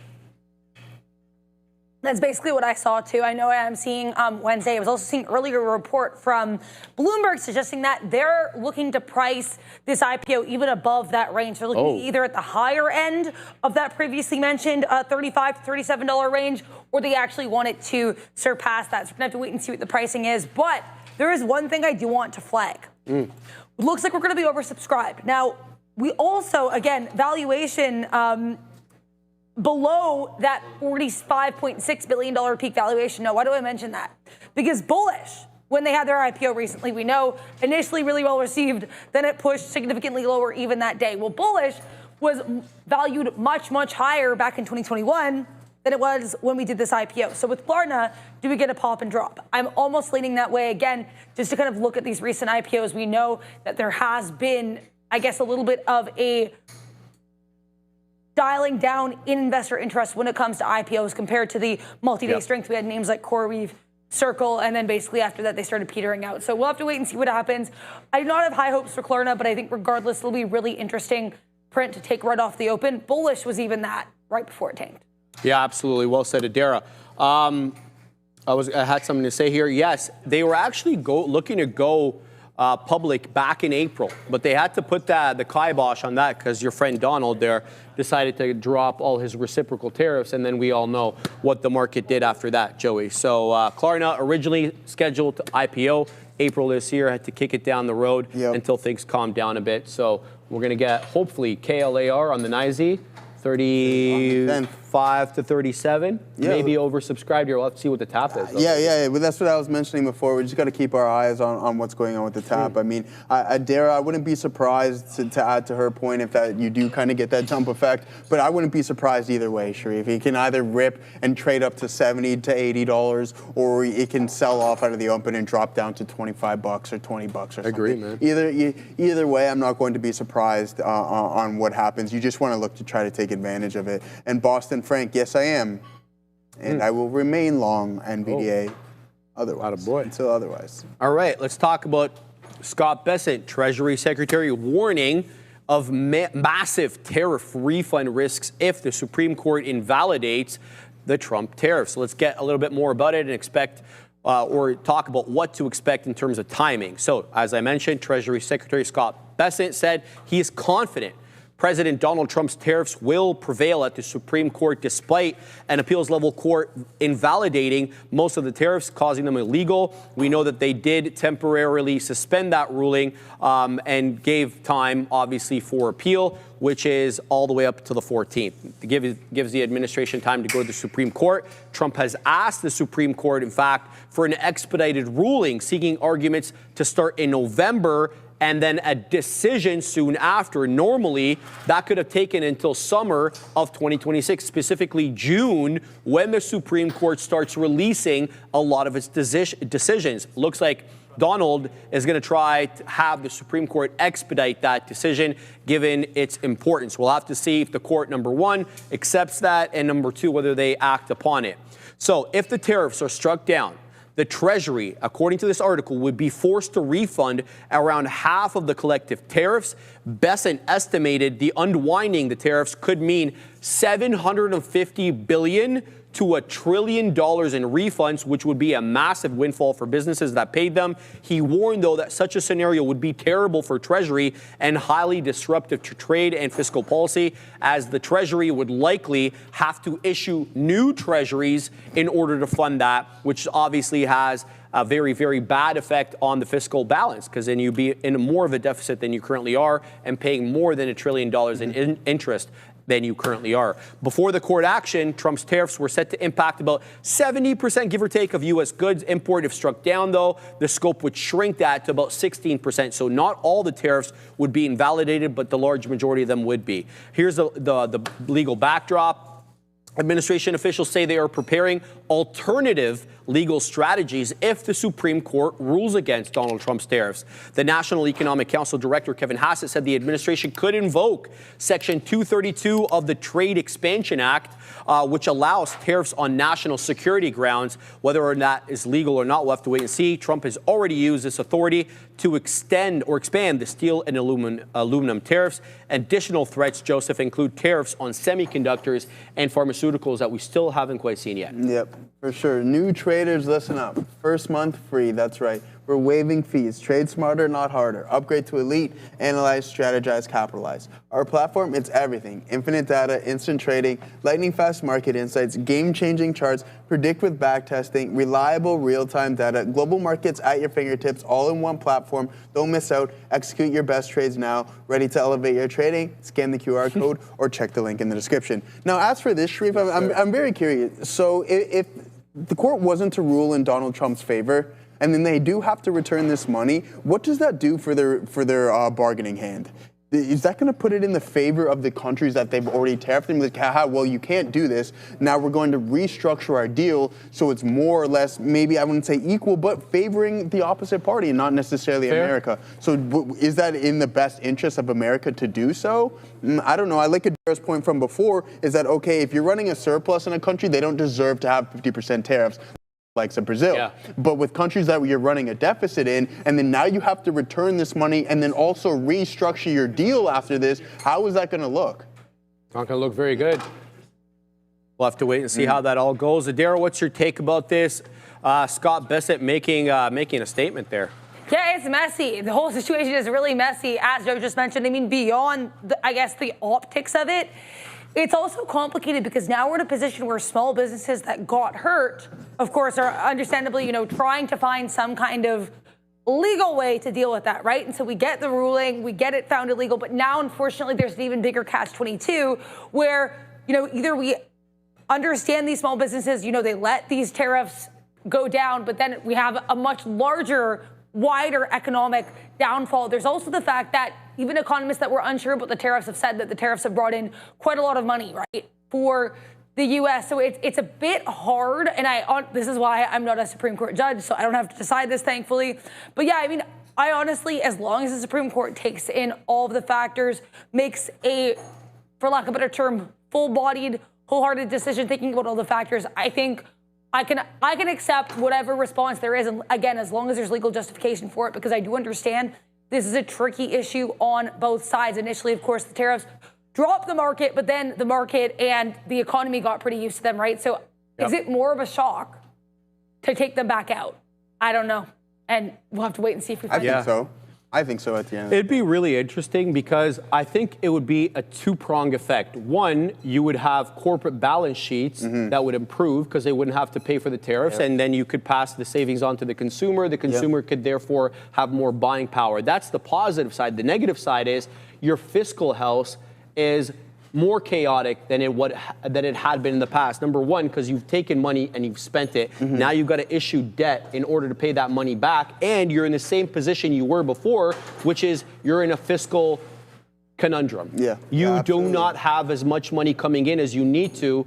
That's basically what I saw, too. I know I'm seeing Wednesday. I was also seeing earlier a report from Bloomberg suggesting that they're looking to price this IPO even above that range. They're looking either at the higher end of that previously mentioned $35 to $37 range, or they actually want it to surpass that. So we're going to have to wait and see what the pricing is. But there is one thing I do want to flag. It looks like we're going to be oversubscribed. Now, we also, again, valuation below that $45.6 billion peak valuation. Now, why do I mention that? Because Bullish, when they had their IPO recently, we know initially really well received, then it pushed significantly lower even that day. Well, Bullish was valued much, much higher back in 2021 than it was when we did this IPO. So with Klarna, do we get a pop and drop? I'm almost leaning that way again, just to kind of look at these recent IPOs. We know that there has been, I guess, a little bit of a dialing down in investor interest when it comes to IPOs compared to the multi-day strength. We had names like CoreWeave, Circle, and then basically after that they started petering out. So we'll have to wait and see what happens. I do not have high hopes for Klarna, but I think regardless, it'll be really interesting print to take right off the open. Bullish was even that right before it tanked. Yeah, absolutely. Well said, Adara. I had something to say here. Yes, they were actually looking to go public back in April, but they had to put the kibosh on that because your friend Donald there decided to drop all his reciprocal tariffs, and then we all know what the market did after that, Joey. So Klarna originally scheduled to IPO April this year, had to kick it down the road until things calmed down a bit. So we're going to get, hopefully, KLAR on the NYSE, 35 to 37. Yeah. Maybe oversubscribed here. We'll have to see what the tap is. Yeah. But that's what I was mentioning before. We just got to keep our eyes on what's going on with the tap. I mean, Dara, I wouldn't be surprised to add to her point if that you do kind of get that jump effect. But I wouldn't be surprised either way, Sharif. He can either rip and trade up to $70 to $80, or it can sell off out of the open and drop down to $25 or $20 or something. Agree, man. Either way, I'm not going to be surprised on what happens. You just want to look to try to take advantage of it. And Boston Frank, yes, I am. And I will remain long NVDA otherwise. Until otherwise. All right, let's talk about Scott Bessent, Treasury Secretary, warning of massive tariff refund risks if the Supreme Court invalidates the Trump tariffs. So let's get a little bit more about it and or talk about what to expect in terms of timing. So, as I mentioned, Treasury Secretary Scott Bessent said he is confident President Donald Trump's tariffs will prevail at the Supreme Court despite an appeals level court invalidating most of the tariffs, causing them illegal. We know that they did temporarily suspend that ruling and gave time, obviously, for appeal, which is all the way up to the 14th. It gives the administration time to go to the Supreme Court. Trump has asked the Supreme Court, in fact, for an expedited ruling, seeking arguments to start in November and then a decision soon after. Normally, that could have taken until summer of 2026, specifically June, when the Supreme Court starts releasing a lot of its decisions. Looks like Donald is going to try to have the Supreme Court expedite that decision, given its importance. We'll have to see if the court, number one, accepts that, and number two, whether they act upon it. So if the tariffs are struck down, the Treasury, according to this article, would be forced to refund around half of the collective tariffs. Bessent estimated the unwinding the tariffs could mean $750 billion to $1 trillion in refunds, which would be a massive windfall for businesses that paid them. He warned, though, that such a scenario would be terrible for Treasury and highly disruptive to trade and fiscal policy, as the Treasury would likely have to issue new treasuries in order to fund that, which obviously has a very, very bad effect on the fiscal balance, because then you'd be in more of a deficit than you currently are and paying more than $1 trillion in interest than you currently are. Before the court action, Trump's tariffs were set to impact about 70%, give or take, of U.S. goods import. If struck down, though, the scope would shrink that to about 16%. So not all the tariffs would be invalidated, but the large majority of them would be. Here's the legal backdrop. Administration officials say they are preparing alternative legal strategies if the Supreme Court rules against Donald Trump's tariffs. The National Economic Council Director Kevin Hassett said the administration could invoke Section 232 of the Trade Expansion Act, which allows tariffs on national security grounds. Whether or not is legal or not, we'll have to wait and see. Trump has already used this authority to extend or expand the steel and aluminum tariffs. Additional threats, Joseph, include tariffs on semiconductors and pharmaceuticals that we still haven't quite seen yet. Yep, for sure. New traders, listen up. First month free, that's right. We're waiving fees. Trade smarter, not harder. Upgrade to Elite. Analyze, strategize, capitalize. Our platform, it's everything. Infinite data, instant trading, lightning fast market insights, game-changing charts, predict with backtesting, reliable real-time data, global markets at your fingertips, all in one platform. Don't miss out. Execute your best trades now. Ready to elevate your trading? Scan the QR code or check the link in the description. Now, as for this, Sharif, I'm very curious. So if the court wasn't to rule in Donald Trump's favor, and then they do have to return this money, what does that do for their bargaining hand? Is that going to put it in the favor of the countries that they've already tariffed them? Like, well, you can't do this. Now we're going to restructure our deal so it's more or less, maybe I wouldn't say equal, but favoring the opposite party and not necessarily America. So is that in the best interest of America to do so? I don't know. I like Adara's point from before, is that, okay, if you're running a surplus in a country, they don't deserve to have 50% tariffs. Likes of Brazil. Yeah. But with countries that you're running a deficit in, and then now you have to return this money and then also restructure your deal after this, how is that going to look? It's not going to look very good. We'll have to wait and see how that all goes. Adara, what's your take about this? Scott Bessent making a statement there. Yeah, it's messy. The whole situation is really messy, as Joe just mentioned. I mean, beyond, the optics of it, it's also complicated because now we're in a position where small businesses that got hurt, of course, are understandably, trying to find some kind of legal way to deal with that, right? And so we get the ruling, we get it found illegal, but now, unfortunately, there's an even bigger catch-22 where, either we understand these small businesses, they let these tariffs go down, but then we have a much larger, wider economic downfall. There's also the fact that even economists that were unsure about the tariffs have said that the tariffs have brought in quite a lot of money, right, for the U.S. So it's a bit hard, and this is why I'm not a Supreme Court judge, so I don't have to decide this, thankfully. But yeah, I mean, I honestly, as long as the Supreme Court takes in all of the factors, makes a, for lack of a better term, full-bodied, wholehearted decision, thinking about all the factors, I think I can accept whatever response there is, and again, as long as there's legal justification for it, because I do understand this is a tricky issue on both sides. Initially, of course, the tariffs dropped the market, but then the market and the economy got pretty used to them, right? So is it more of a shock to take them back out? I don't know. And we'll have to wait and see if we find I think so. I think so at the end. It'd be really interesting because I think it would be a two-pronged effect. One, you would have corporate balance sheets that would improve because they wouldn't have to pay for the tariffs, and then you could pass the savings on to the consumer. The consumer could therefore have more buying power. That's the positive side. The negative side is your fiscal health is more chaotic than it had been in the past. Number one, because you've taken money and you've spent it. Now you've got to issue debt in order to pay that money back, and you're in the same position you were before, which is you're in a fiscal conundrum. You do not have as much money coming in as you need to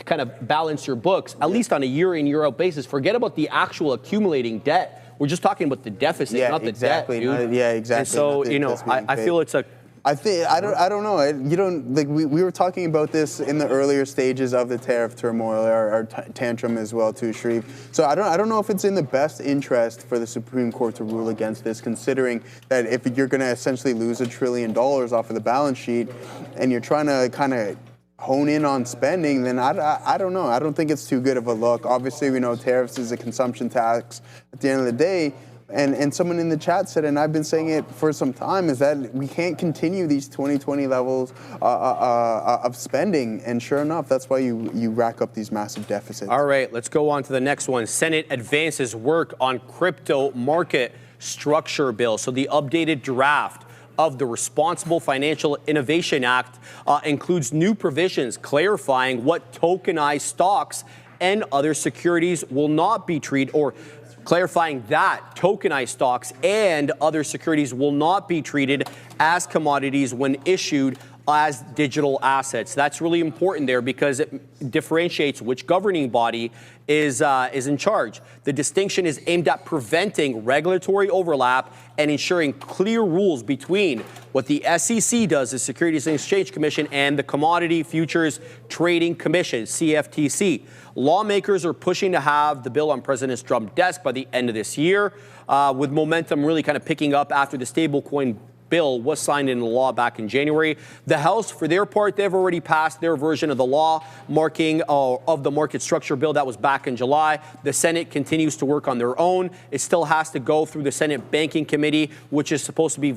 kind of balance your books, at least on a year in, year out basis. Forget about the actual accumulating debt. We're just talking about the deficit, not the debt, dude. Exactly. And so, I feel it's a I don't know. You don't like we were talking about this in the earlier stages of the tariff turmoil, our tantrum as well too, Sharif. So I don't know if it's in the best interest for the Supreme Court to rule against this, considering that if you're going to essentially lose $1 trillion off of the balance sheet, and you're trying to kind of hone in on spending, then I don't know. I don't think it's too good of a look. Obviously, we know tariffs is a consumption tax at the end of the day. And someone in the chat said, and I've been saying it for some time, is that we can't continue these 2020 levels of spending. And sure enough, that's why you rack up these massive deficits. All right, let's go on to the next one. Senate advances work on crypto market structure bill. So the updated draft of the Responsible Financial Innovation Act includes new provisions clarifying what tokenized stocks and other securities will not be treated, or clarifying that tokenized stocks and other securities will not be treated as commodities when issued as digital assets. That's really important there because it differentiates which governing body is in charge. The distinction is aimed at preventing regulatory overlap and ensuring clear rules between what the SEC does, the Securities and Exchange Commission, and the Commodity Futures Trading Commission, CFTC. Lawmakers are pushing to have the bill on President Trump's desk by the end of this year, with momentum really kind of picking up after the stablecoin bill was signed into law back in January. The House, for their part, they've already passed their version of the law marking of the market structure bill that was back in July. The Senate continues to work on their own. It still has to go through the Senate Banking Committee, which is supposed to be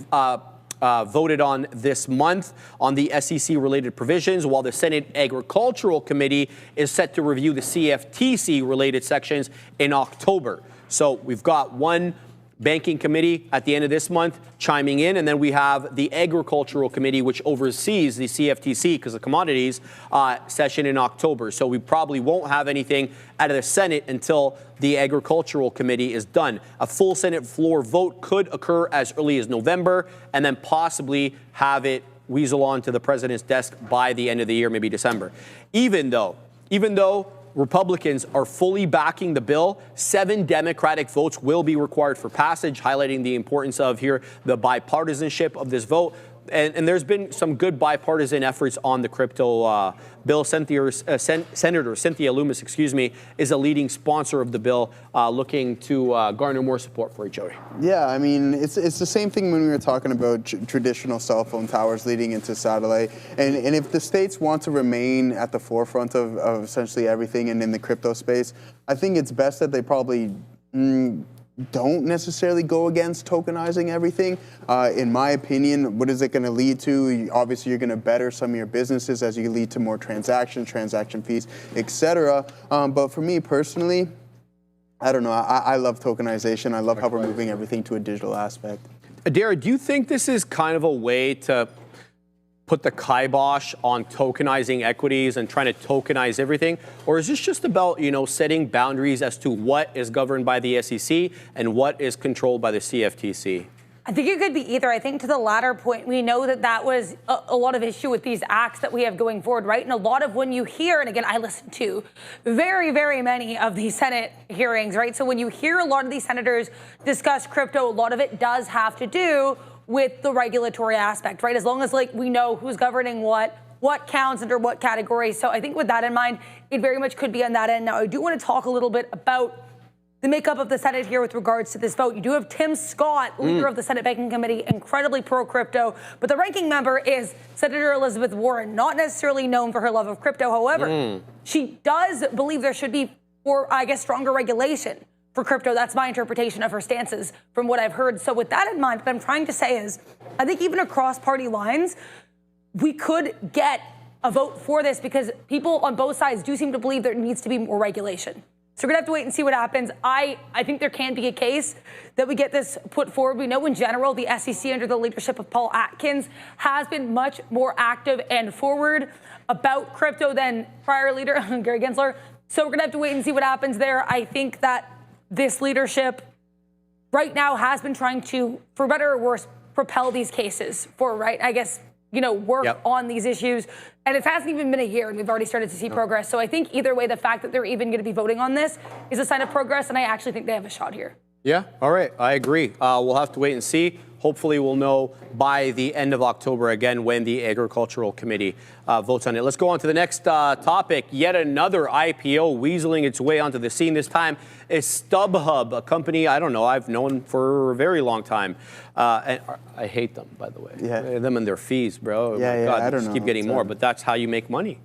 voted on this month on the SEC-related provisions, while the Senate Agricultural Committee is set to review the CFTC-related sections in October. So we've got one Banking Committee at the end of this month chiming in, and then we have the Agricultural Committee, which oversees the CFTC because of commodities session in October. So we probably won't have anything out of the Senate until the Agricultural Committee is done. A full Senate floor vote could occur as early as November, and then possibly have it weasel on to the president's desk by the end of the year, maybe December. Even though Republicans are fully backing the bill, 7 Democratic votes will be required for passage, highlighting the importance of here the bipartisanship of this vote. And there's been some good bipartisan efforts on the crypto bill. Senator Cynthia Lummis, is a leading sponsor of the bill, looking to garner more support for it, Joey. Yeah, I mean, it's the same thing when we were talking about traditional cell phone towers leading into satellite. And if the states want to remain at the forefront of essentially everything and in the crypto space, I think it's best that they probably don't necessarily go against tokenizing everything. In my opinion, what is it going to lead to? Obviously, you're going to better some of your businesses as you lead to more transaction fees, etc. But for me personally, I don't know. I love tokenization. I love how we're moving everything to a digital aspect. Adara, do you think this is kind of a way to put the kibosh on tokenizing equities and trying to tokenize everything? Or is this just about, setting boundaries as to what is governed by the SEC and what is controlled by the CFTC? I think it could be either. I think to the latter point, we know that was a lot of issue with these acts that we have going forward, right? And a lot of when you hear, and again, I listen to very, very many of these Senate hearings, right? So when you hear a lot of these senators discuss crypto, a lot of it does have to do with the regulatory aspect, right? As long as we know who's governing what counts under what category. So I think with that in mind, it very much could be on that end. Now, I do want to talk a little bit about the makeup of the Senate here with regards to this vote. You do have Tim Scott, leader of the Senate Banking Committee, incredibly pro-crypto, but the ranking member is Senator Elizabeth Warren, not necessarily known for her love of crypto. However, she does believe there should be, stronger regulation for crypto. That's my interpretation of her stances from what I've heard. So with that in mind, what I'm trying to say is, I think even across party lines, we could get a vote for this because people on both sides do seem to believe there needs to be more regulation. So we're going to have to wait and see what happens. I think there can be a case that we get this put forward. We know in general the SEC under the leadership of Paul Atkins has been much more active and forward about crypto than prior leader Gary Gensler. So we're going to have to wait and see what happens there. I think that this leadership right now has been trying to, for better or worse, propel these cases forward, right? I guess, work on these issues. And it hasn't even been a year, and we've already started to see progress. So I think either way, the fact that they're even going to be voting on this is a sign of progress, and I actually think they have a shot here. Yeah, all right, I agree. We'll have to wait and see. Hopefully we'll know by the end of October again when the Agricultural Committee votes on it. Let's go on to the next topic. Yet another IPO weaseling its way onto the scene. This time is StubHub, a company I've known for a very long time. And I hate them, by the way. Yeah. Them and their fees, bro. Yeah, God, I don't just know. keep getting more, but that's how you make money.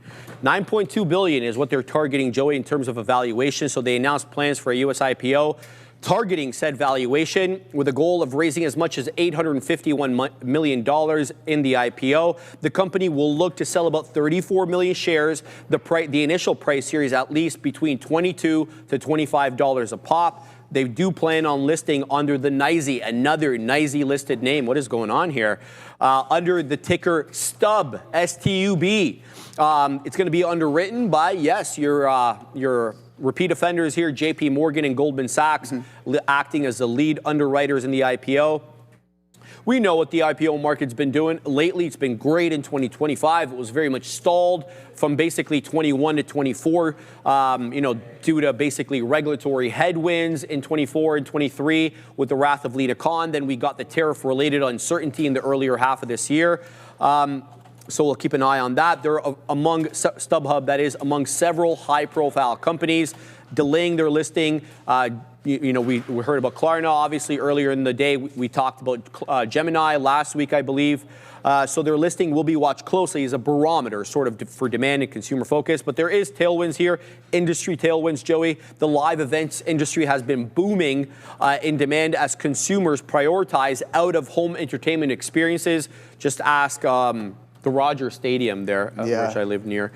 $9.2 billion is what they're targeting, Joey, in terms of a valuation. So they announced plans for a U.S. IPO. Targeting said valuation with a goal of raising as much as $851 million in the IPO. The company will look to sell about 34 million shares. The initial price here is at least between $22 to $25 a pop. They do plan on listing under the NYSE, another NYSE listed name. What is going on here? Under the ticker STUB, S-T-U-B. It's going to be underwritten by, yes, your repeat offenders here, JP Morgan and Goldman Sachs, acting as the lead underwriters in the IPO. We know what the IPO market's been doing. Lately, it's been great in 2025. It was very much stalled from basically 21 to 24, due to basically regulatory headwinds in 24 and 23 with the wrath of Lina Khan. Then we got the tariff-related uncertainty in the earlier half of this year. So we'll keep an eye on that. They're among StubHub, that is, among several high-profile companies delaying their listing. We heard about Klarna, obviously, earlier in the day. We talked about Gemini last week, I believe. So their listing will be watched closely as a barometer, sort of for demand and consumer focus. But there is tailwinds here, industry tailwinds, Joey. The live events industry has been booming in demand as consumers prioritize out-of-home entertainment experiences. Just ask the Rogers Stadium there, which I live near.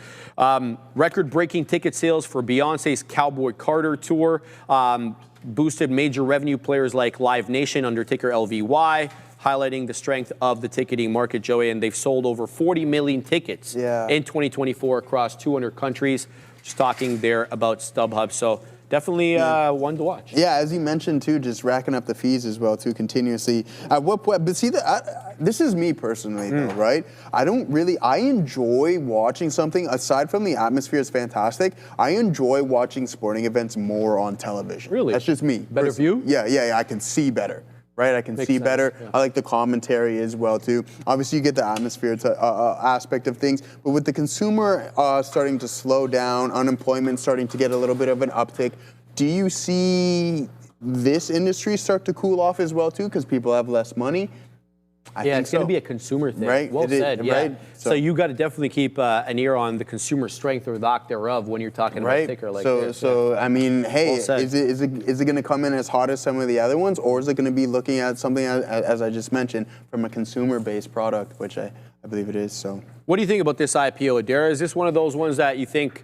Record-breaking ticket sales for Beyonce's Cowboy Carter tour boosted major revenue players like Live Nation under ticker LVY, highlighting the strength of the ticketing market, Joey. And they've sold over 40 million tickets in 2024 across 200 countries. Just talking there about StubHub. So definitely one to watch. Yeah, as you mentioned too, just racking up the fees as well too, continuously. At what point? But see, this is me personally, though, right? I enjoy watching something aside from the atmosphere is fantastic. I enjoy watching sporting events more on television. Really? That's just me. Better view? Yeah. I can see better. Right, I can see better. Yeah. I like the commentary as well too. Obviously, you get the atmosphere aspect of things, but with the consumer starting to slow down, unemployment starting to get a little bit of an uptick, do you see this industry start to cool off as well too? Because people have less money. I think it's going to be a consumer thing. Right? Well said. Yeah. Right? So you got to definitely keep an ear on the consumer strength or lack thereof when you're talking about a ticker like this. So I mean, hey, is it going to come in as hot as some of the other ones, or is it going to be looking at something as I just mentioned from a consumer-based product, which I believe it is. So what do you think about this IPO, Adara? Is this one of those ones that you think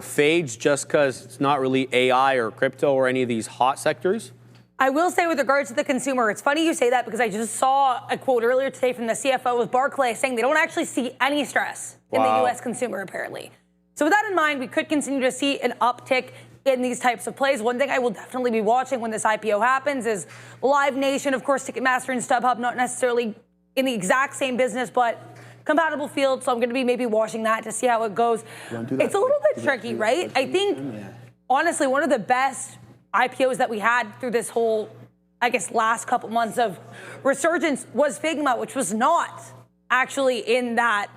fades just because it's not really AI or crypto or any of these hot sectors? I will say with regards to the consumer, it's funny you say that because I just saw a quote earlier today from the CFO of Barclays saying they don't actually see any stress in the U.S. consumer, apparently. So with that in mind, we could continue to see an uptick in these types of plays. One thing I will definitely be watching when this IPO happens is Live Nation, of course, Ticketmaster and StubHub, not necessarily in the exact same business, but compatible field. So I'm going to be maybe watching that to see how it goes. It's a little bit tricky, right? I think, honestly, one of the best IPOs that we had through this whole, I guess, last couple months of resurgence was Figma, which was not actually in that,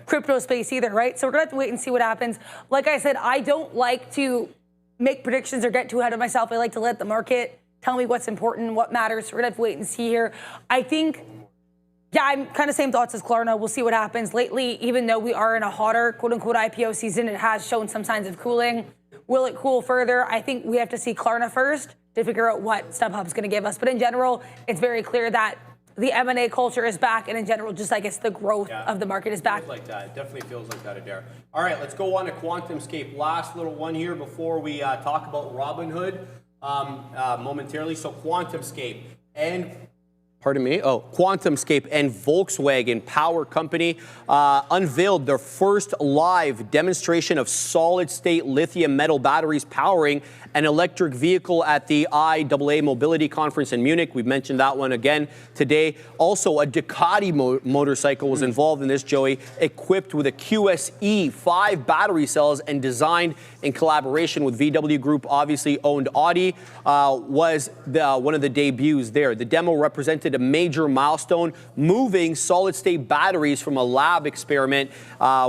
crypto space either, right? So we're gonna have to wait and see what happens. Like I said, I don't like to make predictions or get too ahead of myself. I like to let the market tell me what's important and what matters. So we're gonna have to wait and see here. I think, I'm kind of same thoughts as Klarna. We'll see what happens. Lately, even though we are in a hotter, quote unquote, IPO season, it has shown some signs of cooling. Will it cool further? I think we have to see Klarna first to figure out what StubHub's going to give us. But in general, it's very clear that the M&A culture is back, and in general, just I guess the growth of the market is back. Feels like that. It definitely feels like that, Adair. All right, let's go on to QuantumScape. Last little one here before we talk about Robinhood momentarily. So QuantumScape and QuantumScape and Volkswagen Power Company unveiled their first live demonstration of solid-state lithium metal batteries powering an electric vehicle at the IAA Mobility Conference in Munich. We've mentioned that one again today. Also, a Ducati motorcycle was involved in this, Joey, equipped with a QSE 5 battery cells and designed in collaboration with VW Group, obviously owned Audi, was one of the debuts there. The demo represented a major milestone, moving solid-state batteries from a lab experiment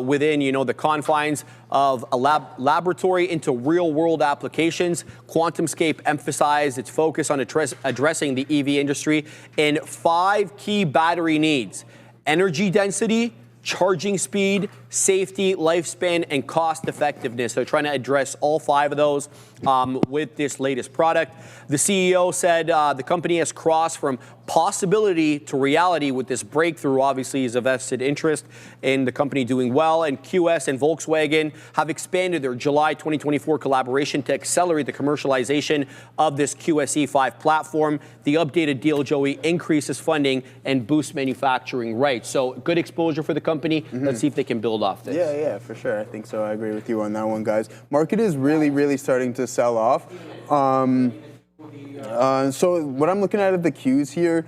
within, the confines of a laboratory into real-world applications. QuantumScape emphasized its focus on addressing the EV industry in 5 key battery needs: energy density, charging speed, safety, lifespan, and cost effectiveness. They're trying to address all 5 of those with this latest product. The CEO said the company has crossed from possibility to reality with this breakthrough. Obviously, is a vested interest in the company doing well, and QS and Volkswagen have expanded their July 2024 collaboration to accelerate the commercialization of this QSE5 platform. The updated deal, Joey, increases funding and boosts manufacturing rights. So good exposure for the company. Let's see if they can build off this. Yeah, for sure. I think so. I agree with you on that one, guys. Market is really, really starting to sell off. So what I'm looking at the Qs here,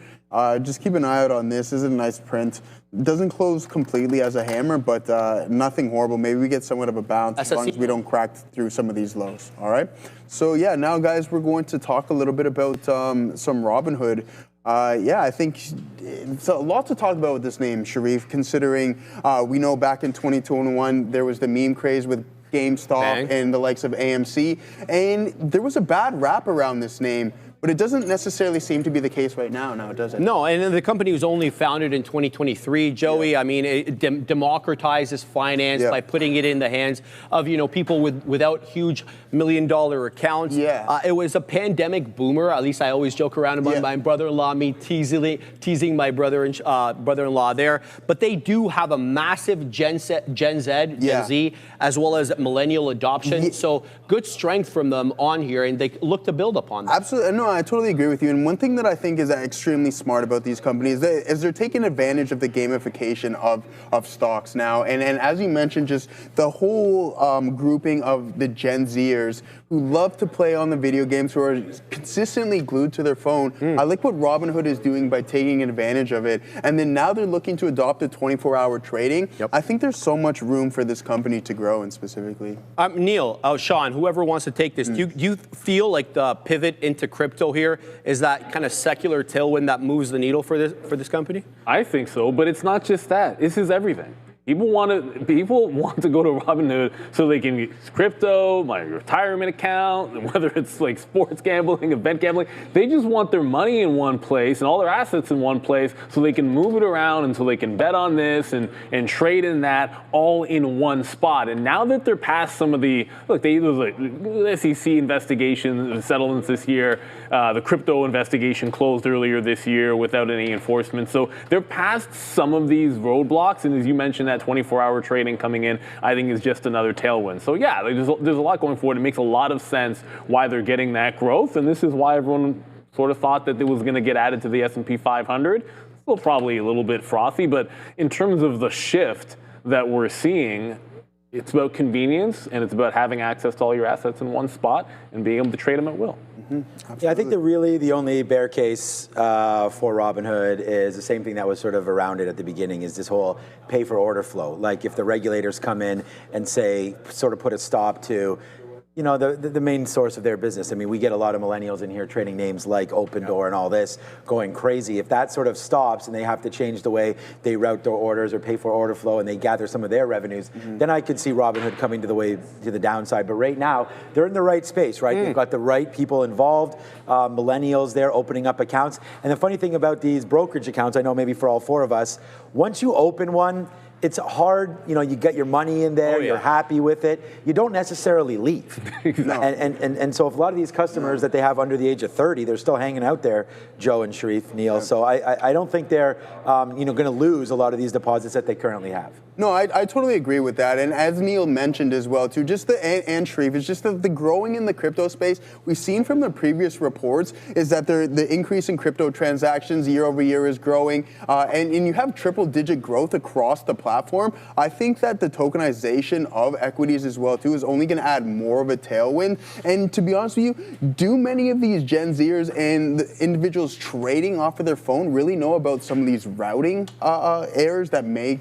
just keep an eye out on this. This is a nice print. It doesn't close completely as a hammer, but nothing horrible. Maybe we get somewhat of a bounce as long as we don't crack through some of these lows. All right. So yeah, now guys, we're going to talk a little bit about some Robinhood. I think it's a lot to talk about with this name, Sharif, considering we know back in 2021 there was the meme craze with GameStop and the likes of AMC, and there was a bad rap around this name. But it doesn't necessarily seem to be the case right now, does it? No, and the company was only founded in 2023, Joey. Yeah. I mean, it democratizes finance by putting it in the hands of, people without huge $1 million accounts. Yeah. It was a pandemic boomer. At least I always joke around about my brother-in-law, me teasing my brother-in-law there. But they do have a massive Gen Z, as well as millennial adoption. So good strength from them on here, and they look to build upon that. Absolutely. No, I totally agree with you. And one thing that I think is extremely smart about these companies is they're taking advantage of the gamification of stocks now. And as you mentioned, just the whole grouping of the Gen Zers who love to play on the video games, who are consistently glued to their phone. I like what Robinhood is doing by taking advantage of it. And then now they're looking to adopt a 24-hour trading. I think there's so much room for this company to grow, and specifically. Neil, Sean, whoever wants to take this, do you feel like the pivot into crypto here is that kind of secular tailwind that moves the needle for this company? I think so, but it's not just that. This is everything. People want to go to Robinhood so they can use crypto, my retirement account, whether it's like sports gambling, event gambling. They just want their money in one place and all their assets in one place so they can move it around and so they can bet on this and trade in that all in one spot. And now that they're past some of the SEC investigation settlements this year, the crypto investigation closed earlier this year without any enforcement. So they're past some of these roadblocks. And as you mentioned, that 24-hour trading coming in, I think is just another tailwind. So yeah, there's a lot going forward. It makes a lot of sense why they're getting that growth, and this is why everyone sort of thought that it was going to get added to the S&P 500. Still probably a little bit frothy, but in terms of the shift that we're seeing, it's about convenience, and it's about having access to all your assets in one spot and being able to trade them at will. Yeah, I think the only bear case for Robinhood is the same thing that was sort of around it at the beginning, is this whole pay for order flow. Like if the regulators come in and say, sort of put a stop to, you know, the main source of their business. I mean, we get a lot of millennials in here trading names like Open Door and all this, going crazy. If that sort of stops and they have to change the way they route their orders or pay for order flow and they gather some of their revenues, then I could see Robinhood coming to the downside. But right now, they're in the right space, right? They've got the right people involved, millennials there opening up accounts. And the funny thing about these brokerage accounts, I know maybe for all four of us, once you open one, it's hard, you know, you get your money in there, you're happy with it. You don't necessarily leave. And so if a lot of these customers that they have under the age of 30, they're still hanging out there, Joe and Sharif, Neil. So I don't think they're, going to lose a lot of these deposits that they currently have. No, I totally agree with that. And as Neil mentioned as well, too, just and Sharif, it's just the growing in the crypto space. We've seen from the previous reports is that the increase in crypto transactions year over year is growing. And you have triple-digit growth across the platform. I think that the tokenization of equities as well, too, is only going to add more of a tailwind. And to be honest with you, do many of these Gen Zers and the individuals trading off of their phone really know about some of these routing errors that may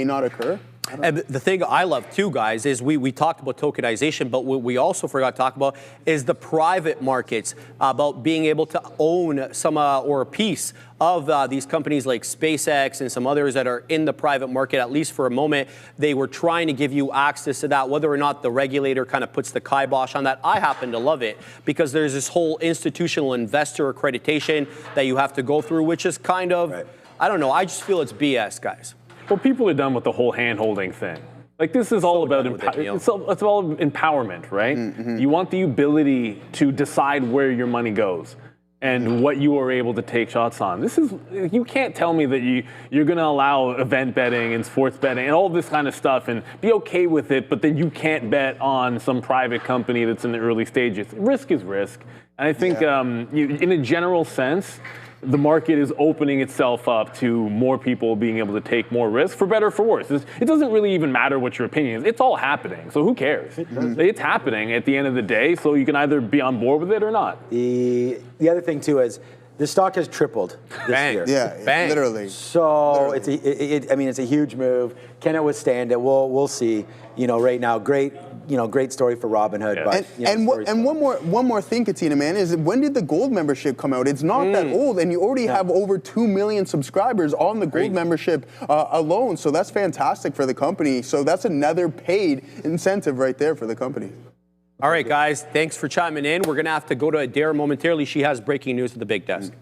not occur? And the thing I love too, guys, is we talked about tokenization, but what we also forgot to talk about is the private markets, about being able to own some or a piece of these companies like SpaceX and some others that are in the private market, at least for a moment. They were trying to give you access to that, whether or not the regulator kind of puts the kibosh on that. I happen to love it because there's this whole institutional investor accreditation that you have to go through, which is kind of, I don't know, I just feel it's BS, guys. Well, people are done with the whole hand-holding thing. Like, this is all about it's all empowerment, right? You want the ability to decide where your money goes and what you are able to take shots on. You can't tell me that you're going to allow event betting and sports betting and all this kind of stuff and be okay with it, but then you can't bet on some private company that's in the early stages. Risk is risk. And I think in a general sense, the market is opening itself up to more people being able to take more risk, for better or for worse. It doesn't really even matter what your opinion is. It's all happening, so who cares? It's happening at the end of the day, so you can either be on board with it or not. The other thing, too, is the stock has tripled this year. Yeah, literally. So it's a huge move. Can it withstand it? We'll see. You know, right now, great story for Robinhood. Yeah. But, one more thing, Katina, man, is when did the Gold membership come out? It's not that old, and you already have over 2 million subscribers on the Gold membership alone. So that's fantastic for the company. So that's another paid incentive right there for the company. All right, guys, thanks for chiming in. We're going to have to go to Adair momentarily. She has breaking news at the big desk.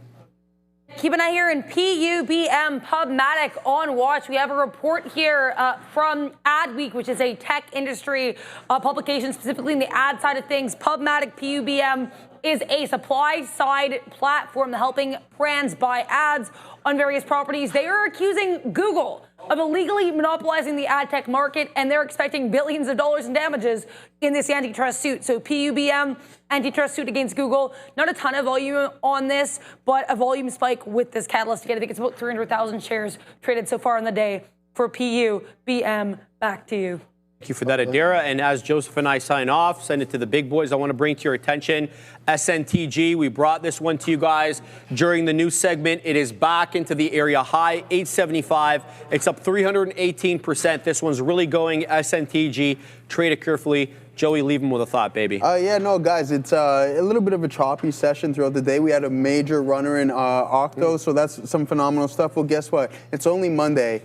Keep an eye here in PUBM, Pubmatic on watch. We have a report here from Adweek, which is a tech industry publication, specifically in the ad side of things. Pubmatic PUBM is a supply-side platform helping brands buy ads on various properties. They are accusing Google of illegally monopolizing the ad tech market, and they're expecting billions of dollars in damages in this antitrust suit. So PUBM, antitrust suit against Google. Not a ton of volume on this, but a volume spike with this catalyst. Again, I think it's about 300,000 shares traded so far in the day for PUBM. Back to you. Thank you for that, Adira. And as Joseph and I sign off, send it to the big boys, I want to bring to your attention SNTG. We brought this one to you guys during the news segment. It is back into the area high, 875. It's up 318%. This one's really going SNTG. Trade it carefully. Joey, leave him with a thought, baby. Guys, it's a little bit of a choppy session throughout the day. We had a major runner in Octo, so that's some phenomenal stuff. Well, guess what? It's only Monday,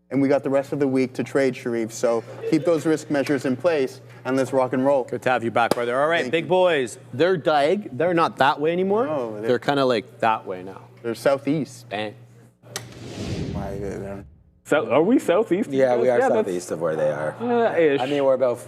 and we got the rest of the week to trade, Sharif. So keep those risk measures in place, and let's rock and roll. Good to have you back, brother. All right, big boys. They're they're not that way anymore. No, they're kind of like that way now. They're southeast. Bang. So, are we southeast? yeah, we are southeast of where they are. Ish. I mean, we're about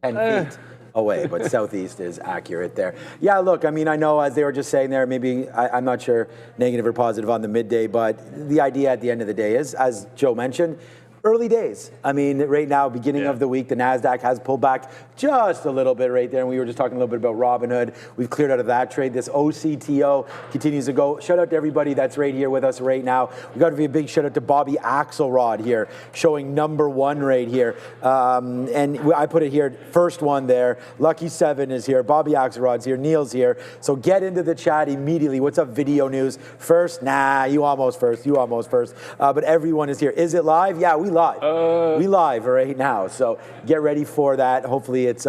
10 feet away, but southeast is accurate there. Yeah, look, I mean, I know as they were just saying there, maybe I'm not sure negative or positive on the midday, but the idea at the end of the day is, as Joe mentioned, early days. I mean, right now, beginning of the week, the NASDAQ has pulled back just a little bit right there. And we were just talking a little bit about Robinhood. We've cleared out of that trade. This OCTO continues to go. Shout out to everybody that's right here with us right now. We got to be a big shout out to Bobby Axelrod here, showing #1 right here. And I put it here, first one there. Lucky 7 is here. Bobby Axelrod's here. Neil's here. So get into the chat immediately. What's up, video news? First? Nah, you almost first. You almost first. But everyone is here. Is it live? Yeah, we live. We live right now. So get ready for that. Hopefully it's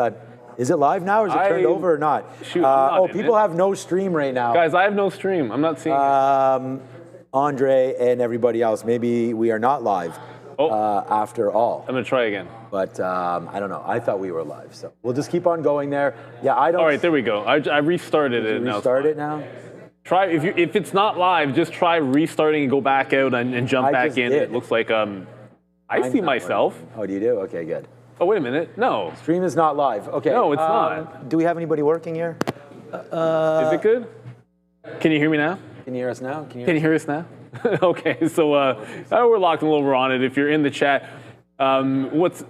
is it live now or is it turned over or not? Shoot, not people have no stream right now. Guys, I have no stream. I'm not seeing it. Andre and everybody else, maybe we are not live after all. I'm going to try again. But I don't know. I thought we were live. So we'll just keep on going there. Yeah, I don't. All right, there we go. I restarted it now. Restart it now? Try if it's not live, just try restarting and go back out and jump back in. Did. It looks like I see myself. Oh, do you do? Okay, good. Oh, wait a minute. No. Stream is not live. Okay. No, it's not. Do we have anybody working here? Is it good? Can you hear me now? Can you hear us now? Can you hear us now? Okay, so we're locked a little over on it. If you're in the chat, what's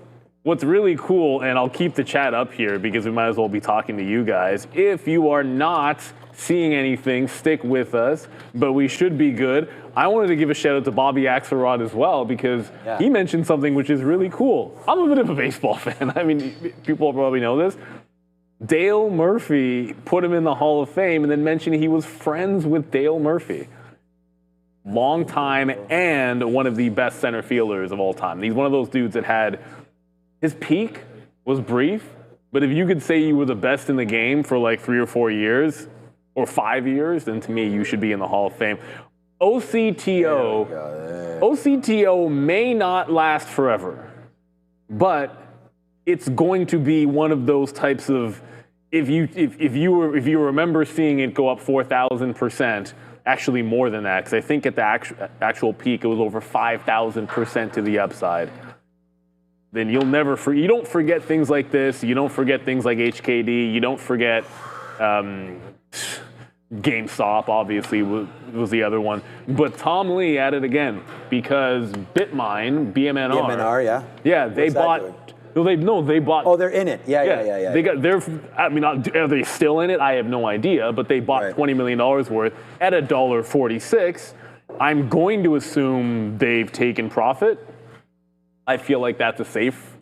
really cool, and I'll keep the chat up here because we might as well be talking to you guys. If you are not seeing anything, stick with us, but we should be good. I wanted to give a shout out to Bobby Axelrod as well because he mentioned something which is really cool. I'm a bit of a baseball fan. I mean, people probably know this. Dale Murphy put him in the Hall of Fame and then mentioned he was friends with Dale Murphy. Long time and one of the best center fielders of all time. He's one of those dudes that had, his peak was brief, but if you could say you were the best in the game for like 3 or 4 years or 5 years, then to me you should be in the Hall of Fame. OCTO may not last forever, but it's going to be one of those types of, if you remember seeing it go up 4,000%, actually more than that, because I think at the actual peak it was over 5,000% to the upside. Then you'll never you don't forget things like this. You don't forget things like HKD. You don't forget. GameStop, obviously, was the other one. But Tom Lee at it again because BitMine, BMNR. Yeah, they bought. They bought. Oh, they're in it. Yeah. They got their. I mean, are they still in it? I have no idea. But they bought $20 million worth at $1.46. I'm going to assume they've taken profit. I feel like that's a safe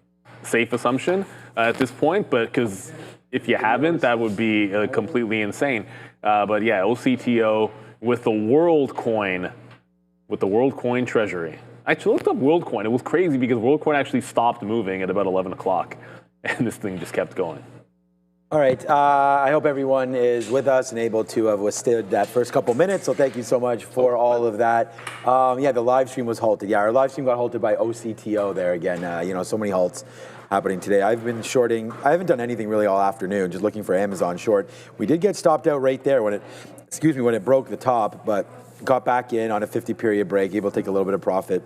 assumption at this point. But because if you haven't, that would be completely insane. But yeah, OCTO with the WorldCoin treasury. I actually looked up WorldCoin. It was crazy because WorldCoin actually stopped moving at about 11 o'clock, and this thing just kept going. All right. I hope everyone is with us and able to have withstood that first couple minutes. So thank you so much for all of that. The live stream was halted. Yeah, our live stream got halted by OCTO there again. So many halts happening today. I've been shorting. I haven't done anything really all afternoon, just looking for Amazon short. We did get stopped out right there when it broke the top, but got back in on a 50-period break, able to take a little bit of profit.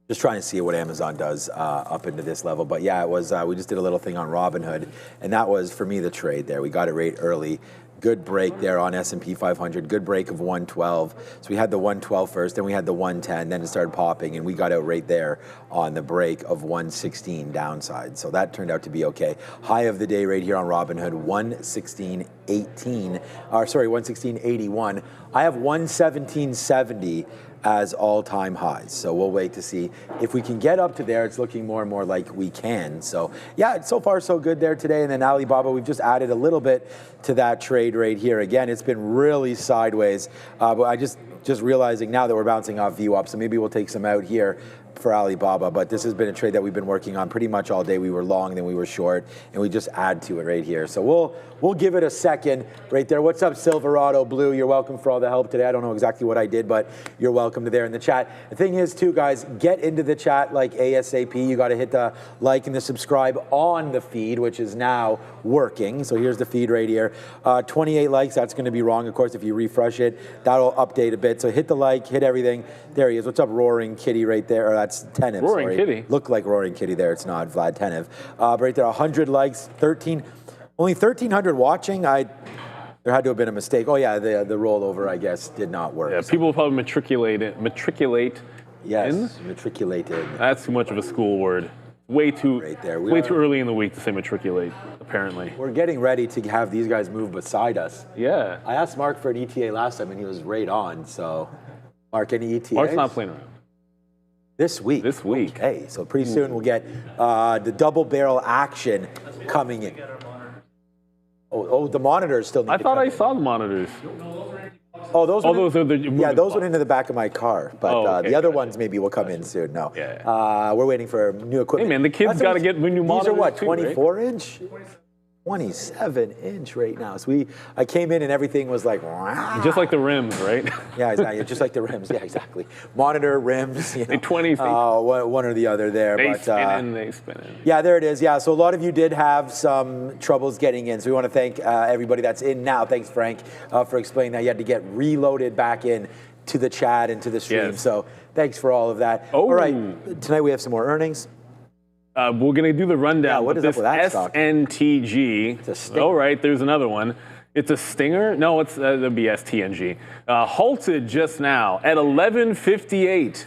Just trying to see what Amazon does up into this level. But yeah, it was. We just did a little thing on Robinhood, and that was, for me, the trade there. We got it right early. Good break there on S&P 500. Good break of 112. So we had the 112 first, then we had the 110, then it started popping, and we got out right there on the break of 116 downside. So that turned out to be okay. High of the day right here on Robinhood, 116.81. I have 117.70 as all-time highs. So we'll wait to see if we can get up to there. It's looking more and more like we can. So yeah, so far so good there today. And then Alibaba, we've just added a little bit to that trade right here. Again, it's been really sideways. But I just realizing now that we're bouncing off view up, so maybe we'll take some out here for Alibaba, but this has been a trade that we've been working on pretty much all day. We were long, then we were short, and we just add to it right here. So we'll give it a second right there. What's up, Silverado Blue? You're welcome for all the help today. I don't know exactly what I did, but you're welcome to there in the chat. The thing is, too, guys, get into the chat like ASAP. You got to hit the like and the subscribe on the feed, which is now working. So here's the feed right here. 28 likes. That's going to be wrong, of course, if you refresh it. That'll update a bit. So hit the like, hit everything. There he is. What's up, Roaring Kitty right there? Or that's Tenev. Roaring sorry. Kitty. Looked like Roaring Kitty there. It's not Vlad Tenev. Right there, 100 likes, only 1,300 watching. There had to have been a mistake. Oh yeah, the rollover, I guess, did not work. Yeah, people will probably matriculate. Yes, in? matriculated. That's too much of a school word. Way too Right there. too early in the week to say matriculate, apparently. We're getting ready to have these guys move beside us. Yeah. I asked Mark for an ETA last time, and he was right on. So, Mark, any ETAs? Mark's not playing around. This week. This week. Okay, so pretty soon we'll get the double barrel action coming in. Oh, the monitors still need I to thought come I in. saw the monitors. Oh, those are the yeah, those went into the back of my car, but okay, the other gotcha. ones maybe will come in soon. No, Yeah. We're waiting for new equipment. Hey man, the kids got to get new monitors. These are what, too, 24 inch? 27 inch right now. So I came in and everything was like, right? Just like the rims, right? Yeah, exactly. Just like the rims. Yeah, exactly. Monitor, rims. You know, They 20s. one or the other there. They but, spin in. Yeah, there it is. Yeah, so a lot of you did have some troubles getting in. So we want to thank everybody that's in now. Thanks, Frank, for explaining that. You had to get reloaded back in to the chat and to the stream. Yes. So thanks for all of that. Oh. All right, tonight we have some more earnings. We're going to do the rundown. Yeah, what is up with that stock? SNTG. It's a stinger. Oh, right, there's another one. It's a stinger? No, it's the BSTNG. Halted just now at 11:58.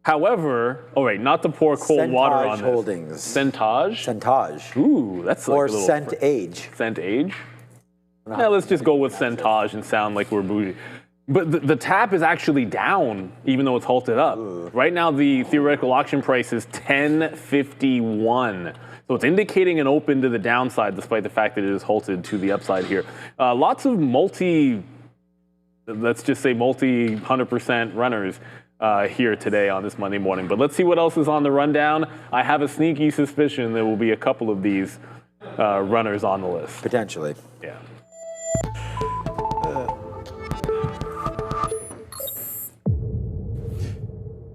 However, not to pour cold water on this. Holdings. Centage? Centage. Ooh, that's like Or a little Cent Age. Cent Age? Yeah, let's just go with Centage and sound like we're bougie. But the tap is actually down, even though it's halted up. Right now, the theoretical auction price is 10.51. So it's indicating an open to the downside, despite the fact that it is halted to the upside here. Lots of let's just say multi 100% runners here today on this Monday morning. But let's see what else is on the rundown. I have a sneaky suspicion there will be a couple of these runners on the list. Potentially. Yeah.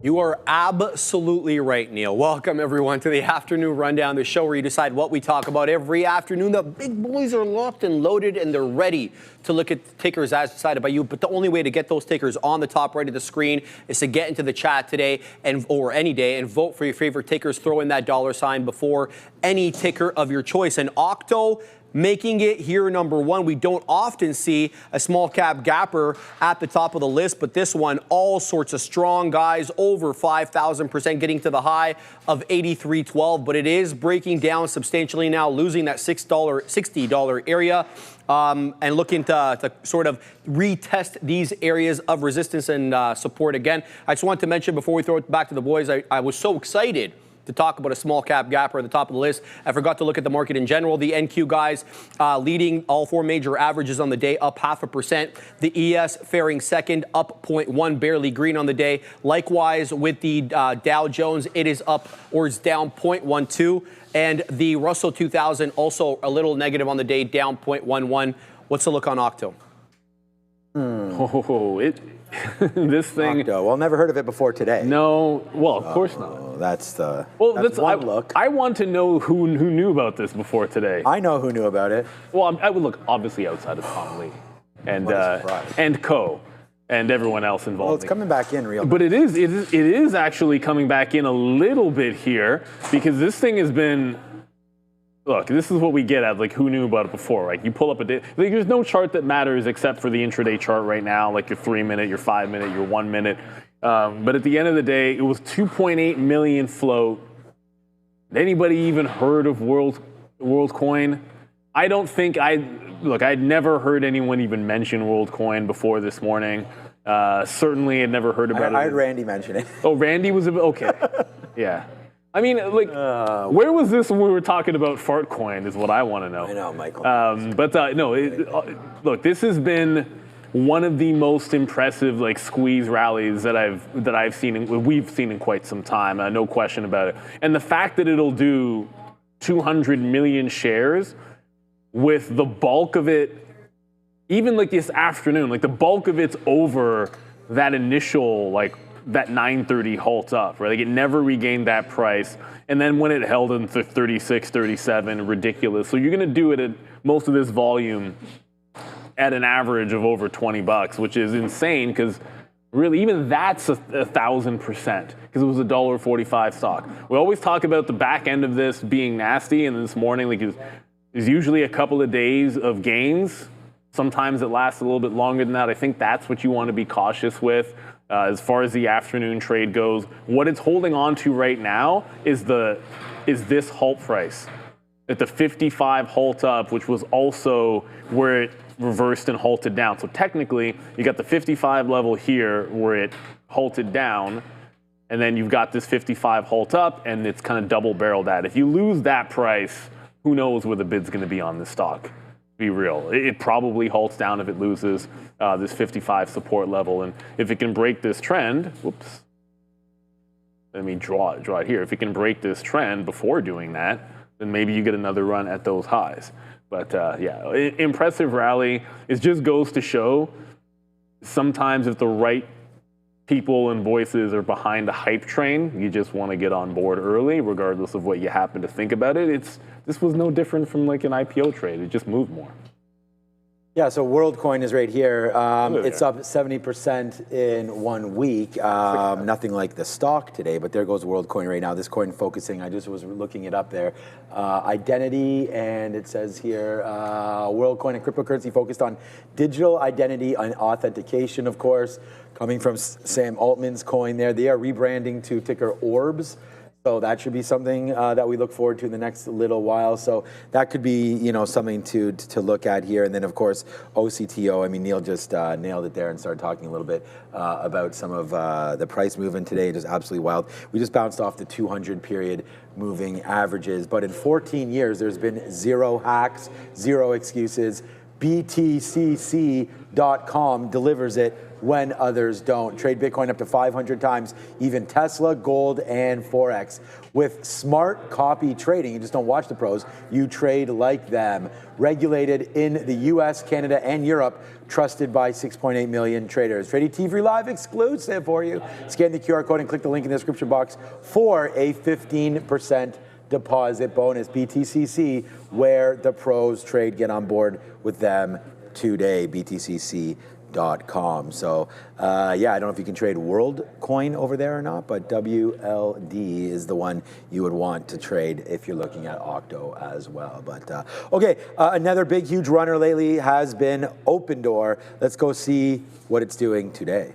You are absolutely right, Neil. Welcome, everyone, to the Afternoon Rundown, the show where you decide what we talk about every afternoon. The big boys are locked and loaded, and they're ready to look at tickers as decided by you. But the only way to get those tickers on the top right of the screen is to get into the chat today or any day and vote for your favorite tickers. Throw in that $ before any ticker of your choice. And Octo making it here number one. We don't often see a small cap gapper at the top of the list, but this one, all sorts of strong guys, over 5,000%, getting to the high of 83.12, but it is breaking down substantially now, losing that $60 area. And looking to sort of retest these areas of resistance and support again. I just want to mention before we throw it back to the boys, I was so excited to talk about a small cap gapper at the top of the list. I forgot to look at the market in general. The NQ guys leading all four major averages on the day, up 0.5%. The ES faring second, up 0.1, barely green on the day. Likewise with the Dow Jones, it is up or is down 0.12. And the Russell 2000 also a little negative on the day, down 0.11. What's the look on Octo? This thing. Octo. Well, never heard of it before today. No, well, of course not. That's that's one look. I want to know who knew about this before today. I know who knew about it. Well, I would look obviously outside of Tom Lee and What a surprise. and Co. and everyone else involved. Well, it's coming back in real. But it is actually coming back in a little bit here because this thing has been. Look, this is what we get at, like, who knew about it before, right? You pull up a day, like, there's no chart that matters except for the intraday chart right now, like your 3-minute, your 5-minute, your 1-minute. But at the end of the day, it was 2.8 million float. Anybody even heard of WorldCoin? I don't think I'd never heard anyone even mention WorldCoin before this morning. Certainly had never heard about it. I heard Randy mention it. Oh, Randy was okay. Yeah. I mean, like, where was this when we were talking about Fartcoin is what I want to know. I know, Michael. Look, this has been one of the most impressive, like, squeeze rallies that I've seen, we've seen in quite some time, no question about it. And the fact that it'll do 200 million shares with the bulk of it, even like this afternoon, like the bulk of it's over that initial, like, that 9:30 halt up, right? Like it never regained that price. And then when it held in 36, 37, ridiculous. So you're going to do it at most of this volume at an average of over $20, which is insane because Really, even that's 1,000%, because it was a $1.45 stock. We always talk about the back end of this being nasty, and this morning, like, there's usually a couple of days of gains. Sometimes it lasts a little bit longer than that. I think that's what you want to be cautious with as far as the afternoon trade goes. What it's holding on to right now is this halt price. At the 55 halt up, which was also where it reversed and halted down. So technically, you got the 55 level here where it halted down, and then you've got this 55 halt up, and it's kind of double barreled at. If you lose that price, who knows where the bid's going to be on this stock? Be real. It probably halts down if it loses this 55 support level, and if it can break this trend, whoops. Let me draw it here. If it can break this trend before doing that, then maybe you get another run at those highs. But yeah, impressive rally. It just goes to show sometimes if the right people and voices are behind a hype train, you just want to get on board early, regardless of what you happen to think about it. This was no different from like an IPO trade. It just moved more. Yeah, so WorldCoin is right here. It's up 70% in 1 week. Nothing like the stock today, but there goes WorldCoin right now. This coin focusing, I just was looking it up there. Identity, and it says here, WorldCoin and cryptocurrency focused on digital identity and authentication, of course, coming from Sam Altman's coin there. They are rebranding to ticker Orbs. So that should be something that we look forward to in the next little while. So that could be, something to look at here. And then, of course, OCTO. I mean, Neil just nailed it there and started talking a little bit about some of the price movement today. Just absolutely wild. We just bounced off the 200 period moving averages. But in 14 years, there's been 0 hacks, 0 excuses. BTCC.com delivers it when others don't. Trade Bitcoin up to 500 times, even Tesla, gold, and Forex. With smart copy trading, you just don't watch the pros, you trade like them. Regulated in the US, Canada, and Europe, trusted by 6.8 million traders. Trading TV Live exclusive for you. Scan the QR code and click the link in the description box for a 15% deposit bonus. BTCC, where the pros trade. Get on board with them today. BTCC.com. So, yeah, I don't know if you can trade WorldCoin over there or not, but WLD is the one you would want to trade if you're looking at Octo as well. But, okay, another big, huge runner lately has been Opendoor. Let's go see what it's doing today.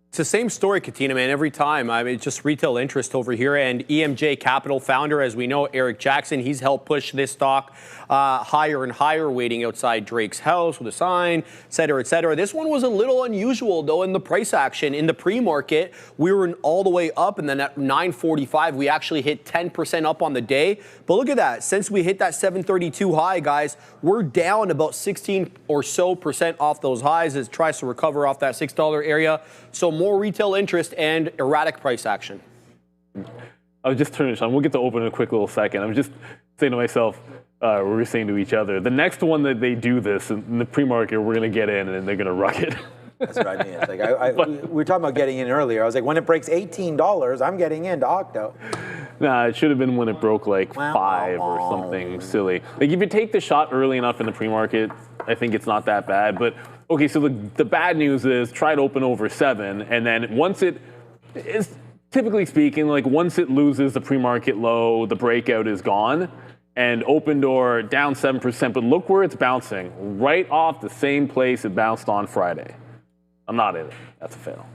It's the same story, Katina, man, every time. I mean, just retail interest over here. And EMJ Capital founder, as we know, Eric Jackson, he's helped push this stock higher and higher, waiting outside Drake's house with a sign, et cetera, et cetera. This one was a little unusual, though, in the price action. In the pre-market, we were all the way up, and then at 9:45, we actually hit 10% up on the day. But look at that. Since we hit that 732 high, guys, we're down about 16% or so off those highs as it tries to recover off that $6 area. So more retail interest and erratic price action. I was just turning this on. We'll get to open in a quick little second. I was just saying to myself, we were saying to each other, the next one that they do this in the pre-market, we're going to get in and they're going to ruck it. That's what I mean. It's like we were talking about getting in earlier. I was like, when it breaks $18, I'm getting into Octo. Nah, it should have been when it broke like 5 or something silly. Like if you take the shot early enough in the pre-market, I think it's not that bad. But okay, so the bad news is try to open over 7, and then once it is, typically speaking, like once it loses the pre-market low, the breakout is gone. And Opendoor down 7%, but look where it's bouncing. Right off the same place it bounced on Friday. I'm not in it. That's a fail.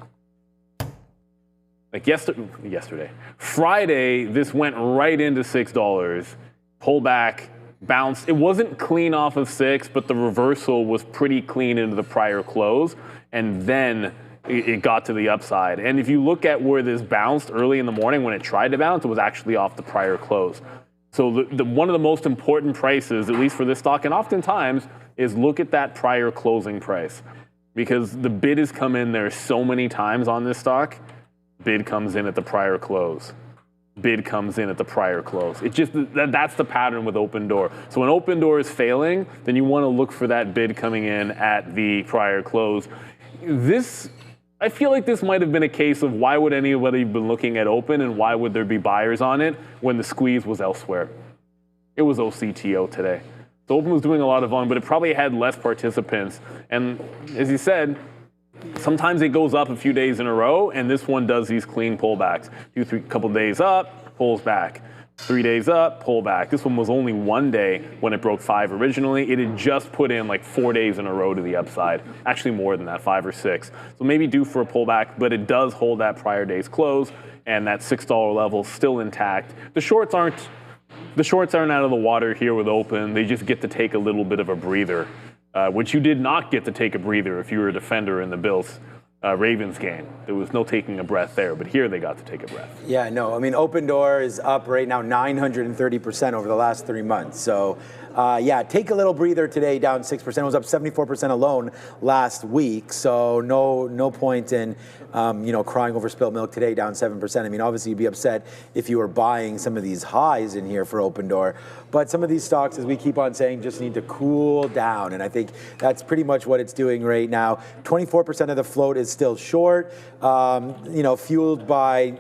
Like yesterday. Friday, this went right into $6. Pull back, bounced. It wasn't clean off of 6, but the reversal was pretty clean into the prior close. And then it got to the upside. And if you look at where this bounced early in the morning when it tried to bounce, it was actually off the prior close. So one of the most important prices, at least for this stock, and oftentimes, is look at that prior closing price. Because the bid has come in there so many times on this stock, bid comes in at the prior close. Bid comes in at the prior close. It just that's the pattern with Opendoor. So when Opendoor is failing, then you want to look for that bid coming in at the prior close. I feel like this might have been a case of why would anybody be looking at Open and why would there be buyers on it when the squeeze was elsewhere? It was OCTO today. So Open was doing a lot of volume, but it probably had less participants. And as you said, sometimes it goes up a few days in a row, and this one does these clean pullbacks. Couple days up, pulls back. 3 days up, pull back. This one was only 1 day when it broke 5 originally. It had just put in like 4 days in a row to the upside. Actually more than that, 5 or 6. So maybe due for a pullback, but it does hold that prior day's close, and that $6 level still intact. The shorts aren't out of the water here with open. They just get to take a little bit of a breather, which you did not get to take a breather if you were a defender in the Bills Ravens game. There was no taking a breath there, but here they got to take a breath. Yeah, no, I mean, Open Door is up right now 930% over the last 3 months. So, yeah, take a little breather today, down 6%. It was up 74% alone last week. So no point in, crying over spilled milk today, down 7%. I mean, obviously you'd be upset if you were buying some of these highs in here for Open Door. But some of these stocks, as we keep on saying, just need to cool down. And I think that's pretty much what it's doing right now. 24% of the float is still short, fueled by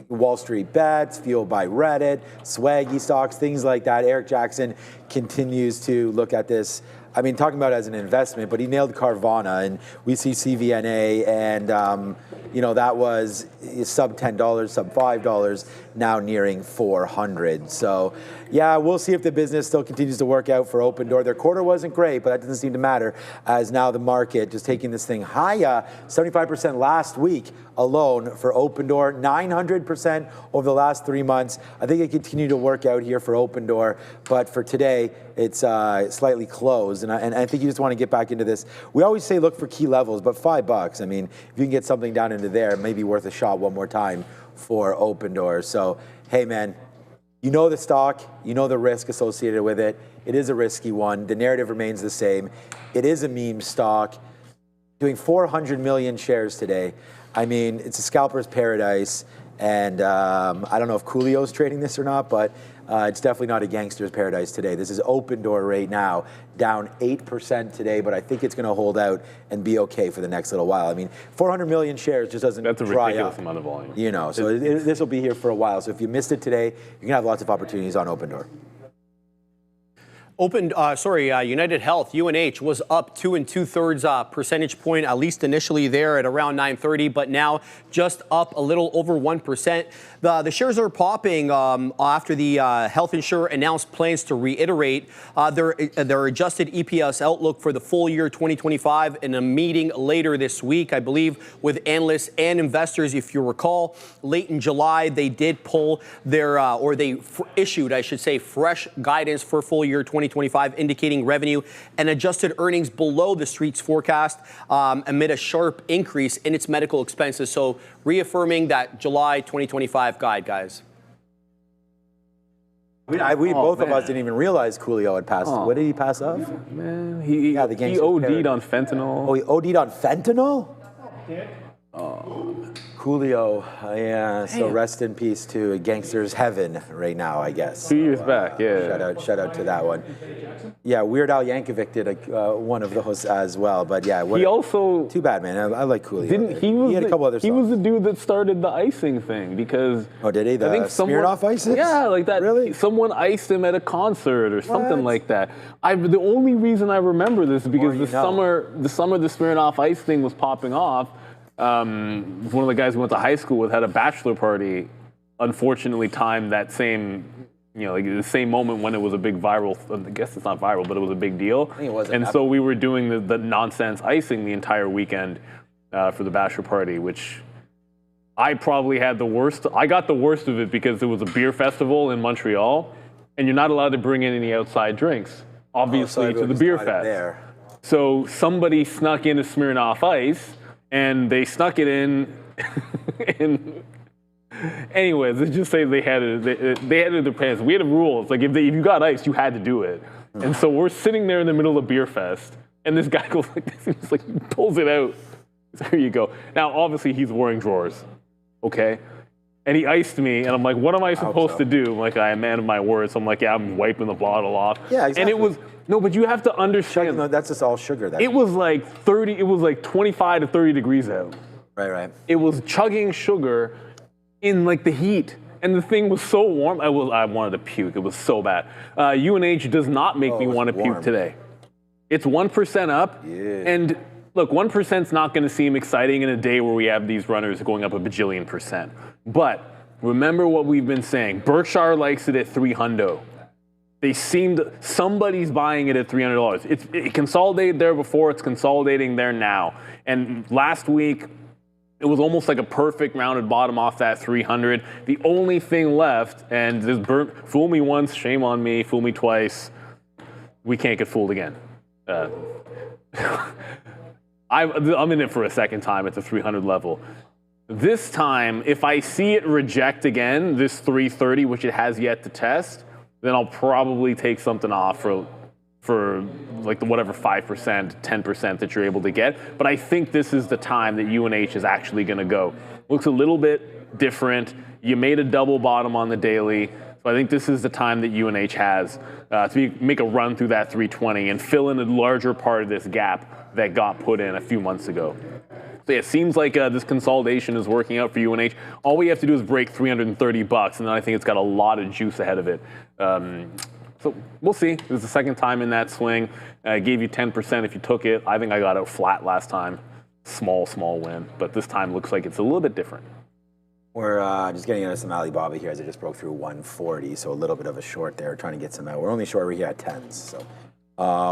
Wall Street bets, fueled by Reddit, swaggy stocks, things like that. Eric Jackson continues to look at this. I mean, talking about it as an investment, but he nailed Carvana, and we see CVNA, and that was sub $10, sub $5, now nearing 400. So, yeah, we'll see if the business still continues to work out for Open Door. Their quarter wasn't great, but that doesn't seem to matter, as now the market just taking this thing higher, 75% last week alone for Open Door, 900% over the last 3 months. I think it continued to work out here for Open Door, but for today, it's slightly closed, and I think you just want to get back into this. We always say look for key levels, but $5, I mean, if you can get something down into there, it may be worth a shot one more time for Open Door. So, hey, man, you know the stock, you know the risk associated with it. It is a risky one. The narrative remains the same. It is a meme stock, doing 400 million shares today. I mean, it's a scalper's paradise, and I don't know if Coolio's trading this or not, but it's definitely not a gangster's paradise today. This is Open Door right now, down 8% today, but I think it's going to hold out and be okay for the next little while. I mean, 400 million shares just doesn't dry up. That's a ridiculous amount of volume. So this will be here for a while. So if you missed it today, you're going to have lots of opportunities on Open Door. United Health, UNH, was up 2 2/3 percentage point, at least initially there at around 930, but now just up a little over 1%. The shares are popping after the health insurer announced plans to reiterate their adjusted EPS outlook for the full year 2025 in a meeting later this week, I believe, with analysts and investors. If you recall, late in July, they did pull their, issued, I should say, fresh guidance for full year 2025, indicating revenue and adjusted earnings below the street's forecast amid a sharp increase in its medical expenses. So reaffirming that July 2025 guide, guys. Both of us didn't even realize Coolio had passed. What did he pass off? Man, he OD'd on fentanyl. Oh, he OD'd on fentanyl? Coolio, yeah. So rest in peace to a gangster's heaven right now, I guess. 2 years back, yeah. Shout out to that one. Yeah, Weird Al Yankovic did one of those as well, but yeah. He also too bad, man. I like Coolio. He had a couple other songs. He was the dude that started the icing thing because. Oh, did he? The Smirnoff ices? Yeah, like that. Really? Someone iced him at a concert or something like that. The only reason I remember this is because the summer the Smirnoff ice thing was popping off. One of the guys we went to high school with had a bachelor party, unfortunately timed that same, the same moment when it was a big viral, I guess it's not viral, but it was a big deal. I think it wasn't. And so we were doing the nonsense icing the entire weekend for the bachelor party, which I probably had the worst. I got the worst of it because it was a beer festival in Montreal, and you're not allowed to bring in any outside drinks, obviously, to the beer fest. So somebody snuck in a Smirnoff Ice, and they snuck it in, and anyways, let's just say they had it in their pants. We had rules, like if you got ice, you had to do it. And so we're sitting there in the middle of beer fest, and this guy goes like this, and he's like, pulls it out. There you go. Now, obviously, he's wearing drawers, okay? And he iced me, and I'm like, what am I supposed to do? I'm like, I am a man of my word, so I'm like, yeah, I'm wiping the bottle off. Yeah, exactly. And it was, no, but you have to understand. No, that's just all sugar. It was like 25 to 30 degrees out. Right. It was chugging sugar in like the heat. And the thing was so warm, I wanted to puke. It was so bad. UNH does not make me want to puke today. It's 1% up, and look, 1% is not going to seem exciting in a day where we have these runners going up a bajillion percent. But remember what we've been saying. Berkshire likes it at 300. Somebody's buying it at $300. It consolidated there before, it's consolidating there now. And last week, it was almost like a perfect rounded bottom off that 300. The only thing left, and this fool me once, shame on me, fool me twice, we can't get fooled again. I'm in it for a second time at the 300 level. This time, if I see it reject again, this 330, which it has yet to test, then I'll probably take something off for like the whatever 5%, 10% that you're able to get. But I think this is the time that UNH is actually going to go. Looks a little bit different. You made a double bottom on the daily. So I think this is the time that UNH has to make a run through that 320 and fill in a larger part of this gap that got put in a few months ago. So yeah, it seems like this consolidation is working out for UNH. All we have to do is break $330, and then I think it's got a lot of juice ahead of it. So we'll see. It was the second time in that swing. I gave you 10% if you took it. I think I got out flat last time. Small win. But this time looks like it's a little bit different. We're just getting into some Alibaba here as it just broke through 140, so a little bit of a short there, trying to get some out. We're only short right here at 10s, so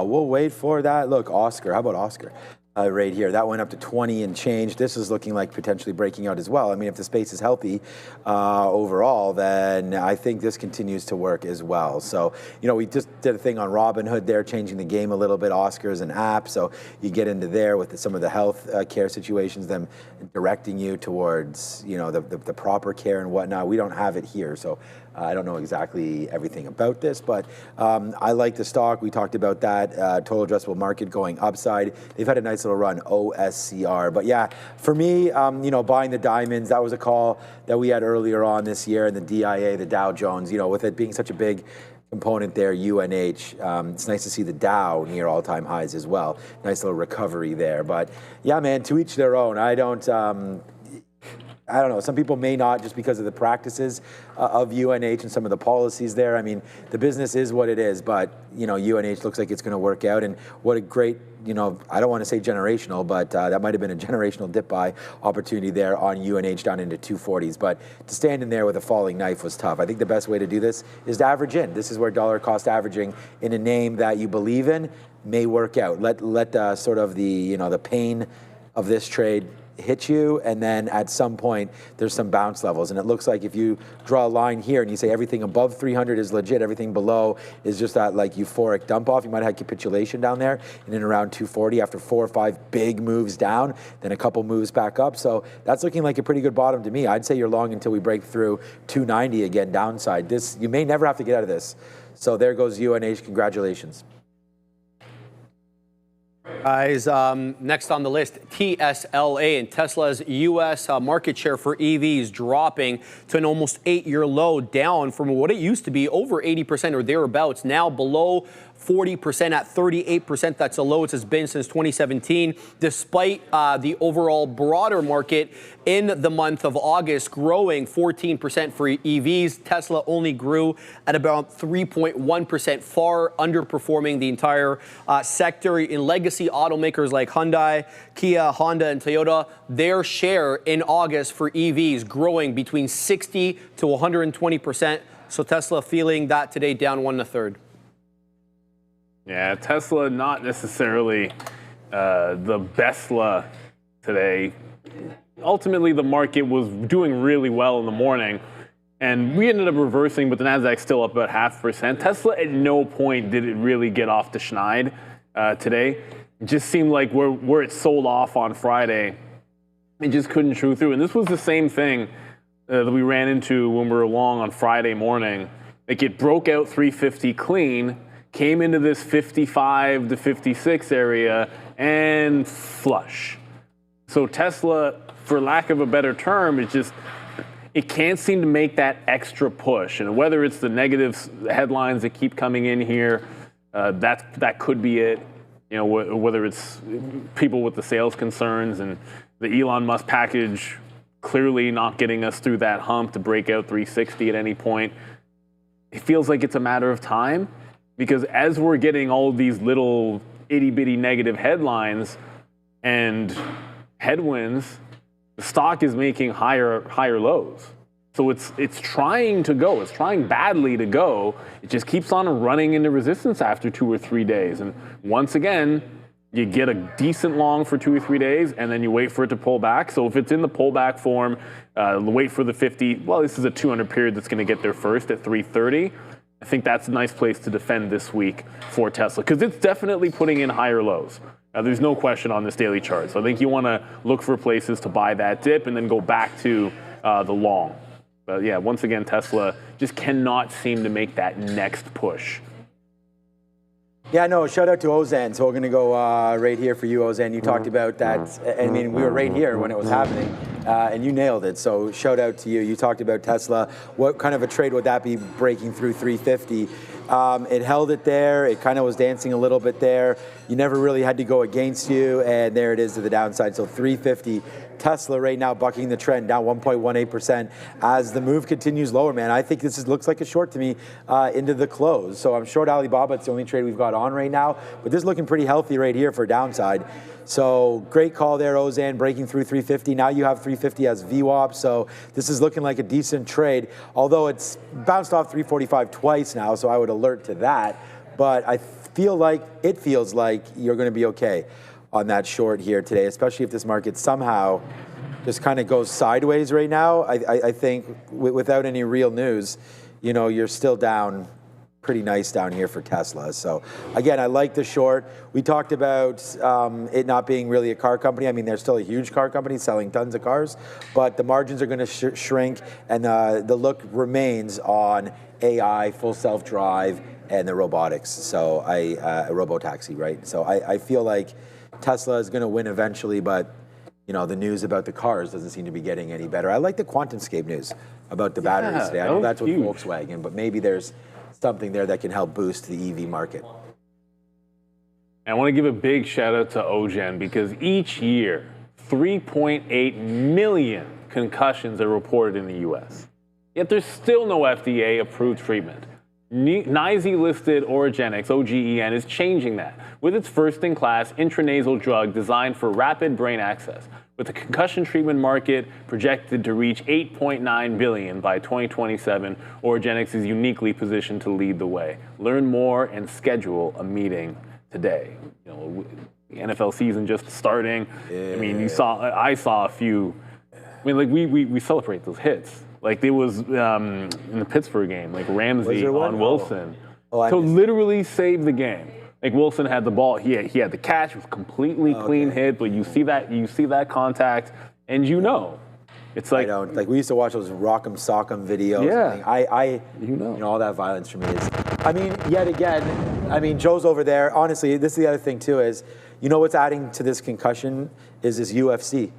we'll wait for that. Look, Oscar, how about Oscar? Right here, that went up to 20 and change. This is looking like potentially breaking out as well. I mean, if the space is healthy overall, then I think this continues to work as well. So, we just did a thing on Robinhood there, changing the game a little bit. Oscar's an app, so you get into there with some of the health care situations, them directing you towards, the proper care and whatnot. We don't have it here, so I don't know exactly everything about this, but I like the stock. We talked about that. Total addressable market going upside. They've had a nice little run, OSCR. But yeah, for me, buying the diamonds, that was a call that we had earlier on this year, and the DIA, the Dow Jones, with it being such a big component there, UNH. It's nice to see the Dow near all-time highs as well. Nice little recovery there. But yeah, man, to each their own. I don't know. Some people may not, just because of the practices of UNH and some of the policies there. I mean, the business is what it is, but, UNH looks like it's going to work out. And what a great, I don't want to say generational, but that might have been a generational dip buy opportunity there on UNH down into 240s. But to stand in there with a falling knife was tough. I think the best way to do this is to average in. This is where dollar cost averaging in a name that you believe in may work out. Let sort of the, the pain of this trade hit you, and then at some point there's some bounce levels, and it looks like if you draw a line here and you say everything above 300 is legit, everything below is just that like euphoric dump off, you might have capitulation down there and in around 240 after 4 or 5 big moves down, then a couple moves back up. So that's looking like a pretty good bottom to me. I'd say you're long until we break through 290 again downside. This, you may never have to get out of this. So there goes UNH. Congratulations. Guys, next on the list, TSLA, and Tesla's U.S. Market share for EVs dropping to an almost 8-year low, down from what it used to be over 80% or thereabouts, now below 40% at 38%. That's the lowest it's been since 2017, despite the overall broader market in the month of August growing 14% for EVs. Tesla only grew at about 3.1%, far underperforming the entire sector. In legacy automakers like Hyundai, Kia, Honda, and Toyota, their share in August for EVs growing between 60 to 120%. So Tesla feeling that today, down 1 1/3. Yeah, Tesla not necessarily the bestla today. Ultimately, the market was doing really well in the morning, and we ended up reversing, but the Nasdaq's still up about 0.5%. Tesla at no point did it really get off the schneid today. It just seemed like where it sold off on Friday, it just couldn't chew through. And this was the same thing that we ran into when we were long on Friday morning. Like, it broke out 350 clean, came into this 55 to 56 area, and flush. So Tesla, for lack of a better term, it can't seem to make that extra push. And whether it's the negative headlines that keep coming in here, that could be it. Whether it's people with the sales concerns and the Elon Musk package clearly not getting us through that hump to break out 360 at any point. It feels like it's a matter of time, because as we're getting all of these little itty-bitty negative headlines, and headwinds, the stock is making higher lows. So it's trying to go. It's trying badly to go. It just keeps on running into resistance after 2 or 3 days. And once again, you get a decent long for 2 or 3 days, and then you wait for it to pull back. So if it's in the pullback form, wait for the 50. Well, this is a 200 period that's going to get there first at 330. I think that's a nice place to defend this week for Tesla because it's definitely putting in higher lows. There's no question on this daily chart. So I think you want to look for places to buy that dip and then go back to the long. But yeah, once again, Tesla just cannot seem to make that next push. Yeah, no, shout out to Ozan. So we're going to go right here for you, Ozan. You talked about that. I mean, we were right here when it was happening, and you nailed it. So shout out to you. You talked about Tesla. What kind of a trade would that be breaking through 350? It held it there. It kind of was dancing a little bit there. You never really had to go against you, and there it is to the downside. So 350. Tesla right now bucking the trend, down 1.18% as the move continues lower, man. I think this looks like a short to me into the close. So I'm short Alibaba. It's the only trade we've got on right now. But this is looking pretty healthy right here for downside. So great call there, Ozan, breaking through 350. Now you have 350 as VWAP. So this is looking like a decent trade, although it's bounced off 345 twice now. So I would alert to that. But I feels like you're going to be okay on that short here today, especially if this market somehow just kind of goes sideways right now. I think without any real news, you know, you're still down pretty nice down here for Tesla. So again, I like the short. We talked about it not being really a car company. I mean, they're still a huge car company selling tons of cars, but the margins are going to shrink, and the look remains on AI, full self-drive, and the robotics. So robotaxi, right? So I feel like Tesla is going to win eventually, but you know, the news about the cars doesn't seem to be getting any better. I like the QuantumScape news about the batteries today. I know that's with Volkswagen, but maybe there's something there that can help boost the EV market. And I want to give a big shout out to Ogen because each year, 3.8 million concussions are reported in the US. Yet there's still no FDA-approved treatment. NYSE-listed Origenics, OGEN, is changing that with its first-in-class intranasal drug designed for rapid brain access. With the concussion treatment market projected to reach $8.9 billion by 2027, Origenics is uniquely positioned to lead the way. Learn more and schedule a meeting today. You know, the NFL season just starting. Yeah. I mean, I saw a few. I mean, like we celebrate those hits. Like there was in the Pittsburgh game, like Ramsey on Wilson to literally save the game. Like Wilson had the ball, he had the catch, it was completely clean hit, but you see that contact, and you know, it's like we used to watch those Rock'em Sock'em videos. Yeah, you know all that violence for me is. I mean, yet again, I mean Joe's over there. Honestly, this is the other thing too is, you know what's adding to this concussion is this UFC.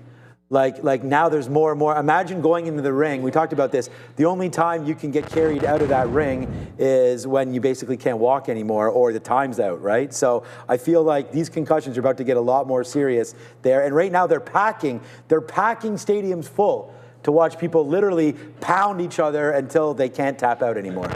Like now there's more and more. Imagine going into the ring. We talked about this. The only time you can get carried out of that ring is when you basically can't walk anymore or the time's out, right? So I feel like these concussions are about to get a lot more serious there. And right now they're packing stadiums full to watch people literally pound each other until they can't tap out anymore.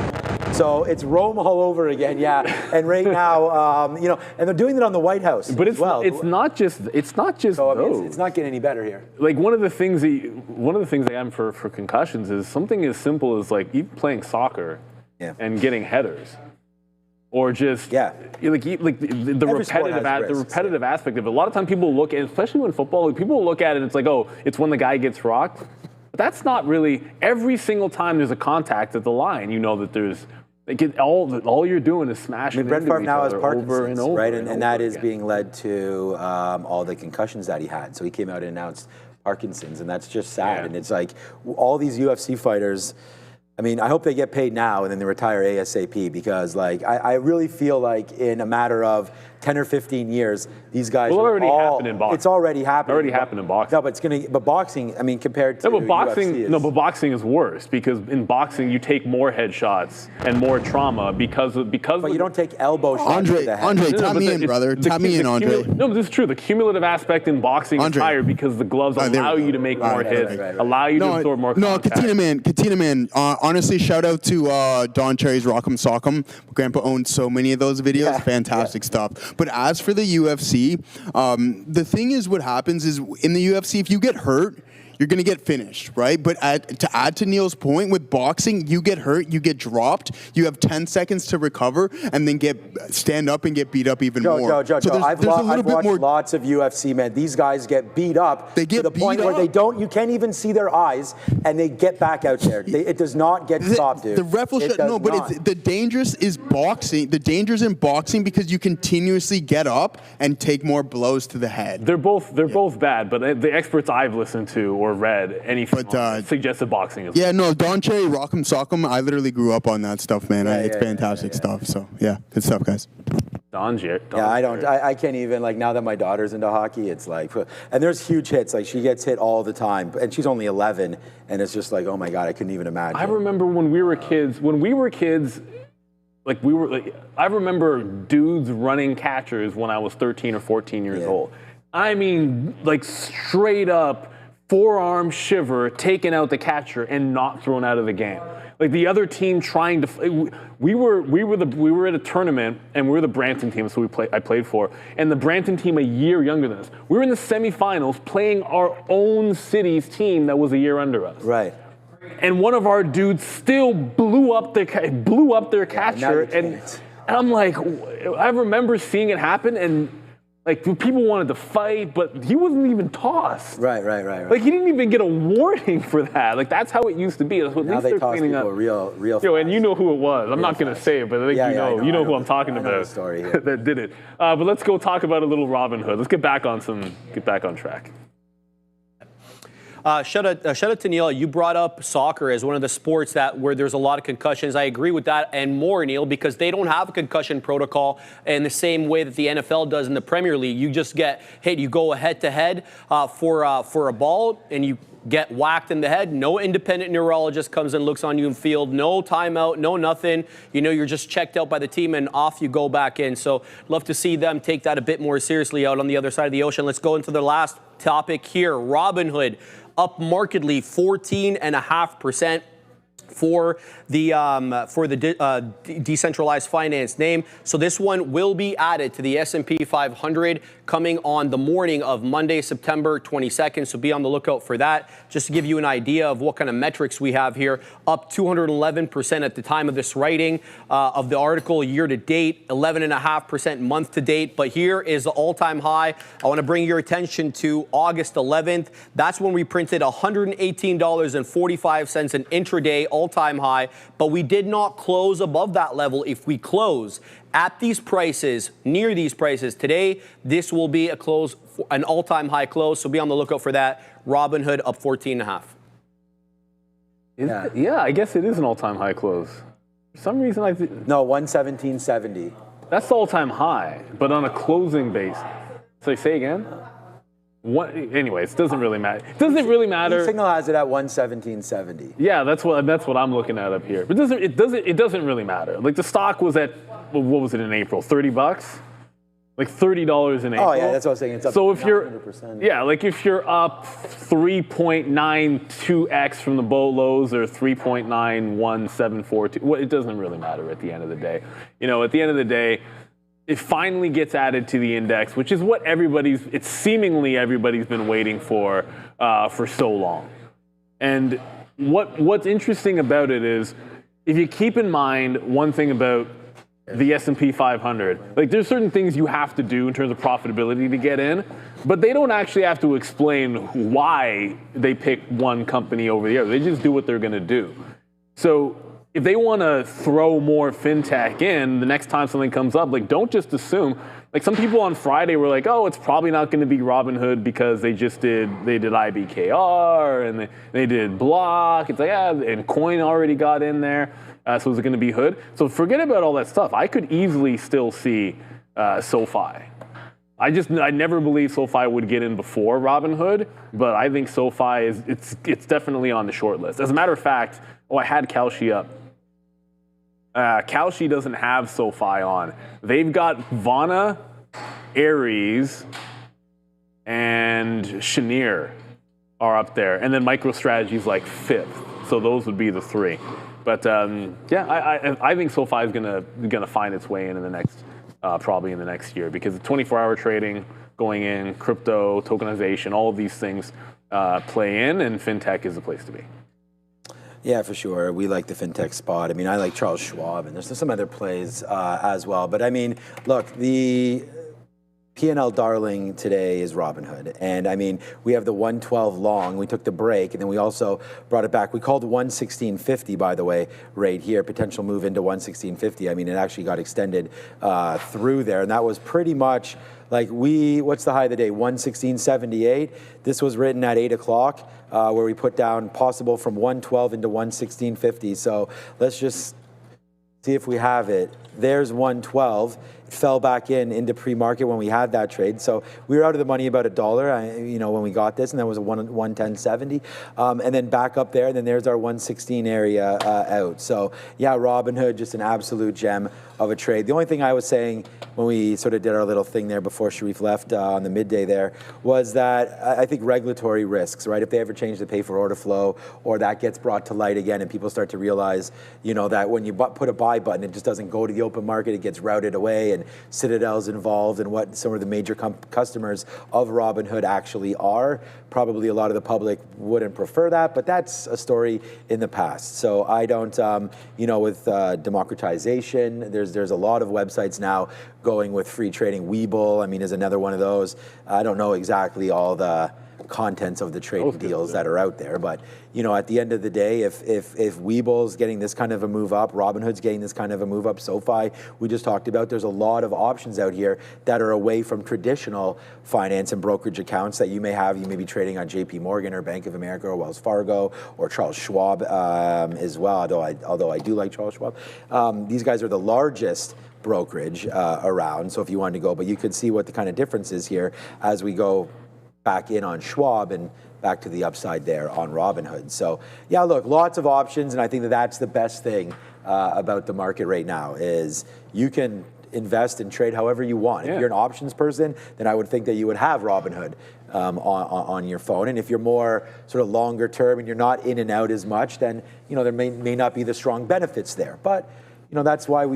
So it's Rome all over again, yeah. And right now, you know, and they're doing it on the White House. But it's not just so, those. It's not getting any better here. Like one of the things I am for concussions is something as simple as like even playing soccer and getting headers, or just the repetitive aspect of it. A lot of times people look at, especially when football, people look at it. It's like, oh, it's when the guy gets rocked. But that's not really every single time there's a contact at the line. You know that there's. All you're doing is smashing into each other now has Parkinson's, over and over, right? And that is being led to all the concussions that he had. So he came out and announced Parkinson's, and that's just sad. Yeah. And it's like all these UFC fighters. I mean, I hope they get paid now and then they retire ASAP because, like, I really feel like in a matter of 10 or 15 years, these guys happened in boxing. It's already happened. It already happened in boxing. No, but boxing, I mean, compared to boxing is worse because in boxing you take more headshots and more trauma because. But you don't take elbow shots. Andre, tap me in, brother. Tap me in, Andre. No, but this is true. The cumulative aspect in boxing is higher because the gloves allow you to make more hits, allow you to absorb more contact. Katina man. Honestly, shout out to Don Cherry's Rock'em Sock'em. Grandpa owns so many of those videos. Fantastic stuff. But as for the UFC, the thing is, what happens is in the UFC, if you get hurt, you're going to get finished, right? But to add to Neil's point, with boxing, you get hurt, you get dropped, you have 10 seconds to recover, and then stand up and get beat up even more. Joe, I've watched lots of UFC, man. These guys get beat up to the point where you can't even see their eyes, and they get back out there. It does not get stopped, dude. The ref will but the dangerous is boxing. The danger's in boxing because you continuously get up and take more blows to the head. They're both bad, but the experts I've listened to or read anything suggested boxing is Don Cherry, Rock'em Sock'em, I literally grew up on that stuff, man. It's fantastic stuff. So good stuff, guys. Don Cherry. I can't even, like, now that my daughter's into hockey, it's like, and there's huge hits, like she gets hit all the time, and she's only 11, and it's just like, oh my God, I couldn't even imagine. I remember when we were kids, I remember dudes running catchers when I was 13 or 14 years old. I mean, like, straight up forearm shiver, taking out the catcher and not thrown out of the game. Like the other team trying to, we were at a tournament and we were the Brampton team, so I played for, and the Brampton team a year younger than us. We were in the semifinals playing our own city's team that was a year under us. Right. And one of our dudes still blew up their catcher, and I'm like, I remember seeing it happen, and like people wanted to fight, but he wasn't even tossed. Right. Like he didn't even get a warning for that. Like that's how it used to be. Now they toss people real fast. And you know who it was. I'm not going to say it, but I think you know who I'm talking about. I know the story here. That did it. But let's go talk about a little Robin Hood. Let's get back on track. Shout out to Neil. You brought up soccer as one of the sports where there's a lot of concussions. I agree with that and more, Neil, because they don't have a concussion protocol in the same way that the NFL does in the Premier League. You just get hit. You go head-to-head for a ball, and you get whacked in the head. No independent neurologist comes and looks on you in field. No timeout, no nothing. You're just checked out by the team, and off you go back in. So love to see them take that a bit more seriously out on the other side of the ocean. Let's go into the last topic here. Robinhood up markedly 14.5% for the decentralized finance name. So this one will be added to the S&P 500 coming on the morning of Monday, September 22nd. So be on the lookout for that. Just to give you an idea of what kind of metrics we have here, up 211% at the time of this writing of the article year to date, 11.5% month to date. But here is the all-time high. I want to bring your attention to August 11th. That's when we printed $118.45 an intraday all-time high, but we did not close above that level. If we close at these prices, near these prices today, this will be an all-time high close, so be on the lookout for that. Robinhood up 14.5. Yeah, I guess it is an all-time high close. For some reason, No, 117.70. That's the all-time high, but on a closing base. So say again? Anyways, it doesn't really matter. It doesn't really matter. The signal has it at 117.70. Yeah, that's what I'm looking at up here. But it doesn't really matter. Like the stock was at, what was it in April? $30? Like $30 in April. Oh yeah, that's what I was saying. It's up so if you're 100%. Like if you're up 3.92x from the lows or 3.91742, well, it doesn't really matter at the end of the day. At the end of the day, it finally gets added to the index, which is what it's seemingly everybody's been waiting for so long. And what's interesting about it is, if you keep in mind one thing about the S&P 500, like there's certain things you have to do in terms of profitability to get in, but they don't actually have to explain why they pick one company over the other. They just do what they're going to do. So if they want to throw more fintech in the next time something comes up, like don't just assume. Like some people on Friday were like, oh, it's probably not going to be Robinhood because they did IBKR and they did Block. It's like, and Coin already got in there. So is it going to be Hood? So forget about all that stuff. I could easily still see SoFi. I never believed SoFi would get in before Robinhood, but I think SoFi it's definitely on the short list. As a matter of fact, I had Kalshi up. Kalshi doesn't have SoFi on. They've got Vana, Ares, and Cheniere are up there, and then MicroStrategy's like fifth. So those would be the three. But I think SoFi is gonna find its way in the next probably in the next year, because the 24-hour trading going in, crypto, tokenization, all of these things play in, and fintech is the place to be. Yeah, for sure. We like the fintech spot. I mean, I like Charles Schwab, and there's some other plays as well. But I mean, look, the P&L darling today is Robinhood. And I mean, we have the 112 long. We took the break, and then we also brought it back. We called 116.50, by the way, right here, potential move into 116.50. I mean, it actually got extended through there, and that was pretty much like what's the high of the day? 116.78. This was written at 8 o'clock, where we put down possible from 112 into 116.50. So let's just see if we have it. There's 112. It fell back into pre-market when we had that trade. So we were out of the money about $1, when we got this, and that was a 110.70. And then back up there, and then there's our 116 area out. So yeah, Robinhood, just an absolute gem of a trade. The only thing I was saying when we sort of did our little thing there before Sharif left on the midday there was that I think regulatory risks, right? If they ever change the pay for order flow, or that gets brought to light again and people start to realize, that when you put a buy button, it just doesn't go to the open market, it gets routed away, and Citadel's involved in what some of the major customers of Robinhood actually are. Probably a lot of the public wouldn't prefer that, but that's a story in the past. So I don't, with democratization, there's a lot of websites now going with free trading. Webull, is another one of those. I don't know exactly all the contents of the trading deals that are out there, but at the end of the day, if Webull's getting this kind of a move up, Robinhood's getting this kind of a move up, SoFi, we just talked about, there's a lot of options out here that are away from traditional finance and brokerage accounts that you may have. You may be trading on JP Morgan or Bank of America or Wells Fargo or Charles Schwab as well, although I do like Charles Schwab. These guys are the largest brokerage around, so if you wanted to go, but you could see what the kind of difference is here as we go back in on Schwab and back to the upside there on Robinhood. So yeah, look, lots of options, and I think that's the best thing about the market right now is you can invest and trade however you want. If you're an options person, then I would think that you would have Robinhood on your phone. And if you're more sort of longer term and you're not in and out as much, then there may not be the strong benefits there. But that's why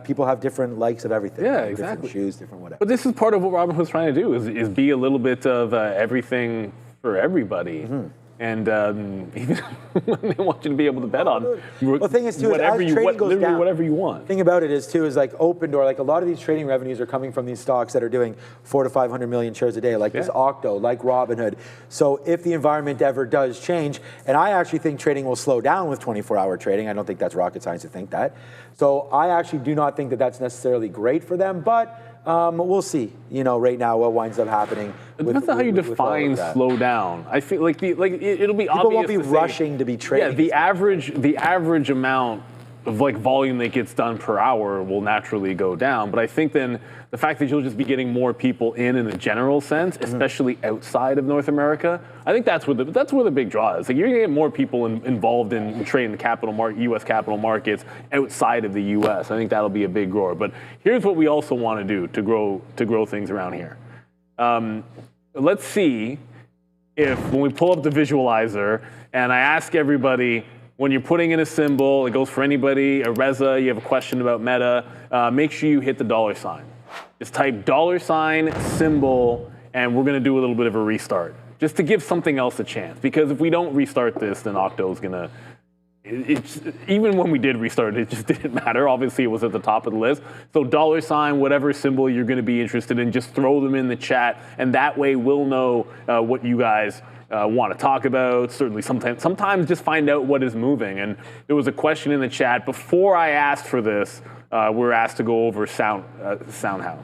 people have different likes of everything. Yeah, right? exactly. Different shoes, different whatever. But this is part of what Robinhood's trying to do is be a little bit of everything for everybody. Mm-hmm. And even when they want you to be able to bet on the thing is, too, whatever as you trading goes down, whatever you want. The thing about it is, too, is like Open Door, like a lot of these trading revenues are coming from these stocks that are doing 400 to 500 million shares a day, like this Octo, like Robinhood. So if the environment ever does change, and I actually think trading will slow down with 24-hour trading. I don't think that's rocket science to think that. So I actually do not think that that's necessarily great for them, but we'll see, right now what winds up happening. It depends on how you define slow down. I feel like it'll be People obvious. People won't be rushing to be trading. Yeah, the average amount of volume that gets done per hour will naturally go down. But I think then the fact that you'll just be getting more people in a general sense, especially outside of North America, I think that's where the big draw is. Like you're gonna get more people involved in trading the U.S. capital markets outside of the U.S. I think that'll be a big grower. But here's what we also want to do to grow things around here. Let's see if when we pull up the visualizer and I ask everybody, when you're putting in a symbol, it goes for anybody, a Reza, you have a question about Meta, make sure you hit the $sign. Just type $, symbol, and we're going to do a little bit of a restart, just to give something else a chance. Because if we don't restart this, then Octo's going to... even when we did restart it just didn't matter. Obviously, it was at the top of the list. So $, whatever symbol you're going to be interested in, just throw them in the chat, and that way we'll know what you guys want to talk about. Certainly, sometimes just find out what is moving. And there was a question in the chat before I asked for this. We were asked to go over SoundHound.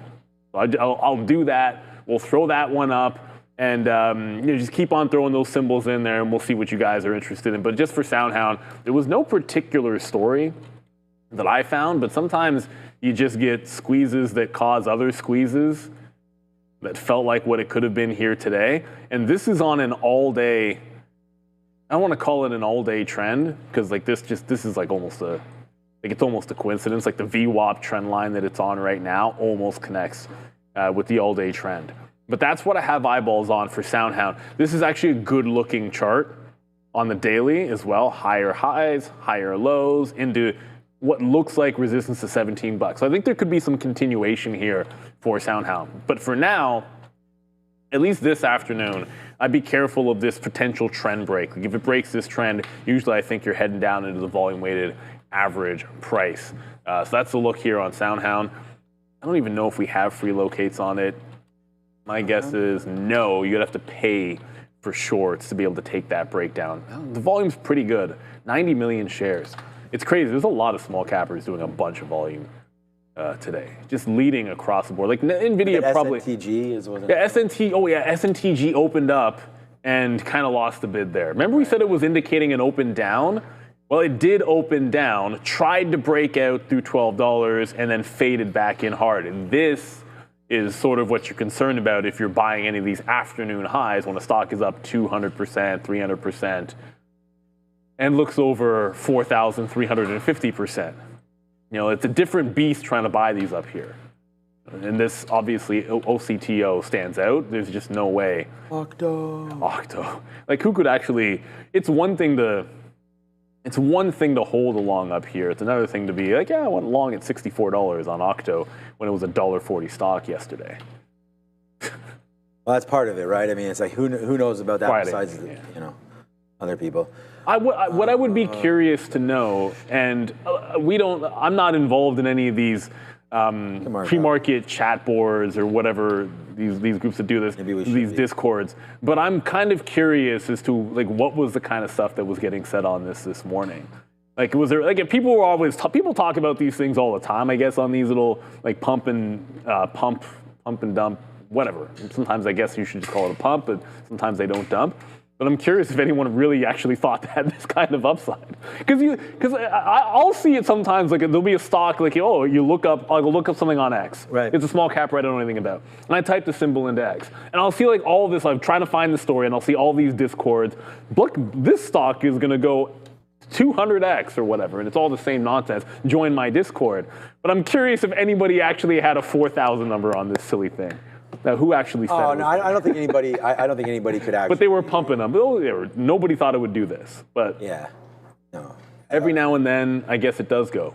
So I'll do that. We'll throw that one up. And just keep on throwing those symbols in there, and we'll see what you guys are interested in. But just for SoundHound, there was no particular story that I found, but sometimes you just get squeezes that cause other squeezes that felt like what it could have been here today. And this is on an all-day, I don't want to call it an all-day trend, because this is like almost it's almost a coincidence. Like the VWAP trend line that it's on right now almost connects with the all-day trend. But that's what I have eyeballs on for SoundHound. This is actually a good-looking chart on the daily as well. Higher highs, higher lows, into what looks like resistance to $17. So I think there could be some continuation here for SoundHound. But for now, at least this afternoon, I'd be careful of this potential trend break. Like if it breaks this trend, usually I think you're heading down into the volume-weighted average price. So that's the look here on SoundHound. I don't even know if we have free locates on it. My guess is no. You'd have to pay for shorts to be able to take that breakdown. The volume's pretty good, 90 million shares. It's crazy. There's a lot of small cappers doing a bunch of volume today, just leading across the board. Like NVIDIA probably. SNTG is what it Yeah, SNTG opened up and kind of lost the bid there. Remember we said it was indicating an open down? Well, it did open down, tried to break out through $12, and then faded back in hard. And this is sort of what you're concerned about if you're buying any of these afternoon highs when a stock is up 200%, 300%, and looks over 4,350%. You know, it's a different beast trying to buy these up here. And this, obviously, OCTO stands out. There's just no way. Octo. Like, who could actually... It's one thing to hold along up here. It's another thing to be like, yeah, I went long at $64 on Octo when it was a $1.40 stock yesterday. Well, that's part of it, right? I mean, it's like, who knows about that Friday, besides, other people? What I would be curious to know, and I'm not involved in any of these pre-market chat boards or whatever these groups that do this, these discords. But I'm kind of curious as to like what was the kind of stuff that was getting said on this morning. Like was there like people were always people talk about these things all the time, I guess, on these little like pump and dump, whatever. Sometimes I guess you should just call it a pump, but sometimes they don't dump. But I'm curious if anyone really actually thought that had this kind of upside. Because I'll see it sometimes, like there'll be a stock, like, oh, I'll look up something on X. Right. It's a small cap I don't know anything about. And I type the symbol into X. And I'll see like all this, I'm trying to find the story, and I'll see all these discords. Look, this stock is going to go 200X or whatever, and it's all the same nonsense. Join my Discord. But I'm curious if anybody actually had a 4,000 number on this silly thing. Now, who actually said it? Oh, no, I don't think anybody. I don't think anybody could actually. But they were pumping them. Nobody thought it would do this. But yeah, no. Every now and then, I guess it does go.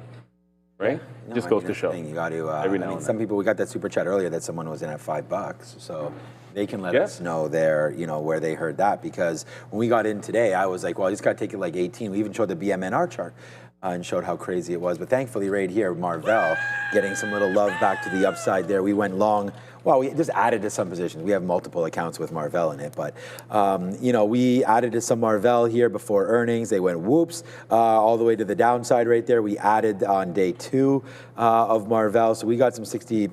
Right? No, Just goes to show. You got to. Every now and some people. We got that super chat earlier that someone was in at $5, so they can let us know where they heard that, because when we got in today, I was like, well, I just got to take it like 18. We even showed the BMNR chart. And showed how crazy it was. But thankfully, right here, Marvell getting some little love back to the upside there. We went long. Well, we just added to some positions. We have multiple accounts with Marvell in it. But, we added to some Marvell here before earnings. They went whoops all the way to the downside right there. We added on day 2 of Marvell. So we got some 60.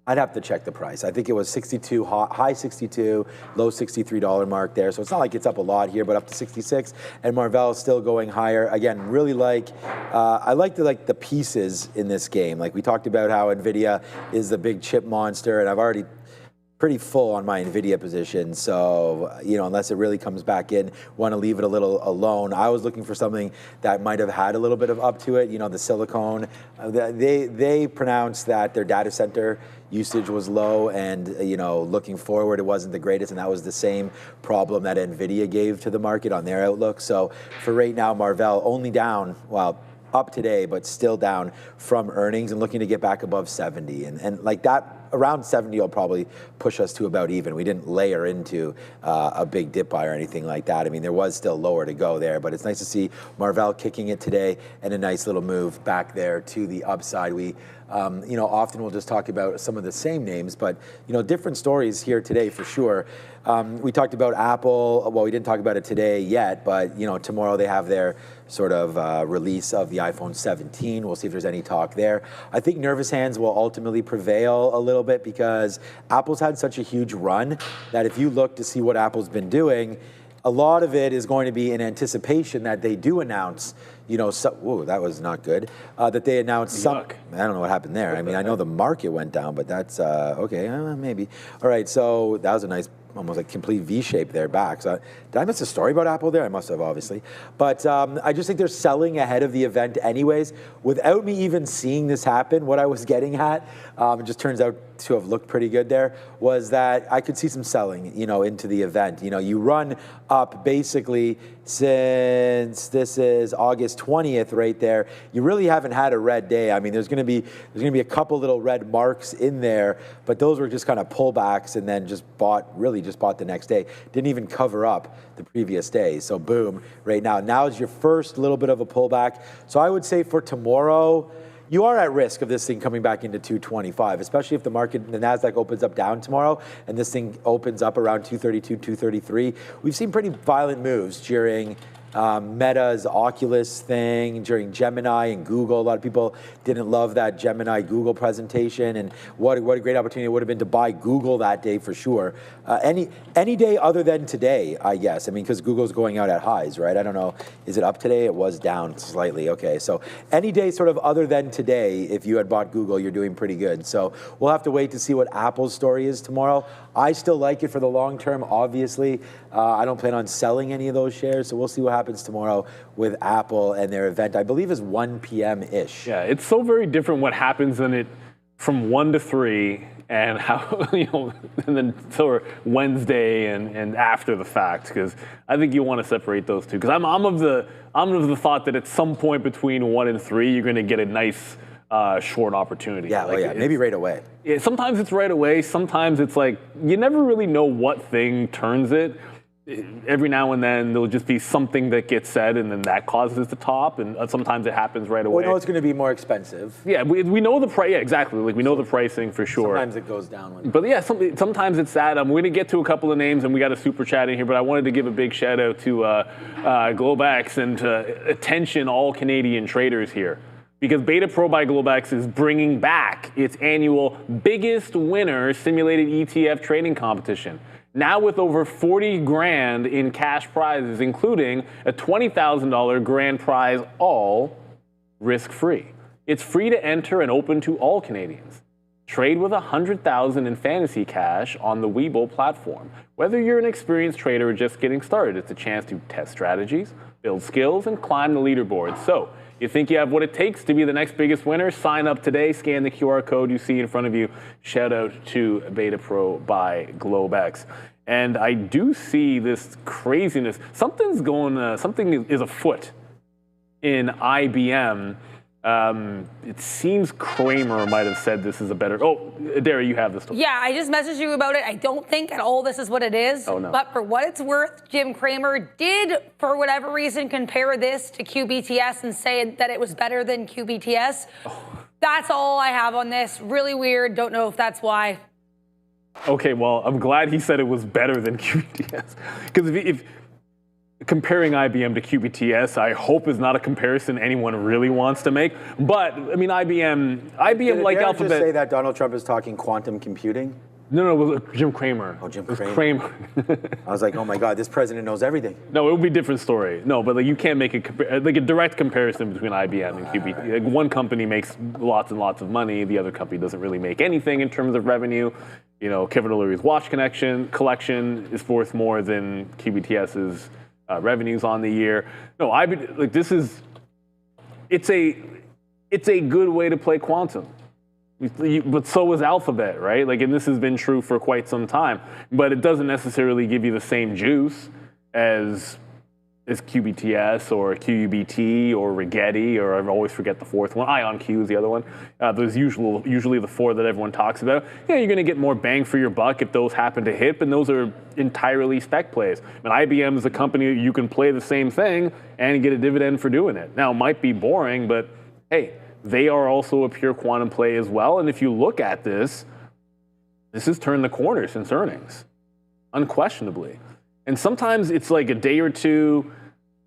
I'd have to check the price. I think it was 62, high 62, low $63 mark there. So it's not like it's up a lot here, but up to 66. And Marvell is still going higher. Again, really I like the pieces in this game. Like we talked about how NVIDIA is the big chip monster, and I've already pretty full on my NVIDIA position. So, unless it really comes back in, want to leave it a little alone. I was looking for something that might have had a little bit of up to it. The silicone, they pronounced that their data center usage was low, and looking forward, it wasn't the greatest, and that was the same problem that NVIDIA gave to the market on their outlook. So for right now, Marvell only down, up today, but still down from earnings and looking to get back above 70. And like that, around 70 will probably push us to about even. We didn't layer into a big dip buy or anything like that. I mean, there was still lower to go there, but it's nice to see Marvell kicking it today and a nice little move back there to the upside. We often we'll just talk about some of the same names, but, different stories here today for sure. We talked about Apple. Well, we didn't talk about it today yet, but, tomorrow they have their sort of release of the iPhone 17. We'll see if there's any talk there. I think nervous hands will ultimately prevail a little bit because Apple's had such a huge run that if you look to see what Apple's been doing, a lot of it is going to be in anticipation that they do announce, whoa, that was not good, that they announce some, I don't know what happened there. I mean, I know the market went down, but that's, okay, maybe. All right, so that was a nice almost like complete V-shape there back. So did I miss a story about Apple there? I must have, obviously. But I just think they're selling ahead of the event anyways. Without me even seeing this happen, what I was getting at, it just turns out to have looked pretty good there, was that I could see some selling, into the event. You run up basically since this is August 20th right there. You really haven't had a red day. I mean, there's going to be a couple little red marks in there, but those were just kind of pullbacks and then just bought the next day. Didn't even cover up the previous day. So boom, right now is your first little bit of a pullback. So I would say for tomorrow, you are at risk of this thing coming back into 225, especially if the NASDAQ opens up down tomorrow and this thing opens up around 232, 233. We've seen pretty violent moves during Meta's Oculus thing, during Gemini and Google. A lot of people didn't love that Gemini Google presentation, and what a great opportunity it would have been to buy Google that day for sure. Any day other than today, I guess. I mean, because Google's going out at highs, right? I don't know. Is it up today? It was down slightly. Okay, so any day sort of other than today, if you had bought Google, you're doing pretty good. So we'll have to wait to see what Apple's story is tomorrow. I still like it for the long term, obviously. I don't plan on selling any of those shares, so we'll see what happens tomorrow with Apple and their event. I believe is 1 p.m.-ish. Yeah, it's so very different what happens in it from 1 to 3 and how, and then sort of Wednesday and after the fact, because I think you want to separate those two. Because I'm of the thought that at some point between 1 and 3, you're going to get a nice short opportunity. Yeah, maybe right away. Yeah, sometimes it's right away. Sometimes it's like you never really know what thing turns it. Every now and then there'll just be something that gets said, and then that causes the top. And sometimes it happens right away. We know it's going to be more expensive. Yeah, we know the price. Yeah, exactly. Like we know the pricing for sure. Sometimes it goes down. But yeah, sometimes it's that. We're going to get to a couple of names, and we got a super chat in here. But I wanted to give a big shout out to Globex and attention all Canadian traders here. Because Beta Pro by Globex is bringing back its annual biggest winner simulated ETF trading competition. Now with over 40 grand in cash prizes, including a $20,000 grand prize, all risk-free. It's free to enter and open to all Canadians. Trade with $100,000 in fantasy cash on the Webull platform. Whether you're an experienced trader or just getting started, it's a chance to test strategies, build skills, and climb the leaderboard. So, you think you have what it takes to be the next biggest winner? Sign up today. Scan the QR code you see in front of you. Shout out to Beta Pro by Globex. And I do see this craziness. Something is afoot in IBM. It seems Kramer might have said this is a better. Oh, Dara, you have this story. Yeah, I just messaged you about it. I don't think at all this is what it is. Oh, no. But for what it's worth, Jim Kramer did, for whatever reason, compare this to QBTS and say that it was better than QBTS. Oh. That's all I have on this. Really weird. Don't know if that's why. Okay, well, I'm glad he said it was better than QBTS. Because if comparing IBM to QBTS, I hope is not a comparison anyone really wants to make. But I mean, IBM like Alphabet. Did you just say that Donald Trump is talking quantum computing? No, it was Jim Cramer. Oh, Jim Cramer. I was like, oh my God, this president knows everything. No, it would be a different story. No, but like you can't make a direct comparison between IBM and QBT. Like one company makes lots and lots of money, the other company doesn't really make anything in terms of revenue. Kevin O'Leary's watch collection is worth more than QBTS's revenues on the year. No, it's a good way to play quantum. But so is Alphabet, right? And this has been true for quite some time. But it doesn't necessarily give you the same juice as QBTS or QUBT or Rigetti, or I always forget the fourth one. IonQ is the other one. Those usually the four that everyone talks about. Yeah, you're going to get more bang for your buck if those happen to hit, but those are entirely spec plays. IBM is a company you can play the same thing and get a dividend for doing it. Now, it might be boring, but hey, they are also a pure quantum play as well. And if you look at this has turned the corner since earnings, unquestionably. And sometimes it's like a day or two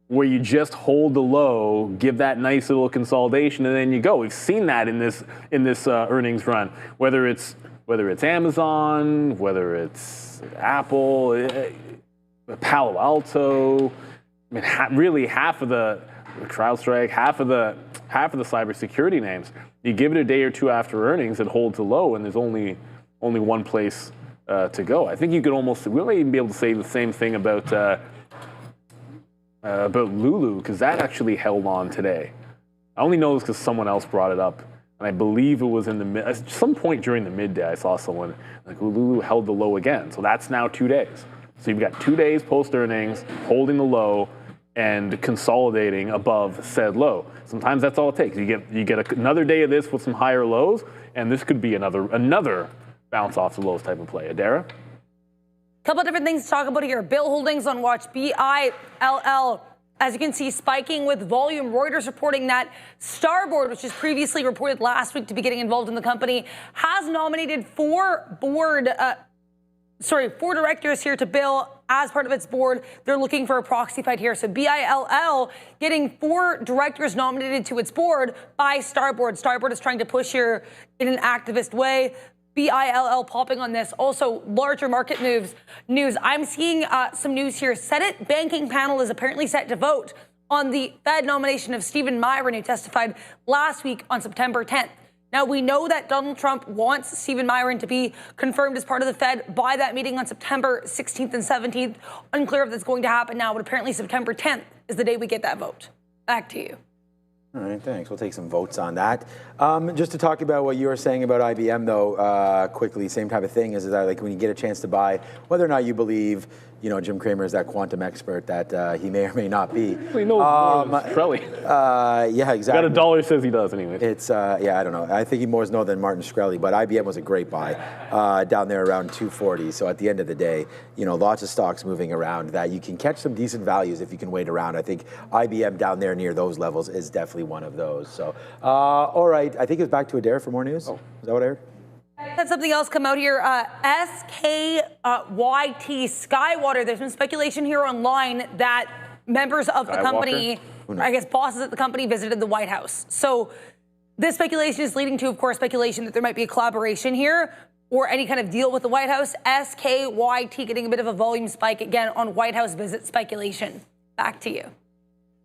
where you just hold the low, give that nice little consolidation, and then you go. We've seen that in this earnings run, whether it's Amazon, whether it's Apple, Palo Alto. Really half of the CrowdStrike, half of the cybersecurity names. You give it a day or two after earnings, it holds a low, and there's only one place to go. I think you could almost, we might even be able to say the same thing about Lulu, because that actually held on today. I only know this because someone else brought it up, and I believe it was at some point during the midday. I saw someone like Lulu held the low again, so that's now 2 days. So you've got 2 days post earnings, holding the low, and consolidating above said low. Sometimes that's all it takes. You get another day of this with some higher lows, and this could be another bounce off the lows type of play. Adara? Couple of different things to talk about here. Bill holdings on watch, BILL. As you can see, spiking with volume. Reuters reporting that Starboard, which is previously reported last week to be getting involved in the company, has nominated four directors here to Bill as part of its board. They're looking for a proxy fight here. So BILL getting 4 directors nominated to its board by Starboard. Starboard is trying to push here in an activist way. BILL popping on this. Also, larger market news. I'm seeing some news here. Senate banking panel is apparently set to vote on the Fed nomination of Stephen Myron, who testified last week on September 10th. Now, we know that Donald Trump wants Stephen Myron to be confirmed as part of the Fed by that meeting on September 16th and 17th. Unclear if that's going to happen now, but apparently September 10th is the day we get that vote. Back to you. All right, thanks. We'll take some votes on that. Just to talk about what you were saying about IBM, though, quickly, same type of thing is that like when you get a chance to buy, whether or not you believe, Jim Cramer is that quantum expert that he may or may not be. He knows more than Shkreli. Yeah, exactly. Got $1 says he does anyway. It's, I don't know. I think he more knows than Martin Shkreli, but IBM was a great buy down there around 240. So at the end of the day, lots of stocks moving around that you can catch some decent values if you can wait around. I think IBM down there near those levels is definitely one of those. So, all right. I think it's back to Adair for more news. Oh, is that what I heard? Had something else come out here. SKYT Skywater. There's been speculation here online that members of the company, I guess bosses at the company, visited the White House. So this speculation is leading to, of course, speculation that there might be a collaboration here or any kind of deal with the White House. SKYT getting a bit of a volume spike again on White House visit speculation. Back to you.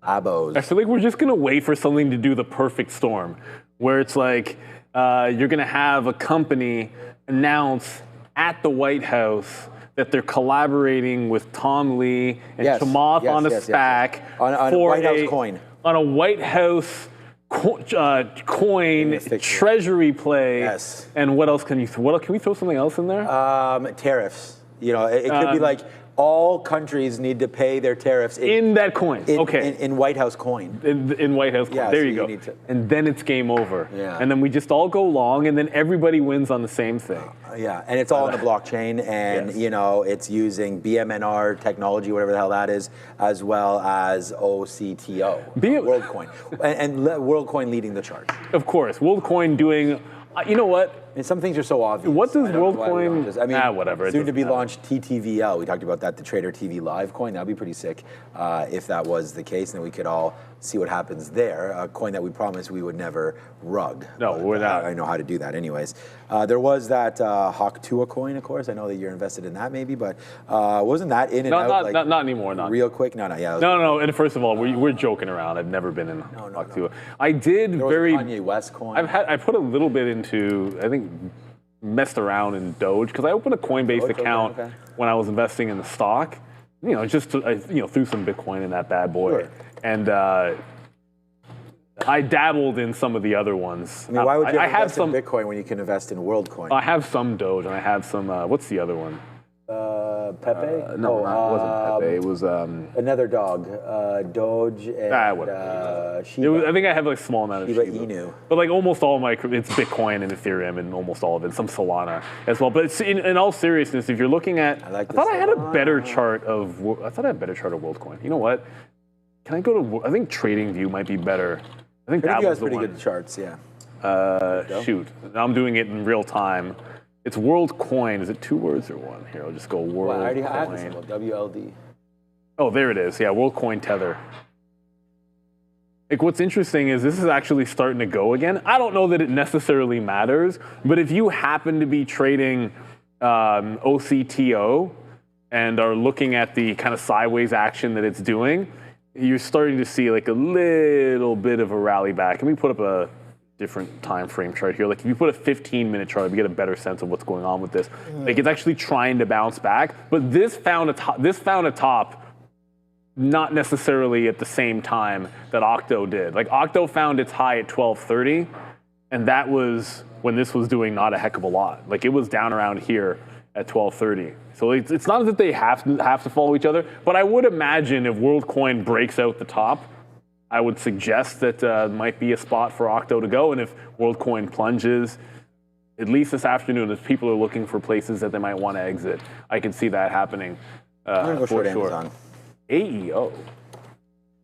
Abos. I feel like we're just going to wait for something to do the perfect storm, where it's like you're going to have a company announce at the White House that they're collaborating with Tom Lee and Chamath on a SPAC on a White House coin. On a White House coin treasury play. Yes. And what else can you? Can we throw something else in there? Tariffs. It could be like all countries need to pay their tariffs in that coin. In White House coin. In White House coin. Yeah, there so you go. And then it's game over. Yeah. And then we just all go long, and then everybody wins on the same thing. Yeah, and it's all on the blockchain, and it's using BMNR technology, whatever the hell that is, as well as OCTO, WorldCoin, and WorldCoin leading the charge. Of course, WorldCoin doing. You know what? And some things are so obvious. What does WorldCoin? I mean, whatever. Soon to be launched TTVL. We talked about that, the Trader TV Live coin. That'd be pretty sick if that was the case, and then we could all see what happens there. A coin that we promised we would never rug. No, we're not. I know how to do that, anyways. There was that Hawk2a coin, of course. I know that you're invested in that, maybe, but wasn't that in and out? Not anymore. Not real quick. No. No. And first of all, we're joking around. I've never been in Hawk2a. No. I did there was a Kanye West coin. I put a little bit into. I think messed around in Doge because I opened a Coinbase account when I was investing in the stock. Just to, threw some Bitcoin in that bad boy, sure. And I dabbled in some of the other ones. I mean, why would you invest in Bitcoin when you can invest in WorldCoin? I have some Doge and I have some. What's the other one? Pepe? No, it wasn't Pepe. It was another dog. Doge and Shiba. I think I have like a small amount of Shiba Shiba. Inu. But like almost all of it's Bitcoin and Ethereum and almost all of it. Some Solana as well. But in all seriousness, if you're looking at, I thought I had a better chart of WorldCoin. You know what? Can I go to? I think TradingView might be better. I think that was the pretty one. good charts. Yeah. Shoot, I'm doing it in real time. It's WorldCoin. Is it 2 words or one? Here, I'll just go WorldCoin. Well, I already have this one, WLD. Oh, there it is. Yeah, WorldCoin Tether. Like, what's interesting is this is actually starting to go again. I don't know that it necessarily matters, but if you happen to be trading OCTO and are looking at the kind of sideways action that it's doing, you're starting to see like a little bit of a rally back. Can we put up a different time frame chart here. Like if you put a 15-minute chart, we get a better sense of what's going on with this. Like it's actually trying to bounce back, but this found a top not necessarily at the same time that Octo did. Like Octo found its high at 12:30, and that was when this was doing not a heck of a lot. Like it was down around here at 12:30. So it's not that they have to follow each other, but I would imagine if WorldCoin breaks out the top, I would suggest that might be a spot for Octo to go. And if WorldCoin plunges, at least this afternoon, as people are looking for places that they might want to exit, I can see that happening. I'm gonna go for short sure. Amazon. AEO.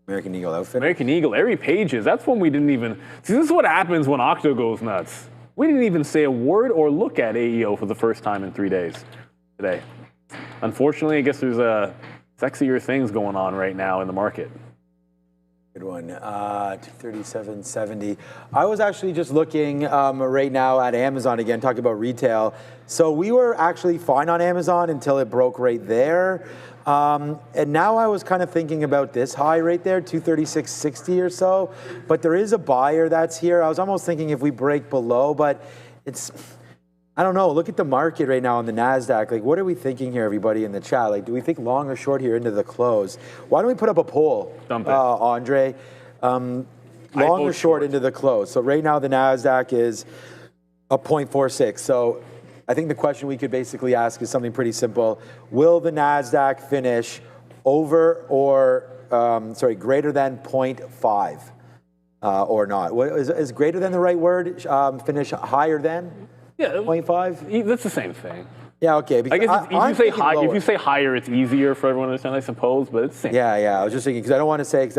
American Eagle outfit. American Eagle, Airy Pages. That's one we didn't even. See, this is what happens when Octo goes nuts. We didn't even say a word or look at AEO for the first time in 3 days today. Unfortunately, I guess there's sexier things going on right now in the market. Good one. 237.70. I was actually just looking right now at Amazon again, talking about retail. So we were actually fine on Amazon until it broke right there. And now I was kind of thinking about this high right there, 236.60 or so. But there is a buyer that's here. I was almost thinking if we break below, but it's, I don't know. Look at the market right now on the NASDAQ. Like, what are we thinking here, everybody in the chat? Like, do we think long or short here into the close? Why don't we put up a poll, Andre? Long or short into the close? So right now the NASDAQ is a 0.46. So I think the question we could basically ask is something pretty simple. Will the NASDAQ finish over or, greater than 0.5 or not? What, is greater than the right word? Finish higher than? Yeah, 0.5? That's the same thing. Yeah, okay. I guess if you say higher, it's easier for everyone to understand, I suppose, but it's the same. Yeah. I was just thinking, because I don't want to say,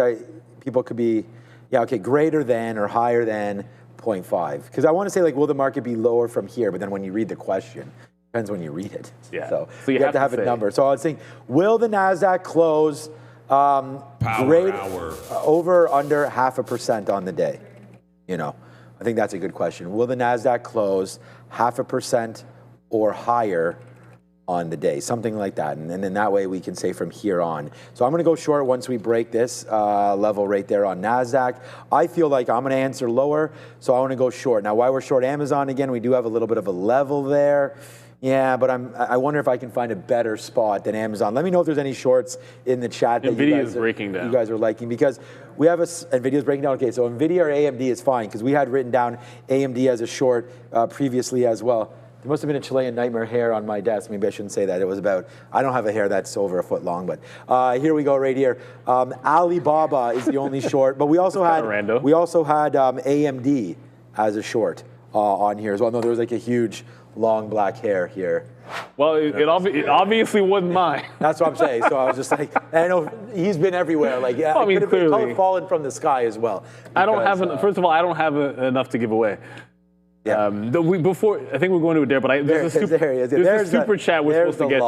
people could be, greater than or higher than 0.5. Because I want to say, like, will the market be lower from here? But then when you read the question, depends when you read it. Yeah. So you have to have a number. So I was thinking, will the NASDAQ close over or under 0.5% on the day? I think that's a good question. Will the NASDAQ close 0.5% or higher on the day? Something like that. And then that way we can say from here on. So I'm going to go short once we break this level right there on NASDAQ. I feel like I'm going to answer lower, so I want to go short. Now, why we're short Amazon again, we do have a little bit of a level there. Yeah, but I wonder if I can find a better spot than Amazon. Let me know if there's any shorts in the chat that you guys are liking, because we have NVIDIA's breaking down. Okay, so NVIDIA or AMD is fine, because we had written down AMD as a short previously as well. There must have been a Chilean nightmare hair on my desk. Maybe I shouldn't say that. It was about, I don't have a hair that's over a foot long, but here we go right here. Alibaba is the only short, but we also had AMD as a short on here as well. No, there was like a huge long black hair here. Well, it obviously wasn't mine. That's what I'm saying. So I was just like, I know he's been everywhere. Like, yeah, it could have fallen from the sky as well. Because, first of all, I don't have enough to give away. Yeah. I think we're going to it there, but there's a super chat we're supposed to get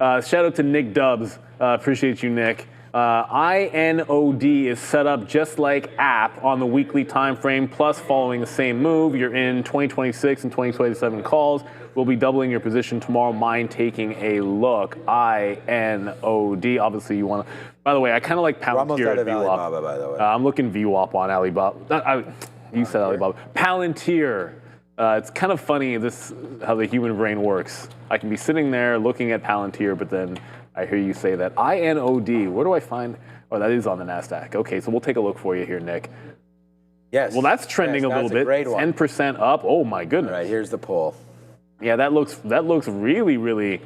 to. Shout out to Nick Dubs. Appreciate you, Nick. INOD is set up just like app on the weekly time frame, plus following the same move. You're in 2026 and 2027 calls. We'll be doubling your position tomorrow. Mind taking a look. INOD. Obviously, you want to. By the way, I kind of like Palantir at VWAP. Alibaba, by the way. I'm looking VWAP on Alibaba. You said Alibaba. Palantir. It's kind of funny how the human brain works. I can be sitting there looking at Palantir, but then I hear you say that. INOD, where do I find? Oh, that is on the NASDAQ. Okay, so we'll take a look for you here, Nick. Yes. Well, that's trending a little bit. Great one. 10% up. Oh my goodness. All right, here's the poll. Yeah, that looks really, really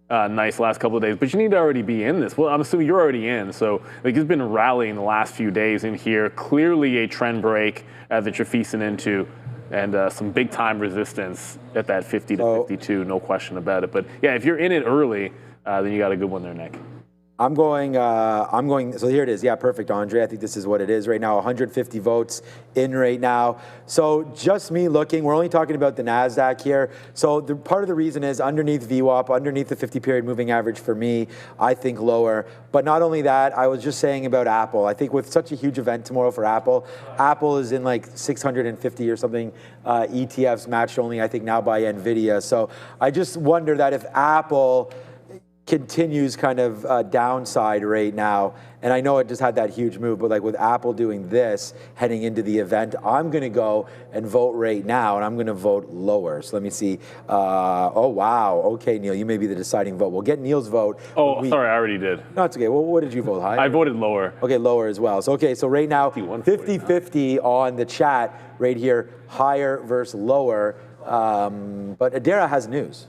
nice last couple of days. But you need to already be in this. Well, I'm assuming you're already in. So like it's been rallying the last few days in here. Clearly a trend break that you're feasting into. And some big time resistance at that 50 to 52, no question about it. But yeah, if you're in it early, then you got a good one there, Nick. I'm going, so here it is. Yeah, perfect, Andre. I think this is what it is right now. 150 votes in right now. So just me looking, we're only talking about the NASDAQ here. So part of the reason is underneath VWAP, underneath the 50-period moving average for me, I think lower. But not only that, I was just saying about Apple. I think with such a huge event tomorrow for Apple, Apple is in like 650 or something ETFs matched only, I think, now by NVIDIA. So I just wonder that if Apple continues kind of downside right now, and I know it just had that huge move, but like with Apple doing this heading into the event, I'm going to go and vote right now, and I'm going to vote lower. So let me see. Oh, wow. Okay, Neil, you may be the deciding vote. We'll get Neil's vote. Oh, sorry, I already did. No, it's okay. Well, what did you vote? Higher? I voted lower. Okay, lower as well. So, okay, so right now, 50-50 on the chat right here, higher versus lower. But Adara has news.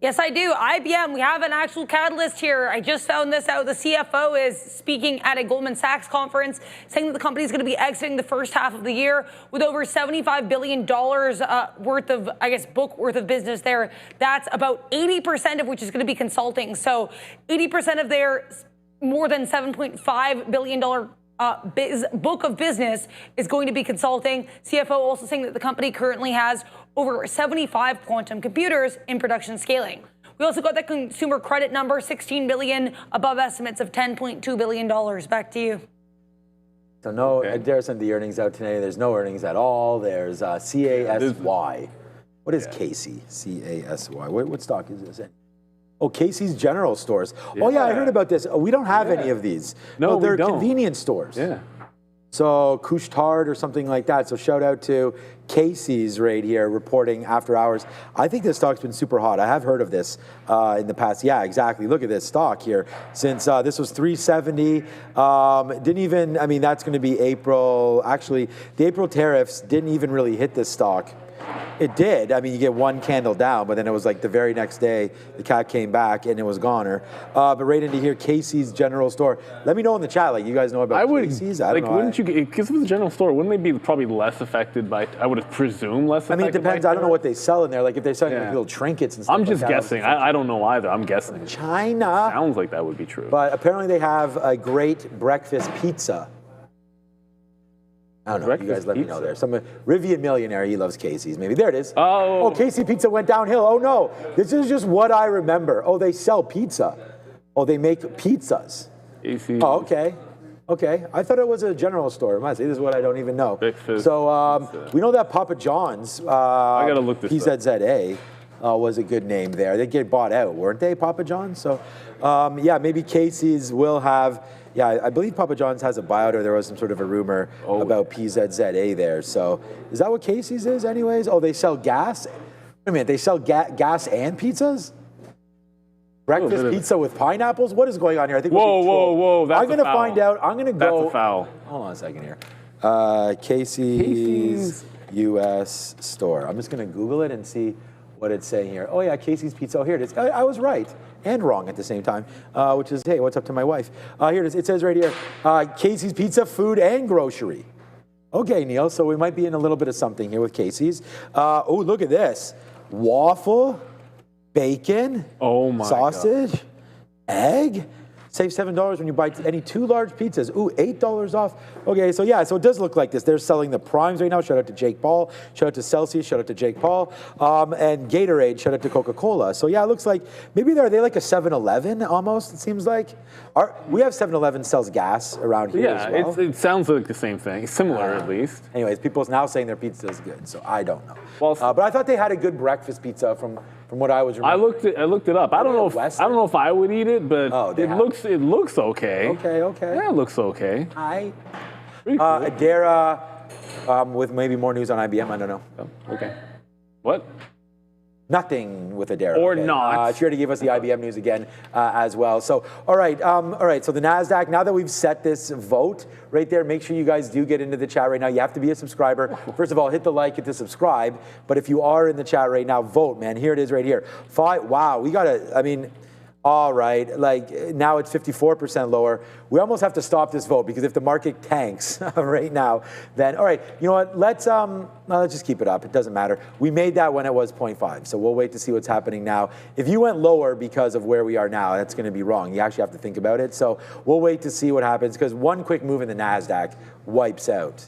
Yes, I do. IBM, we have an actual catalyst here. I just found this out. The CFO is speaking at a Goldman Sachs conference, saying that the company is going to be exiting the first half of the year with over $75 billion worth of, I guess, book worth of business there. That's about 80% of which is going to be consulting. So 80% of their more than $7.5 billion book of business is going to be consulting. CFO also saying that the company currently has over 75 quantum computers in production scaling. We also got the consumer credit number, 16 billion, above estimates of $10.2 billion. Back to you. So no, Adara sent the earnings out today. There's no earnings at all. There's CASY. What is Casey? CASY. What stock is this in? Oh, Casey's General Stores. Yeah. Oh, yeah, I heard about this. Oh, we don't have any of these. No, they're we don't. Convenience stores. Yeah. So Couche-Tard or something like that. So shout out to Casey's right here reporting after hours. I think this stock's been super hot. I have heard of this in the past. Yeah, exactly. Look at this stock here. Since this was 370, didn't even, I mean, that's going to be April. Actually, the April tariffs didn't even really hit this stock. It did. I mean, you get one candle down, but then it was like the very next day, the cat came back and it was goner. But right into here, Casey's General Store. Let me know in the chat, like you guys know about Casey's. I don't know. Wouldn't you? Because it's a general store, wouldn't they be probably less affected by? I would presume less affected. I mean, it depends. I don't know what they sell in there. Like if they're selling like little trinkets and stuff. I'm just guessing. I don't know either. I'm guessing. China. Sounds like that would be true. But apparently they have a great breakfast pizza. I don't know. Breakfast you guys let me know there. Some Rivian millionaire, he loves Casey's. Maybe there it is. Oh, Casey Pizza went downhill. Oh no, this is just what I remember. Oh, they sell pizza. Oh, they make pizzas. Casey's. Oh, okay. Okay, I thought it was a general store. This is what I don't even know. Breakfast so we know that Papa John's. I gotta look this PZZA was a good name there. They get bought out, weren't they, Papa John's? So yeah, maybe Casey's will have. Yeah, I believe Papa John's has a buyout, or there was some sort of a rumor about PZZA there. So is that what Casey's is anyways? Oh, they sell gas? Wait a minute, they sell gas and pizzas? Breakfast pizza with pineapples? What is going on here? I think whoa, that's I'm going to find out. I'm going to go. That's a foul. Hold on a second here. Casey's U.S. store. I'm just going to Google it and see what it's saying here. Oh, yeah, Casey's Pizza. Oh, here it is. I was right and wrong at the same time, which is, hey, what's up to my wife? Here it is. It says right here, Casey's Pizza, food and grocery. Okay, Neil, so we might be in a little bit of something here with Casey's. Oh, look at this. Waffle, bacon, sausage, egg. Save $7 when you buy any 2 large pizzas. Ooh, $8 off. Okay, so yeah, so it does look like this. They're selling the primes right now. Shout out to Jake Paul. Shout out to Celsius. Shout out to Jake Paul. And Gatorade. Shout out to Coca-Cola. So yeah, it looks like maybe are they like a 7-Eleven almost, it seems like. We have 7-Eleven sells gas around here as well. Yeah, it sounds like the same thing. Similar at least. Anyways, people's now saying their pizza is good, so I don't know. Well, but I thought they had a good breakfast pizza from what I was remembering. I looked it up. I don't know if I would eat it, but it looks okay. Okay. Yeah, it looks okay. Cool. Adara, with maybe more news on IBM. I don't know. Oh, okay. What? Nothing with Adara. Or not. She already gave us the IBM news again as well. So, all right. So the NASDAQ, now that we've set this vote right there, make sure you guys do get into the chat right now. You have to be a subscriber. First of all, hit the like, hit the subscribe. But if you are in the chat right now, vote, man. Here it is right here. Wow, we got to, I mean, all right, like now it's 54% lower. We almost have to stop this vote because if the market tanks right now, then all right, you know what? Let's just keep it up. It doesn't matter. We made that when it was 0.5, so we'll wait to see what's happening now. If you went lower because of where we are now, that's going to be wrong. You actually have to think about it. So we'll wait to see what happens because one quick move in the NASDAQ wipes out,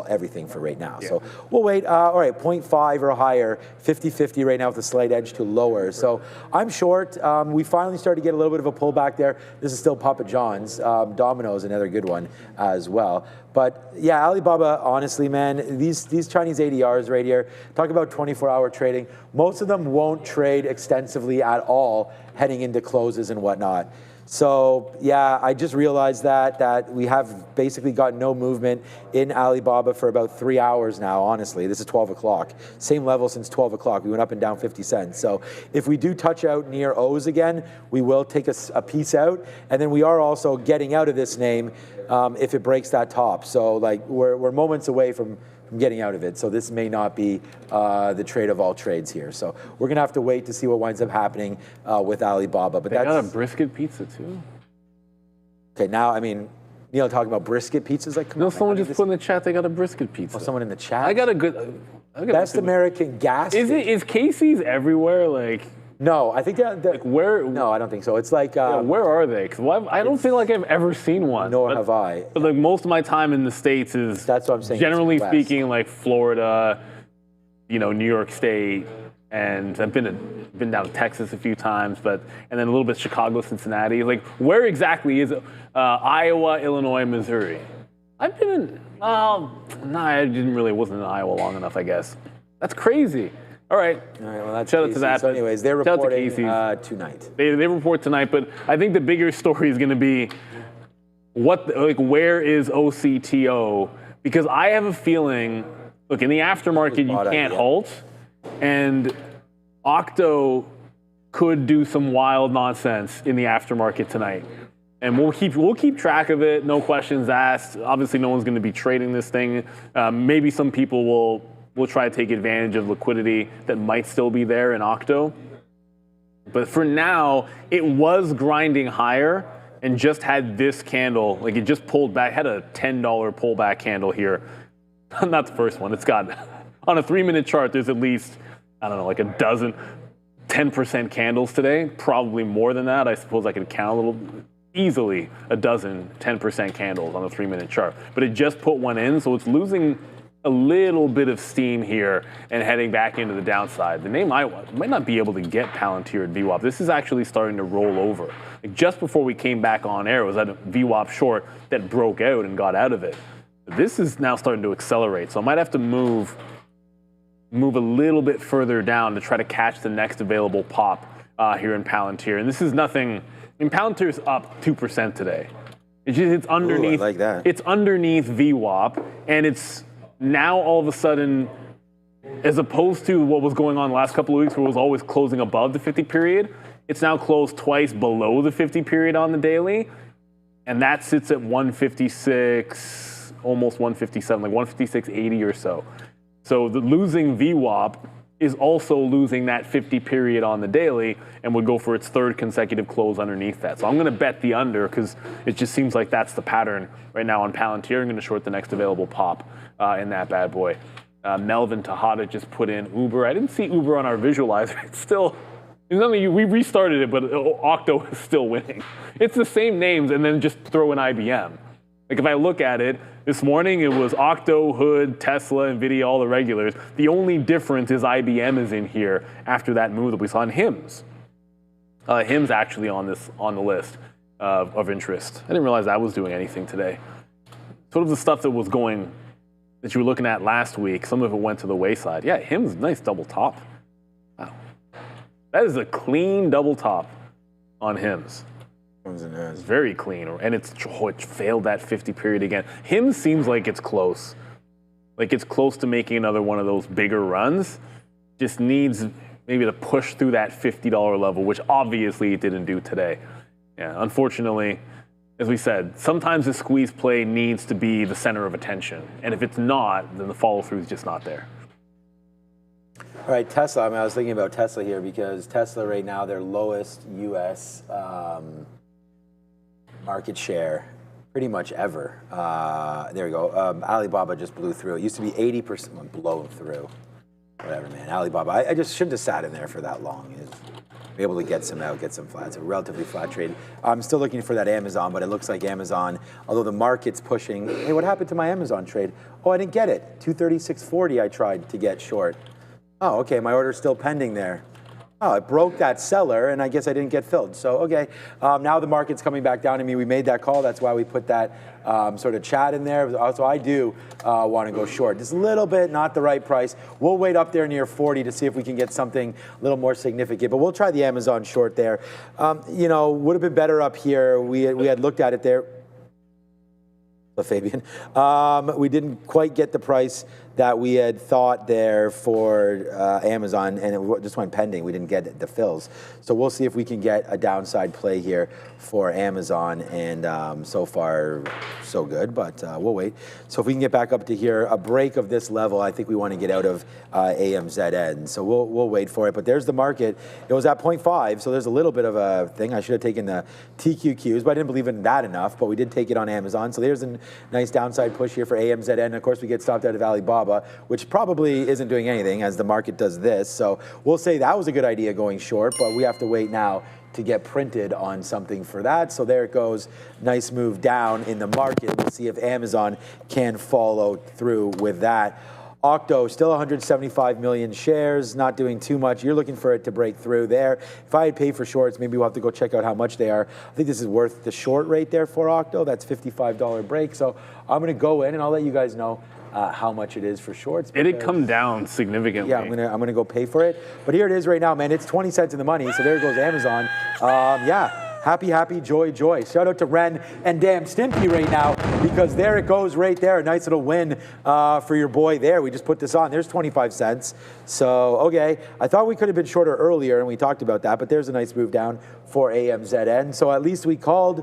everything for right now. Yeah. So we'll wait. All right, 0.5 or higher, 50-50 right now with a slight edge to lower. So I'm short. We finally started to get a little bit of a pullback there. This is still Papa John's. course, Domino's, another good one as well. But yeah, Alibaba, honestly, man, these Chinese ADRs right here, talk about 24-hour trading. Most of them won't trade extensively at all heading into closes and whatnot. So yeah, I just realized that we have basically got no movement in Alibaba for about 3 hours now, honestly. This is 12 o'clock. Same level since 12 o'clock. We went up and down 50 cents. So if we do touch out near O's again, we will take a piece out. And then we are also getting out of this name if it breaks that top. So like we're moments away from getting out of it. So this may not be the trade of all trades here. So we're going to have to wait to see what winds up happening with Alibaba. But they got a brisket pizza too. Okay, now, I mean, Neil talking about brisket pizzas. Like, no, someone just put in the chat they got a brisket pizza. Oh, someone in the chat? I got a good... Best American gas. Is Casey's everywhere? Like... No, I think they're like where? No, I don't think so. It's like where are they? Because I don't feel like I've ever seen one. Nor have I. But like most of my time in the States is that's what I'm saying. Generally speaking, like Florida, New York State, and I've been down to Texas a few times, and then a little bit Chicago, Cincinnati. Like where exactly is it? Iowa, Illinois, Missouri. I've been in. I wasn't in Iowa long enough, I guess. That's crazy. All right. Well, that's shout out to that. So anyways, they're reporting tonight. They report tonight, but I think the bigger story is going to be where is OCTO? Because I have a feeling, look, in the aftermarket, you can't halt, and Octo could do some wild nonsense in the aftermarket tonight. And we'll keep track of it, no questions asked. Obviously, no one's going to be trading this thing. Maybe some people will try to take advantage of liquidity that might still be there in Octo. But for now, it was grinding higher and just had this candle. Like it just pulled back, had a $10 pullback candle here. Not the first one. It's got, on a 3-minute chart, there's at least, I don't know, like a dozen, 10% candles today. Probably more than that. I suppose I could count a little, easily a dozen 10% candles on a 3-minute chart. But it just put one in, so it's losing a little bit of steam here and heading back into the downside. The name I might not be able to get Palantir at VWAP. This is actually starting to roll over. Like just before we came back on air, it was at a VWAP short that broke out and got out of it. This is now starting to accelerate, so I might have to move a little bit further down to try to catch the next available pop here in Palantir. And this is nothing. I mean, Palantir's up 2% today. It's underneath. Ooh, I like that. It's underneath VWAP, and it's now all of a sudden, as opposed to what was going on the last couple of weeks where it was always closing above the 50 period, it's now closed twice below the 50 period on the daily. And that sits at 156, almost 157, like 156.80 or so. So the losing VWAP is also losing that 50 period on the daily and would go for its third consecutive close underneath that. So I'm going to bet the under because it just seems like that's the pattern right now on Palantir. I'm going to short the next available pop in that bad boy. Melvin Tejada just put in Uber. I didn't see Uber on our visualizer. It's still, we restarted it, but Octo is still winning. It's the same names and then just throw in IBM. Like if I look at it, this morning it was Octo, Hood, Tesla, NVIDIA, all the regulars. The only difference is IBM is in here after that move that we saw in HIMS. HIMS actually on the list of interest. I didn't realize that was doing anything today. Sort of the stuff that was going, that you were looking at last week, some of it went to the wayside. Yeah, HIMS, nice double top. Wow. That is a clean double top on HIMS. It's very clean, and it failed that 50 period again. HIMS seems like it's close. Like it's close to making another one of those bigger runs. Just needs maybe to push through that $50 level, which obviously it didn't do today. Yeah, unfortunately, as we said, sometimes the squeeze play needs to be the center of attention. And if it's not, then the follow through is just not there. All right, Tesla. I was thinking about Tesla here because Tesla right now, their lowest U.S. Market share pretty much ever. There we go. Alibaba just blew through. It used to be 80% blown through. Whatever, man. Alibaba. I just shouldn't have sat in there for that long. Be able to get some out, get some flat. It's a relatively flat trade. I'm still looking for that Amazon, but it looks like Amazon, although the market's pushing. Hey, what happened to my Amazon trade? Oh, I didn't get it. 236.40 I tried to get short. Oh, okay. My order's still pending there. Oh, it broke that seller, and I guess I didn't get filled. So, okay, now the market's coming back down to me. We made that call. That's why we put that sort of chat in there. So I do want to go short. Just a little bit, not the right price. We'll wait up there near 40 to see if we can get something a little more significant. But we'll try the Amazon short there. You know, would have been better up here. We had looked at it there. Fabian. We didn't quite get the price that we had thought there for Amazon, and it just went pending. We didn't get the fills. So we'll see if we can get a downside play here for Amazon, and so far, so good, but we'll wait. So if we can get back up to here, a break of this level, I think we want to get out of AMZN. So we'll wait for it, but there's the market. It was at 0.5, so there's a little bit of a thing. I should have taken the TQQs, but I didn't believe in that enough, but we did take it on Amazon. So there's a nice downside push here for AMZN. Of course, we get stopped out of Alibaba, which probably isn't doing anything as the market does this. So we'll say that was a good idea going short, but we have to wait now to get printed on something for that. So there it goes. Nice move down in the market. We'll see if Amazon can follow through with that. Octo, still 175 million shares, not doing too much. You're looking for it to break through there. If I had paid for shorts, maybe we'll have to go check out how much they are. I think this is worth the short rate there for Octo. That's $55 break. So I'm going to go in and I'll let you guys know how much it is for shorts. It had come down significantly. Yeah, I'm gonna go pay for it. But here it is right now, man. It's 20 cents in the money. So there goes Amazon. Yeah, happy, joy. Shout out to Ren and Damn Stimpy right now, because there it goes right there. A nice little win for your boy there. We just put this on. There's 25 cents. So, okay. I thought we could have been shorter earlier, and we talked about that, but there's a nice move down for AMZN. So at least we talked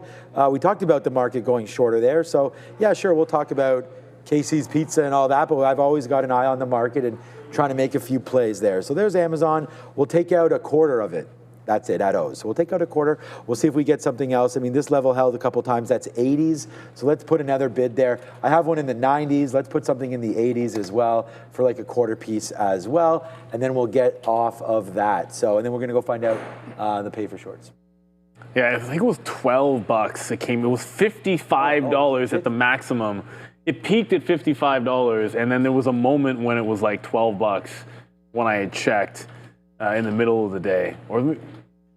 about the market going shorter there. So, yeah, sure, we'll talk about Casey's Pizza and all that, but I've always got an eye on the market and trying to make a few plays there. So there's Amazon. We'll take out a quarter of it. That's it at O's. So we'll take out a quarter. We'll see if we get something else. I mean, this level held a couple times. That's 80s. So let's put another bid there. I have one in the 90s. Let's put something in the 80s as well for like a quarter piece as well. And then we'll get off of that. So, and then we're going to go find out the pay for shorts. Yeah, I think it was $12. It was $55 at the maximum. It peaked at $55, and then there was a moment when it was like $12 when I had checked in the middle of the day. Or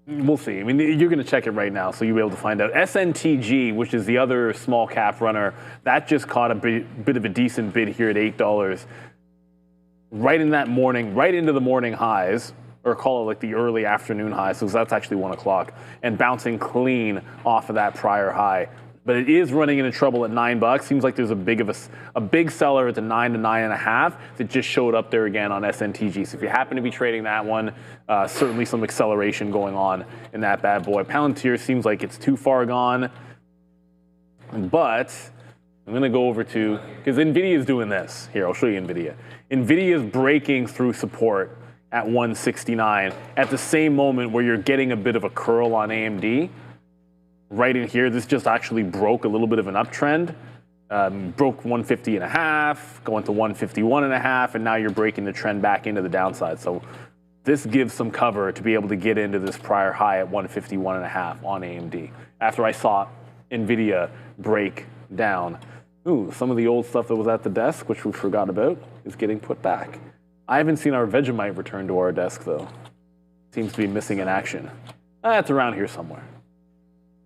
we'll see. I mean, you're going to check it right now, so you'll be able to find out. SNTG, which is the other small cap runner, that just caught a bit of a decent bid here at $8. Right in that morning, right into the morning highs, or call it like the early afternoon highs, so that's actually 1 o'clock, and bouncing clean off of that prior high. But it is running into trouble at $9. Seems like there's a big seller at the 9 to 9.5 that just showed up there again on SNTG. So if you happen to be trading that one, certainly some acceleration going on in that bad boy. Palantir seems like it's too far gone. But I'm going to go over to, because NVIDIA is doing this. Here, I'll show you NVIDIA. NVIDIA is breaking through support at 169 at the same moment where you're getting a bit of a curl on AMD. Right in here, this just actually broke a little bit of an uptrend. Broke 150.5, going to 151.5, and now you're breaking the trend back into the downside. So this gives some cover to be able to get into this prior high at 151.5 on AMD. After I saw NVIDIA break down. Ooh, some of the old stuff that was at the desk, which we forgot about, is getting put back. I haven't seen our Vegemite return to our desk, though. Seems to be missing in action. It's around here somewhere.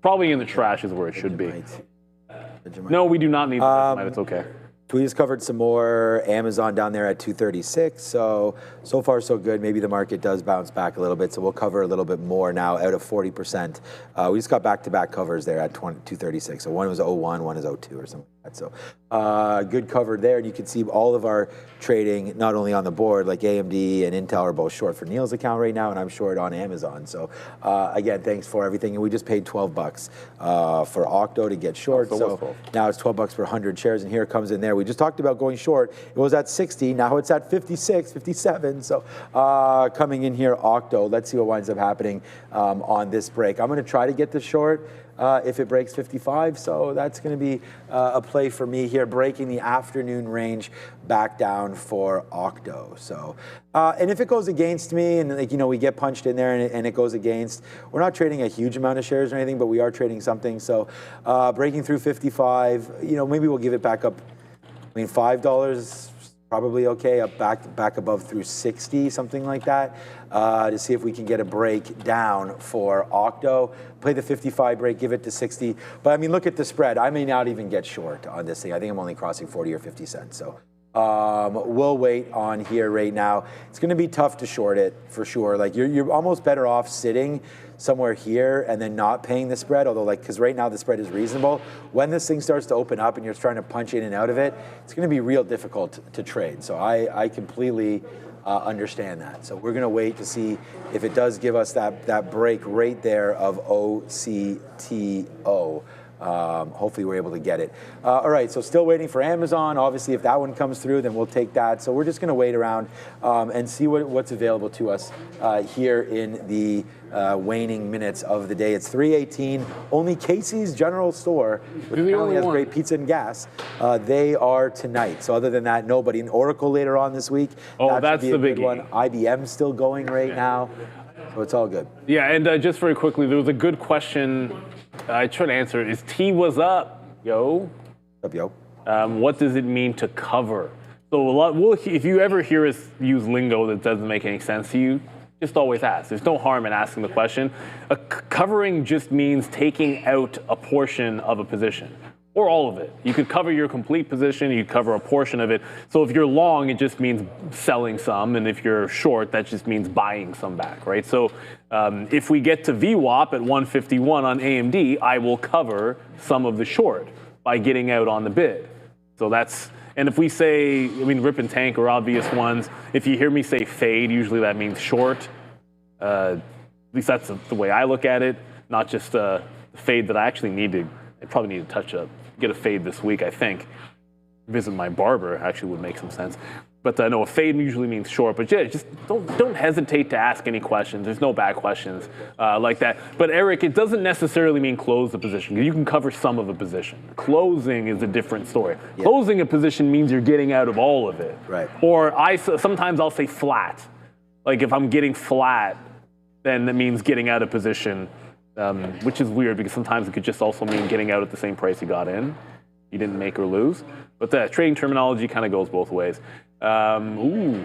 Probably in the trash is where it should be. No, we do not need the Vegemite. It's okay. We just covered some more Amazon down there at 236. So far so good. Maybe the market does bounce back a little bit. So we'll cover a little bit more now out of 40%. We just got back-to-back covers there at 236. So one was 01, one is 02 or something like that. So good cover there. And you can see all of our trading, not only on the board, like AMD and Intel are both short for Neil's account right now, and I'm short on Amazon. So again, thanks for everything. And we just paid $12 for Octo to get short. So now it's $12 per 100 shares, and here it comes in there. We just talked about going short. It was at 60. Now it's at 56, 57. So coming in here, Octo. Let's see what winds up happening on this break. I'm going to try to get this short if it breaks 55. So that's going to be a play for me here, breaking the afternoon range back down for Octo. So, and if it goes against me and we get punched in there and it goes against, we're not trading a huge amount of shares or anything, but we are trading something. So breaking through 55, maybe we'll give it back up. I mean, $5 probably okay, up back above through 60, something like that, to see if we can get a break down for Octo. Play the 55 break, give it to 60. But I mean, look at the spread. I may not even get short on this thing. I think I'm only crossing 40 or 50 cents. So we'll wait on here right now. It's going to be tough to short it for sure. Like you're almost better off sitting somewhere here and then not paying the spread, although like, because right now the spread is reasonable. When this thing starts to open up and you're trying to punch in and out of it, it's going to be real difficult to trade. So I completely understand that. So we're going to wait to see if it does give us that break right there of OCTO. Hopefully we're able to get it. All right, so still waiting for Amazon. Obviously, if that one comes through, then we'll take that. So we're just going to wait around and see what's available to us here in the waning minutes of the day. It's 3:18. Only Casey's General Store, which apparently has great pizza and gas, they are tonight. So other than that, nobody. And Oracle later on this week. Oh, that's the big one. IBM's still going right now. So it's all good. Yeah, and just very quickly, there was a good question I tried to answer. Is T was up, yo? What's up, yo? What does it mean to cover? So if you ever hear us use lingo that doesn't make any sense to you, just always ask. There's no harm in asking the question. Covering just means taking out a portion of a position, or all of it. You could cover your complete position, you could cover a portion of it. So if you're long, it just means selling some, and if you're short, that just means buying some back, right? So if we get to VWAP at 151 on AMD, I will cover some of the short by getting out on the bid. So that's, and if we say, I mean, rip and tank are obvious ones. If you hear me say fade, usually that means short. At least that's the way I look at it, not just the fade that I actually I probably need to touch up, get a fade this week, I think. Visit my barber actually would make some sense. But no, a fade usually means short. But yeah, just don't hesitate to ask any questions. There's no bad questions like that. But Eric, it doesn't necessarily mean close the position. You can cover some of a position. Closing is a different story. Yeah. Closing a position means you're getting out of all of it. Right. Or sometimes I'll say flat. Like if I'm getting flat, then that means getting out of position. Which is weird because sometimes it could just also mean getting out at the same price you got in. You didn't make or lose. But the trading terminology kind of goes both ways. Okay,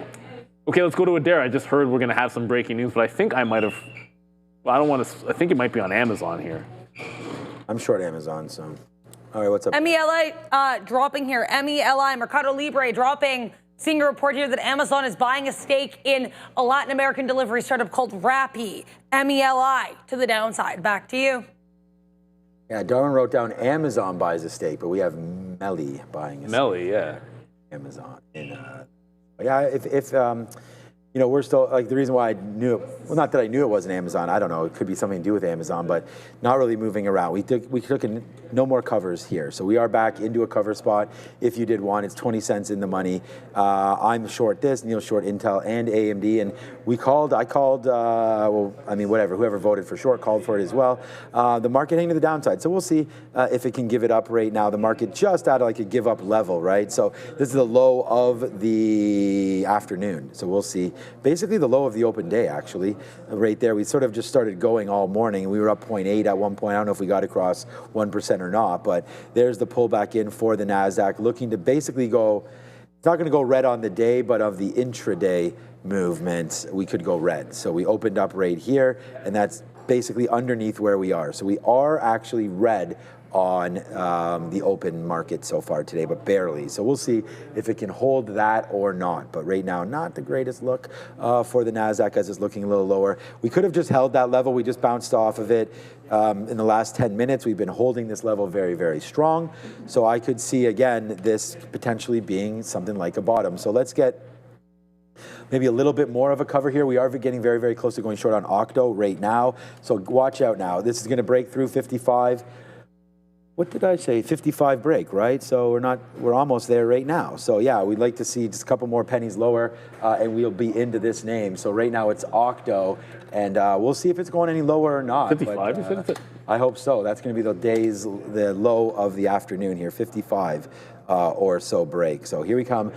let's go to Adair. I just heard we're going to have some breaking news, but I think I might have. Well, I don't want to. I think it might be on Amazon here. I'm short Amazon, so. All right, what's up? MELI dropping here. MELI, Mercado Libre dropping. Seeing a report here that Amazon is buying a stake in a Latin American delivery startup called Rappi. MELI to the downside. Back to you. Yeah, Darwin wrote down Amazon buys a stake, but we have Melly buying a stake. Melly, yeah. Amazon. And, yeah, if you know, we're still, like, the reason why I knew it, well, not that I knew it wasn't Amazon, I don't know, it could be something to do with Amazon, but not really moving around. We took no more covers here. So we are back into a cover spot. If you did one, it's 20 cents in the money. I'm short this, Neil's short Intel and AMD, and I called, well, I mean, whatever, whoever voted for short called for it as well. The market heading to the downside. So we'll see if it can give it up right now. The market just at like a give up level, right? So this is the low of the afternoon. So we'll see. Basically the low of the open day, actually, right there. We sort of just started going all morning. We were up 0.8 at one point. I don't know if we got across 1% or not, but there's the pullback in for the NASDAQ, looking to basically go, it's not going to go red on the day, but of the intraday movement, we could go red. So we opened up right here, and that's basically underneath where we are. So we are actually red on the open market so far today, but barely. So we'll see if it can hold that or not. But right now, not the greatest look for the NASDAQ as it's looking a little lower. We could have just held that level. We just bounced off of it. In the last 10 minutes, we've been holding this level very, very strong. So I could see, again, this potentially being something like a bottom. So let's get maybe a little bit more of a cover here. We are getting very, very close to going short on Octo right now. So watch out now. This is going to break through 55. What did I say? 55 break, right? So we're almost there right now. So yeah, we'd like to see just a couple more pennies lower, and we'll be into this name. So right now it's Octo, and we'll see if it's going any lower or not. 55, but, you said it's I hope so. That's going to be the low of the afternoon here, 55 or so break. So here we come,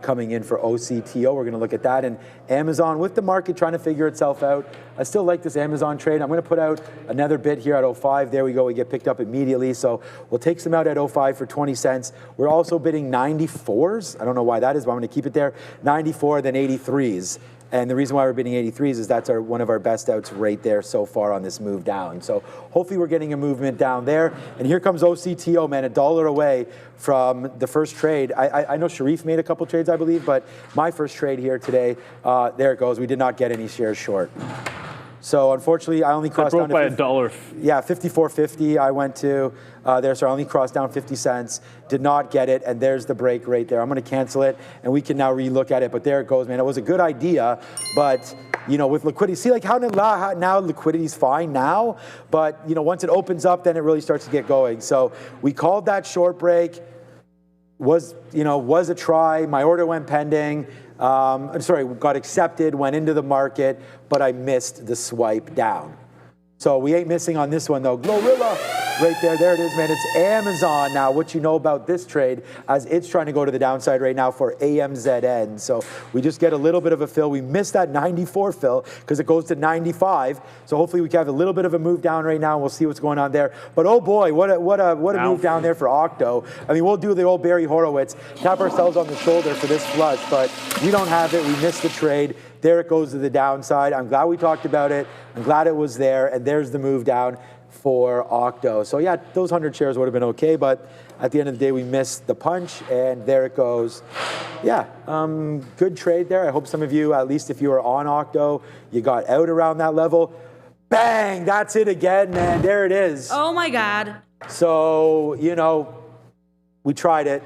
coming in for OCTO. We're going to look at that. And Amazon, with the market trying to figure itself out, I still like this Amazon trade. I'm going to put out another bid here at 05. There we go. We get picked up immediately. So we'll take some out at 05 for 20 cents. We're also bidding 94s. I don't know why that is, but I'm going to keep it there. 94, then 83s. And the reason why we're bidding 83s is that's one of our best outs right there so far on this move down. So hopefully we're getting a movement down there. And here comes OCTO, man, $1 away from the first trade. I know Sharif made a couple trades, I believe, but my first trade here today, there it goes. We did not get any shares short. So unfortunately, I only crossed down to by $1. Yeah, 54.50. I went to there, so I only crossed down 50 cents. Did not get it, and there's the break right there. I'm going to cancel it, and we can now relook at it. But there it goes, man. It was a good idea, but you know, with liquidity, see like how now liquidity's fine now, but you know, once it opens up, then it really starts to get going. So we called that short break. Was a try. My order went pending. I'm sorry, got accepted, went into the market, but I missed the swipe down. So we ain't missing on this one though. Glorilla, right there, there it is, man. It's Amazon now. What you know about this trade, as it's trying to go to the downside right now for AMZN. So we just get a little bit of a fill. We missed that 94 fill because it goes to 95. So hopefully we can have a little bit of a move down right now. And we'll see what's going on there. But oh boy, what a move down there for Octo. I mean, we'll do the old Barry Horowitz, tap ourselves on the shoulder for this flush, but we don't have it. We missed the trade. There it goes to the downside. I'm glad we talked about it. I'm glad it was there. And there's the move down for Octo. So yeah, those 100 shares would have been okay, but at the end of the day, we missed the punch, and there it goes. Yeah, good trade there. I hope some of you, at least if you were on Octo, you got out around that level. Bang, that's it again, man. There it is. Oh my God. So, you know, we tried it.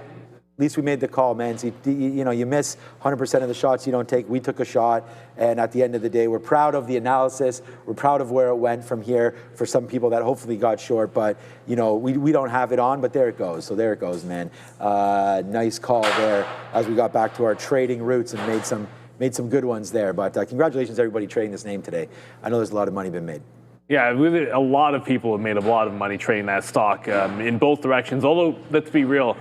At least we made the call, man. So you miss 100% of the shots you don't take. We took a shot, and at the end of the day, we're proud of the analysis. We're proud of where it went from here for some people that hopefully got short, but you know, we don't have it on, but there it goes. So there it goes, man. Nice call there as we got back to our trading roots and made some good ones there. But congratulations, everybody trading this name today. I know there's a lot of money been made. Yeah, a lot of people have made a lot of money trading that stock in both directions. Although, let's be real.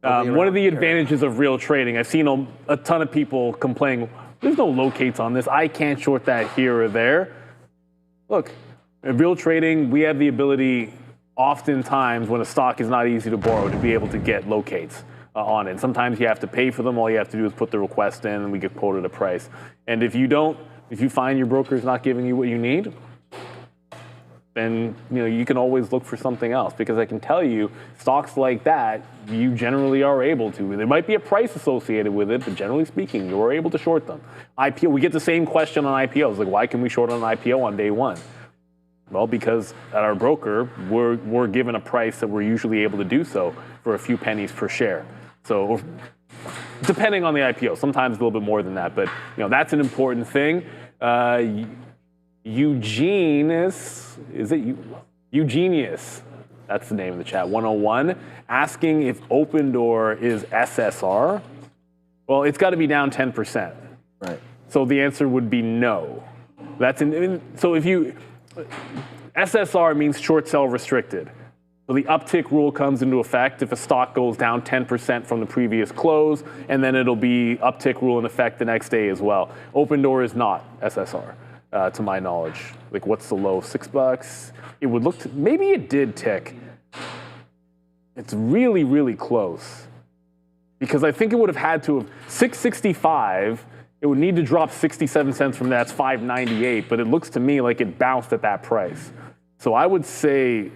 One of the advantages of real trading, I've seen a ton of people complain, there's no locates on this. I can't short that here or there. Look, in real trading, we have the ability, oftentimes when a stock is not easy to borrow, to be able to get locates on it. And sometimes you have to pay for them. All you have to do is put the request in and we get quoted a price. And if you find your broker is not giving you what you need, then you can always look for something else, because I can tell you stocks like that you generally are able to. There might be a price associated with it, but generally speaking, you are able to short them. IPO, we get the same question on IPOs, like why can we short on an IPO on day one? Well, because at our broker, we're given a price that we're usually able to do so for a few pennies per share. So depending on the IPO, sometimes a little bit more than that, but that's an important thing. Eugenius, that's the name of the chat, 101, asking if Open Door is SSR. Well, it's got to be down 10%. Right. So the answer would be no. So if SSR means short sell restricted. So the uptick rule comes into effect if a stock goes down 10% from the previous close, and then it'll be uptick rule in effect the next day as well. Open Door is not SSR. To my knowledge. Like, what's the low? $6? It would look maybe it did tick. It's really, really close. Because I think it would have had to have $6.65. It would need to drop 67 cents from that. That's $5.98. But it looks to me like it bounced at that price. So I would say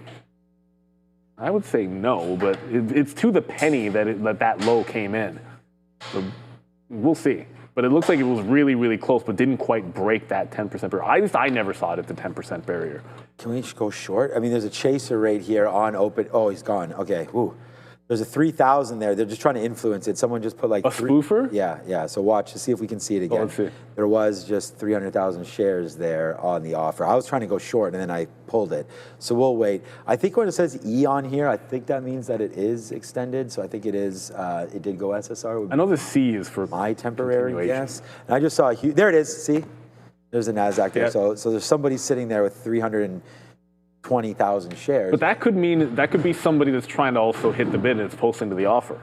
no, but it's to the penny that low came in. So we'll see. But it looks like it was really, really close, but didn't quite break that 10% barrier. At least I never saw it at the 10% barrier. Can we just go short? I mean, there's a chaser right here on Open. Oh, he's gone. Okay. Ooh. There's a 3,000 there. They're just trying to influence it. Someone just put like a spoofer? Yeah. So watch to see if we can see it again. Let's see. There was just 300,000 shares there on the offer. I was trying to go short and then I pulled it. So we'll wait. I think when it says E on here, I think that means that it is extended. So I think it is. It did go SSR. I know the C is for my temporary guess. And I just saw a huge. There it is. See, there's a Nasdaq there. Yep. So there's somebody sitting there with 300 and 20,000 shares. But that could mean that could be somebody that's trying to also hit the bid and it's posting to the offer.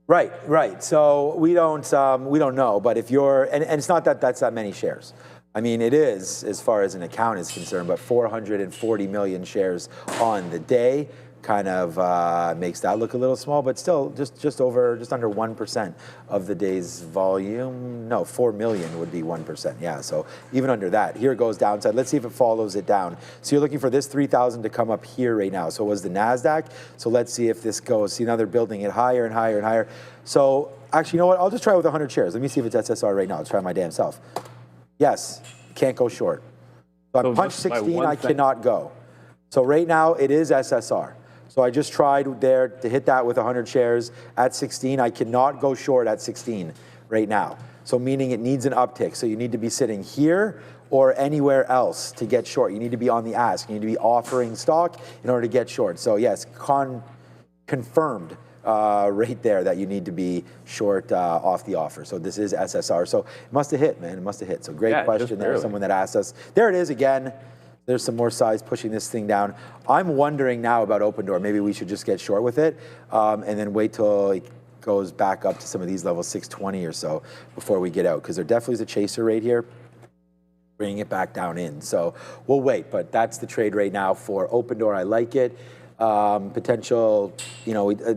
Right. So we don't know. But if you're, and it's not that that's that many shares. I mean, it is as far as an account is concerned, but 440 million shares on the day kind of makes that look a little small, but still just under 1% of the day's volume. No, 4 million would be 1%. Yeah, so even under that, here it goes downside. Let's see if it follows it down. So you're looking for this 3,000 to come up here right now. So it was the NASDAQ. So let's see if this goes. See, now they're building it higher and higher and higher. So actually, you know what? I'll just try with 100 shares. Let me see if it's SSR right now. I'll try my damn self. Yes, can't go short. So on punch 16, I cannot go. So right now, it is SSR. So I just tried there to hit that with 100 shares at 16. I cannot go short at 16 right now. So meaning it needs an uptick. So you need to be sitting here or anywhere else to get short. You need to be on the ask. You need to be offering stock in order to get short. So yes, confirmed right there that you need to be short off the offer. So this is SSR. So it must have hit, man. It must have hit. So great question there. Someone that asked us. There it is again. There's some more size pushing this thing down. I'm wondering now about Open Door. Maybe we should just get short with it and then wait till it goes back up to some of these levels, 620 or so, before we get out. Because there definitely is a chaser right here, bringing it back down in. So we'll wait. But that's the trade right now for Open Door. I like it. Potential,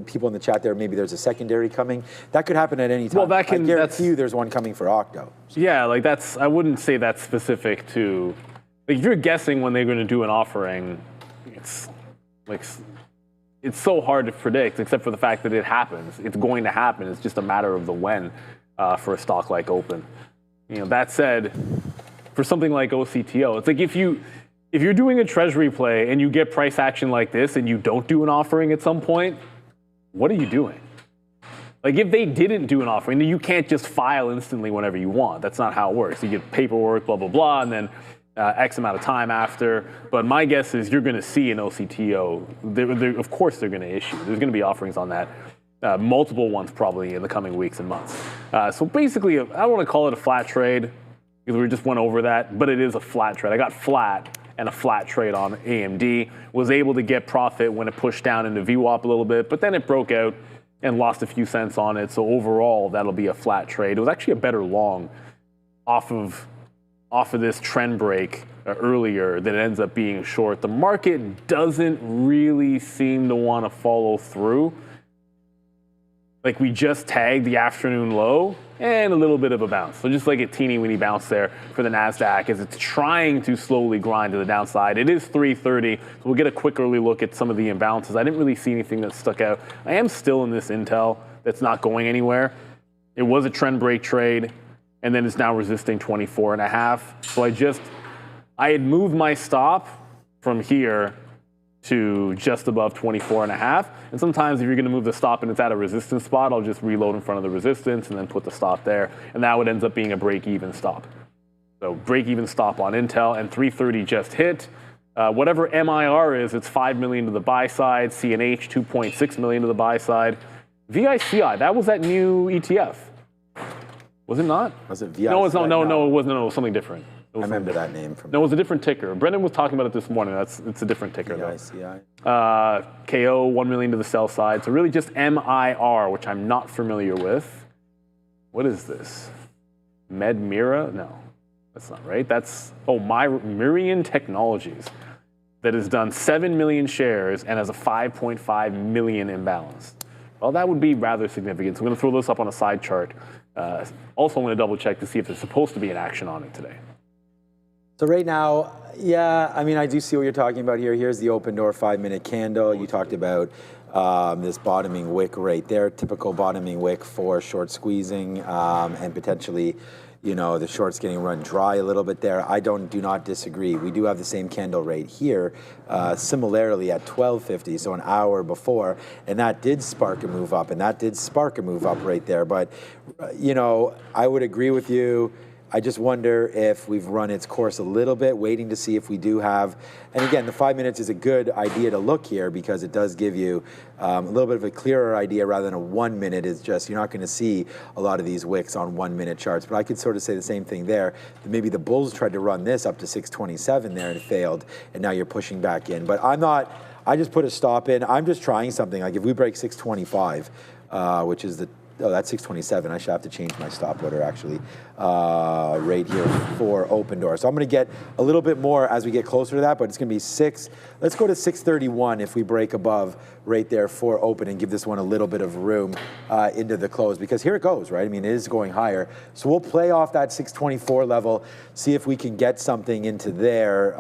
people in the chat there, maybe there's a secondary coming. That could happen at any time. Well, I guarantee you there's one coming for Octo. Yeah, like I wouldn't say that's specific to. Like if you're guessing when they're going to do an offering, it's so hard to predict, except for the fact that it happens. It's going to happen. It's just a matter of the when for a stock like Open. That said, for something like OCTO, it's like if you're doing a treasury play and you get price action like this and you don't do an offering at some point, what are you doing? Like if they didn't do an offering, then you can't just file instantly whenever you want. That's not how it works. You get paperwork, blah, blah, blah, and then X amount of time after. But my guess is you're going to see an OCTO. Of course they're going to issue. There's going to be offerings on that. Multiple ones probably in the coming weeks and months. So basically, I don't want to call it a flat trade because we just went over that, but it is a flat trade. I got flat and a flat trade on AMD. Was able to get profit when it pushed down into VWAP a little bit, but then it broke out and lost a few cents on it. So overall, that'll be a flat trade. It was actually a better long off of this trend break earlier that ends up being short. The market doesn't really seem to want to follow through. Like we just tagged the afternoon low and a little bit of a bounce. So just like a teeny weeny bounce there for the NASDAQ as it's trying to slowly grind to the downside. It is 3:30, so we'll get a quick early look at some of the imbalances. I didn't really see anything that stuck out. I am still in this Intel that's not going anywhere. It was a trend break trade, and then it's now resisting 24.5. So I had moved my stop from here to just above 24.5. And sometimes if you're going to move the stop and it's at a resistance spot, I'll just reload in front of the resistance and then put the stop there. And that would end up being a break-even stop. So break-even stop on Intel, and 330 just hit. Whatever MIR is, it's 5 million to the buy side. CNH, 2.6 million to the buy side. VICI, that was that new ETF. Was it not? Was it VICI? No, it wasn't. No, it was something different. I remember that name from. No, it was a different ticker. Brendan was talking about it this morning. It's a different ticker though. VICI. KO, 1 million to the sell side. So really just MIR, which I'm not familiar with. What is this? MedMira? No, that's not right. That's Mirion Technologies, that has done 7 million shares and has a 5.5 million imbalance. Well, that would be rather significant. So I'm going to throw this up on a side chart. Also, I'm going to double check to see if there's supposed to be an action on it today. So right now, yeah, I mean, I do see what you're talking about here. Here's the Open Door 5-minute candle. You talked about this bottoming wick right there, typical bottoming wick for short squeezing and potentially, the shorts getting run dry a little bit there. I do not disagree. We do have the same candle right here, similarly at 12:50, so an hour before, and that did spark a move up, right there. But, I would agree with you. I just wonder if we've run its course a little bit, waiting to see if we do have, and again, the 5 minutes is a good idea to look here because it does give you a little bit of a clearer idea rather than a 1 minute. Is just, you're not going to see a lot of these wicks on 1 minute charts, but I could sort of say the same thing there. Maybe the bulls tried to run this up to 627 there and it failed, and now you're pushing back in. But I just put a stop in. I'm just trying something. Like if we break 625, which is that's 627. I should have to change my stop order actually right here for open door. So I'm going to get a little bit more as we get closer to that, but it's going to be 6. Let's go to 631 if we break above right there for open and give this one a little bit of room into the close, because here it goes, right? I mean, it is going higher. So we'll play off that 624 level, see if we can get something into there,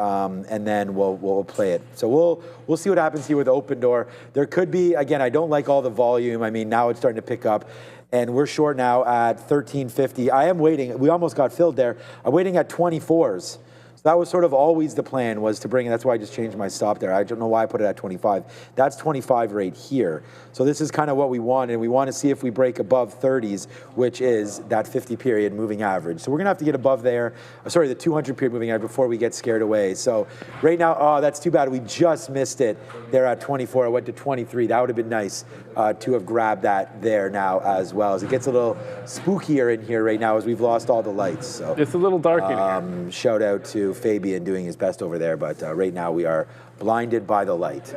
and then we'll play it. So we'll see what happens here with open door. There could be, again, I don't like all the volume. I mean, now it's starting to pick up. And we're short now at 1350. I am waiting. We almost got filled there. I'm waiting at 24s. So that was sort of always the plan, was to bring it. That's why I just changed my stop there. I don't know why I put it at 25. That's 25 right here. So this is kind of what we want. And we want to see if we break above 30s, which is that 50 period moving average. So we're going to have to get above there. Sorry, the 200 period moving average before we get scared away. So right now, oh, that's too bad. We just missed it there at 24. I went to 23. That would have been nice to have grabbed that there now as well. As it gets a little spookier in here right now as we've lost all the lights. So it's a little dark in here. Shout out to Fabian doing his best over there, but right now we are blinded by the light,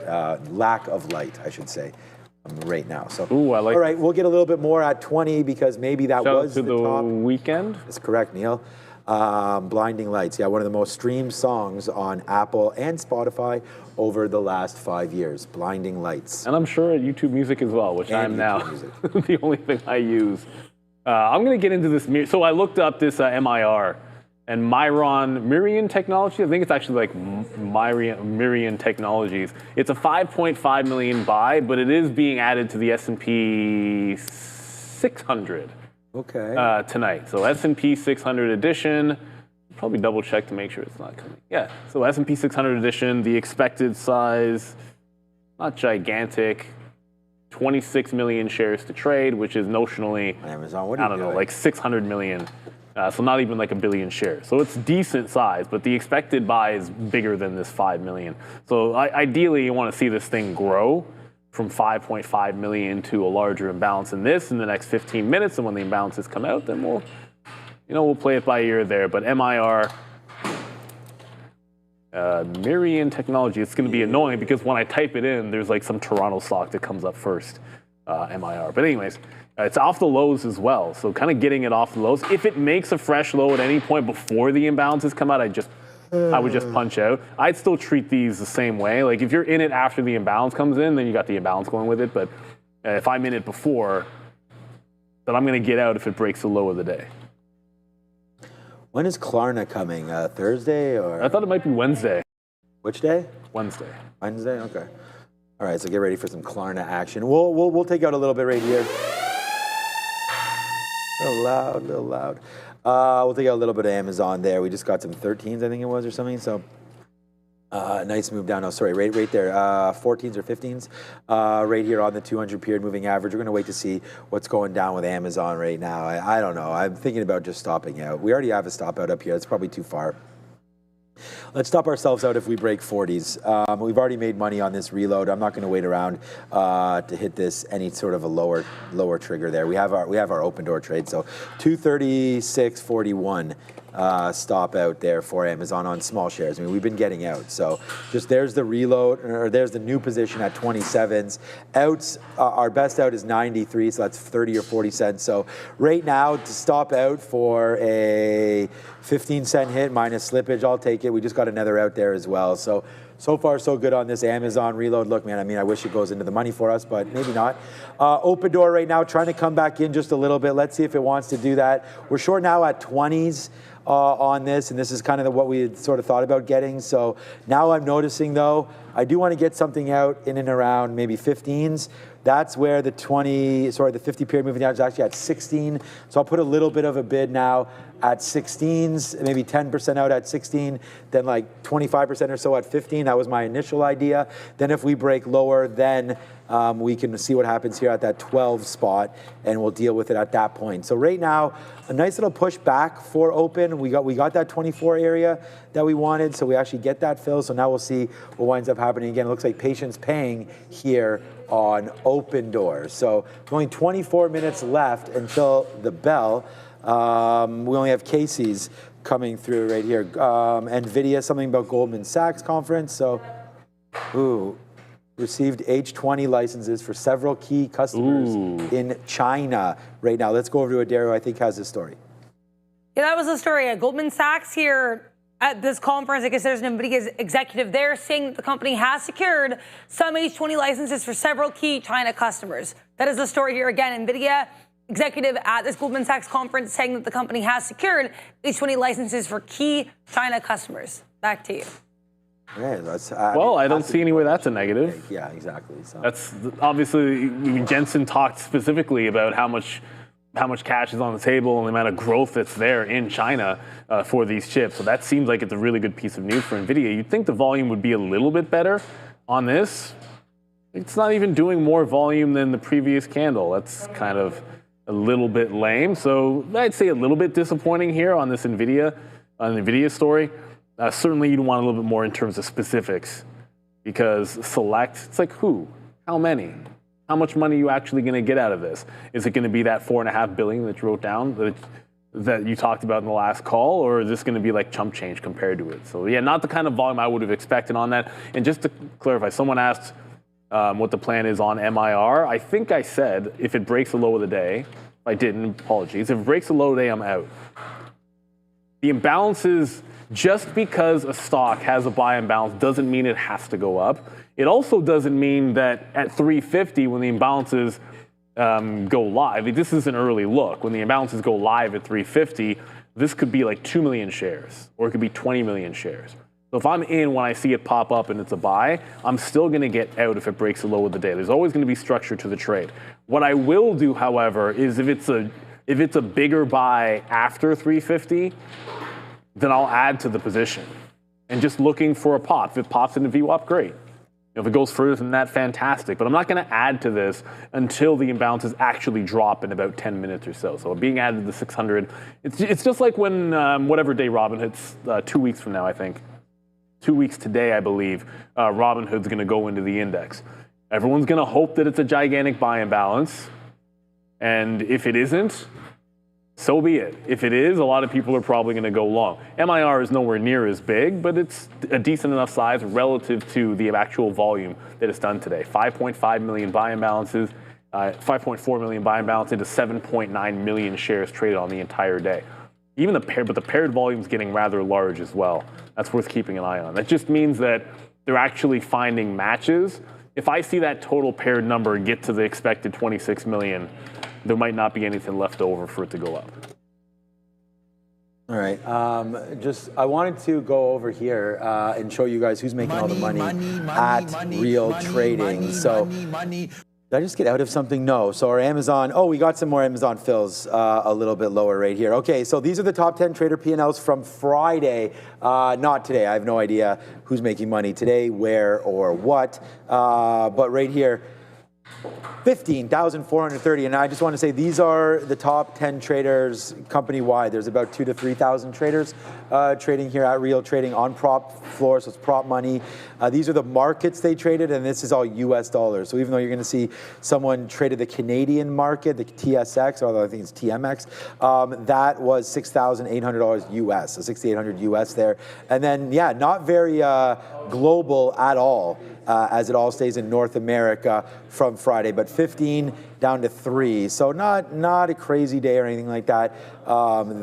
lack of light, I should say, right now. So, ooh, I like. All right, we'll get a little bit more at 20 because maybe that Shout was out to the top. weekend. That's correct, Neil. Blinding Lights, yeah, one of the most streamed songs on Apple and Spotify over the last 5 years. Blinding Lights. And I'm sure at YouTube Music as well, which I am now the only thing I use. I'm going to get into this. So I looked up this MIR. And Mirion Technology, I think it's actually like Mirion Technologies. It's a 5.5 million buy, but it is being added to the S&P 600 tonight. So S&P 600 edition, probably double check to make sure it's not coming. Yeah, so S&P 600 edition, the expected size, not gigantic, 26 million shares to trade, which is notionally, Amazon, what I don't know, like 600 million. So not even like a billion shares. So it's decent size, but the expected buy is bigger than this 5 million. So ideally, you want to see this thing grow from 5.5 million to a larger imbalance in this in the next 15 minutes. And when the imbalances come out, then we'll play it by ear there. But MIR, Mirion Technology, it's going to be annoying because when I type it in, there's like some Toronto stock that comes up first, MIR. But anyways, it's off the lows as well, so kind of getting it off the lows. If it makes a fresh low at any point before the imbalances come out, I would just punch out. I'd still treat these the same way. Like if you're in it after the imbalance comes in, then you got the imbalance going with it. But if I'm in it before, then I'm going to get out if it breaks the low of the day. When is Klarna coming? Thursday or? I thought it might be Wednesday. Which day? Wednesday. Wednesday. Okay. All right. So get ready for some Klarna action. We'll take out a little bit right here. A little loud. We'll take out a little bit of Amazon there. We just got some 13s, I think it was, or something. So nice move down. Oh, sorry, right there. 14s or 15s right here on the 200 period moving average. We're going to wait to see what's going down with Amazon right now. I don't know. I'm thinking about just stopping out. We already have a stop out up here. It's probably too far. Let's stop ourselves out if we break 40s. We've already made money on this reload. I'm not going to wait around to hit this any sort of a lower trigger there. We have our open door trade. So 236.41 stop out there for Amazon on small shares. I mean, we've been getting out. So just there's the reload, or there's the new position at 27s. Outs, our best out is 93, so that's 30 or 40 cents. So right now, to stop out for a 15-cent hit minus slippage, I'll take it. We just got another out there as well. So far, so good on this Amazon reload. Look, man, I mean, I wish it goes into the money for us, but maybe not. Open door right now, trying to come back in just a little bit. Let's see if it wants to do that. We're short now at 20s on this, and this is kind of what we had sort of thought about getting. So now I'm noticing, though, I do want to get something out in and around maybe 15s. That's where the 50 period moving down is actually at 16. So I'll put a little bit of a bid now at 16s, maybe 10% out at 16, then like 25% or so at 15. That was my initial idea. Then if we break lower, then we can see what happens here at that 12 spot, and we'll deal with it at that point. So right now, a nice little push back for open. We got that 24 area that we wanted, so we actually get that fill. So now we'll see what winds up happening again. It looks like patience paying here on open doors. So only 24 minutes left until the bell. We only have Casey's coming through right here. NVIDIA, something about Goldman Sachs conference. So, received H20 licenses for several key customers in China right now. Let's go over to Adair, who I think has this story. Yeah, that was the story. Goldman Sachs here at this conference. I guess there's an NVIDIA executive there saying that the company has secured some H20 licenses for several key China customers. That is the story here again. NVIDIA executive at this Goldman Sachs conference saying that the company has secured H20 licenses for key China customers. Back to you. Yeah, I don't see any way that's a negative. Yeah, exactly. So. That's obviously, Jensen talked specifically about how much cash is on the table and the amount of growth that's there in China for these chips. So that seems like it's a really good piece of news for NVIDIA. You'd think the volume would be a little bit better on this. It's not even doing more volume than the previous candle. That's kind of a little bit lame. So I'd say a little bit disappointing here on this NVIDIA story. Certainly you'd want a little bit more in terms of specifics, because select, it's like who, how many, how much money are you actually going to get out of this? Is it going to be that $4.5 billion that you wrote down that you talked about in the last call, or is this going to be like chump change compared to it? So yeah, not the kind of volume I would have expected on that. And just to clarify, someone asked what the plan is on MIR. I think I said if it breaks the low of the day, if I didn't, apologies. If it breaks the low of the day, I'm out. The imbalances, just because a stock has a buy imbalance doesn't mean it has to go up. It also doesn't mean that at 350, when the imbalances go live, this is an early look. When the imbalances go live at 350, this could be like 2 million shares, or it could be 20 million shares. So if I'm in when I see it pop up and it's a buy, I'm still going to get out if it breaks the low of the day. There's always going to be structure to the trade. What I will do, however, is if it's a bigger buy after 350, then I'll add to the position. And just looking for a pop. If it pops into VWAP, great. If it goes further than that, fantastic. But I'm not going to add to this until the imbalances actually drop in about 10 minutes or so. So being added to the 600, it's just like when whatever day Robin hits, 2 weeks from now, I think. 2 weeks today, I believe, Robinhood's going to go into the index. Everyone's going to hope that it's a gigantic buy imbalance. And if it isn't, so be it. If it is, a lot of people are probably going to go long. MIR is nowhere near as big, but it's a decent enough size relative to the actual volume that it's done today. 5.5 million buy imbalances, 5.4 million buy imbalance into 7.9 million shares traded on the entire day. Even the paired volume is getting rather large as well. That's worth keeping an eye on. That just means that they're actually finding matches. If I see that total paired number get to the expected 26 million, there might not be anything left over for it to go up. All right. I wanted to go over here and show you guys who's making all the money at real trading. Did I just get out of something? No. So our Amazon, we got some more Amazon fills a little bit lower right here. Okay, so these are the top 10 trader P&Ls from Friday, not today. I have no idea who's making money today, where, or what. But right here, 15,430, and I just want to say these are the top 10 traders company-wide. There's about 2,000 to 3,000 traders trading here at Real Trading on prop floor, so it's prop money. These are the markets they traded, and this is all US dollars. So even though you're going to see someone traded the Canadian market, the TSX, although I think it's TMX, that was $6,800 US, so 6,800 US there. And then, yeah, not very global at all, as it all stays in North America from Friday, but 15 down to 3. So not a crazy day or anything like that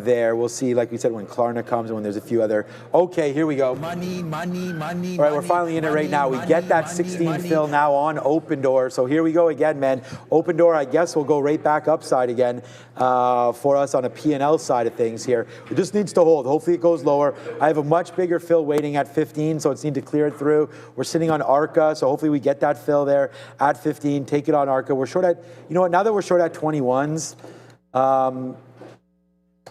there. We'll see, like we said, when Klarna comes and when there's a few other. Okay, here we go. Money. All right, we're finally in it right now. We get that 16 fill now on Open Door. So here we go again, man. Open Door, I guess, will go right back upside again for us on a P&L side of things here. It just needs to hold. Hopefully it goes lower. I have a much bigger fill waiting at 15, so it's need to clear it through. We're sitting on ARCA, so hopefully we get that fill there at 15. Take it on ARCA. We're short at, you know what, now that we're short at 21s,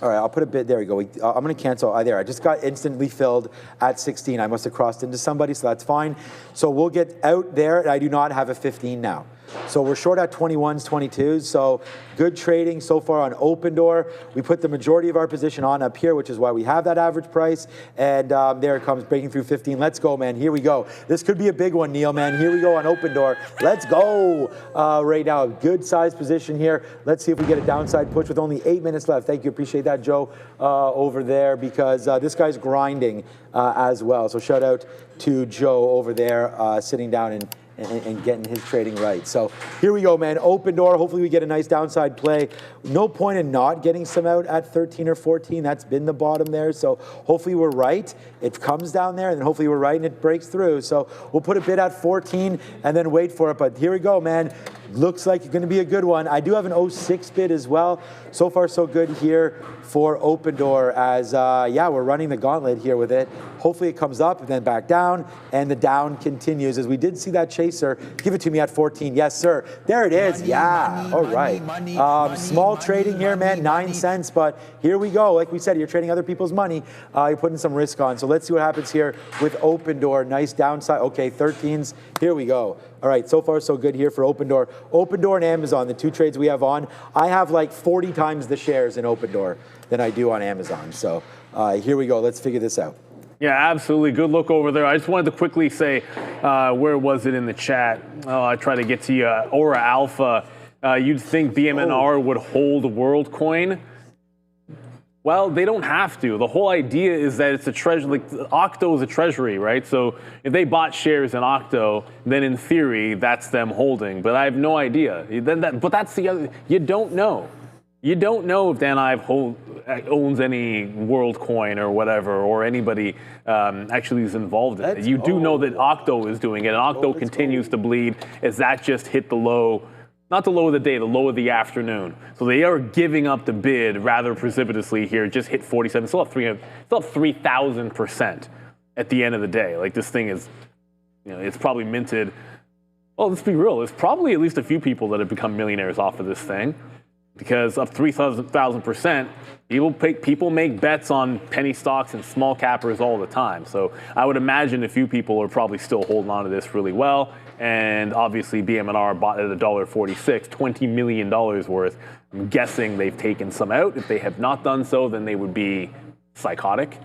All right, I'll put a bid. There we go. I'm going to cancel. There, I just got instantly filled at 16. I must have crossed into somebody, so that's fine. So we'll get out there. I do not have a 15 now. So we're short at 21s, 22s. So good trading so far on Open Door. We put the majority of our position on up here, which is why we have that average price. And there it comes, breaking through 15. Let's go, man. Here we go. This could be a big one, Neil, man. Here we go on Open Door. Let's go right now. Good size position here. Let's see if we get a downside push with only 8 minutes left. Thank you. Appreciate that, Joe, over there, because this guy's grinding as well. So shout out to Joe over there sitting down and getting his trading right. So here we go, man. Open Door. Hopefully we get a nice downside play. No point in not getting some out at 13 or 14. That's been the bottom there. So hopefully we're right. It comes down there, and then hopefully we're right and it breaks through. So we'll put a bid at 14 and then wait for it. But here we go, man. Looks like it's going to be a good one. I do have an 06 bid as well. So far, so good here for Open Door as, yeah, we're running the gauntlet here with it. Hopefully it comes up and then back down, and the down continues as we did see that chaser. Give it to me at 14. Yes, sir. There it is. Yeah. All right. Small trading here, man. 9 cents. But here we go. Like we said, you're trading other people's money. You're putting some risk on. So let's see what happens here with Open Door. Nice downside. Okay, 13s. Here we go. All right, so far so good here for Open Door. Open Door and Amazon, the two trades we have on. I have like 40 times the shares in Open Door than I do on Amazon. So here we go. Let's figure this out. Yeah, absolutely. Good look over there. I just wanted to quickly say, where was it in the chat? Oh, I tried to get to you. Aura Alpha. You'd think BMNR would hold WorldCoin. Well, they don't have to. The whole idea is that it's a treasury. Like, Octo is a treasury, right? So if they bought shares in Octo, then in theory, that's them holding. But I have no idea. But that's the other. You don't know. You don't know if Dan Ive owns any WorldCoin or whatever, or anybody actually is involved in it. You do know that Octo is doing it, and Octo continues to bleed as that just hit the low. Not the low of the day, the low of the afternoon. So they are giving up the bid rather precipitously here. Just hit 47, still up 3,000% at the end of the day. Like, this thing is, it's probably minted. Well, let's be real. There's probably at least a few people that have become millionaires off of this thing, because up 3,000%, people make bets on penny stocks and small cappers all the time. So I would imagine a few people are probably still holding on to this really well. And obviously BMNR bought at $1.46, $20 million worth. I'm guessing they've taken some out. If they have not done so, then they would be psychotic,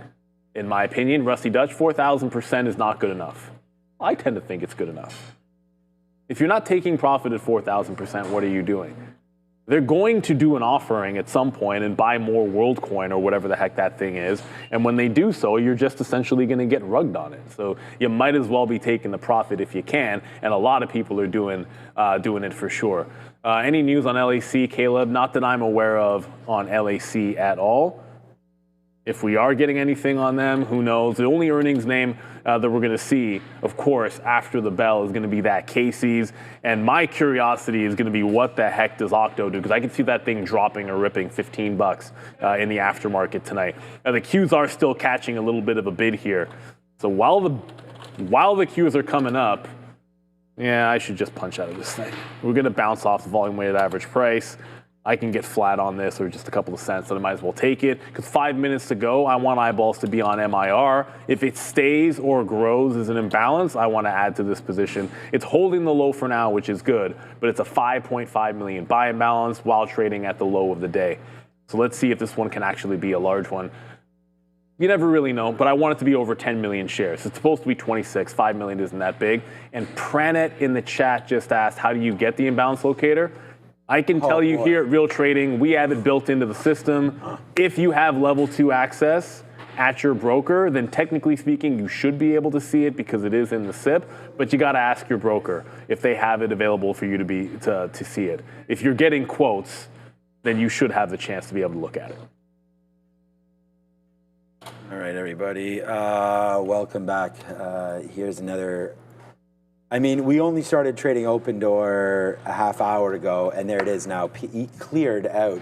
in my opinion. Rusty Dutch, 4,000% is not good enough. I tend to think it's good enough. If you're not taking profit at 4,000%, what are you doing? They're going to do an offering at some point and buy more WorldCoin or whatever the heck that thing is. And when they do so, you're just essentially going to get rugged on it. So you might as well be taking the profit if you can. And a lot of people are doing it for sure. Any news on LAC, Caleb? Not that I'm aware of on LAC at all. If we are getting anything on them, who knows? The only earnings name that we're going to see, of course, after the bell is going to be that Casey's. And my curiosity is going to be, what the heck does Octo do? Because I can see that thing dropping or ripping $15 in the aftermarket tonight. The Qs are still catching a little bit of a bid here. So while the Qs are coming up, yeah, I should just punch out of this thing. We're going to bounce off the volume weighted average price. I can get flat on this, or just a couple of cents, then I might as well take it. Because 5 minutes to go, I want eyeballs to be on MIR. If it stays or grows as an imbalance, I want to add to this position. It's holding the low for now, which is good, but it's a 5.5 million buy imbalance while trading at the low of the day. So let's see if this one can actually be a large one. You never really know, but I want it to be over 10 million shares. It's supposed to be 26. 5 million isn't that big. And Pranet in the chat just asked, how do you get the imbalance locator? I can tell you here at Real Trading, we have it built into the system. If you have level 2 access at your broker, then technically speaking, you should be able to see it because it is in the SIP, but you got to ask your broker if they have it available for you to see it. If you're getting quotes, then you should have the chance to be able to look at it. All right, everybody, welcome back. Here's another. I mean, we only started trading Open Door a half hour ago, and there it is now, cleared out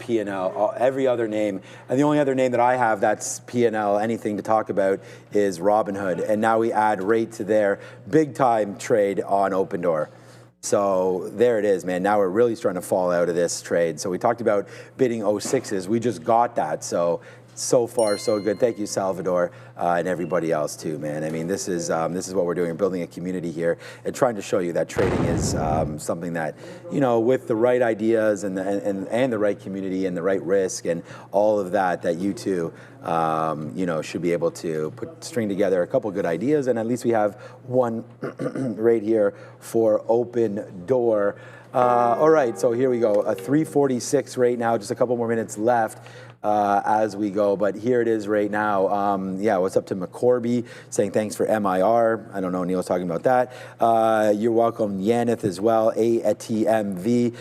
P&L, every other name. And the only other name that I have that's P&L, anything to talk about, is Robinhood. And now we add rate to their big-time trade on Open Door. So there it is, man. Now we're really starting to fall out of this trade. So we talked about bidding 06s. We just got that. So far, so good. Thank you, Salvador, and everybody else too, man. I mean, this is what we're doing, building a community here, and trying to show you that trading is something that, you know, with the right ideas and the right community and the right risk and all of that, that you too, you know, should be able to string together a couple good ideas, and at least we have one right here for Open Door. All right, so here we go. A 346 right now. Just a couple more minutes left. As we go, but here it is right now. Yeah, what's up to McCorby saying thanks for MIR. I don't know, Neil's talking about that. You're welcome, Yaneth as well, ATMV.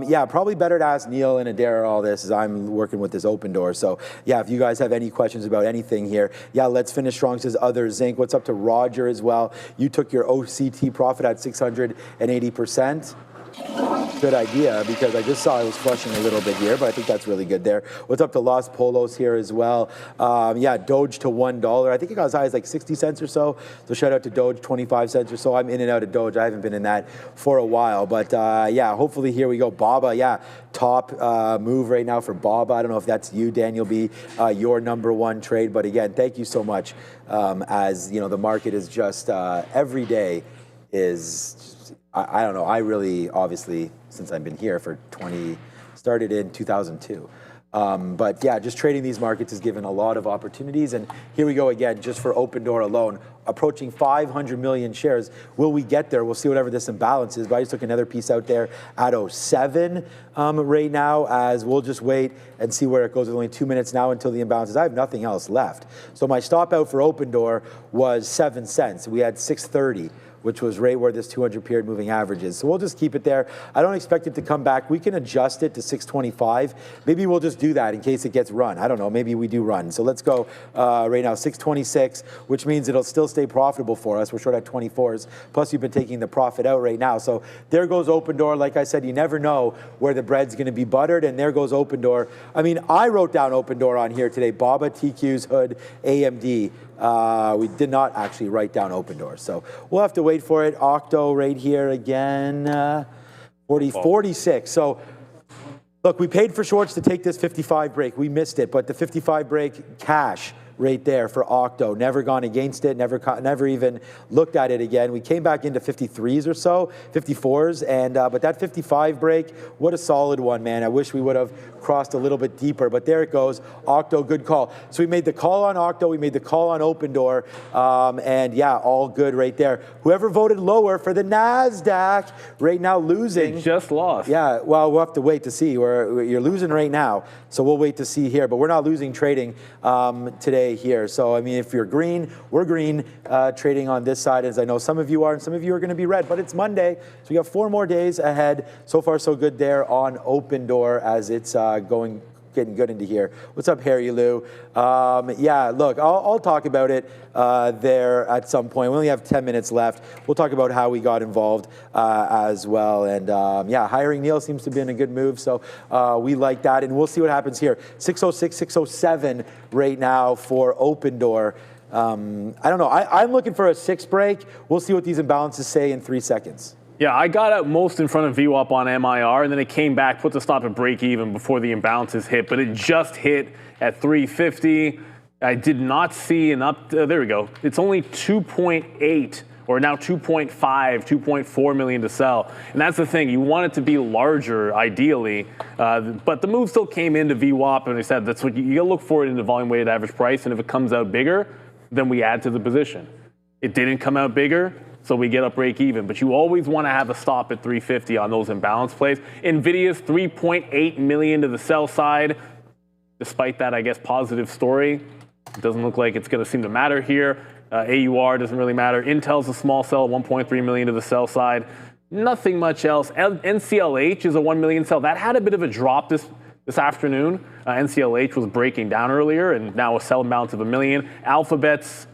Yeah, probably better to ask Neil and Adair all this as I'm working with this Open Door. So yeah, if you guys have any questions about anything here, yeah, let's finish strong, says Other Zinc. What's up to Roger as well? You took your OCT profit at 680%. Good idea, because I just saw it was flushing a little bit here, but I think that's really good there. What's up to Los Polos here as well? Yeah, Doge to $1. I think it got as high as like 60 cents or so. So shout out to Doge, 25 cents or so. I'm in and out of Doge. I haven't been in that for a while, but yeah, hopefully here we go. Baba, yeah, top move right now for Baba. I don't know if that's you, Daniel B, your number one trade, but again, thank you so much. As you know, the market is just every day is. I don't know. I really, obviously, since I've been here for started in 2002. But yeah, just trading these markets has given a lot of opportunities. And here we go again, just for Open Door alone, approaching 500 million shares. Will we get there? We'll see whatever this imbalance is. But I just took another piece out there at 07 right now, as we'll just wait and see where it goes. There's only 2 minutes now until the imbalance is. I have nothing else left. So my stop out for Open Door was 7 cents. We had 630. Which was right where this 200 period moving average is. So we'll just keep it there. I don't expect it to come back. We can adjust it to 625. Maybe we'll just do that in case it gets run. I don't know, maybe we do run. So let's go right now, 626, which means it'll still stay profitable for us. We're short at 24s. Plus you've been taking the profit out right now. So there goes Open Door. Like I said, you never know where the bread's gonna be buttered, and there goes Open Door. I mean, I wrote down Open Door on here today, Baba, TQ's, Hood, AMD. We did not actually write down Open Door, so we'll have to wait for it. Octo right here again, 46. So look, we paid for shorts to take this 55 break. We missed it, but the 55 break cash right there for Octo. Never gone against it, never even looked at it again. We came back into 53s or so, 54s, and but that 55 break, what a solid one, man. I wish we would have crossed a little bit deeper, but there it goes. Octo, good call. So we made the call on Octo, we made the call on Open Door, and yeah, all good right there. Whoever voted lower for the NASDAQ, right now losing. They just lost. Yeah, well, we'll have to wait to see. You're losing right now, so we'll wait to see here, but we're not losing trading today here. So, I mean, if you're green, we're green trading on this side, as I know some of you are, and some of you are going to be red, but it's Monday, so we got 4 more days ahead. So far, so good there on Open Door as it's getting good into here. What's up, Harry Lou? Yeah, look, I'll talk about it there at some point. We only have 10 minutes left. We'll talk about how we got involved as well. And yeah, hiring Neil seems to be in a good move. So we like that. And we'll see what happens here. 606, 607 right now for Open Door. I don't know. I'm looking for a 6 break. We'll see what these imbalances say in 3 seconds. Yeah, I got out most in front of VWAP on MIR, and then it came back, put the stop at break even before the imbalances hit, but it just hit at 350. I did not see an up, there we go. It's only 2.8 or now 2.5, 2.4 million to sell. And that's the thing, you want it to be larger ideally, but the move still came into VWAP, and I said that's what you gotta look for it in the volume weighted average price, and if it comes out bigger, then we add to the position. It didn't come out bigger, so we get a break even. But you always want to have a stop at 350 on those imbalance plays. NVIDIA's 3.8 million to the sell side. Despite that, I guess, positive story, it doesn't look like it's going to seem to matter here. AUR doesn't really matter. Intel's a small sell, 1.3 million to the sell side. Nothing much else. NCLH is a 1 million sell. That had a bit of a drop this afternoon. NCLH was breaking down earlier, and now a sell amount of 1 million. Alphabet's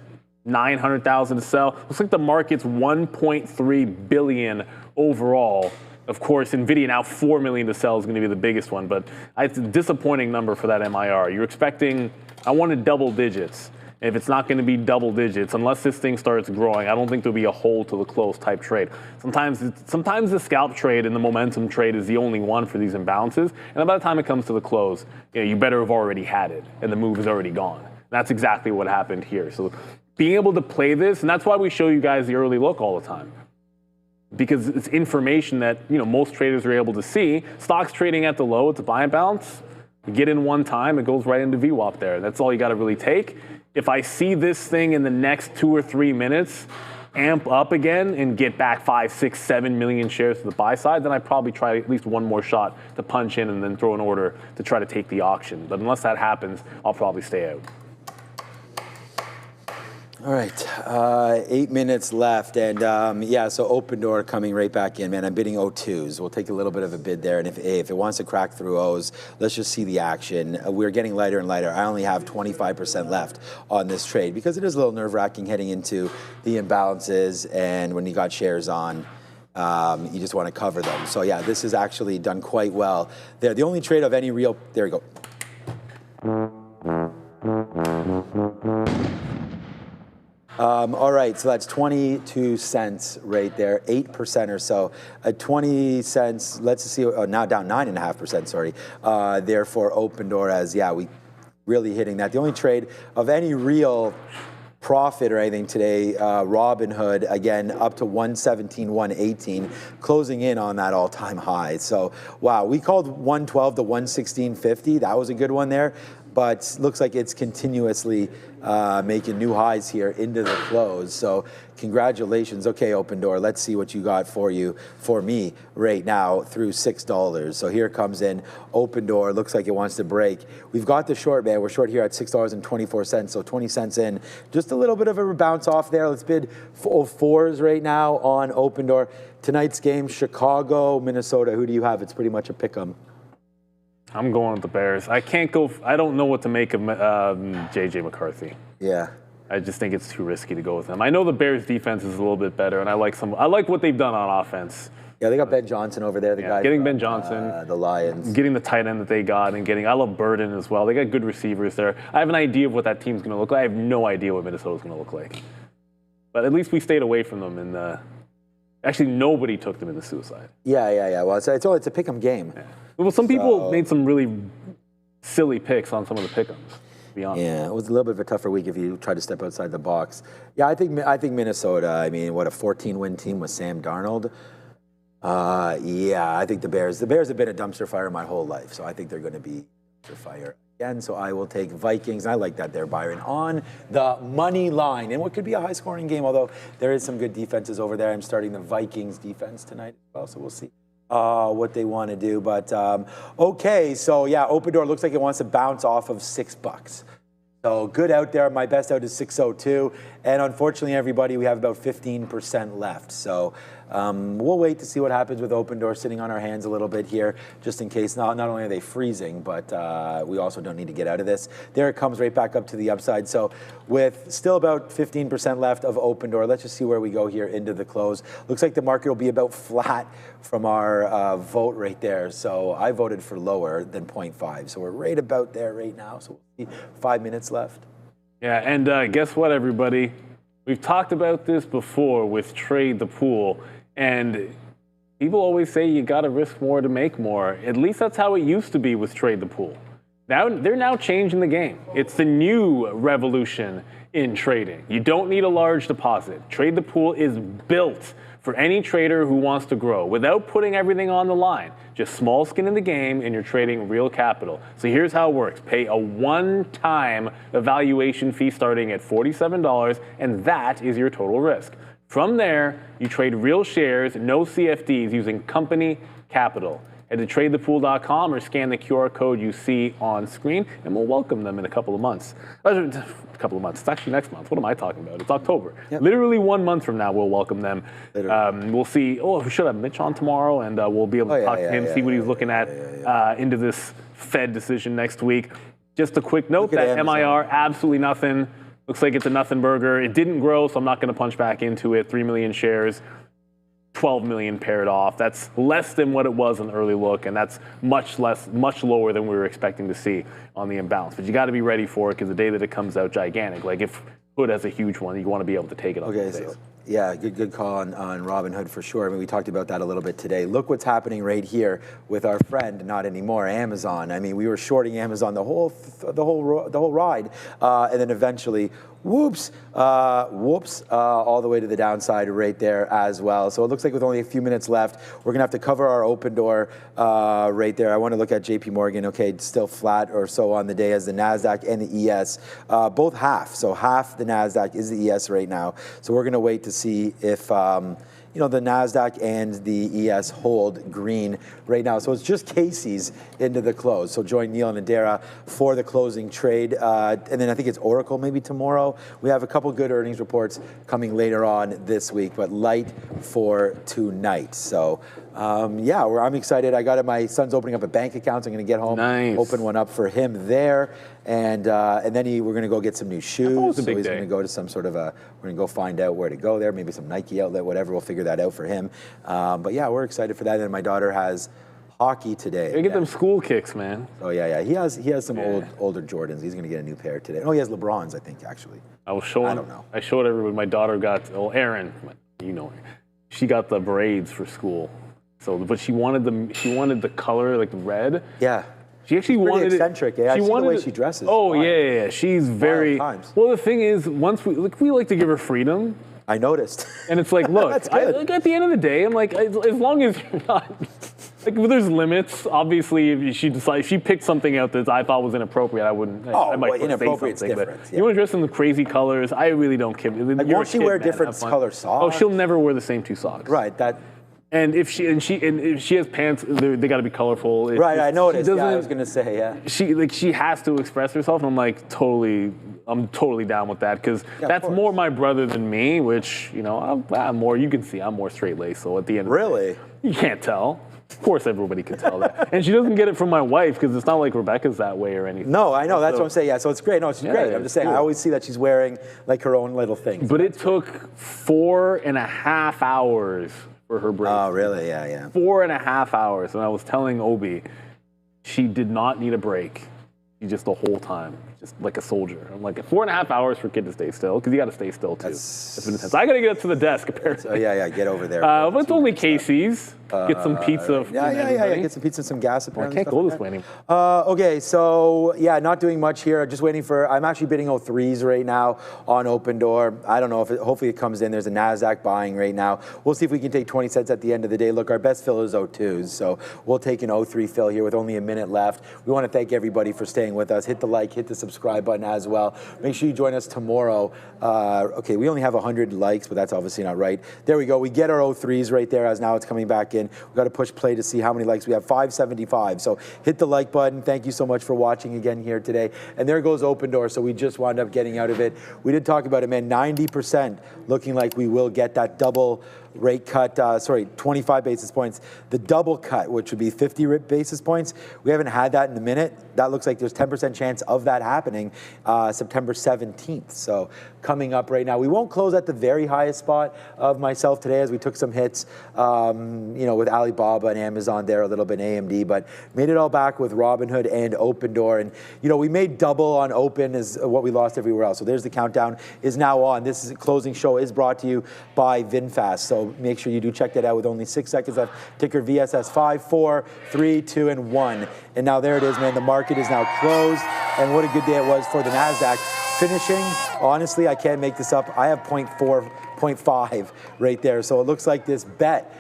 900,000 to sell. Looks like the market's 1.3 billion overall. Of course, NVIDIA now 4 million to sell is going to be the biggest one, but it's a disappointing number for that MIR. You're expecting, I wanted double digits. If it's not going to be double digits, unless this thing starts growing, I don't think there'll be a hold to the close type trade. Sometimes the scalp trade and the momentum trade is the only one for these imbalances. And by the time it comes to the close, you better have already had it, and the move is already gone. That's exactly what happened here. So being able to play this, and that's why we show you guys the early look all the time, because it's information that most traders are able to see. Stocks trading at the low, it's a buy and bounce. You get in one time, it goes right into VWAP there. That's all you got to really take. If I see this thing in the next 2 or 3 minutes amp up again and get back 5, 6, 7 million shares to the buy side, then I probably try at least one more shot to punch in and then throw an order to try to take the auction. But unless that happens, I'll probably stay out. All right, 8 minutes left, and so open door coming right back in, man. I'm bidding O2s. We'll take a little bit of a bid there, and if it wants to crack through O's, let's just see the action. We're getting lighter and lighter. I only have 25% left on this trade because it is a little nerve-wracking heading into the imbalances, and when you got shares on, you just want to cover them. So yeah, this is actually done quite well there. The only trade of any real, there we go. All right, so that's 22 cents right there, 8% or so. 20 cents, let's see, now down 9.5%, sorry. Therefore, open door as, we really hitting that. The only trade of any real profit or anything today, Robinhood, again, up to 117, 118, closing in on that all-time high. So, wow, we called 112 to 116.50. That was a good one there. But looks like it's continuously making new highs here into the close. So congratulations. Okay, open door. Let's see what you got for me right now through $6. So here comes in open door. Looks like it wants to break. We've got the short, man. We're short here at $6.24. So 20 cents in. Just a little bit of a bounce off there. Let's bid 4s right now on open door. Tonight's game, Chicago, Minnesota. Who do you have? It's pretty much a pick 'em. I'm going with the Bears. I don't know what to make of J.J. McCarthy. Yeah. I just think it's too risky to go with him. I know the Bears defense is a little bit better, and I like what they've done on offense. Yeah, they got Ben Johnson over there, the guy. Getting Ben Johnson, the Lions. Getting the tight end that they got, and I love Burden as well. They got good receivers there. I have an idea of what that team's going to look like. I have no idea what Minnesota's going to look like. But at least we stayed away from them. Actually, nobody took them in the suicide. Yeah. Well, it's a pick 'em game. Yeah. Well, some people made some really silly picks on some of the pick-ems, to be honest. Yeah, it was a little bit of a tougher week if you tried to step outside the box. Yeah, I think Minnesota, I mean, what, a 14-win team with Sam Darnold? I think the Bears have been a dumpster fire my whole life, so I think they're going to be dumpster fire again. So I will take Vikings. I like that there, Byron, on the money line. And what could be a high-scoring game, although there is some good defenses over there. I'm starting the Vikings defense tonight as well, so we'll see what they want to do. But okay, so yeah, open door looks like it wants to bounce off of $6. So good out there. My best out is 602. And unfortunately, everybody, we have about 15% left. So we'll wait to see what happens with open door, sitting on our hands a little bit here, just in case not only are they freezing, but we also don't need to get out of this. There it comes right back up to the upside. So with still about 15% left of open door, let's just see where we go here into the close. Looks like the market will be about flat from our vote right there. So I voted for lower than 0.5. So we're right about there right now. So we'll see 5 minutes left. Yeah, and guess what, everybody? We've talked about this before with Trade the Pool, and people always say you got to risk more to make more. At least that's how it used to be with Trade the Pool. Now they're now changing the game. It's the new revolution in trading. You don't need a large deposit. Trade the Pool is built for any trader who wants to grow without putting everything on the line. Just small skin in the game, and you're trading real capital. So here's how it works. Pay a one-time evaluation fee starting at $47, and that is your total risk. From there, you trade real shares, no CFDs, using company capital. Head to tradethepool.com or scan the QR code you see on screen, and we'll welcome them in a couple of months. It's actually next month. What am I talking about? It's October. Yep. Literally 1 month from now, we'll welcome them. We'll see. We should have Mitch on tomorrow, and we'll be able to talk to him, see what he's looking at into this Fed decision next week. Just a quick note that MIR, absolutely nothing. Looks like it's a nothing burger. It didn't grow, so I'm not going to punch back into it. 3 million shares. 12 million paired off. That's less than what it was in early look, and that's much lower than we were expecting to see on the imbalance. But you got to be ready for it because the day that it comes out gigantic, like if Hood has a huge one, you want to be able to take it on those days. Yeah, good call on Robinhood for sure. I mean, we talked about that a little bit today. Look what's happening right here with our friend, not anymore, Amazon. I mean, we were shorting Amazon the whole ride, and then eventually, whoops, all the way to the downside right there as well. So it looks like with only a few minutes left, we're gonna have to cover our open door right there. I want to look at JP Morgan. Okay, still flat or so on the day as the Nasdaq and the ES, both half. So half the Nasdaq is the ES right now. So we're gonna wait to see if the Nasdaq and the ES hold green right now. So it's just Casey's into the close. So join Neil and Adara for the closing trade. And then I think it's Oracle maybe tomorrow. We have a couple good earnings reports coming later on this week, but light for tonight. So I'm excited. I got it. My son's opening up a bank account. So I'm going to get home, open one up for him there. And then we're going to go get some new shoes. So he's going to go to some sort of we're going to go find out where to go there, maybe some Nike outlet, whatever. We'll figure that out for him. But yeah, we're excited for that. And my daughter has hockey today. You get them school kicks, man. Oh yeah. He has some older Jordans. He's going to get a new pair today. Oh, he has LeBrons, I think, actually. I don't know. I showed everyone. My daughter got, Erin, you know her. She got the braids for school. So, but she wanted the color like red. Yeah. She actually wanted eccentric. Yeah, I see the way she dresses. Oh yeah. She's very. Well, the thing is, once we like to give her freedom. I noticed. And it's like, look, at the end of the day, I'm like, as long as you're not. Like, there's limits. Obviously, if she picked something out that I thought was inappropriate, I wouldn't. I might inappropriate is different. You want to dress in the crazy colors? I really don't care. Like, won't she wear different color socks? Oh, she'll never wear the same two socks. Right. And if she has pants, they got to be colorful. I noticed. Yeah, I was gonna say, yeah. She has to express herself, and I'm totally down with that because that's more my brother than me. Which I'm more. You can see I'm more straight laced. So at the end, really, you can't tell. Of course, everybody can tell that. And she doesn't get it from my wife because it's not like Rebecca's that way or anything. No, I know. That's what I'm saying. Yeah, so it's great. No, she's great. I'm just saying, cool. I always see that she's wearing like her own little things. But it took 4.5 hours for her braids. Oh, really? Yeah. 4.5 hours. And I was telling Obi, she did not need a break. She just the whole time, just like a soldier. I'm like, 4.5 hours for a kid to stay still, because you got to stay still too. That's been intense. I got to get up to the desk apparently. Yeah, get over there. But it's only Casey's. Get some pizza. Yeah. Get some pizza and some gas. I can't go this way anymore. Okay, so not doing much here. Just waiting for. I'm actually bidding 03s right now on Open Door. I don't know if hopefully it comes in. There's a Nasdaq buying right now. We'll see if we can take 20 cents at the end of the day. Look, our best fill is 02s, so we'll take an 03 fill here with only a minute left. We want to thank everybody for staying with us. Hit the like, hit the subscribe button as well. Make sure you join us tomorrow. Okay, we only have 100 likes, but that's obviously not right. There we go. We get our 03s right there as now it's coming back in. We've got to push play to see how many likes we have. 575. So hit the like button. Thank you so much for watching again here today. And there goes Open Door. So we just wound up getting out of it. We did talk about it, man. 90% looking like we will get that double rate cut, 25 basis points. The double cut, which would be 50 basis points, we haven't had that in a minute. That looks like there's 10% chance of that happening September 17th. So coming up right now, we won't close at the very highest spot of myself today as we took some hits, with Alibaba and Amazon there, a little bit AMD, but made it all back with Robinhood and Open Door. And, we made double on Open as what we lost everywhere else. So there's the countdown is now on. This closing show is brought to you by VinFast. So make sure you do check that out with only 6 seconds left. Ticker VSS 5, 4, 3, 2, and 1. And now there it is, man. The market is now closed. And what a good day it was for the NASDAQ. Finishing, honestly, I can't make this up. I have 0.5 right there. So it looks like this bet,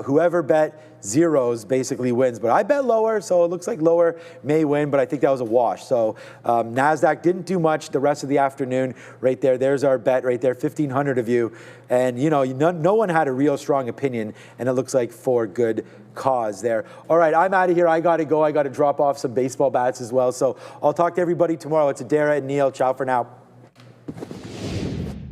whoever bet zeros basically wins. But I bet lower, so it looks like lower may win, but I think that was a wash. So NASDAQ didn't do much the rest of the afternoon right there. There's our bet right there, 1,500 of you. And, no one had a real strong opinion, and it looks like for good cause there. All right, I'm out of here. I got to go. I got to drop off some baseball bats as well. So I'll talk to everybody tomorrow. It's Adara and Neil. Ciao for now.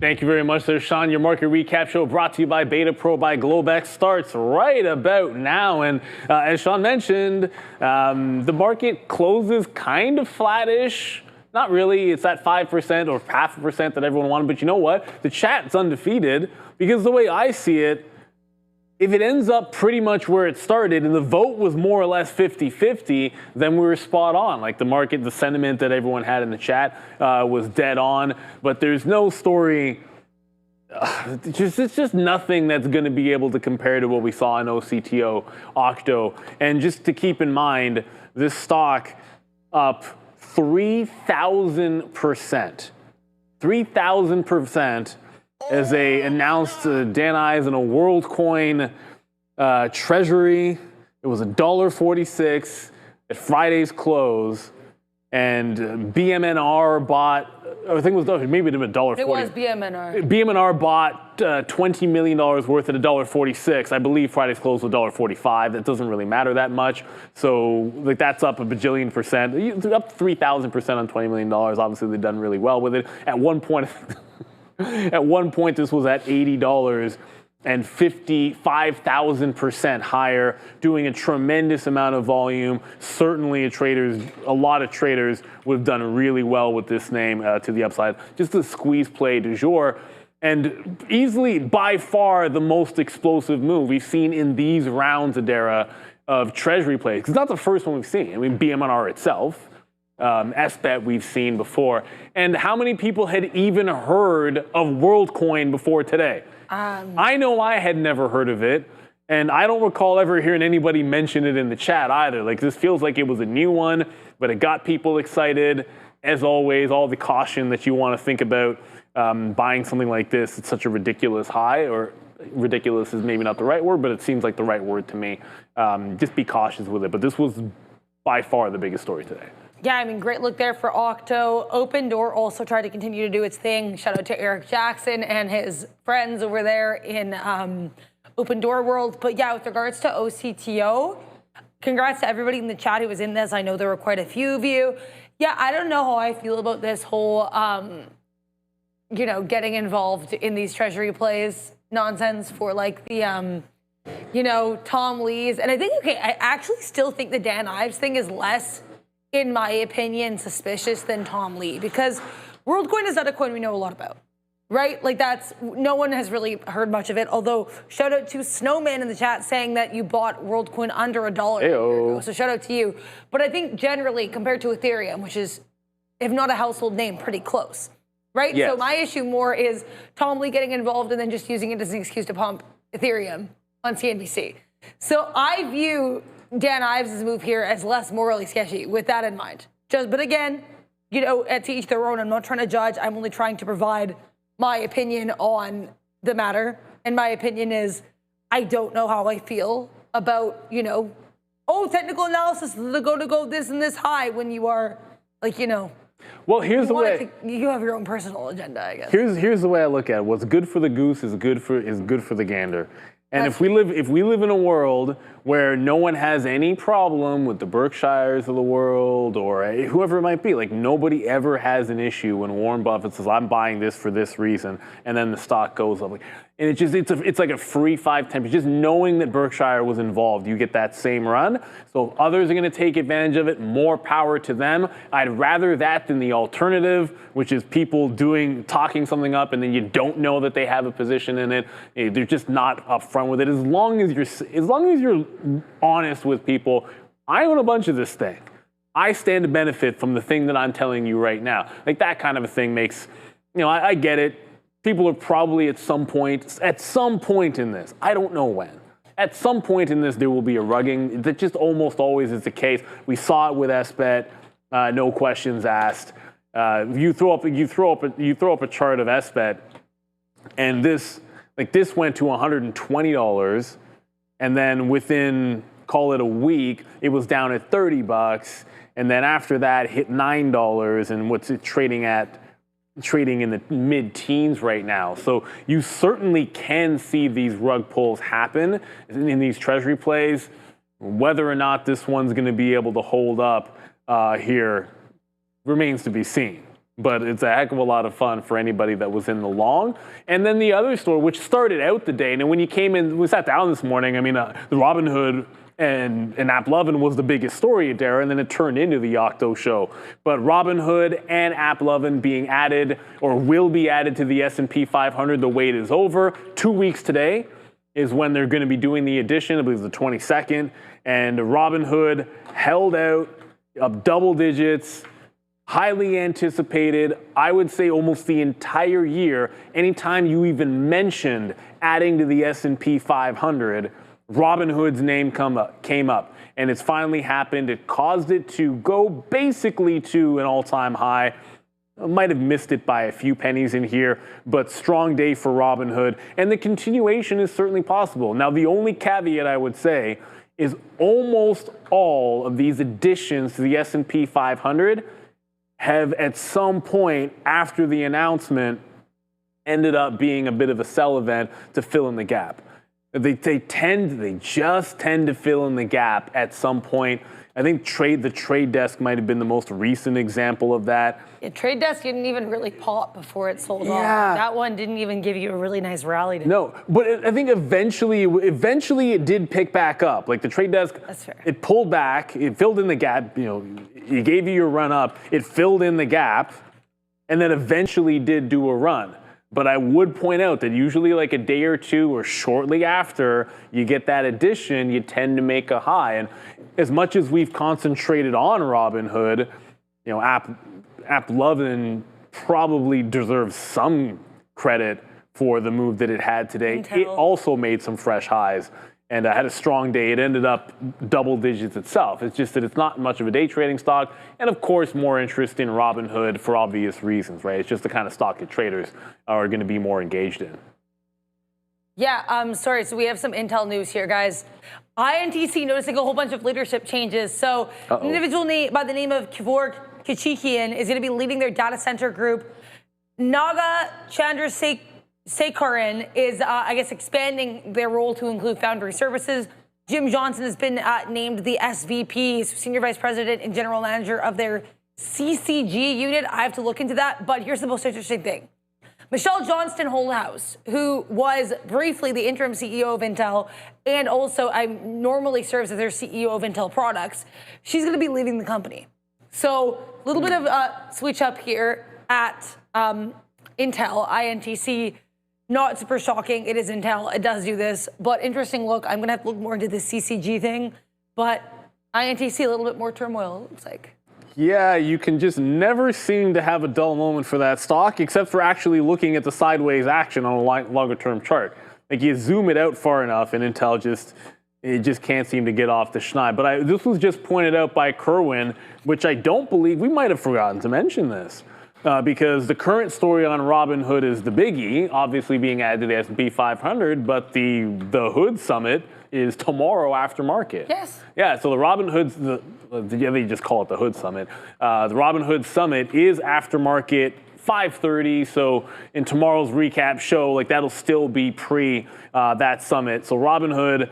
Thank you very much there, Sean. Your market recap show brought to you by Beta Pro by Globex starts right about now. And as Sean mentioned, the market closes kind of flattish. Not really. It's at 5% or 0.5% that everyone wanted. But you know what? The chat's undefeated because the way I see it, if it ends up pretty much where it started and the vote was more or less 50-50, then we were spot on. Like the market, the sentiment that everyone had in the chat was dead on. But there's no story. It's just nothing that's going to be able to compare to what we saw in OCTO, Octo. And just to keep in mind, this stock up 3,000%. 3,000% as they announced Dan Ives in a WorldCoin treasury. It was $1.46 at Friday's close. And BMNR bought, I think it was maybe $1.40. It was BMNR. BMNR bought $20 million worth at $1.46. I believe Friday's close was $1.45. That doesn't really matter that much. So like that's up a bajillion percent, up 3,000% on $20 million. Obviously they've done really well with it. At one point, this was at $80 and 55,000% higher, doing a tremendous amount of volume. Certainly a lot of traders would have done really well with this name to the upside. Just a squeeze play du jour. And easily, by far, the most explosive move we've seen in these rounds, Adara, of treasury plays. It's not the first one we've seen. I mean, BMNR itself, SBET we've seen before. And how many people had even heard of WorldCoin before today? I know I had never heard of it, and I don't recall ever hearing anybody mention it in the chat either. Like, this feels like it was a new one, but it got people excited. As always, all the caution that you want to think about buying something like this. It's such a ridiculous high, or ridiculous is maybe not the right word, but it seems like the right word to me. Just be cautious with it. But this was by far the biggest story today. Yeah, I mean, great look there for Octo. Open Door also tried to continue to do its thing. Shout out to Eric Jackson and his friends over there in Open Door World. But yeah, with regards to OCTO, congrats to everybody in the chat who was in this. I know there were quite a few of you. Yeah, I don't know how I feel about this whole, getting involved in these treasury plays nonsense for like the, Tom Lee's. And I think, I actually still think the Dan Ives thing is less, in my opinion, suspicious than Tom Lee, because WorldCoin is not a coin we know a lot about, right? Like no one has really heard much of it, although shout out to Snowman in the chat saying that you bought WorldCoin under $1 a year ago, so shout out to you. But I think generally, compared to Ethereum, which is, if not a household name, pretty close, right? Yes. So my issue more is Tom Lee getting involved and then just using it as an excuse to pump Ethereum on CNBC. So I view Dan Ives' move here as less morally sketchy with that in mind. But again, to each their own. I'm not trying to judge. I'm only trying to provide my opinion on the matter. And my opinion is, I don't know how I feel about, technical analysis, to go this and this high when you are Well, here's the way. You have your own personal agenda, I guess. Here's the way I look at it. What's good for the goose is good for the gander. And if we live in a world where no one has any problem with the Berkshires of the world or whoever it might be, like nobody ever has an issue when Warren Buffett says, I'm buying this for this reason, and then the stock goes up. And it's like a free 5-10. Just knowing that Berkshire was involved, you get that same run. So if others are going to take advantage of it, more power to them. I'd rather that than the alternative, which is people talking something up and then you don't know that they have a position in it. They're just not upfront with it. As long as you're honest with people, I own a bunch of this thing. I stand to benefit from the thing that I'm telling you right now. Like that kind of a thing makes, I get it. People are probably at some point in this, I don't know when, at some point in this there will be a rugging. That just almost always is the case. We saw it with SBET, no questions asked. You throw up a chart of SBET, and this went to $120, and then within, call it a week, it was down at $30, and then after that hit $9, and what's it trading in the mid-teens right now. So you certainly can see these rug pulls happen in these treasury plays. Whether or not this one's going to be able to hold up here remains to be seen. But it's a heck of a lot of fun for anybody that was in the long. And then the other story, which started out the day, and when you came in, we sat down this morning, the Robinhood and AppLovin was the biggest story, Adara, and then it turned into the Octo show. But Robinhood and AppLovin being added, or will be added to the S&P 500, the wait is over. 2 weeks today. is when they're going to be doing the addition. I believe it's the 22nd. And Robinhood held out up double digits, highly anticipated, I would say almost the entire year. Anytime you even mentioned adding to the S&P 500, Robinhood's name came up. And it's finally happened. It caused it to go basically to an all-time high. Might have missed it by a few pennies in here, but strong day for Robinhood. And the continuation is certainly possible. Now, the only caveat I would say is almost all of these additions to the S&P 500 have at some point after the announcement ended up being a bit of a sell event to fill in the gap. They just tend to fill in the gap at some point. I think the trade desk might have been the most recent example of that. Yeah, trade desk didn't even really pop before it sold off. That one didn't even give you a really nice rally. No, but I think eventually it did pick back up. Like the trade desk, that's fair. It pulled back, it filled in the gap. It gave you your run up, it filled in the gap, and then eventually did do a run. But I would point out that usually like a day or two or shortly after you get that addition, you tend to make a high. And as much as we've concentrated on Robinhood, AppLovin probably deserves some credit for the move that it had today. It also made some fresh highs and had a strong day. It ended up double digits itself. It's just that it's not much of a day trading stock. And of course, more interest in Robinhood for obvious reasons, right? It's just the kind of stock that traders are going to be more engaged in. Yeah, sorry. So we have some Intel news here, guys. INTC noticing a whole bunch of leadership changes. So an individual by the name of Kevork Kechikian is going to be leading their data center group. Naga Chandrasekaran is, expanding their role to include foundry services. Jim Johnson has been named the SVP, Senior Vice President and General Manager of their CCG unit. I have to look into that, but here's the most interesting thing. Michelle Johnston-Holthouse, who was briefly the interim CEO of Intel and also normally serves as their CEO of Intel Products, she's going to be leaving the company. So a little bit of a switch up here at Intel, INTC. Not super shocking. It is Intel. It does do this. But interesting look. I'm going to have to look more into the CCG thing. But INTC, a little bit more turmoil, it looks like. Yeah, you can just never seem to have a dull moment for that stock, except for actually looking at the sideways action on a longer-term chart. Like you zoom it out far enough, and Intel just can't seem to get off the schneid. But this was just pointed out by Kerwin, which I don't believe we might have forgotten to mention this. Because the current story on Robinhood is the biggie, obviously being added to the S&P 500, but the Hood Summit is tomorrow after market. Yes. Yeah, so the Robinhood, they just call it the Hood Summit. The Robinhood Summit is after market 5:30, so in tomorrow's recap show, like that'll still be pre that summit. So Robinhood,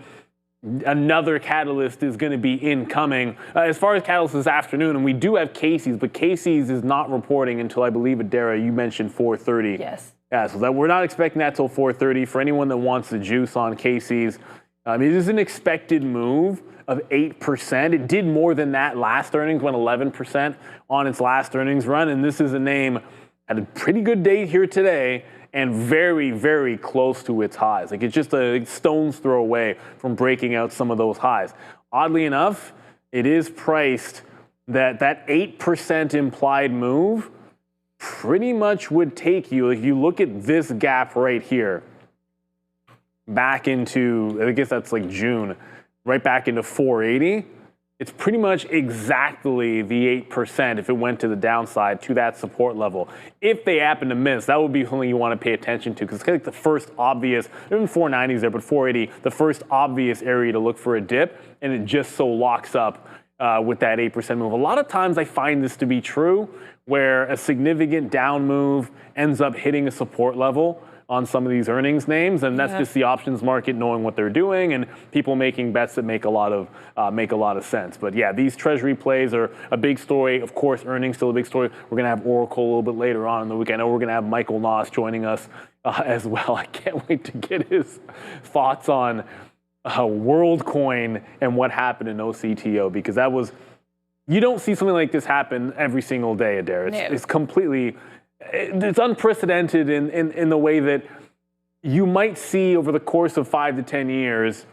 another catalyst is going to be incoming. As far as catalyst this afternoon, and we do have Casey's, but Casey's is not reporting until I believe, Adara, you mentioned 4:30. Yes. Yeah, so that we're not expecting that till 4:30. For anyone that wants the juice on Casey's, it is an expected move of 8%. It did more than that last earnings, went 11% on its last earnings run, and this is a name had a pretty good day here today and very, very close to its highs. Like it's just a stone's throw away from breaking out some of those highs. Oddly enough, it is priced that 8% implied move pretty much would take you, if you look at this gap right here, back into, I guess that's like June, right back into 480. It's pretty much exactly the 8% if it went to the downside to that support level. If they happen to miss, that would be something you want to pay attention to because it's like the first obvious, even 490s there, but 480, the first obvious area to look for a dip, and it just so locks up with that 8% move. A lot of times I find this to be true where a significant down move ends up hitting a support level on some of these earnings names, and that's just the options market knowing what they're doing and people making bets that make a lot of sense. But yeah, these treasury plays are a big story. Of course, earnings still a big story. We're gonna have Oracle a little bit later on in the week. I know we're gonna have Michael Noss joining us as well. I can't wait to get his thoughts on WorldCoin and what happened in OCTO because that was, you don't see something like this happen every single day, Adair. It's completely. It's unprecedented in the way that you might see over the course of 5 to 10 years,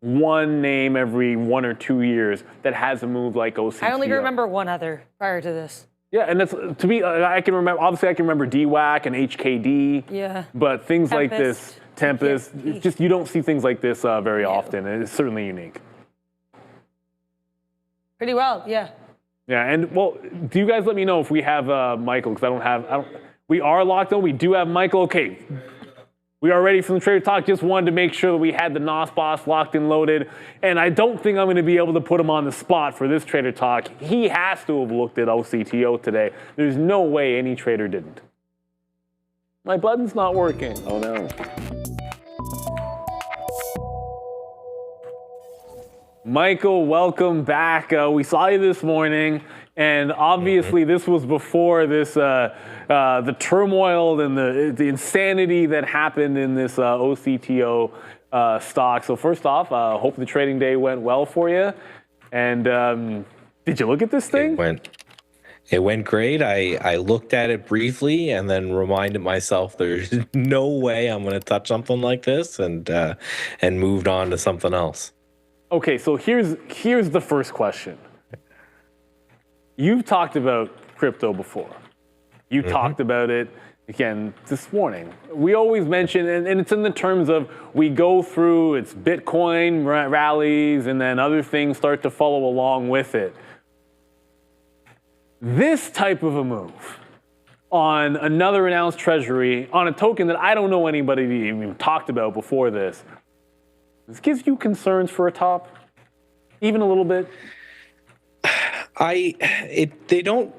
one name every 1 or 2 years that has a move like OCTO. I only remember one other prior to this. Yeah, and that's, to me, I can remember, obviously I can remember DWAC and HKD. Yeah. But things like this, Tempest, Yeah. it's just you don't see things like this very often, and it's certainly unique. Pretty well, yeah. Yeah, and well, do you guys let me know if we have Michael, because we are locked on. We do have Michael. Okay, we are ready for the Trader Talk. Just wanted to make sure that we had the NOS boss locked and loaded, and I don't think I'm going to be able to put him on the spot for this Trader Talk. He has to have looked at OCTO today. There's no way any trader didn't. My button's not working. Oh no. Michael, welcome back. We saw you this morning, and obviously this was before this the turmoil and the insanity that happened in this OCTO stock. So first off, hope the trading day went well for you. And did you look at this thing? It went great. I looked at it briefly and then reminded myself there's no way I'm going to touch something like this, and moved on to something else. Okay, so here's the first question. You've talked about crypto before. You talked about it again this morning. We always mention, and it's in the terms of we go through, it's Bitcoin rallies, and then other things start to follow along with it. This type of a move on another announced treasury, on a token that I don't know anybody even talked about before this gives you concerns for a top, even a little bit?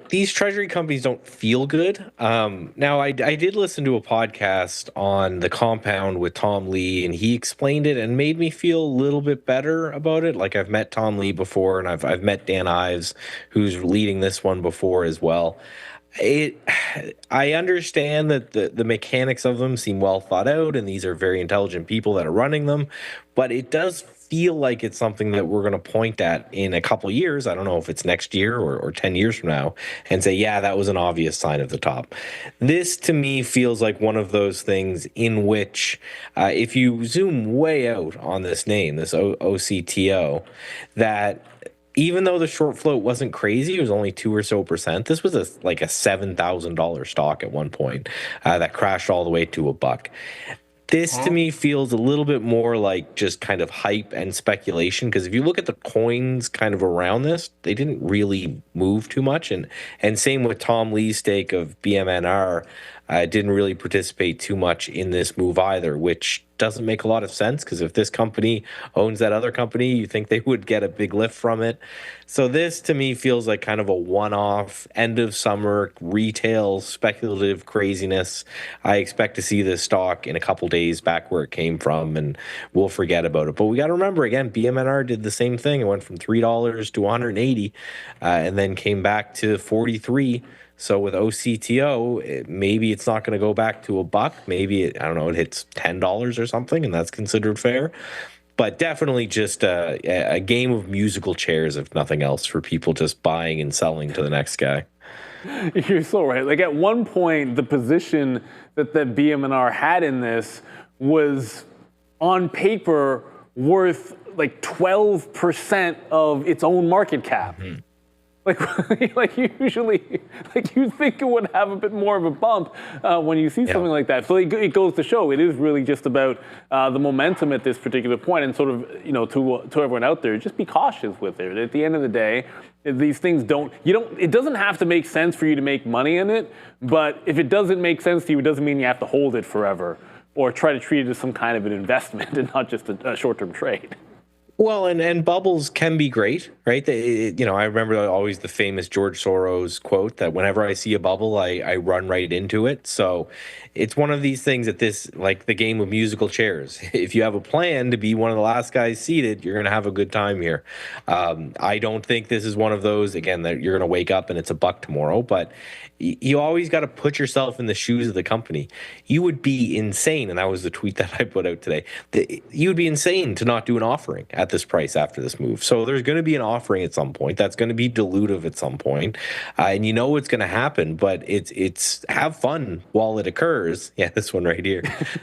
These treasury companies don't feel good. Now I did listen to a podcast on the compound with Tom Lee, and he explained it and made me feel a little bit better about it. Like, I've met Tom Lee before, and I've met Dan Ives, who's leading this one before as well. I understand that the mechanics of them seem well thought out, and these are very intelligent people that are running them, but it does feel like it's something that we're going to point at in a couple of years. I don't know if it's next year or 10 years from now, and say, yeah, that was an obvious sign of the top. This, to me, feels like one of those things in which, if you zoom way out on this name, this OCTO, that even though the short float wasn't crazy, it was only 2% or so. This was like a $7,000 stock at one point that crashed all the way to $1. This to me feels a little bit more like just kind of hype and speculation, because if you look at the coins kind of around this, they didn't really move too much. And same with Tom Lee's stake of BMNR, didn't really participate too much in this move either, which doesn't make a lot of sense, because if this company owns that other company, you think they would get a big lift from it. So this to me feels like kind of a one-off end of summer retail speculative craziness. I expect to see this stock in a couple days back where it came from, and we'll forget about it. But we got to remember, again, BMNR did the same thing. It went from $3 to $180 and then came back to 43. So with OCTO, maybe it's not going to go back to $1. Maybe I don't know, it hits $10 or something, and that's considered fair. But definitely just a game of musical chairs, if nothing else, for people just buying and selling to the next guy. You're so right. Like, at one point, the position that the BMNR had in this was on paper worth like 12% of its own market cap. Mm-hmm. Like usually, like you think it would have a bit more of a bump when you see something like that. So it goes to show it is really just about the momentum at this particular point, and sort of, to everyone out there, just be cautious with it. At the end of the day, these things it doesn't have to make sense for you to make money in it, but if it doesn't make sense to you, it doesn't mean you have to hold it forever or try to treat it as some kind of an investment and not just a short-term trade. Well, and bubbles can be great, right? I remember always the famous George Soros quote that whenever I see a bubble, I run right into it. So it's one of these things that like the game of musical chairs. If you have a plan to be one of the last guys seated, you're going to have a good time here. I don't think this is one of those, again, that you're going to wake up and it's $1 tomorrow, but you always got to put yourself in the shoes of the company. You would be insane, and that was the tweet that I put out today, you would be insane to not do an offering at at this price after this move. So there's going to be an offering at some point. That's going to be dilutive at some point. And you know it's going to happen, but it's have fun while it occurs. Yeah, this one right here.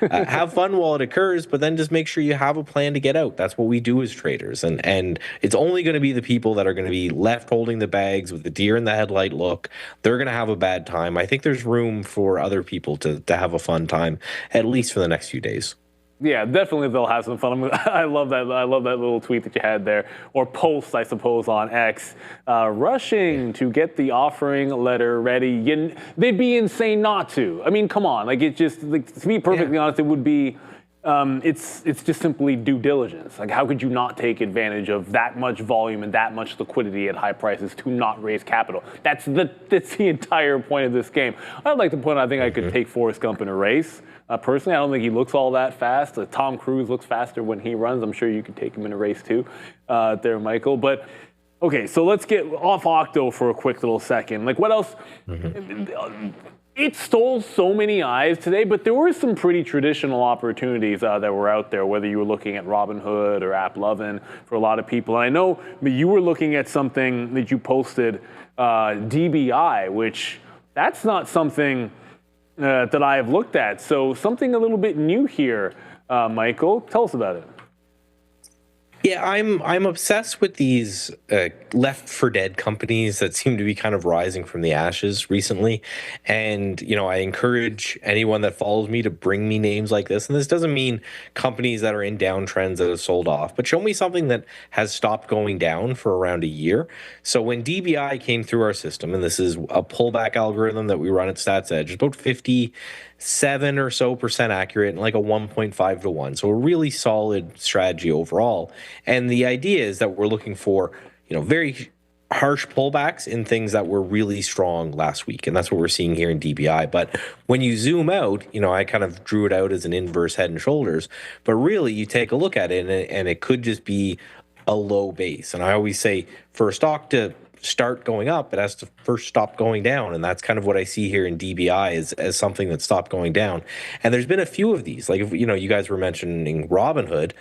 Have fun while it occurs, but then just make sure you have a plan to get out. That's what we do as traders. And it's only going to be the people that are going to be left holding the bags with the deer in the headlight look. They're going to have a bad time. I think there's room for other people to have a fun time, at least for the next few days. Yeah, definitely they'll have some fun. I love that. I love that little tweet that you had there, or post, I suppose, on X. Rushing to get the offering letter ready. They'd be insane not to. I mean, come on. Like, it just, like, to be perfectly honest, it would be. It's just simply due diligence. Like, how could you not take advantage of that much volume and that much liquidity at high prices to not raise capital? That's the entire point of this game. I'd like to point out, I think I could take Forrest Gump in a race. Personally, I don't think he looks all that fast. Tom Cruise looks faster when he runs. I'm sure you could take him in a race too, there, Michael. But okay, so let's get off Octo for a quick little second. Like, what else? It stole so many eyes today, but there were some pretty traditional opportunities that were out there, whether you were looking at Robinhood or AppLovin for a lot of people. And I know you were looking at something that you posted, DBI, which that's not something that I have looked at. So something a little bit new here, Michael. Tell us about it. Yeah, I'm obsessed with these left for dead companies that seem to be kind of rising from the ashes recently. And, you know, I encourage anyone that follows me to bring me names like this. And this doesn't mean companies that are in downtrends that have sold off, but show me something that has stopped going down for around a year. So when DBI came through our system, and this is a pullback algorithm that we run at Stats Edge, about 57% or so accurate and like a 1.5 to 1. So a really solid strategy overall. And the idea is that we're looking for, you know, very harsh pullbacks in things that were really strong last week. And that's what we're seeing here in DBI. But when you zoom out, you know, I kind of drew it out as an inverse head and shoulders, but really you take a look at it and it could just be a low base. And I always say for a stock to start going up, it has to first stop going down. And that's kind of what I see here in DBI as something that stopped going down. And there's been a few of these, like, if, you know, you guys were mentioning Robinhood.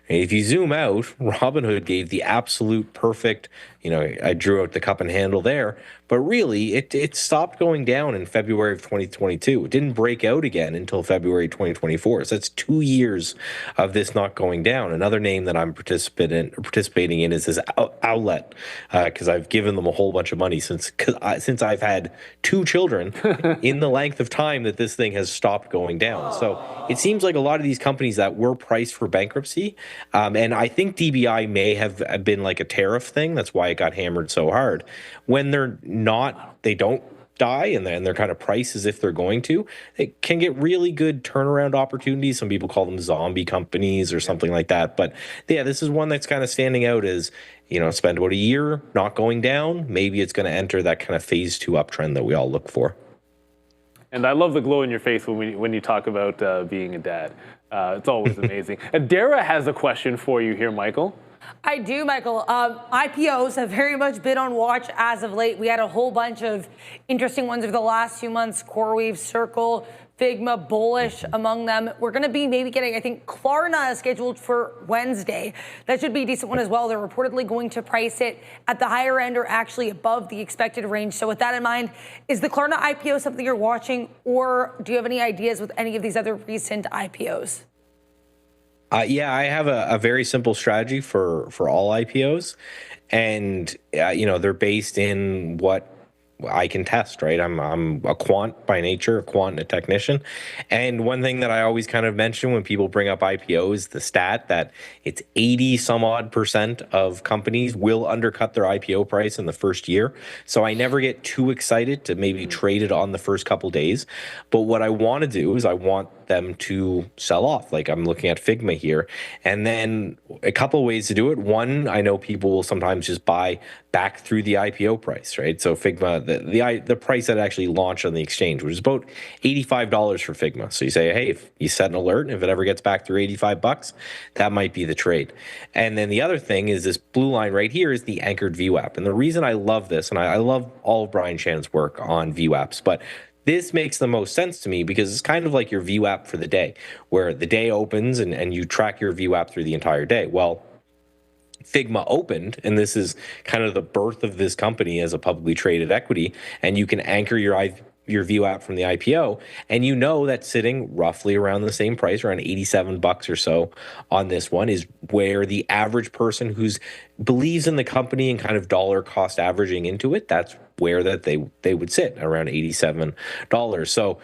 If you zoom out, Robinhood gave the absolute perfect, you know, I drew out the cup and handle there, but really it stopped going down in February of 2022. It didn't break out again until February 2024. So that's 2 years of this not going down. Another name that I'm participating in is this Outlet, because I've given them a whole bunch of money since I've had 2 children in the length of time that this thing has stopped going down. So it seems like a lot of these companies that were priced for bankruptcy, and I think DBI may have been like a tariff thing. That's why it got hammered so hard. When they're not, they don't die and they're kind of priced as if they're going to, it can get really good turnaround opportunities. Some people call them zombie companies or something like that. But yeah, this is one that's kind of standing out as, you know, spend about a year not going down. Maybe it's going to enter that kind of phase 2 uptrend that we all look for. And I love the glow in your face when you talk about being a dad. It's always amazing. And Dara has a question for you here, Michael. I do, Michael. IPOs have very much been on watch as of late. We had a whole bunch of interesting ones over the last 2 months. CoreWeave, Circle, Figma, bullish among them. We're going to be maybe getting, I think, Klarna is scheduled for Wednesday. That should be a decent one as well. They're reportedly going to price it at the higher end or actually above the expected range. So with that in mind, is the Klarna IPO something you're watching, or do you have any ideas with any of these other recent IPOs? Yeah, I have a very simple strategy for all IPOs, and you know, they're based in what I can test, right? I'm a quant by nature, a quant and a technician. And one thing that I always kind of mention when people bring up IPO is the stat that it's 80 some odd % of companies will undercut their IPO price in the first year. So I never get too excited to maybe trade it on the first couple days. But what I want to do is I want them to sell off. Like I'm looking at Figma here. And then a couple of ways to do it. One, I know people will sometimes just buy back through the IPO price, right? So Figma, the price that actually launched on the exchange, which is about $85 for Figma. So you say, hey, if you set an alert, and if it ever gets back through $85, that might be the trade. And then the other thing is this blue line right here is the anchored VWAP. And the reason I love this, and I love all of Brian Shannon's work on VWAPs, but this makes the most sense to me because it's kind of like your VWAP for the day, where the day opens and you track your VWAP through the entire day. Well, Figma opened, and this is kind of the birth of this company as a publicly traded equity, and you can anchor your view out from the IPO, and you know that sitting roughly around the same price, around $87 or so on this one, is where the average person who's believes in the company and kind of dollar cost averaging into it, that's where that they would sit, around $87. So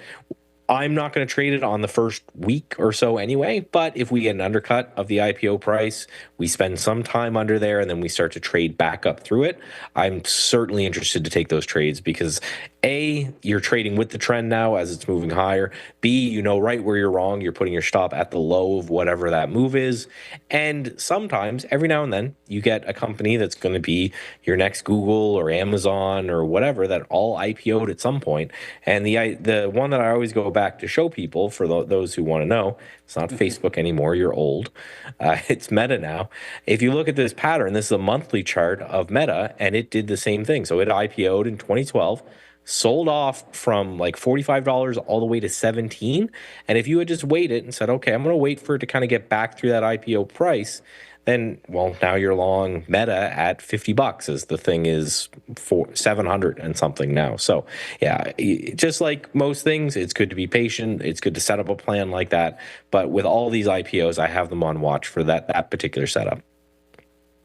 I'm not going to trade it on the first week or so anyway, but if we get an undercut of the IPO price, we spend some time under there, and then we start to trade back up through it, I'm certainly interested to take those trades because A, you're trading with the trend now as it's moving higher. B, you know right where you're wrong. You're putting your stop at the low of whatever that move is. And sometimes, every now and then, you get a company that's going to be your next Google or Amazon or whatever that all IPO'd at some point. And the one that I always go back to show people, for those who want to know, it's not Facebook anymore. You're old. It's Meta now. If you look at this pattern, this is a monthly chart of Meta, and it did the same thing. So it IPO'd in 2012. Sold off from like $45 all the way to $17. And if you had just waited and said, okay, I'm going to wait for it to kind of get back through that IPO price, then, well, now you're long Meta at $50 as the thing is for 700 and something now. So yeah, just like most things, it's good to be patient. It's good to set up a plan like that. But with all these IPOs, I have them on watch for that particular setup.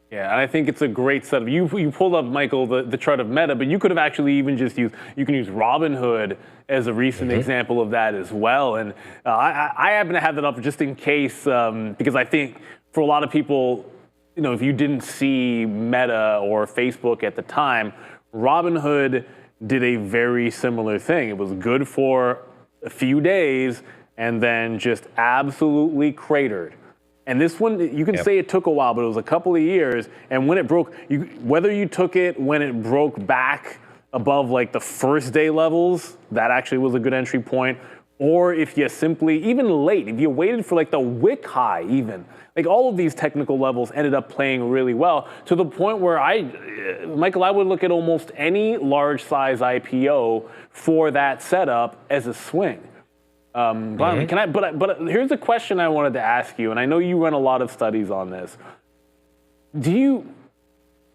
Yeah, and I think it's a great setup. You pulled up, Michael, the chart of Meta, but you could have actually even just you can use Robinhood as a recent example of that as well. And I happen to have that up just in case, because I think for a lot of people, if you didn't see Meta or Facebook at the time, Robinhood did a very similar thing. It was good for a few days and then just absolutely cratered. And this one, you can say it took a while, but it was a couple of years. And when it broke, whether you took it when it broke back above like the first day levels, that actually was a good entry point. Or if you simply, even late, if you waited for like the wick high even, like all of these technical levels ended up playing really well to the point where Michael, I would look at almost any large size IPO for that setup as a swing. Brian, but here's a question I wanted to ask you, and I know you run a lot of studies on this.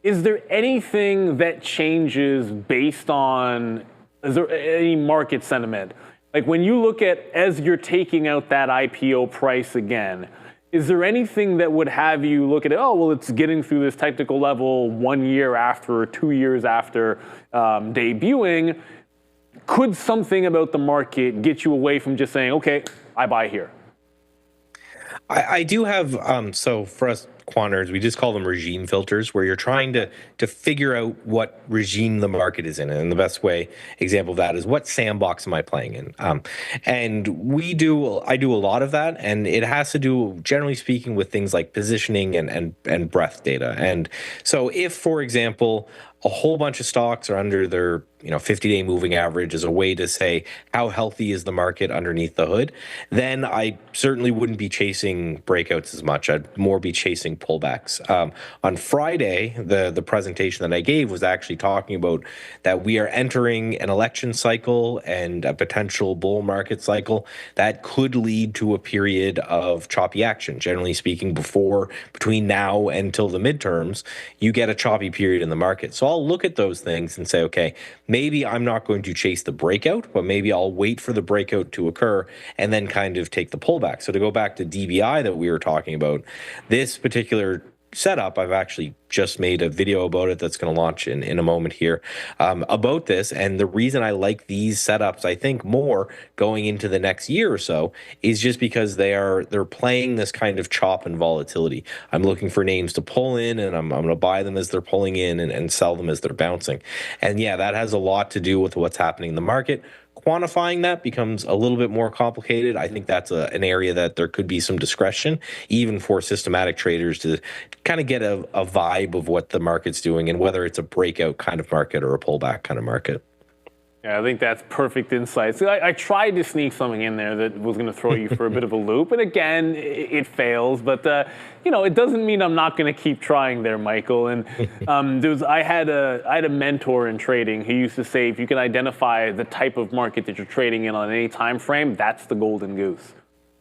Is there anything that changes based on, is there any market sentiment? Like when you look at, as you're taking out that IPO price again, is there anything that would have you look at it, oh, well, it's getting through this technical level 1 year after or 2 years after debuting? Could something about the market get you away from just saying, okay, I buy here? I do have, so for us quanters, we just call them regime filters, where you're trying to figure out what regime the market is in. And the best example of that is, what sandbox am I playing in? And I do a lot of that, and it has to do, generally speaking, with things like positioning and breadth data. And so if, for example, a whole bunch of stocks are under their 50-day moving average as a way to say how healthy is the market underneath the hood, then I certainly wouldn't be chasing breakouts as much. I'd more be chasing pullbacks. On Friday, the presentation that I gave was actually talking about that we are entering an election cycle and a potential bull market cycle that could lead to a period of choppy action. Generally speaking, between now until the midterms, you get a choppy period in the market. So I'll look at those things and say, okay, maybe I'm not going to chase the breakout, but maybe I'll wait for the breakout to occur and then kind of take the pullback. So to go back to DBI that we were talking about, this particular setup, I've actually just made a video about it that's going to launch in a moment here about this. And the reason I like these setups, I think, more going into the next year or so is just because they're playing this kind of chop and volatility. I'm looking for names to pull in, and I'm going to buy them as they're pulling in and sell them as they're bouncing. And yeah, that has a lot to do with what's happening in the market. Quantifying that becomes a little bit more complicated. I think that's an area that there could be some discretion, even for systematic traders, to kind of get a vibe of what the market's doing and whether it's a breakout kind of market or a pullback kind of market. Yeah, I think that's perfect insight. So I tried to sneak something in there that was going to throw you for a bit of a loop, and again, it fails. But it doesn't mean I'm not going to keep trying there, Michael. And I had a mentor in trading who used to say, if you can identify the type of market that you're trading in on any time frame, that's the golden goose.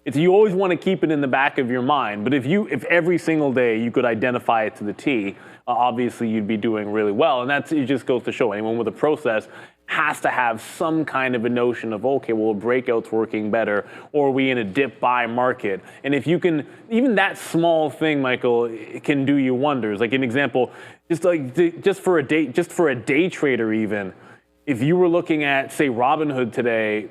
you always want to keep it in the back of your mind. But if every single day you could identify it to the T, obviously you'd be doing really well. And it just goes to show anyone with a process has to have some kind of a notion of, okay, well, a breakout's working better, or are we in a dip buy market? And if you can, even that small thing, Michael, it can do you wonders. Like an example, just for a day trader even, if you were looking at, say, Robinhood today,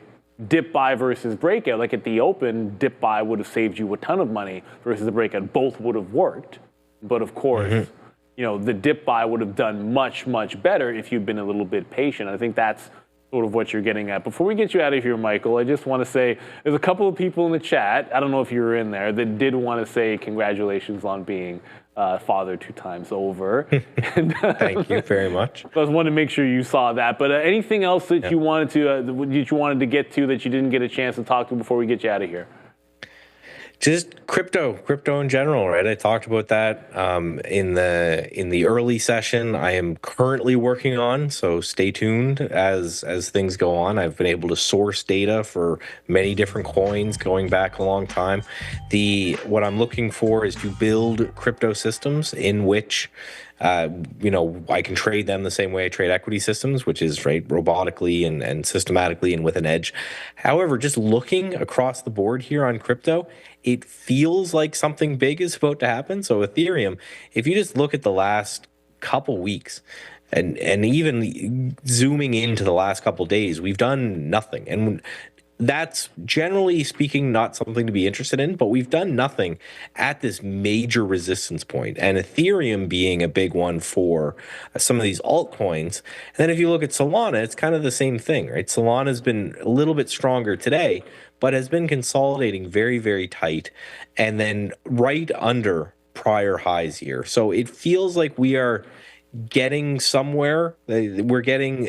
dip buy versus breakout, like at the open, dip buy would have saved you a ton of money versus the breakout. Both would have worked. But of course, the dip buy would have done much, much better if you'd been a little bit patient. I think that's sort of what you're getting at. Before we get you out of here, Michael, I just want to say there's a couple of people in the chat, I don't know if you were in there, that did want to say congratulations on being father 2 times over. And, Thank you very much. I just wanted to make sure you saw that. But anything else that you wanted to get to that you didn't get a chance to talk to before we get you out of here? Just crypto in general, right? I talked about that in the early session. I am currently working on, so stay tuned as things go on. I've been able to source data for many different coins going back a long time. What I'm looking for is to build crypto systems in which I can trade them the same way I trade equity systems, which is robotically and systematically and with an edge. However, just looking across the board here on crypto, it feels like something big is about to happen. So Ethereum, if you just look at the last couple weeks and even zooming into the last couple days, we've done nothing. And that's generally speaking not something to be interested in, but we've done nothing at this major resistance point, and Ethereum being a big one for some of these altcoins. And then if you look at Solana, it's kind of the same thing, right? Solana's been a little bit stronger today, but has been consolidating very, very tight and then right under prior highs here. So it feels like we are getting somewhere. We're getting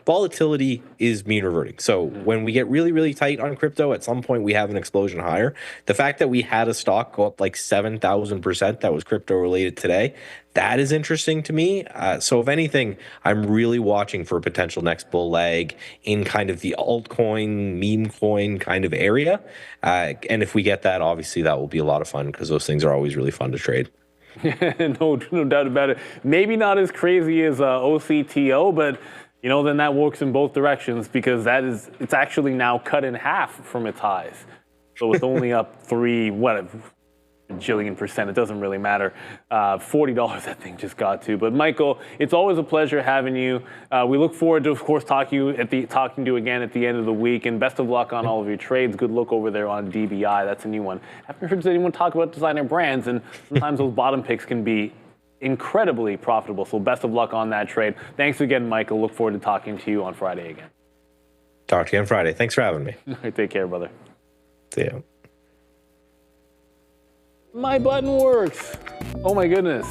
volatility is mean reverting. So when we get really, really tight on crypto, at some point we have an explosion higher. The fact that we had a stock go up like 7,000% that was crypto related today, that is interesting to me. So if anything, I'm really watching for a potential next bull leg in kind of the altcoin, meme coin kind of area. And if we get that, obviously that will be a lot of fun because those things are always really fun to trade. No doubt about it. Maybe not as crazy as OCTO, but then that works in both directions because it's actually now cut in half from its highs. So it's only up bajillion%. It doesn't really matter. $40 that thing just got to. But Michael, it's always a pleasure having you. We look forward to, of course, talking to you again at the end of the week. And best of luck on all of your trades. Good luck over there on DBI. That's a new one. I haven't heard anyone talk about designer brands, and sometimes those bottom picks can be incredibly profitable. So best of luck on that trade. Thanks again, Michael. Look forward to talking to you on Friday again. Talk to you on Friday. Thanks for having me. Take care, brother. See ya. My button works. Oh my goodness.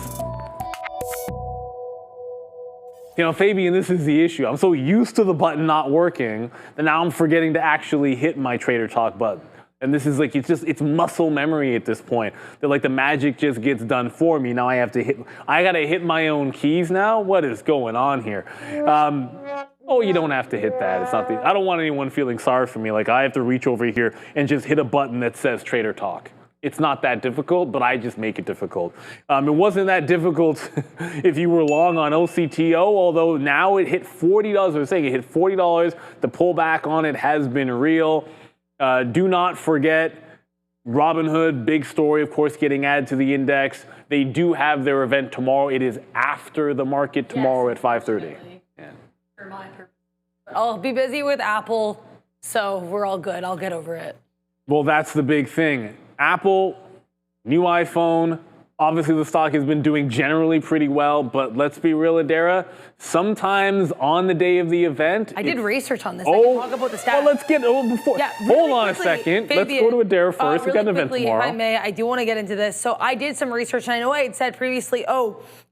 Fabian, this is the issue. I'm so used to the button not working that now I'm forgetting to actually hit my Trader Talk button. And this is it's muscle memory at this point. That the magic just gets done for me. Now I gotta hit my own keys now? What is going on here? You don't have to hit that. It's not I don't want anyone feeling sorry for me. I have to reach over here and just hit a button that says Trader Talk. It's not that difficult, but I just make it difficult. It wasn't that difficult if you were long on OCTO, although now it hit $40. I was saying it hit $40. The pullback on it has been real. Do not forget Robinhood, big story, of course, getting added to the index. They do have their event tomorrow. It is after the market tomorrow at 5:30. Yeah. For my purpose. I'll be busy with Apple, so we're all good. I'll get over it. Well, that's the big thing. Apple, new iPhone. Obviously, the stock has been doing generally pretty well, but let's be real, Adara. Sometimes on the day of the event, I did research on this. I can talk about the stats. Well, let's get before. Yeah, really hold on quickly, a second. Fabian, let's go to Adara first. We got an event tomorrow. If I may, I do want to get into this. So I did some research, and I know I had said previously,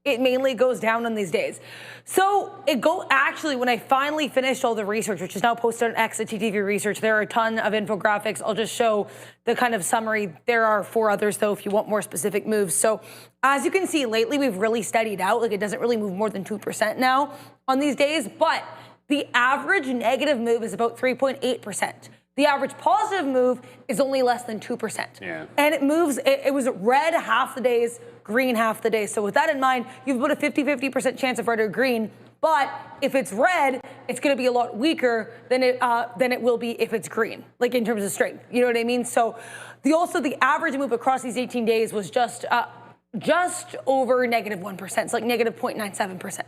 it mainly goes down on these days. So actually, when I finally finished all the research, which is now posted on X at TTV Research, there are a ton of infographics. I'll just show the kind of summary. There are 4 others, though, if you want more specific moves. So as you can see, lately, we've really steadied out. It doesn't really move more than 2% now on these days. But the average negative move is about 3.8%. The average positive move is only less than 2%. Yeah. And it moves, it was red half the days, green half the days. So with that in mind, you've got a 50-50% chance of red or green. But if it's red, it's going to be a lot weaker than it will be if it's green, like in terms of strength. You know what I mean? So the average move across these 18 days was just over -1%. It's like -0.97%.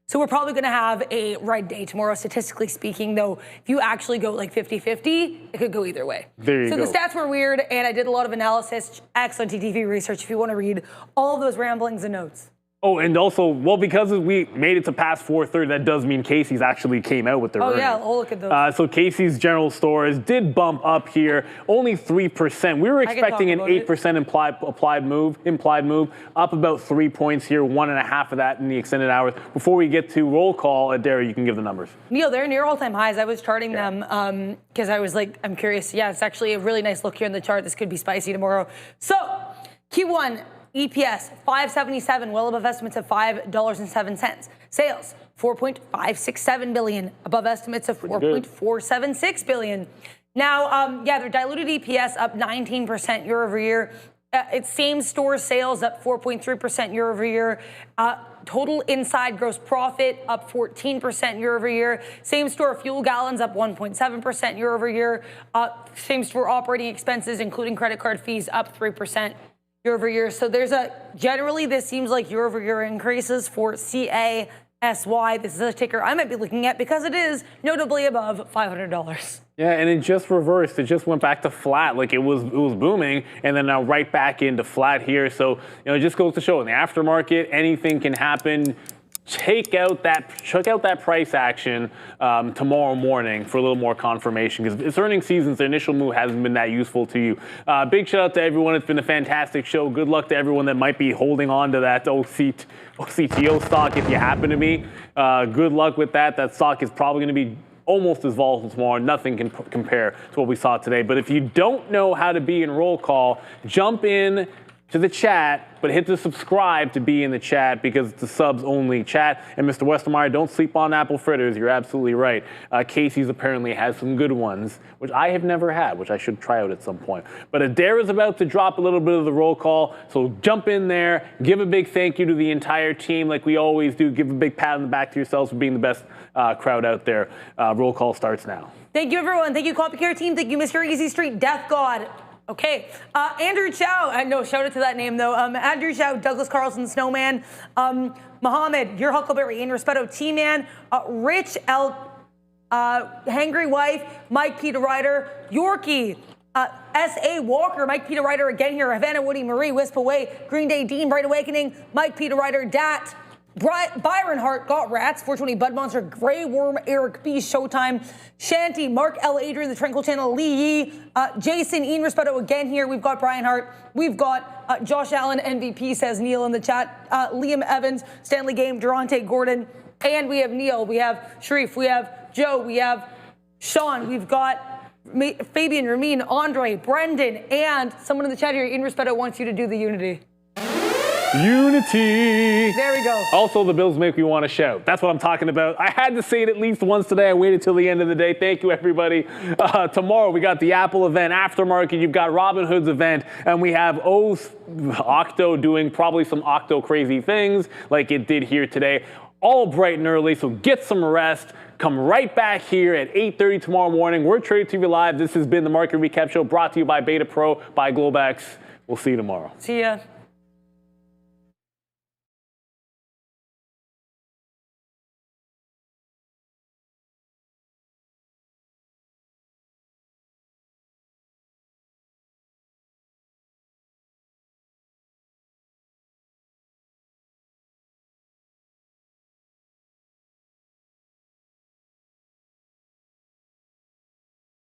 So we're probably going to have a red day tomorrow, statistically speaking, though if you actually go like 50-50, it could go either way. There you go. So the stats were weird, and I did a lot of analysis, excellent TTV research if you want to read all of those ramblings and notes. Oh, and also, well, because we made it to past 4:30, that does mean Casey's actually came out with their earnings. Yeah, I'll look at those. So Casey's General Stores did bump up here, only 3%. We were expecting an 8% implied move, up about 3 points here, 1.5 of that in the extended hours. Before we get to roll call, Dara, you can give the numbers. Neil, they're near all-time highs. I was charting them because I was like, I'm curious. Yeah, it's actually a really nice look here in the chart. This could be spicy tomorrow. So, Q1. EPS, $5.77, well above estimates of $5.07. Sales, $4.567 billion, above estimates of $4.476 billion. Now, their diluted EPS up 19% year over year. Its same-store sales up 4.3% year over year. Total inside gross profit up 14% year over year. Same-store fuel gallons up 1.7% year over year. Same-store operating expenses, including credit card fees, up 3%. Year over year. So generally this seems like year over year increases for CASY. This is a ticker I might be looking at because it is notably above $500. Yeah, and it just reversed. It just went back to flat, like it was booming, and then now right back into flat here. So, it just goes to show in the aftermarket, anything can happen. Check out that price action tomorrow morning for a little more confirmation, because it's earnings season, so the initial move hasn't been that useful to you. Big shout out to everyone. It's been a fantastic show. Good luck to everyone that might be holding on to that OCTO stock if you happen to be. Good luck with that. That stock is probably going to be almost as volatile tomorrow. Nothing can compare to what we saw today. But if you don't know how to be in roll call, jump in to the chat, but hit the subscribe to be in the chat because it's a subs only chat. And Mr. Westermeyer, don't sleep on apple fritters. You're absolutely right. Casey's apparently has some good ones, which I have never had, which I should try out at some point. But Adara's about to drop a little bit of the roll call, so jump in there. Give a big thank you to the entire team like we always do. Give a big pat on the back to yourselves for being the best crowd out there. Roll call starts now. Thank you, everyone. Thank you, CompuCare team. Thank you, Mr. Easy Street, Death God. Okay, Andrew Chow, no, shout out to that name though. Andrew Chow, Douglas Carlson, Snowman, Mohammed, your Huckleberry, Ian Respeto, T-Man, Rich L, Hangry Wife, Mike Peter Ryder, Yorkie, S.A. Walker, Mike Peter Ryder again here, Havana Woody, Marie, Wisp Away, Green Day, Dean, Bright Awakening, Mike Peter Ryder, Dat, Byron Hart, Got Rats, 420 Bud Monster, Grey Worm, Eric B, Showtime, Shanty, Mark L, Adrian, The Tranquil Channel, Lee Yee, Jason, Ian Respeto again here. We've got Brian Hart. We've got Josh Allen, MVP, says Neil in the chat. Liam Evans, Stanley Game, Durante Gordon, and we have Neil. We have Sharif. We have Joe. We have Sean. We've got Fabian, Ramin, Andre, Brendan, and someone in the chat here, Ian Respeto, wants you to do the Unity. Unity. There we go. Also, the Bills make me want to shout. That's what I'm talking about. I had to say it at least once today. I waited till the end of the day. Thank you, everybody. Tomorrow, we got the Apple event, aftermarket. You've got Robinhood's event, and we have Octo doing probably some Octo crazy things like it did here today. All bright and early, so get some rest. Come right back here at 8:30 tomorrow morning. We're Trade TV Live. This has been the Market Recap Show brought to you by Beta Pro, by Globex. We'll see you tomorrow. See ya.